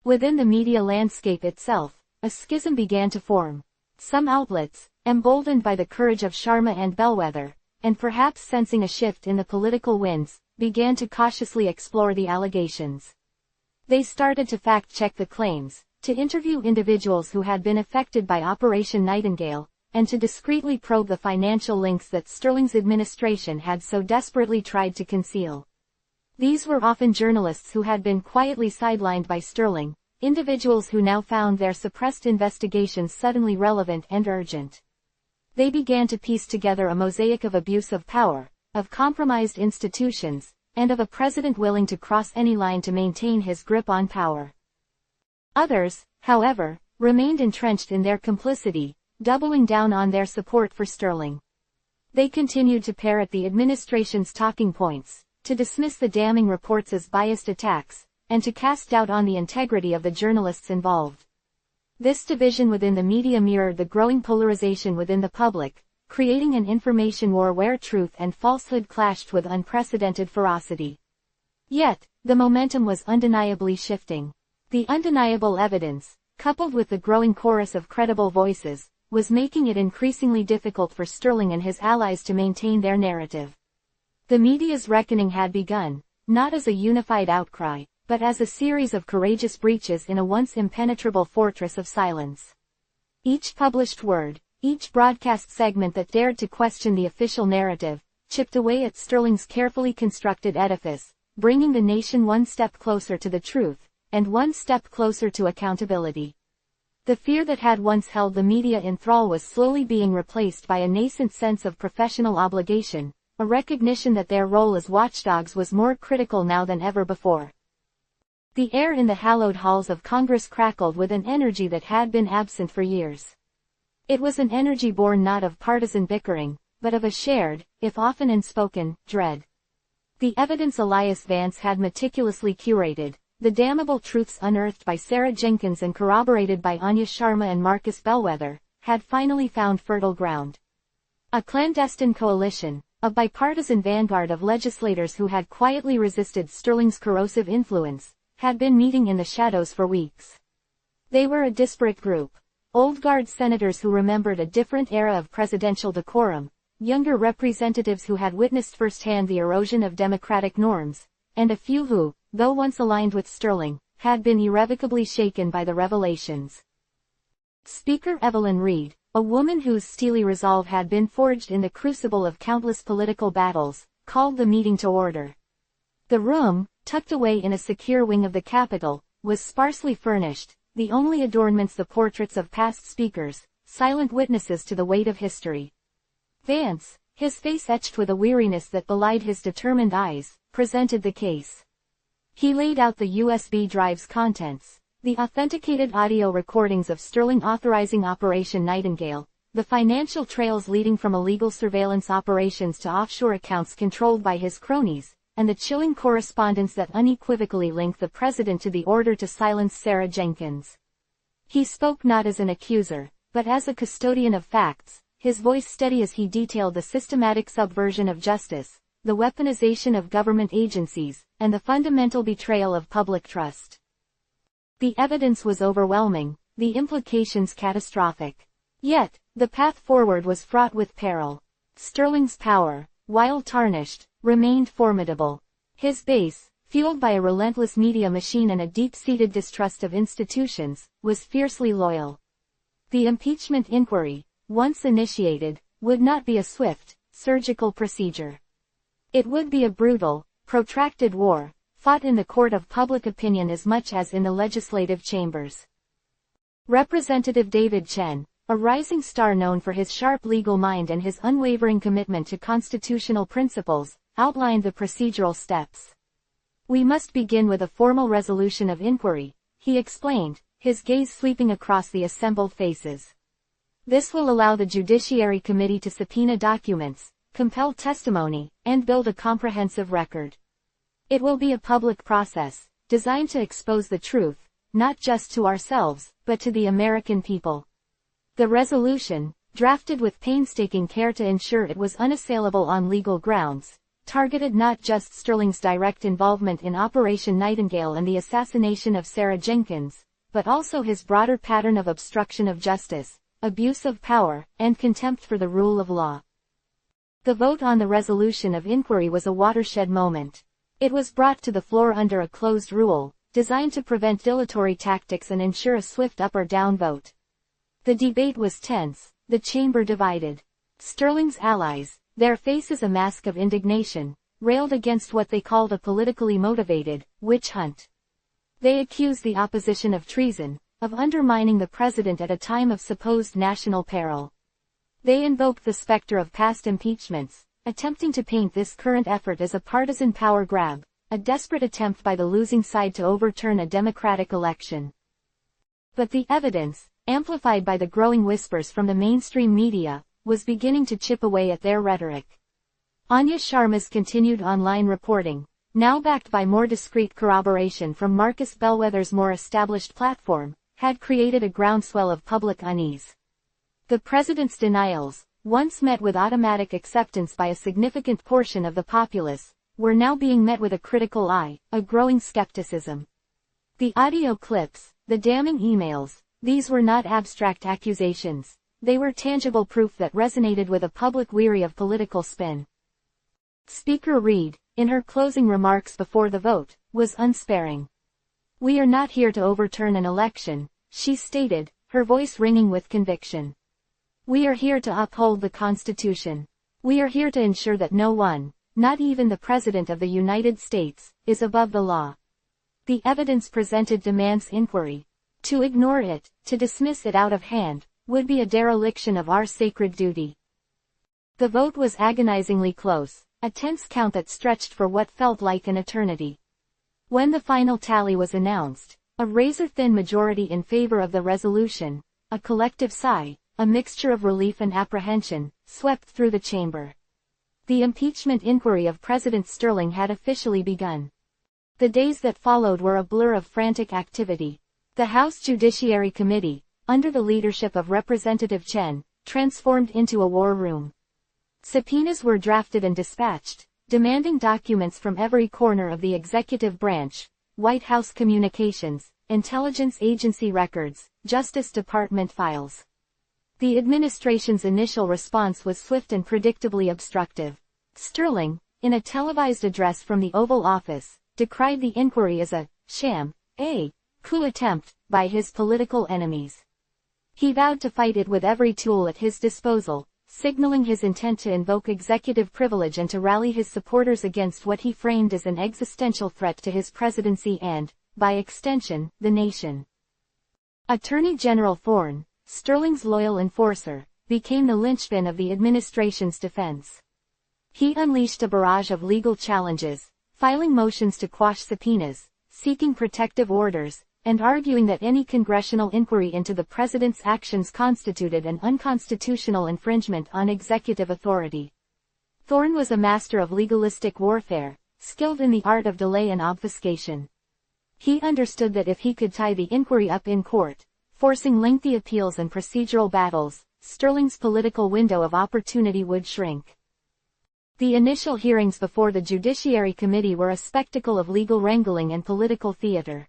A: Within the media landscape itself, a schism began to form. Some outlets, emboldened by the courage of Sharma and Bellwether, and perhaps sensing a shift in the political winds, began to cautiously explore the allegations. They started to fact-check the claims, to interview individuals who had been affected by Operation Nightingale, and to discreetly probe the financial links that Sterling's administration had so desperately tried to conceal. These were often journalists who had been quietly sidelined by Sterling, individuals who now found their suppressed investigations suddenly relevant and urgent. They began to piece together a mosaic of abuse of power, of compromised institutions, and of a president willing to cross any line to maintain his grip on power. Others, however, remained entrenched in their complicity, doubling down on their support for Sterling. They continued to parrot the administration's talking points, to dismiss the damning reports as biased attacks, and to cast doubt on the integrity of the journalists involved. This division within the media mirrored the growing polarization within the public, creating an information war where truth and falsehood clashed with unprecedented ferocity. Yet, the momentum was undeniably shifting. The undeniable evidence, coupled with the growing chorus of credible voices, was making it increasingly difficult for Sterling and his allies to maintain their narrative. The media's reckoning had begun, not as a unified outcry, but as a series of courageous breaches in a once impenetrable fortress of silence. Each published word, each broadcast segment that dared to question the official narrative, chipped away at Sterling's carefully constructed edifice, bringing the nation one step closer to the truth, and one step closer to accountability. The fear that had once held the media in thrall was slowly being replaced by a nascent sense of professional obligation, a recognition that their role as watchdogs was more critical now than ever before. The air in the hallowed halls of Congress crackled with an energy that had been absent for years. It was an energy born not of partisan bickering, but of a shared, if often unspoken, dread. The evidence Elias Vance had meticulously curated, the damnable truths unearthed by Sarah Jenkins and corroborated by Anya Sharma and Marcus Bellwether, had finally found fertile ground. A clandestine coalition, a bipartisan vanguard of legislators who had quietly resisted Sterling's corrosive influence, had been meeting in the shadows for weeks. They were a disparate group. Old guard senators who remembered a different era of presidential decorum, younger representatives who had witnessed firsthand the erosion of democratic norms, and a few who, though once aligned with Sterling, had been irrevocably shaken by the revelations. Speaker Evelyn Reed, a woman whose steely resolve had been forged in the crucible of countless political battles, called the meeting to order. The room, tucked away in a secure wing of the Capitol, was sparsely furnished, the only adornments the portraits of past speakers, silent witnesses to the weight of history. Vance, his face etched with a weariness that belied his determined eyes, presented the case. He laid out the USB drive's contents, the authenticated audio recordings of Sterling authorizing Operation Nightingale, the financial trails leading from illegal surveillance operations to offshore accounts controlled by his cronies, and the chilling correspondence that unequivocally linked the president to the order to silence Sarah Jenkins. He spoke not as an accuser, but as a custodian of facts, his voice steady as he detailed the systematic subversion of justice, the weaponization of government agencies, and the fundamental betrayal of public trust. The evidence was overwhelming, the implications catastrophic. Yet, the path forward was fraught with peril. Sterling's power, while tarnished, remained formidable. His base, fueled by a relentless media machine and a deep-seated distrust of institutions, was fiercely loyal. The impeachment inquiry, once initiated, would not be a swift, surgical procedure. It would be a brutal, protracted war, fought in the court of public opinion as much as in the legislative chambers. Representative David Chen, a rising star known for his sharp legal mind and his unwavering commitment to constitutional principles, outlined the procedural steps. "We must begin with a formal resolution of inquiry," he explained, his gaze sweeping across the assembled faces. "This will allow the Judiciary Committee to subpoena documents, compel testimony, and build a comprehensive record. It will be a public process, designed to expose the truth, not just to ourselves, but to the American people." The resolution, drafted with painstaking care to ensure it was unassailable on legal grounds, targeted not just Sterling's direct involvement in Operation Nightingale and the assassination of Sarah Jenkins, but also his broader pattern of obstruction of justice, abuse of power, and contempt for the rule of law. The vote on the resolution of inquiry was a watershed moment. It was brought to the floor under a closed rule, designed to prevent dilatory tactics and ensure a swift up or down vote. The debate was tense, the chamber divided. Sterling's allies, their faces a mask of indignation, railed against what they called a politically motivated witch hunt. They accused the opposition of treason, of undermining the president at a time of supposed national peril. They invoked the specter of past impeachments, attempting to paint this current effort as a partisan power grab, a desperate attempt by the losing side to overturn a democratic election. But the evidence, amplified by the growing whispers from the mainstream media, was beginning to chip away at their rhetoric. Anya Sharma's continued online reporting, now backed by more discreet corroboration from Marcus Bellwether's more established platform, had created a groundswell of public unease. The president's denials, once met with automatic acceptance by a significant portion of the populace, were now being met with a critical eye, a growing skepticism. The audio clips, the damning emails, these were not abstract accusations. They were tangible proof that resonated with a public weary of political spin. Speaker Reid, in her closing remarks before the vote, was unsparing. "We are not here to overturn an election," she stated, her voice ringing with conviction. "We are here to uphold the Constitution. We are here to ensure that no one, not even the President of the United States, is above the law. The evidence presented demands inquiry. To ignore it, to dismiss it out of hand, would be a dereliction of our sacred duty." The vote was agonizingly close, a tense count that stretched for what felt like an eternity. When the final tally was announced, a razor-thin majority in favor of the resolution, a collective sigh, a mixture of relief and apprehension, swept through the chamber. The impeachment inquiry of President Sterling had officially begun. The days that followed were a blur of frantic activity. The House Judiciary Committee, under the leadership of Representative Chen, transformed into a war room. Subpoenas were drafted and dispatched, demanding documents from every corner of the executive branch, White House communications, intelligence agency records, Justice Department files. The administration's initial response was swift and predictably obstructive. Sterling, in a televised address from the Oval Office, decried the inquiry as a sham, a coup attempt, by his political enemies. He vowed to fight it with every tool at his disposal, signaling his intent to invoke executive privilege and to rally his supporters against what he framed as an existential threat to his presidency and, by extension, the nation. Attorney General Thorne, Sterling's loyal enforcer, became the linchpin of the administration's defense. He unleashed a barrage of legal challenges, filing motions to quash subpoenas, seeking protective orders, and arguing that any congressional inquiry into the president's actions constituted an unconstitutional infringement on executive authority. Thorne was a master of legalistic warfare, skilled in the art of delay and obfuscation. He understood that if he could tie the inquiry up in court, forcing lengthy appeals and procedural battles, Sterling's political window of opportunity would shrink. The initial hearings before the Judiciary Committee were a spectacle of legal wrangling and political theater.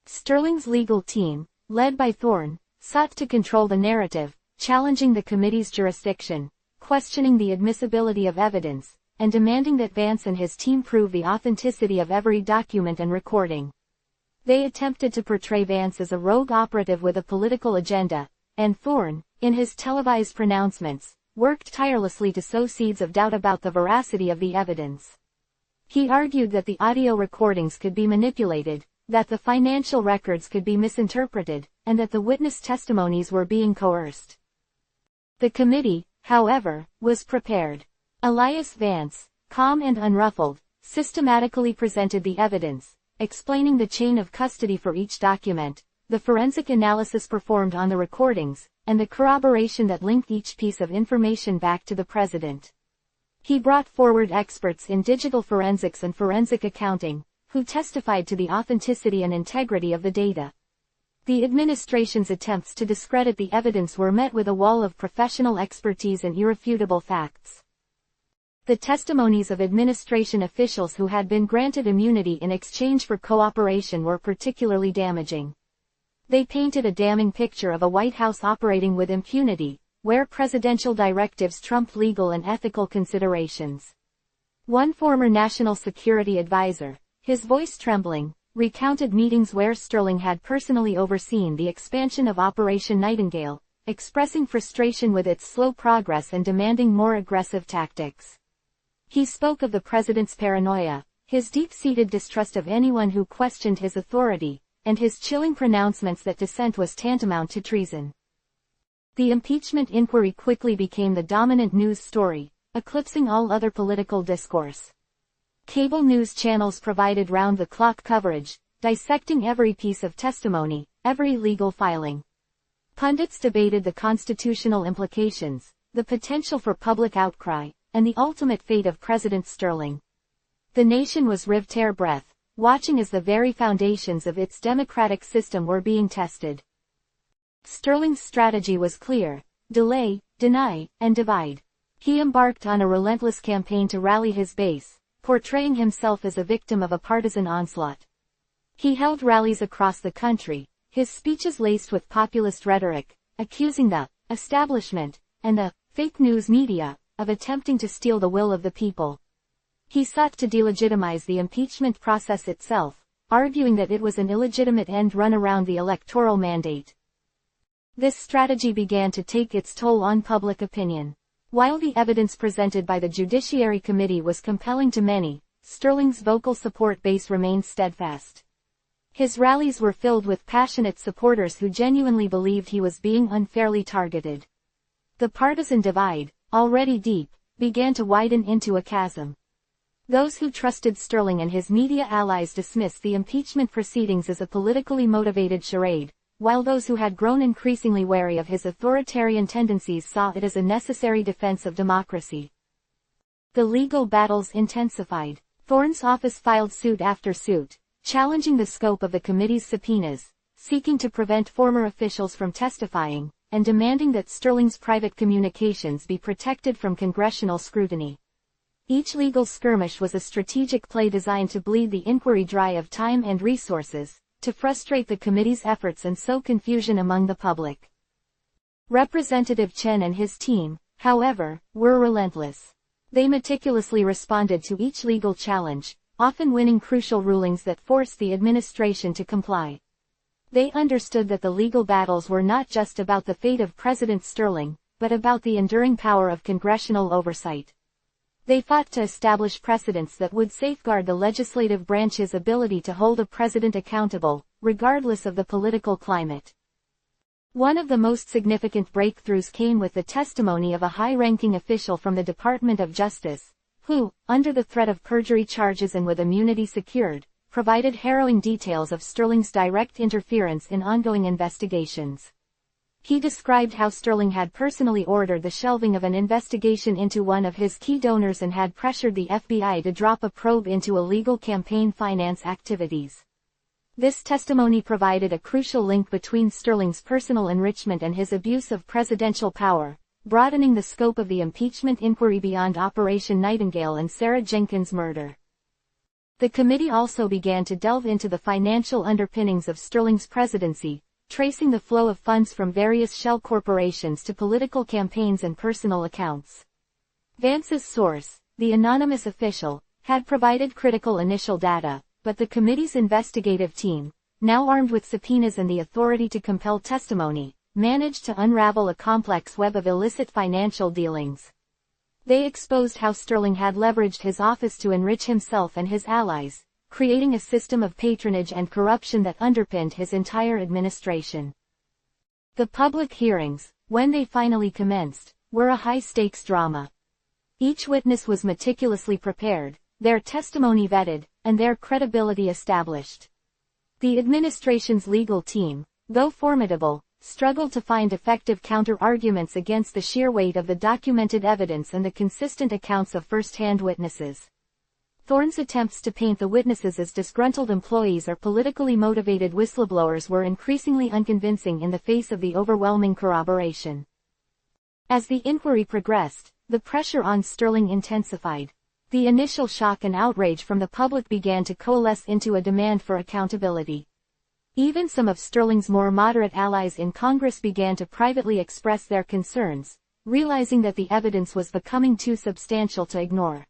A: Sterling's legal team, led by Thorne, sought to control the narrative, challenging the committee's jurisdiction, questioning the admissibility of evidence, and demanding that Vance and his team prove the authenticity of every document and recording. They attempted to portray Vance as a rogue operative with a political agenda, and Thorne, in his televised pronouncements, worked tirelessly to sow seeds of doubt about the veracity of the evidence. He argued that the audio recordings could be manipulated, that the financial records could be misinterpreted, and that the witness testimonies were being coerced. The committee, however, was prepared. Elias Vance, calm and unruffled, systematically presented the evidence, explaining the chain of custody for each document, the forensic analysis performed on the recordings, and the corroboration that linked each piece of information back to the president. He brought forward experts in digital forensics and forensic accounting, who testified to the authenticity and integrity of the data. The administration's attempts to discredit the evidence were met with a wall of professional expertise and irrefutable facts. The testimonies of administration officials who had been granted immunity in exchange for cooperation were particularly damaging. They painted a damning picture of a White House operating with impunity, where presidential directives trumped legal and ethical considerations. One former national security advisor, his voice trembling, recounted meetings where Sterling had personally overseen the expansion of Operation Nightingale, expressing frustration with its slow progress and demanding more aggressive tactics. He spoke of the president's paranoia, his deep-seated distrust of anyone who questioned his authority, and his chilling pronouncements that dissent was tantamount to treason. The impeachment inquiry quickly became the dominant news story, eclipsing all other political discourse. Cable news channels provided round-the-clock coverage, dissecting every piece of testimony, every legal filing. Pundits debated the constitutional implications, the potential for public outcry, and the ultimate fate of President Sterling. The nation was riveted breath, watching as the very foundations of its democratic system were being tested. Sterling's strategy was clear: delay, deny, and divide. He embarked on a relentless campaign to rally his base, portraying himself as a victim of a partisan onslaught. He held rallies across the country, his speeches laced with populist rhetoric, accusing the establishment and the fake news media of attempting to steal the will of the people. He sought to delegitimize the impeachment process itself, arguing that it was an illegitimate end run around the electoral mandate. This strategy began to take its toll on public opinion. While the evidence presented by the Judiciary Committee was compelling to many, Sterling's vocal support base remained steadfast. His rallies were filled with passionate supporters who genuinely believed he was being unfairly targeted. The partisan divide, already deep, began to widen into a chasm. Those who trusted Sterling and his media allies dismissed the impeachment proceedings as a politically motivated charade, while those who had grown increasingly wary of his authoritarian tendencies saw it as a necessary defense of democracy. The legal battles intensified. Thorne's office filed suit after suit, challenging the scope of the committee's subpoenas, seeking to prevent former officials from testifying, and demanding that Sterling's private communications be protected from congressional scrutiny. Each legal skirmish was a strategic play designed to bleed the inquiry dry of time and resources, to frustrate the committee's efforts and sow confusion among the public. Representative Chen and his team, however, were relentless. They meticulously responded to each legal challenge, often winning crucial rulings that forced the administration to comply. They understood that the legal battles were not just about the fate of President Sterling, but about the enduring power of congressional oversight. They fought to establish precedents that would safeguard the legislative branch's ability to hold a president accountable, regardless of the political climate. One of the most significant breakthroughs came with the testimony of a high-ranking official from the Department of Justice, who, under the threat of perjury charges and with immunity secured, provided harrowing details of Sterling's direct interference in ongoing investigations. He described how Sterling had personally ordered the shelving of an investigation into one of his key donors and had pressured the FBI to drop a probe into illegal campaign finance activities. This testimony provided a crucial link between Sterling's personal enrichment and his abuse of presidential power, broadening the scope of the impeachment inquiry beyond Operation Nightingale and Sarah Jenkins' murder. The committee also began to delve into the financial underpinnings of Sterling's presidency, tracing the flow of funds from various shell corporations to political campaigns and personal accounts. Vance's source, the anonymous official, had provided critical initial data, but the committee's investigative team, now armed with subpoenas and the authority to compel testimony, managed to unravel a complex web of illicit financial dealings. They exposed how Sterling had leveraged his office to enrich himself and his allies, creating a system of patronage and corruption that underpinned his entire administration. The public hearings, when they finally commenced, were a high-stakes drama. Each witness was meticulously prepared, their testimony vetted, and their credibility established. The administration's legal team, though formidable, struggled to find effective counter-arguments against the sheer weight of the documented evidence and the consistent accounts of first-hand witnesses. Thorne's attempts to paint the witnesses as disgruntled employees or politically motivated whistleblowers were increasingly unconvincing in the face of the overwhelming corroboration. As the inquiry progressed, the pressure on Sterling intensified. The initial shock and outrage from the public began to coalesce into a demand for accountability. Even some of Sterling's more moderate allies in Congress began to privately express their concerns, realizing that the evidence was becoming too substantial to ignore.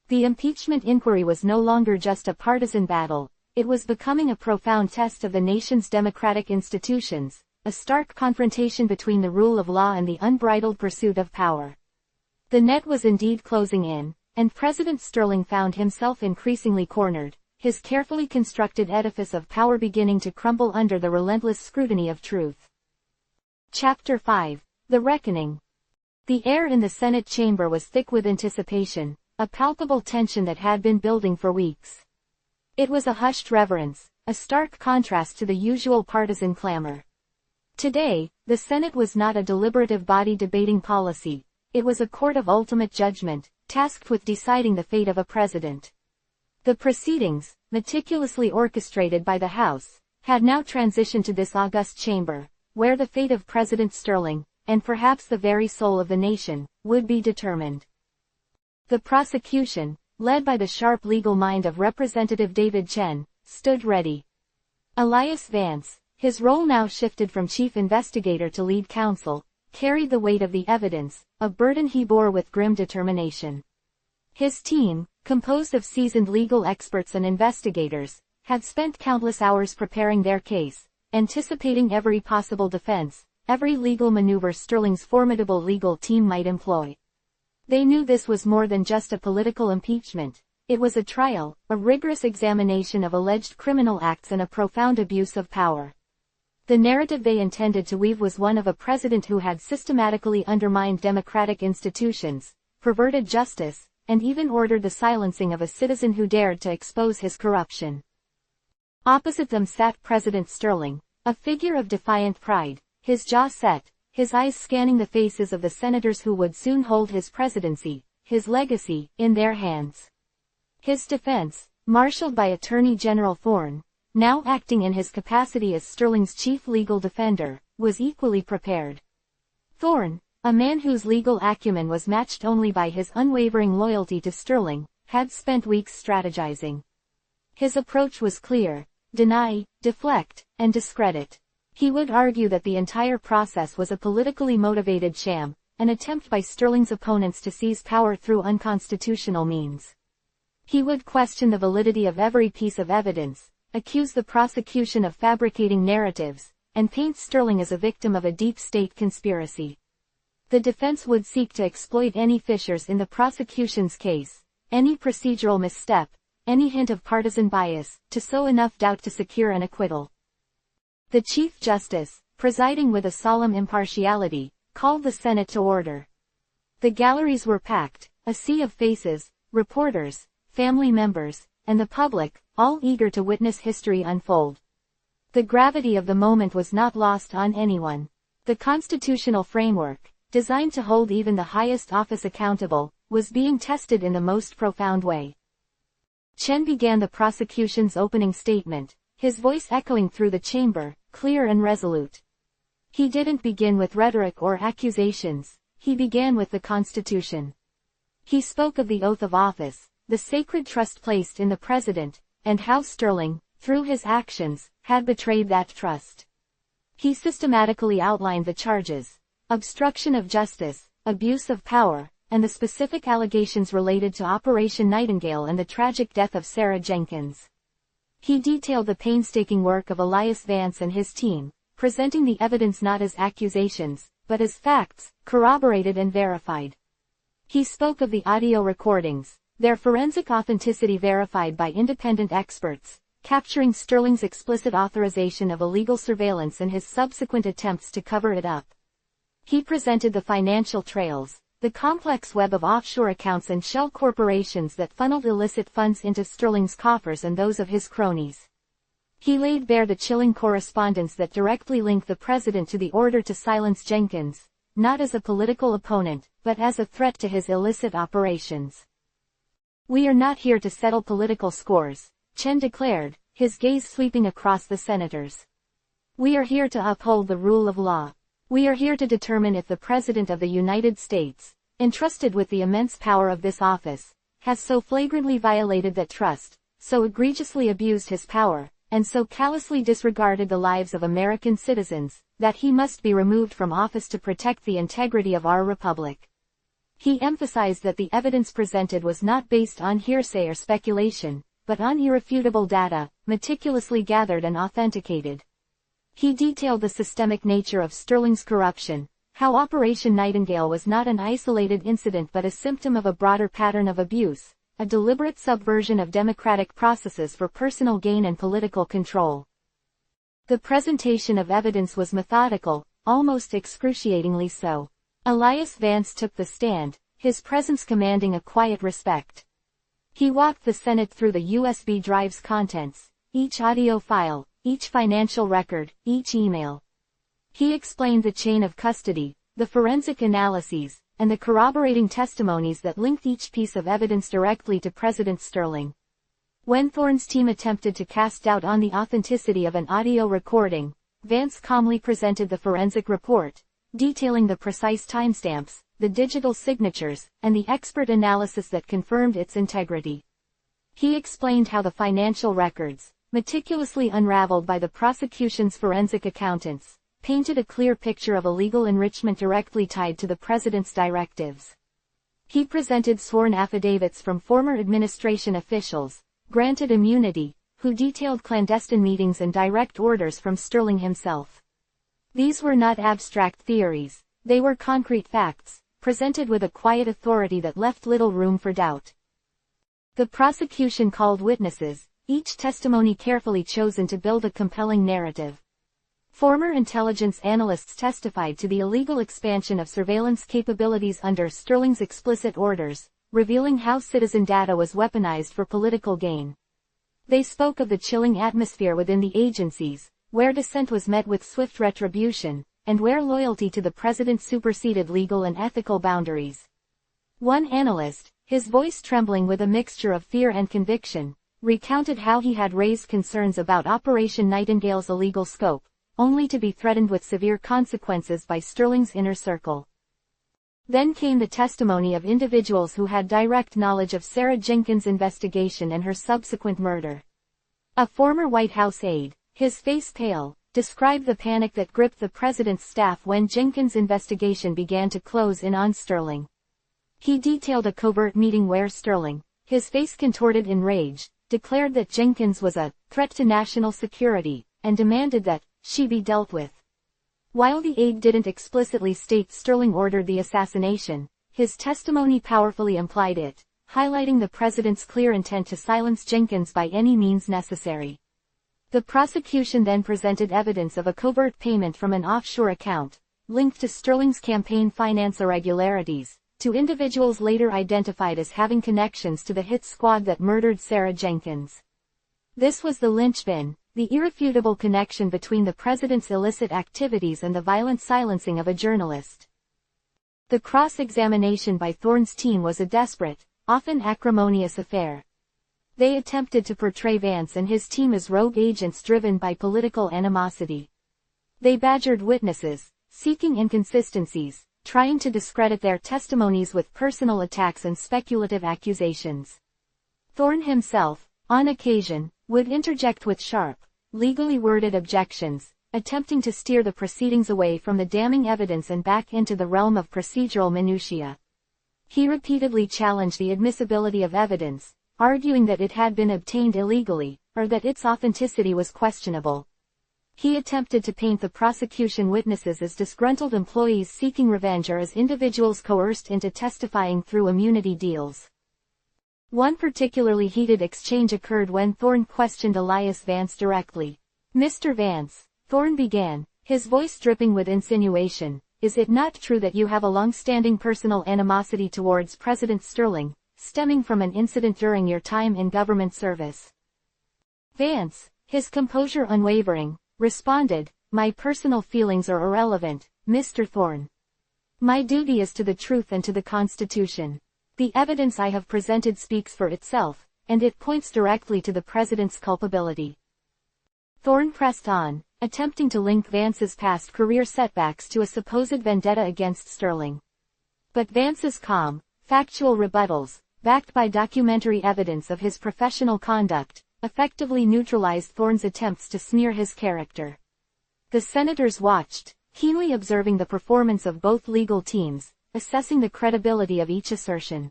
A: The impeachment inquiry was no longer just a partisan battle, it was becoming a profound test of the nation's democratic institutions, a stark confrontation between the rule of law and the unbridled pursuit of power. The net was indeed closing in, and President Sterling found himself increasingly cornered, his carefully constructed edifice of power beginning to crumble under the relentless scrutiny of truth. Chapter 5. The Reckoning. The air in the Senate chamber was thick with anticipation, a palpable tension that had been building for weeks. It was a hushed reverence, a stark contrast to the usual partisan clamor. Today, the Senate was not a deliberative body debating policy, it was a court of ultimate judgment, tasked with deciding the fate of a president. The proceedings, meticulously orchestrated by the House, had now transitioned to this august chamber, where the fate of President Sterling, and perhaps the very soul of the nation, would be determined. The prosecution, led by the sharp legal mind of Representative David Chen, stood ready. Elias Vance, his role now shifted from chief investigator to lead counsel, carried the weight of the evidence, a burden he bore with grim determination. His team, composed of seasoned legal experts and investigators, had spent countless hours preparing their case, anticipating every possible defense, every legal maneuver Sterling's formidable legal team might employ. They knew this was more than just a political impeachment, it was a trial, a rigorous examination of alleged criminal acts and a profound abuse of power. The narrative they intended to weave was one of a president who had systematically undermined democratic institutions, perverted justice, and even ordered the silencing of a citizen who dared to expose his corruption. Opposite them sat President Sterling, a figure of defiant pride, his jaw set, his eyes scanning the faces of the senators who would soon hold his presidency, his legacy, in their hands. His defense, marshaled by Attorney General Thorne, now acting in his capacity as Sterling's chief legal defender, was equally prepared. Thorne, a man whose legal acumen was matched only by his unwavering loyalty to Sterling, had spent weeks strategizing. His approach was clear: deny, deflect, and discredit. He would argue that the entire process was a politically motivated sham, an attempt by Sterling's opponents to seize power through unconstitutional means. He would question the validity of every piece of evidence, accuse the prosecution of fabricating narratives, and paint Sterling as a victim of a deep state conspiracy. The defense would seek to exploit any fissures in the prosecution's case, any procedural misstep, any hint of partisan bias, to sow enough doubt to secure an acquittal. The Chief Justice, presiding with a solemn impartiality, called the Senate to order. The galleries were packed, a sea of faces, reporters, family members, and the public, all eager to witness history unfold. The gravity of the moment was not lost on anyone. The constitutional framework, designed to hold even the highest office accountable, was being tested in the most profound way. Chen began the prosecution's opening statement, his voice echoing through the chamber, clear and resolute. He didn't begin with rhetoric or accusations, he began with the Constitution. He spoke of the oath of office, the sacred trust placed in the president, and how Sterling, through his actions, had betrayed that trust. He systematically outlined the charges: obstruction of justice, abuse of power, and the specific allegations related to Operation Nightingale and the tragic death of Sarah Jenkins. He detailed the painstaking work of Elias Vance and his team, presenting the evidence not as accusations, but as facts, corroborated and verified. He spoke of the audio recordings, their forensic authenticity verified by independent experts, capturing Sterling's explicit authorization of illegal surveillance and his subsequent attempts to cover it up. He presented the financial trails, the complex web of offshore accounts and shell corporations that funneled illicit funds into Sterling's coffers and those of his cronies. He laid bare the chilling correspondence that directly linked the president to the order to silence Jenkins, not as a political opponent, but as a threat to his illicit operations. "We are not here to settle political scores," Chen declared, his gaze sweeping across the senators. "We are here to uphold the rule of law. We are here to determine if the President of the United States, entrusted with the immense power of this office, has so flagrantly violated that trust, so egregiously abused his power, and so callously disregarded the lives of American citizens, that he must be removed from office to protect the integrity of our republic." He emphasized that the evidence presented was not based on hearsay or speculation, but on irrefutable data, meticulously gathered and authenticated. He detailed the systemic nature of Sterling's corruption, how Operation Nightingale was not an isolated incident but a symptom of a broader pattern of abuse, a deliberate subversion of democratic processes for personal gain and political control. The presentation of evidence was methodical, almost excruciatingly so. Elias Vance took the stand, his presence commanding a quiet respect. He walked the Senate through the USB drive's contents, each audio file, each financial record, each email. He explained the chain of custody, the forensic analyses, and the corroborating testimonies that linked each piece of evidence directly to President Sterling. When Thorne's team attempted to cast doubt on the authenticity of an audio recording, Vance calmly presented the forensic report, detailing the precise timestamps, the digital signatures, and the expert analysis that confirmed its integrity. He explained how the financial records, meticulously unraveled by the prosecution's forensic accountants, painted a clear picture of illegal enrichment directly tied to the president's directives. He presented sworn affidavits from former administration officials, granted immunity, who detailed clandestine meetings and direct orders from Sterling himself. These were not abstract theories, they were concrete facts, presented with a quiet authority that left little room for doubt. The prosecution called witnesses, each testimony carefully chosen to build a compelling narrative. Former intelligence analysts testified to the illegal expansion of surveillance capabilities under Sterling's explicit orders, revealing how citizen data was weaponized for political gain. They spoke of the chilling atmosphere within the agencies, where dissent was met with swift retribution, and where loyalty to the president superseded legal and ethical boundaries. One analyst, his voice trembling with a mixture of fear and conviction, recounted how he had raised concerns about Operation Nightingale's illegal scope, only to be threatened with severe consequences by Sterling's inner circle. Then came the testimony of individuals who had direct knowledge of Sarah Jenkins' investigation and her subsequent murder. A former White House aide, his face pale, described the panic that gripped the president's staff when Jenkins' investigation began to close in on Sterling. He detailed a covert meeting where Sterling, his face contorted in rage, declared that Jenkins was a threat to national security, and demanded that she be dealt with. While the aide didn't explicitly state Sterling ordered the assassination, his testimony powerfully implied it, highlighting the president's clear intent to silence Jenkins by any means necessary. The prosecution then presented evidence of a covert payment from an offshore account, linked to Sterling's campaign finance irregularities, to individuals later identified as having connections to the hit squad that murdered Sarah Jenkins. This was the linchpin, the irrefutable connection between the president's illicit activities and the violent silencing of a journalist. The cross-examination by Thorne's team was a desperate, often acrimonious affair. They attempted to portray Vance and his team as rogue agents driven by political animosity. They badgered witnesses, seeking inconsistencies, trying to discredit their testimonies with personal attacks and speculative accusations. Thorne himself, on occasion, would interject with sharp, legally worded objections, attempting to steer the proceedings away from the damning evidence and back into the realm of procedural minutiae. He repeatedly challenged the admissibility of evidence, arguing that it had been obtained illegally, or that its authenticity was questionable. He attempted to paint the prosecution witnesses as disgruntled employees seeking revenge or as individuals coerced into testifying through immunity deals. One particularly heated exchange occurred when Thorne questioned Elias Vance directly. "Mr. Vance," Thorne began, his voice dripping with insinuation, "is it not true that you have a long-standing personal animosity towards President Sterling, stemming from an incident during your time in government service?" Vance, his composure unwavering, responded, "My personal feelings are irrelevant, Mr. Thorne. My duty is to the truth and to the Constitution. The evidence I have presented speaks for itself, and it points directly to the President's culpability." Thorne pressed on, attempting to link Vance's past career setbacks to a supposed vendetta against Sterling. But Vance's calm, factual rebuttals, backed by documentary evidence of his professional conduct, effectively neutralized Thorne's attempts to smear his character. The senators watched, keenly observing the performance of both legal teams, assessing the credibility of each assertion.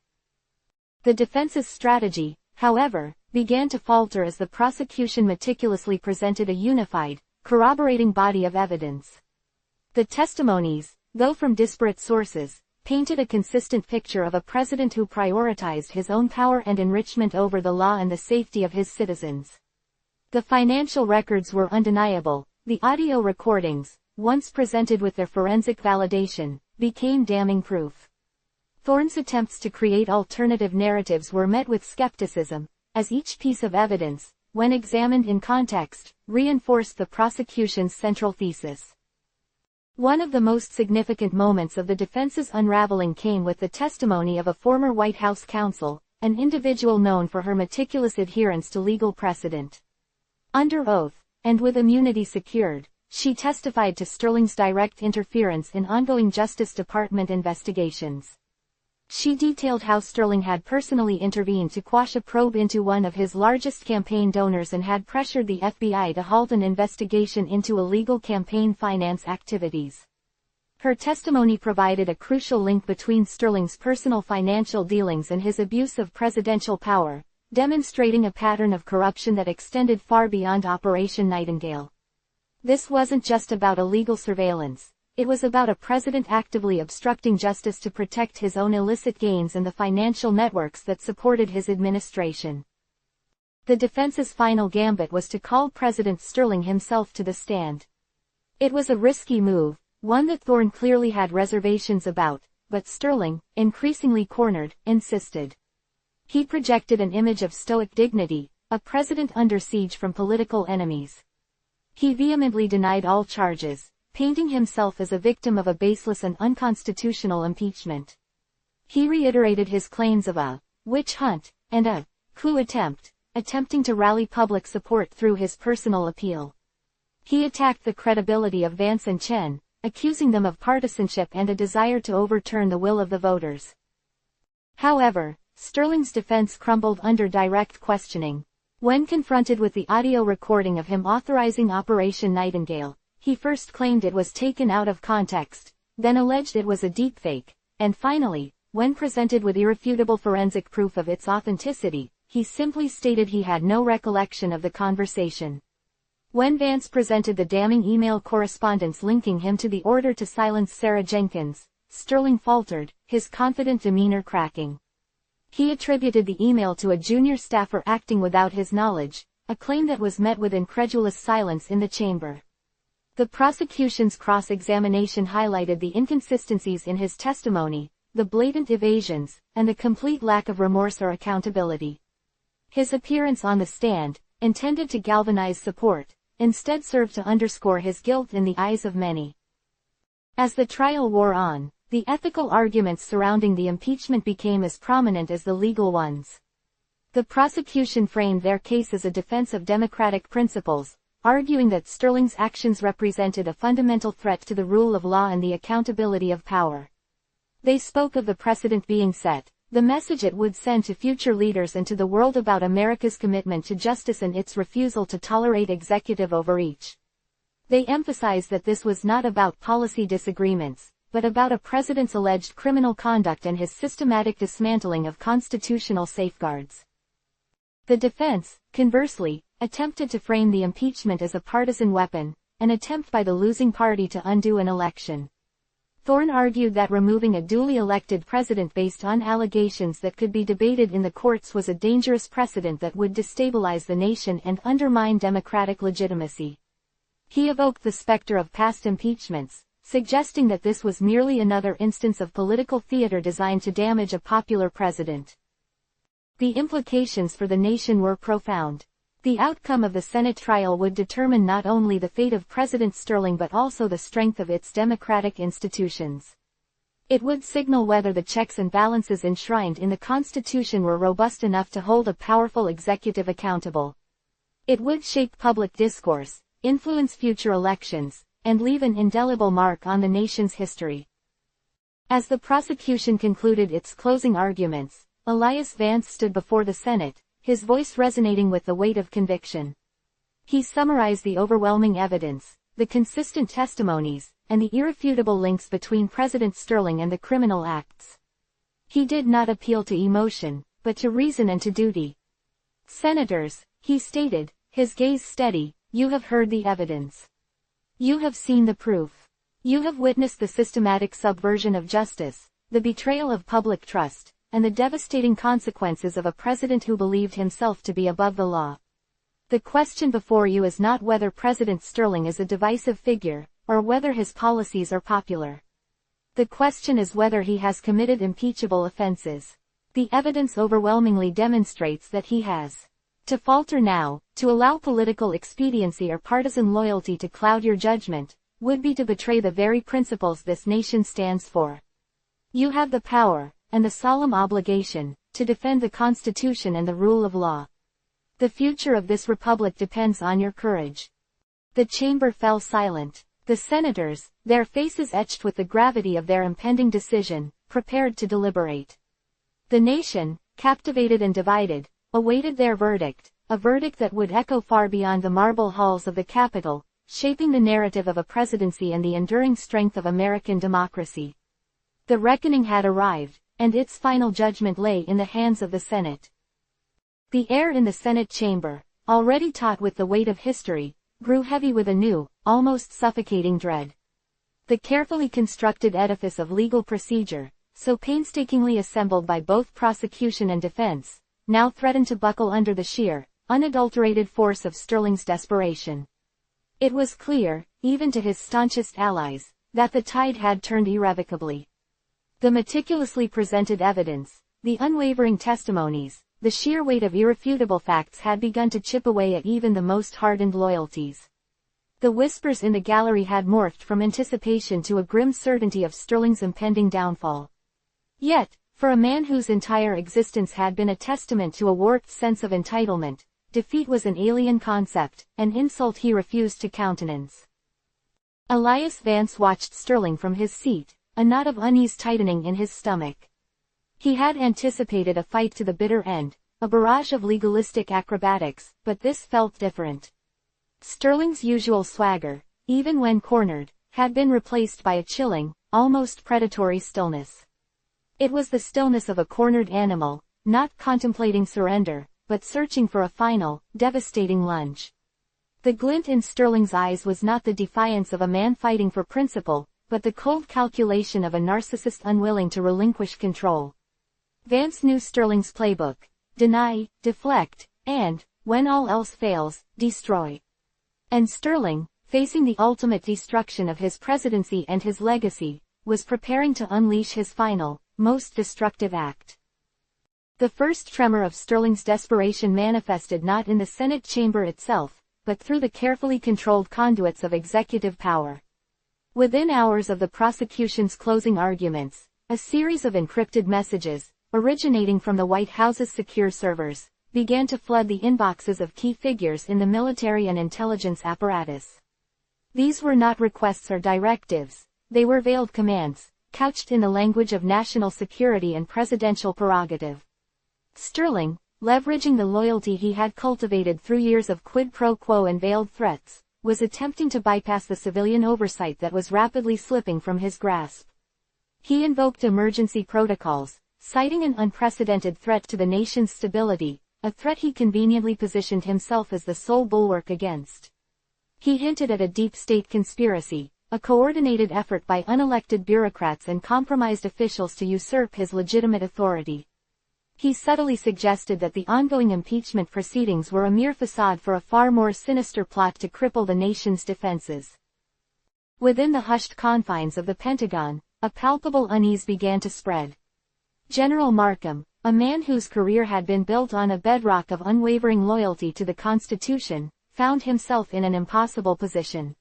A: The defense's strategy, however, began to falter as the prosecution meticulously presented a unified, corroborating body of evidence. The testimonies, though from disparate sources, painted a consistent picture of a president who prioritized his own power and enrichment over the law and the safety of his citizens. The financial records were undeniable. The audio recordings, once presented with their forensic validation, became damning proof. Thorne's attempts to create alternative narratives were met with skepticism, as each piece of evidence, when examined in context, reinforced the prosecution's central thesis. One of the most significant moments of the defense's unraveling came with the testimony of a former White House counsel, an individual known for her meticulous adherence to legal precedent. Under oath, and with immunity secured, she testified to Sterling's direct interference in ongoing Justice Department investigations. She detailed how Sterling had personally intervened to quash a probe into one of his largest campaign donors and had pressured the FBI to halt an investigation into illegal campaign finance activities. Her testimony provided a crucial link between Sterling's personal financial dealings and his abuse of presidential power, demonstrating a pattern of corruption that extended far beyond Operation Nightingale. This wasn't just about illegal surveillance. It was about a president actively obstructing justice to protect his own illicit gains and the financial networks that supported his administration. The defense's final gambit was to call President Sterling himself to the stand. It was a risky move, one that Thorne clearly had reservations about, but Sterling, increasingly cornered, insisted. He projected an image of stoic dignity, a president under siege from political enemies. He vehemently denied all charges, painting himself as a victim of a baseless and unconstitutional impeachment. He reiterated his claims of a witch hunt and a coup attempt, attempting to rally public support through his personal appeal. He attacked the credibility of Vance and Chen, accusing them of partisanship and a desire to overturn the will of the voters. However, Sterling's defense crumbled under direct questioning. When confronted with the audio recording of him authorizing Operation Nightingale, he first claimed it was taken out of context, then alleged it was a deepfake, and finally, when presented with irrefutable forensic proof of its authenticity, he simply stated he had no recollection of the conversation. When Vance presented the damning email correspondence linking him to the order to silence Sarah Jenkins, Sterling faltered, his confident demeanor cracking. He attributed the email to a junior staffer acting without his knowledge, a claim that was met with incredulous silence in the chamber. The prosecution's cross-examination highlighted the inconsistencies in his testimony, the blatant evasions, and the complete lack of remorse or accountability. His appearance on the stand, intended to galvanize support, instead served to underscore his guilt in the eyes of many. As the trial wore on, the ethical arguments surrounding the impeachment became as prominent as the legal ones. The prosecution framed their case as a defense of democratic principles, arguing that Sterling's actions represented a fundamental threat to the rule of law and the accountability of power. They spoke of the precedent being set, the message it would send to future leaders and to the world about America's commitment to justice and its refusal to tolerate executive overreach. They emphasized that this was not about policy disagreements, but about a president's alleged criminal conduct and his systematic dismantling of constitutional safeguards. The defense, conversely, attempted to frame the impeachment as a partisan weapon, an attempt by the losing party to undo an election. Thorne argued that removing a duly elected president based on allegations that could be debated in the courts was a dangerous precedent that would destabilize the nation and undermine democratic legitimacy. He evoked the specter of past impeachments, suggesting that this was merely another instance of political theater designed to damage a popular president. The implications for the nation were profound. The outcome of the Senate trial would determine not only the fate of President Sterling but also the strength of its democratic institutions. It would signal whether the checks and balances enshrined in the Constitution were robust enough to hold a powerful executive accountable. It would shape public discourse, influence future elections, and leave an indelible mark on the nation's history. As the prosecution concluded its closing arguments, Elias Vance stood before the Senate, his voice resonating with the weight of conviction. He summarized the overwhelming evidence, the consistent testimonies, and the irrefutable links between President Sterling and the criminal acts. He did not appeal to emotion, but to reason and to duty. "Senators," he stated, his gaze steady, "you have heard the evidence. You have seen the proof. You have witnessed the systematic subversion of justice, the betrayal of public trust, and the devastating consequences of a president who believed himself to be above the law. The question before you is not whether President Sterling is a divisive figure, or whether his policies are popular. The question is whether he has committed impeachable offenses. The evidence overwhelmingly demonstrates that he has. To falter now, to allow political expediency or partisan loyalty to cloud your judgment, would be to betray the very principles this nation stands for. You have the power, and the solemn obligation, to defend the Constitution and the rule of law. The future of this republic depends on your courage." The chamber fell silent. The senators, their faces etched with the gravity of their impending decision, prepared to deliberate. The nation, captivated and divided, awaited their verdict, a verdict that would echo far beyond the marble halls of the Capitol, shaping the narrative of a presidency and the enduring strength of American democracy. The reckoning had arrived, and its final judgment lay in the hands of the Senate. The air in the Senate chamber, already taut with the weight of history, grew heavy with a new, almost suffocating dread. The carefully constructed edifice of legal procedure, so painstakingly assembled by both prosecution and defense, now threatened to buckle under the sheer, unadulterated force of Sterling's desperation. It was clear, even to his staunchest allies, that the tide had turned irrevocably. The meticulously presented evidence, the unwavering testimonies, the sheer weight of irrefutable facts had begun to chip away at even the most hardened loyalties. The whispers in the gallery had morphed from anticipation to a grim certainty of Sterling's impending downfall. Yet, for a man whose entire existence had been a testament to a warped sense of entitlement, defeat was an alien concept, an insult he refused to countenance. Elias Vance watched Sterling from his seat, a knot of unease tightening in his stomach. He had anticipated a fight to the bitter end, a barrage of legalistic acrobatics, but this felt different. Sterling's usual swagger, even when cornered, had been replaced by a chilling, almost predatory stillness. It was the stillness of a cornered animal, not contemplating surrender, but searching for a final, devastating lunge. The glint in Sterling's eyes was not the defiance of a man fighting for principle, but the cold calculation of a narcissist unwilling to relinquish control. Vance knew Sterling's playbook: deny, deflect, and, when all else fails, destroy. And Sterling, facing the ultimate destruction of his presidency and his legacy, was preparing to unleash his final, most destructive act. The first tremor of Sterling's desperation manifested not in the Senate chamber itself, but through the carefully controlled conduits of executive power. Within hours of the prosecution's closing arguments, a series of encrypted messages, originating from the White House's secure servers, began to flood the inboxes of key figures in the military and intelligence apparatus. These were not requests or directives, they were veiled commands, couched in the language of national security and presidential prerogative. Sterling, leveraging the loyalty he had cultivated through years of quid pro quo and veiled threats, was attempting to bypass the civilian oversight that was rapidly slipping from his grasp. He invoked emergency protocols, citing an unprecedented threat to the nation's stability, a threat he conveniently positioned himself as the sole bulwark against. He hinted at a deep state conspiracy, a coordinated effort by unelected bureaucrats and compromised officials to usurp his legitimate authority. He subtly suggested that the ongoing impeachment proceedings were a mere facade for a far more sinister plot to cripple the nation's defenses. Within the hushed confines of the Pentagon, a palpable unease began to spread. General Markham, a man whose career had been built on a bedrock of unwavering loyalty to the Constitution, found himself in an impossible position.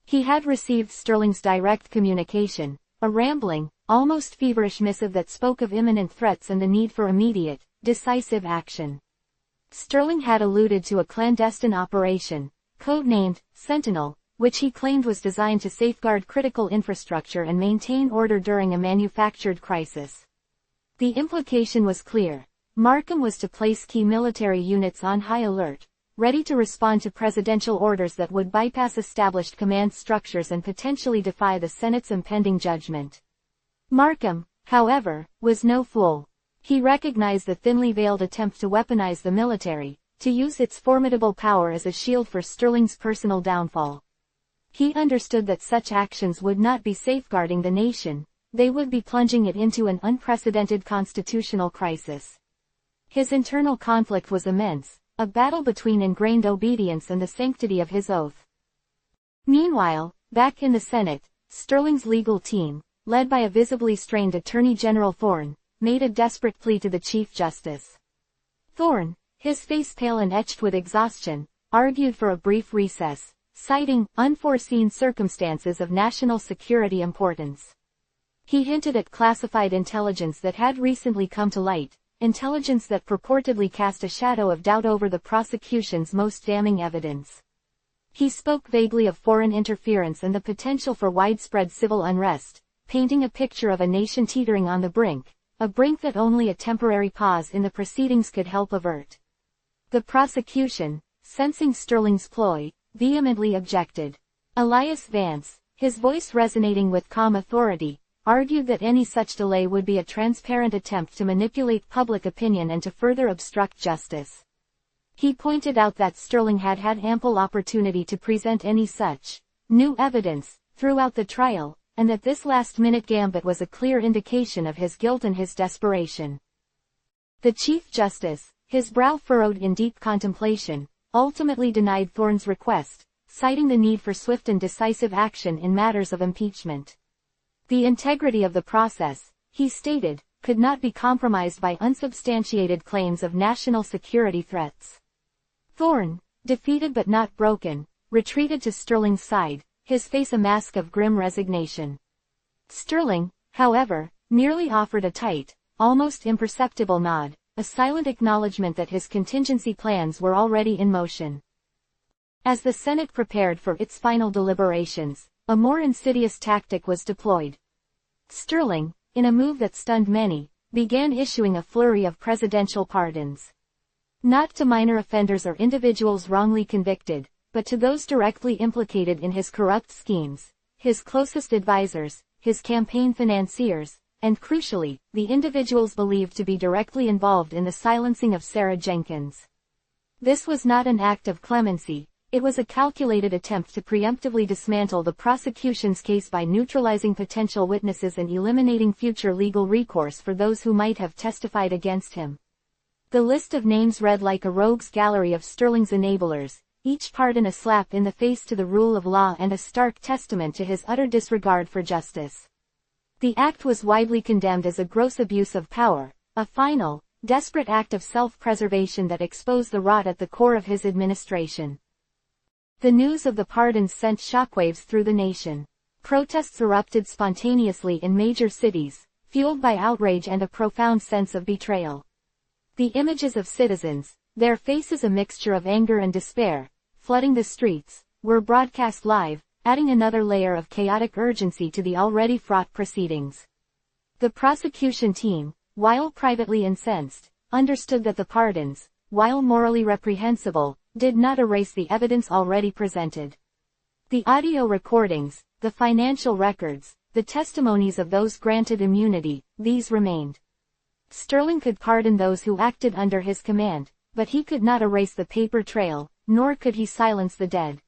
A: He had received Sterling's direct communication, a rambling, almost feverish missive that spoke of imminent threats and the need for immediate, decisive action. Sterling had alluded to a clandestine operation, codenamed Sentinel, which he claimed was designed to safeguard critical infrastructure and maintain order during a manufactured crisis. The implication was clear. Markham was to place key military units on high alert, ready to respond to presidential orders that would bypass established command structures and potentially defy the Senate's impending judgment. Markham, however, was no fool. He recognized the thinly veiled attempt to weaponize the military, to use its formidable power as a shield for Sterling's personal downfall. He understood that such actions would not be safeguarding the nation, they would be plunging it into an unprecedented constitutional crisis. His internal conflict was immense, a battle between ingrained obedience and the sanctity of his oath. Meanwhile, back in the Senate, Sterling's legal team, led by a visibly strained Attorney General Thorne, made a desperate plea to the Chief Justice. Thorne, his face pale and etched with exhaustion, argued for a brief recess, citing unforeseen circumstances of national security importance. He hinted at classified intelligence that had recently come to light, intelligence that purportedly cast a shadow of doubt over the prosecution's most damning evidence. He spoke vaguely of foreign interference and the potential for widespread civil unrest, painting a picture of a nation teetering on the brink, a brink that only a temporary pause in the proceedings could help avert. The prosecution, sensing Sterling's ploy, vehemently objected. Elias Vance, his voice resonating with calm authority, argued that any such delay would be a transparent attempt to manipulate public opinion and to further obstruct justice. He pointed out that Sterling had had ample opportunity to present any such new evidence throughout the trial, and that this last-minute gambit was a clear indication of his guilt and his desperation. The Chief Justice, his brow furrowed in deep contemplation, ultimately denied Thorne's request, citing the need for swift and decisive action in matters of impeachment. The integrity of the process, he stated, could not be compromised by unsubstantiated claims of national security threats. Thorne, defeated but not broken, retreated to Sterling's side, his face a mask of grim resignation. Sterling, however, merely offered a tight, almost imperceptible nod, a silent acknowledgement that his contingency plans were already in motion. As the Senate prepared for its final deliberations, a more insidious tactic was deployed. Sterling, in a move that stunned many, began issuing a flurry of presidential pardons. Not to minor offenders or individuals wrongly convicted, but to those directly implicated in his corrupt schemes, his closest advisors, his campaign financiers, and crucially, the individuals believed to be directly involved in the silencing of Sarah Jenkins. This was not an act of clemency, it was a calculated attempt to preemptively dismantle the prosecution's case by neutralizing potential witnesses and eliminating future legal recourse for those who might have testified against him. The list of names read like a rogues gallery of Sterling's enablers, each pardon a slap in the face to the rule of law and a stark testament to his utter disregard for justice. The act was widely condemned as a gross abuse of power, a final, desperate act of self-preservation that exposed the rot at the core of his administration. The news of the pardons sent shockwaves through the nation. Protests erupted spontaneously in major cities, fueled by outrage and a profound sense of betrayal. The images of citizens, their faces a mixture of anger and despair, flooding the streets, were broadcast live, adding another layer of chaotic urgency to the already fraught proceedings. The prosecution team, while privately incensed, understood that the pardons, while morally reprehensible, did not erase the evidence already presented. The audio recordings, the financial records, the testimonies of those granted immunity, these remained. Sterling could pardon those who acted under his command, but he could not erase the paper trail, nor could he silence the dead.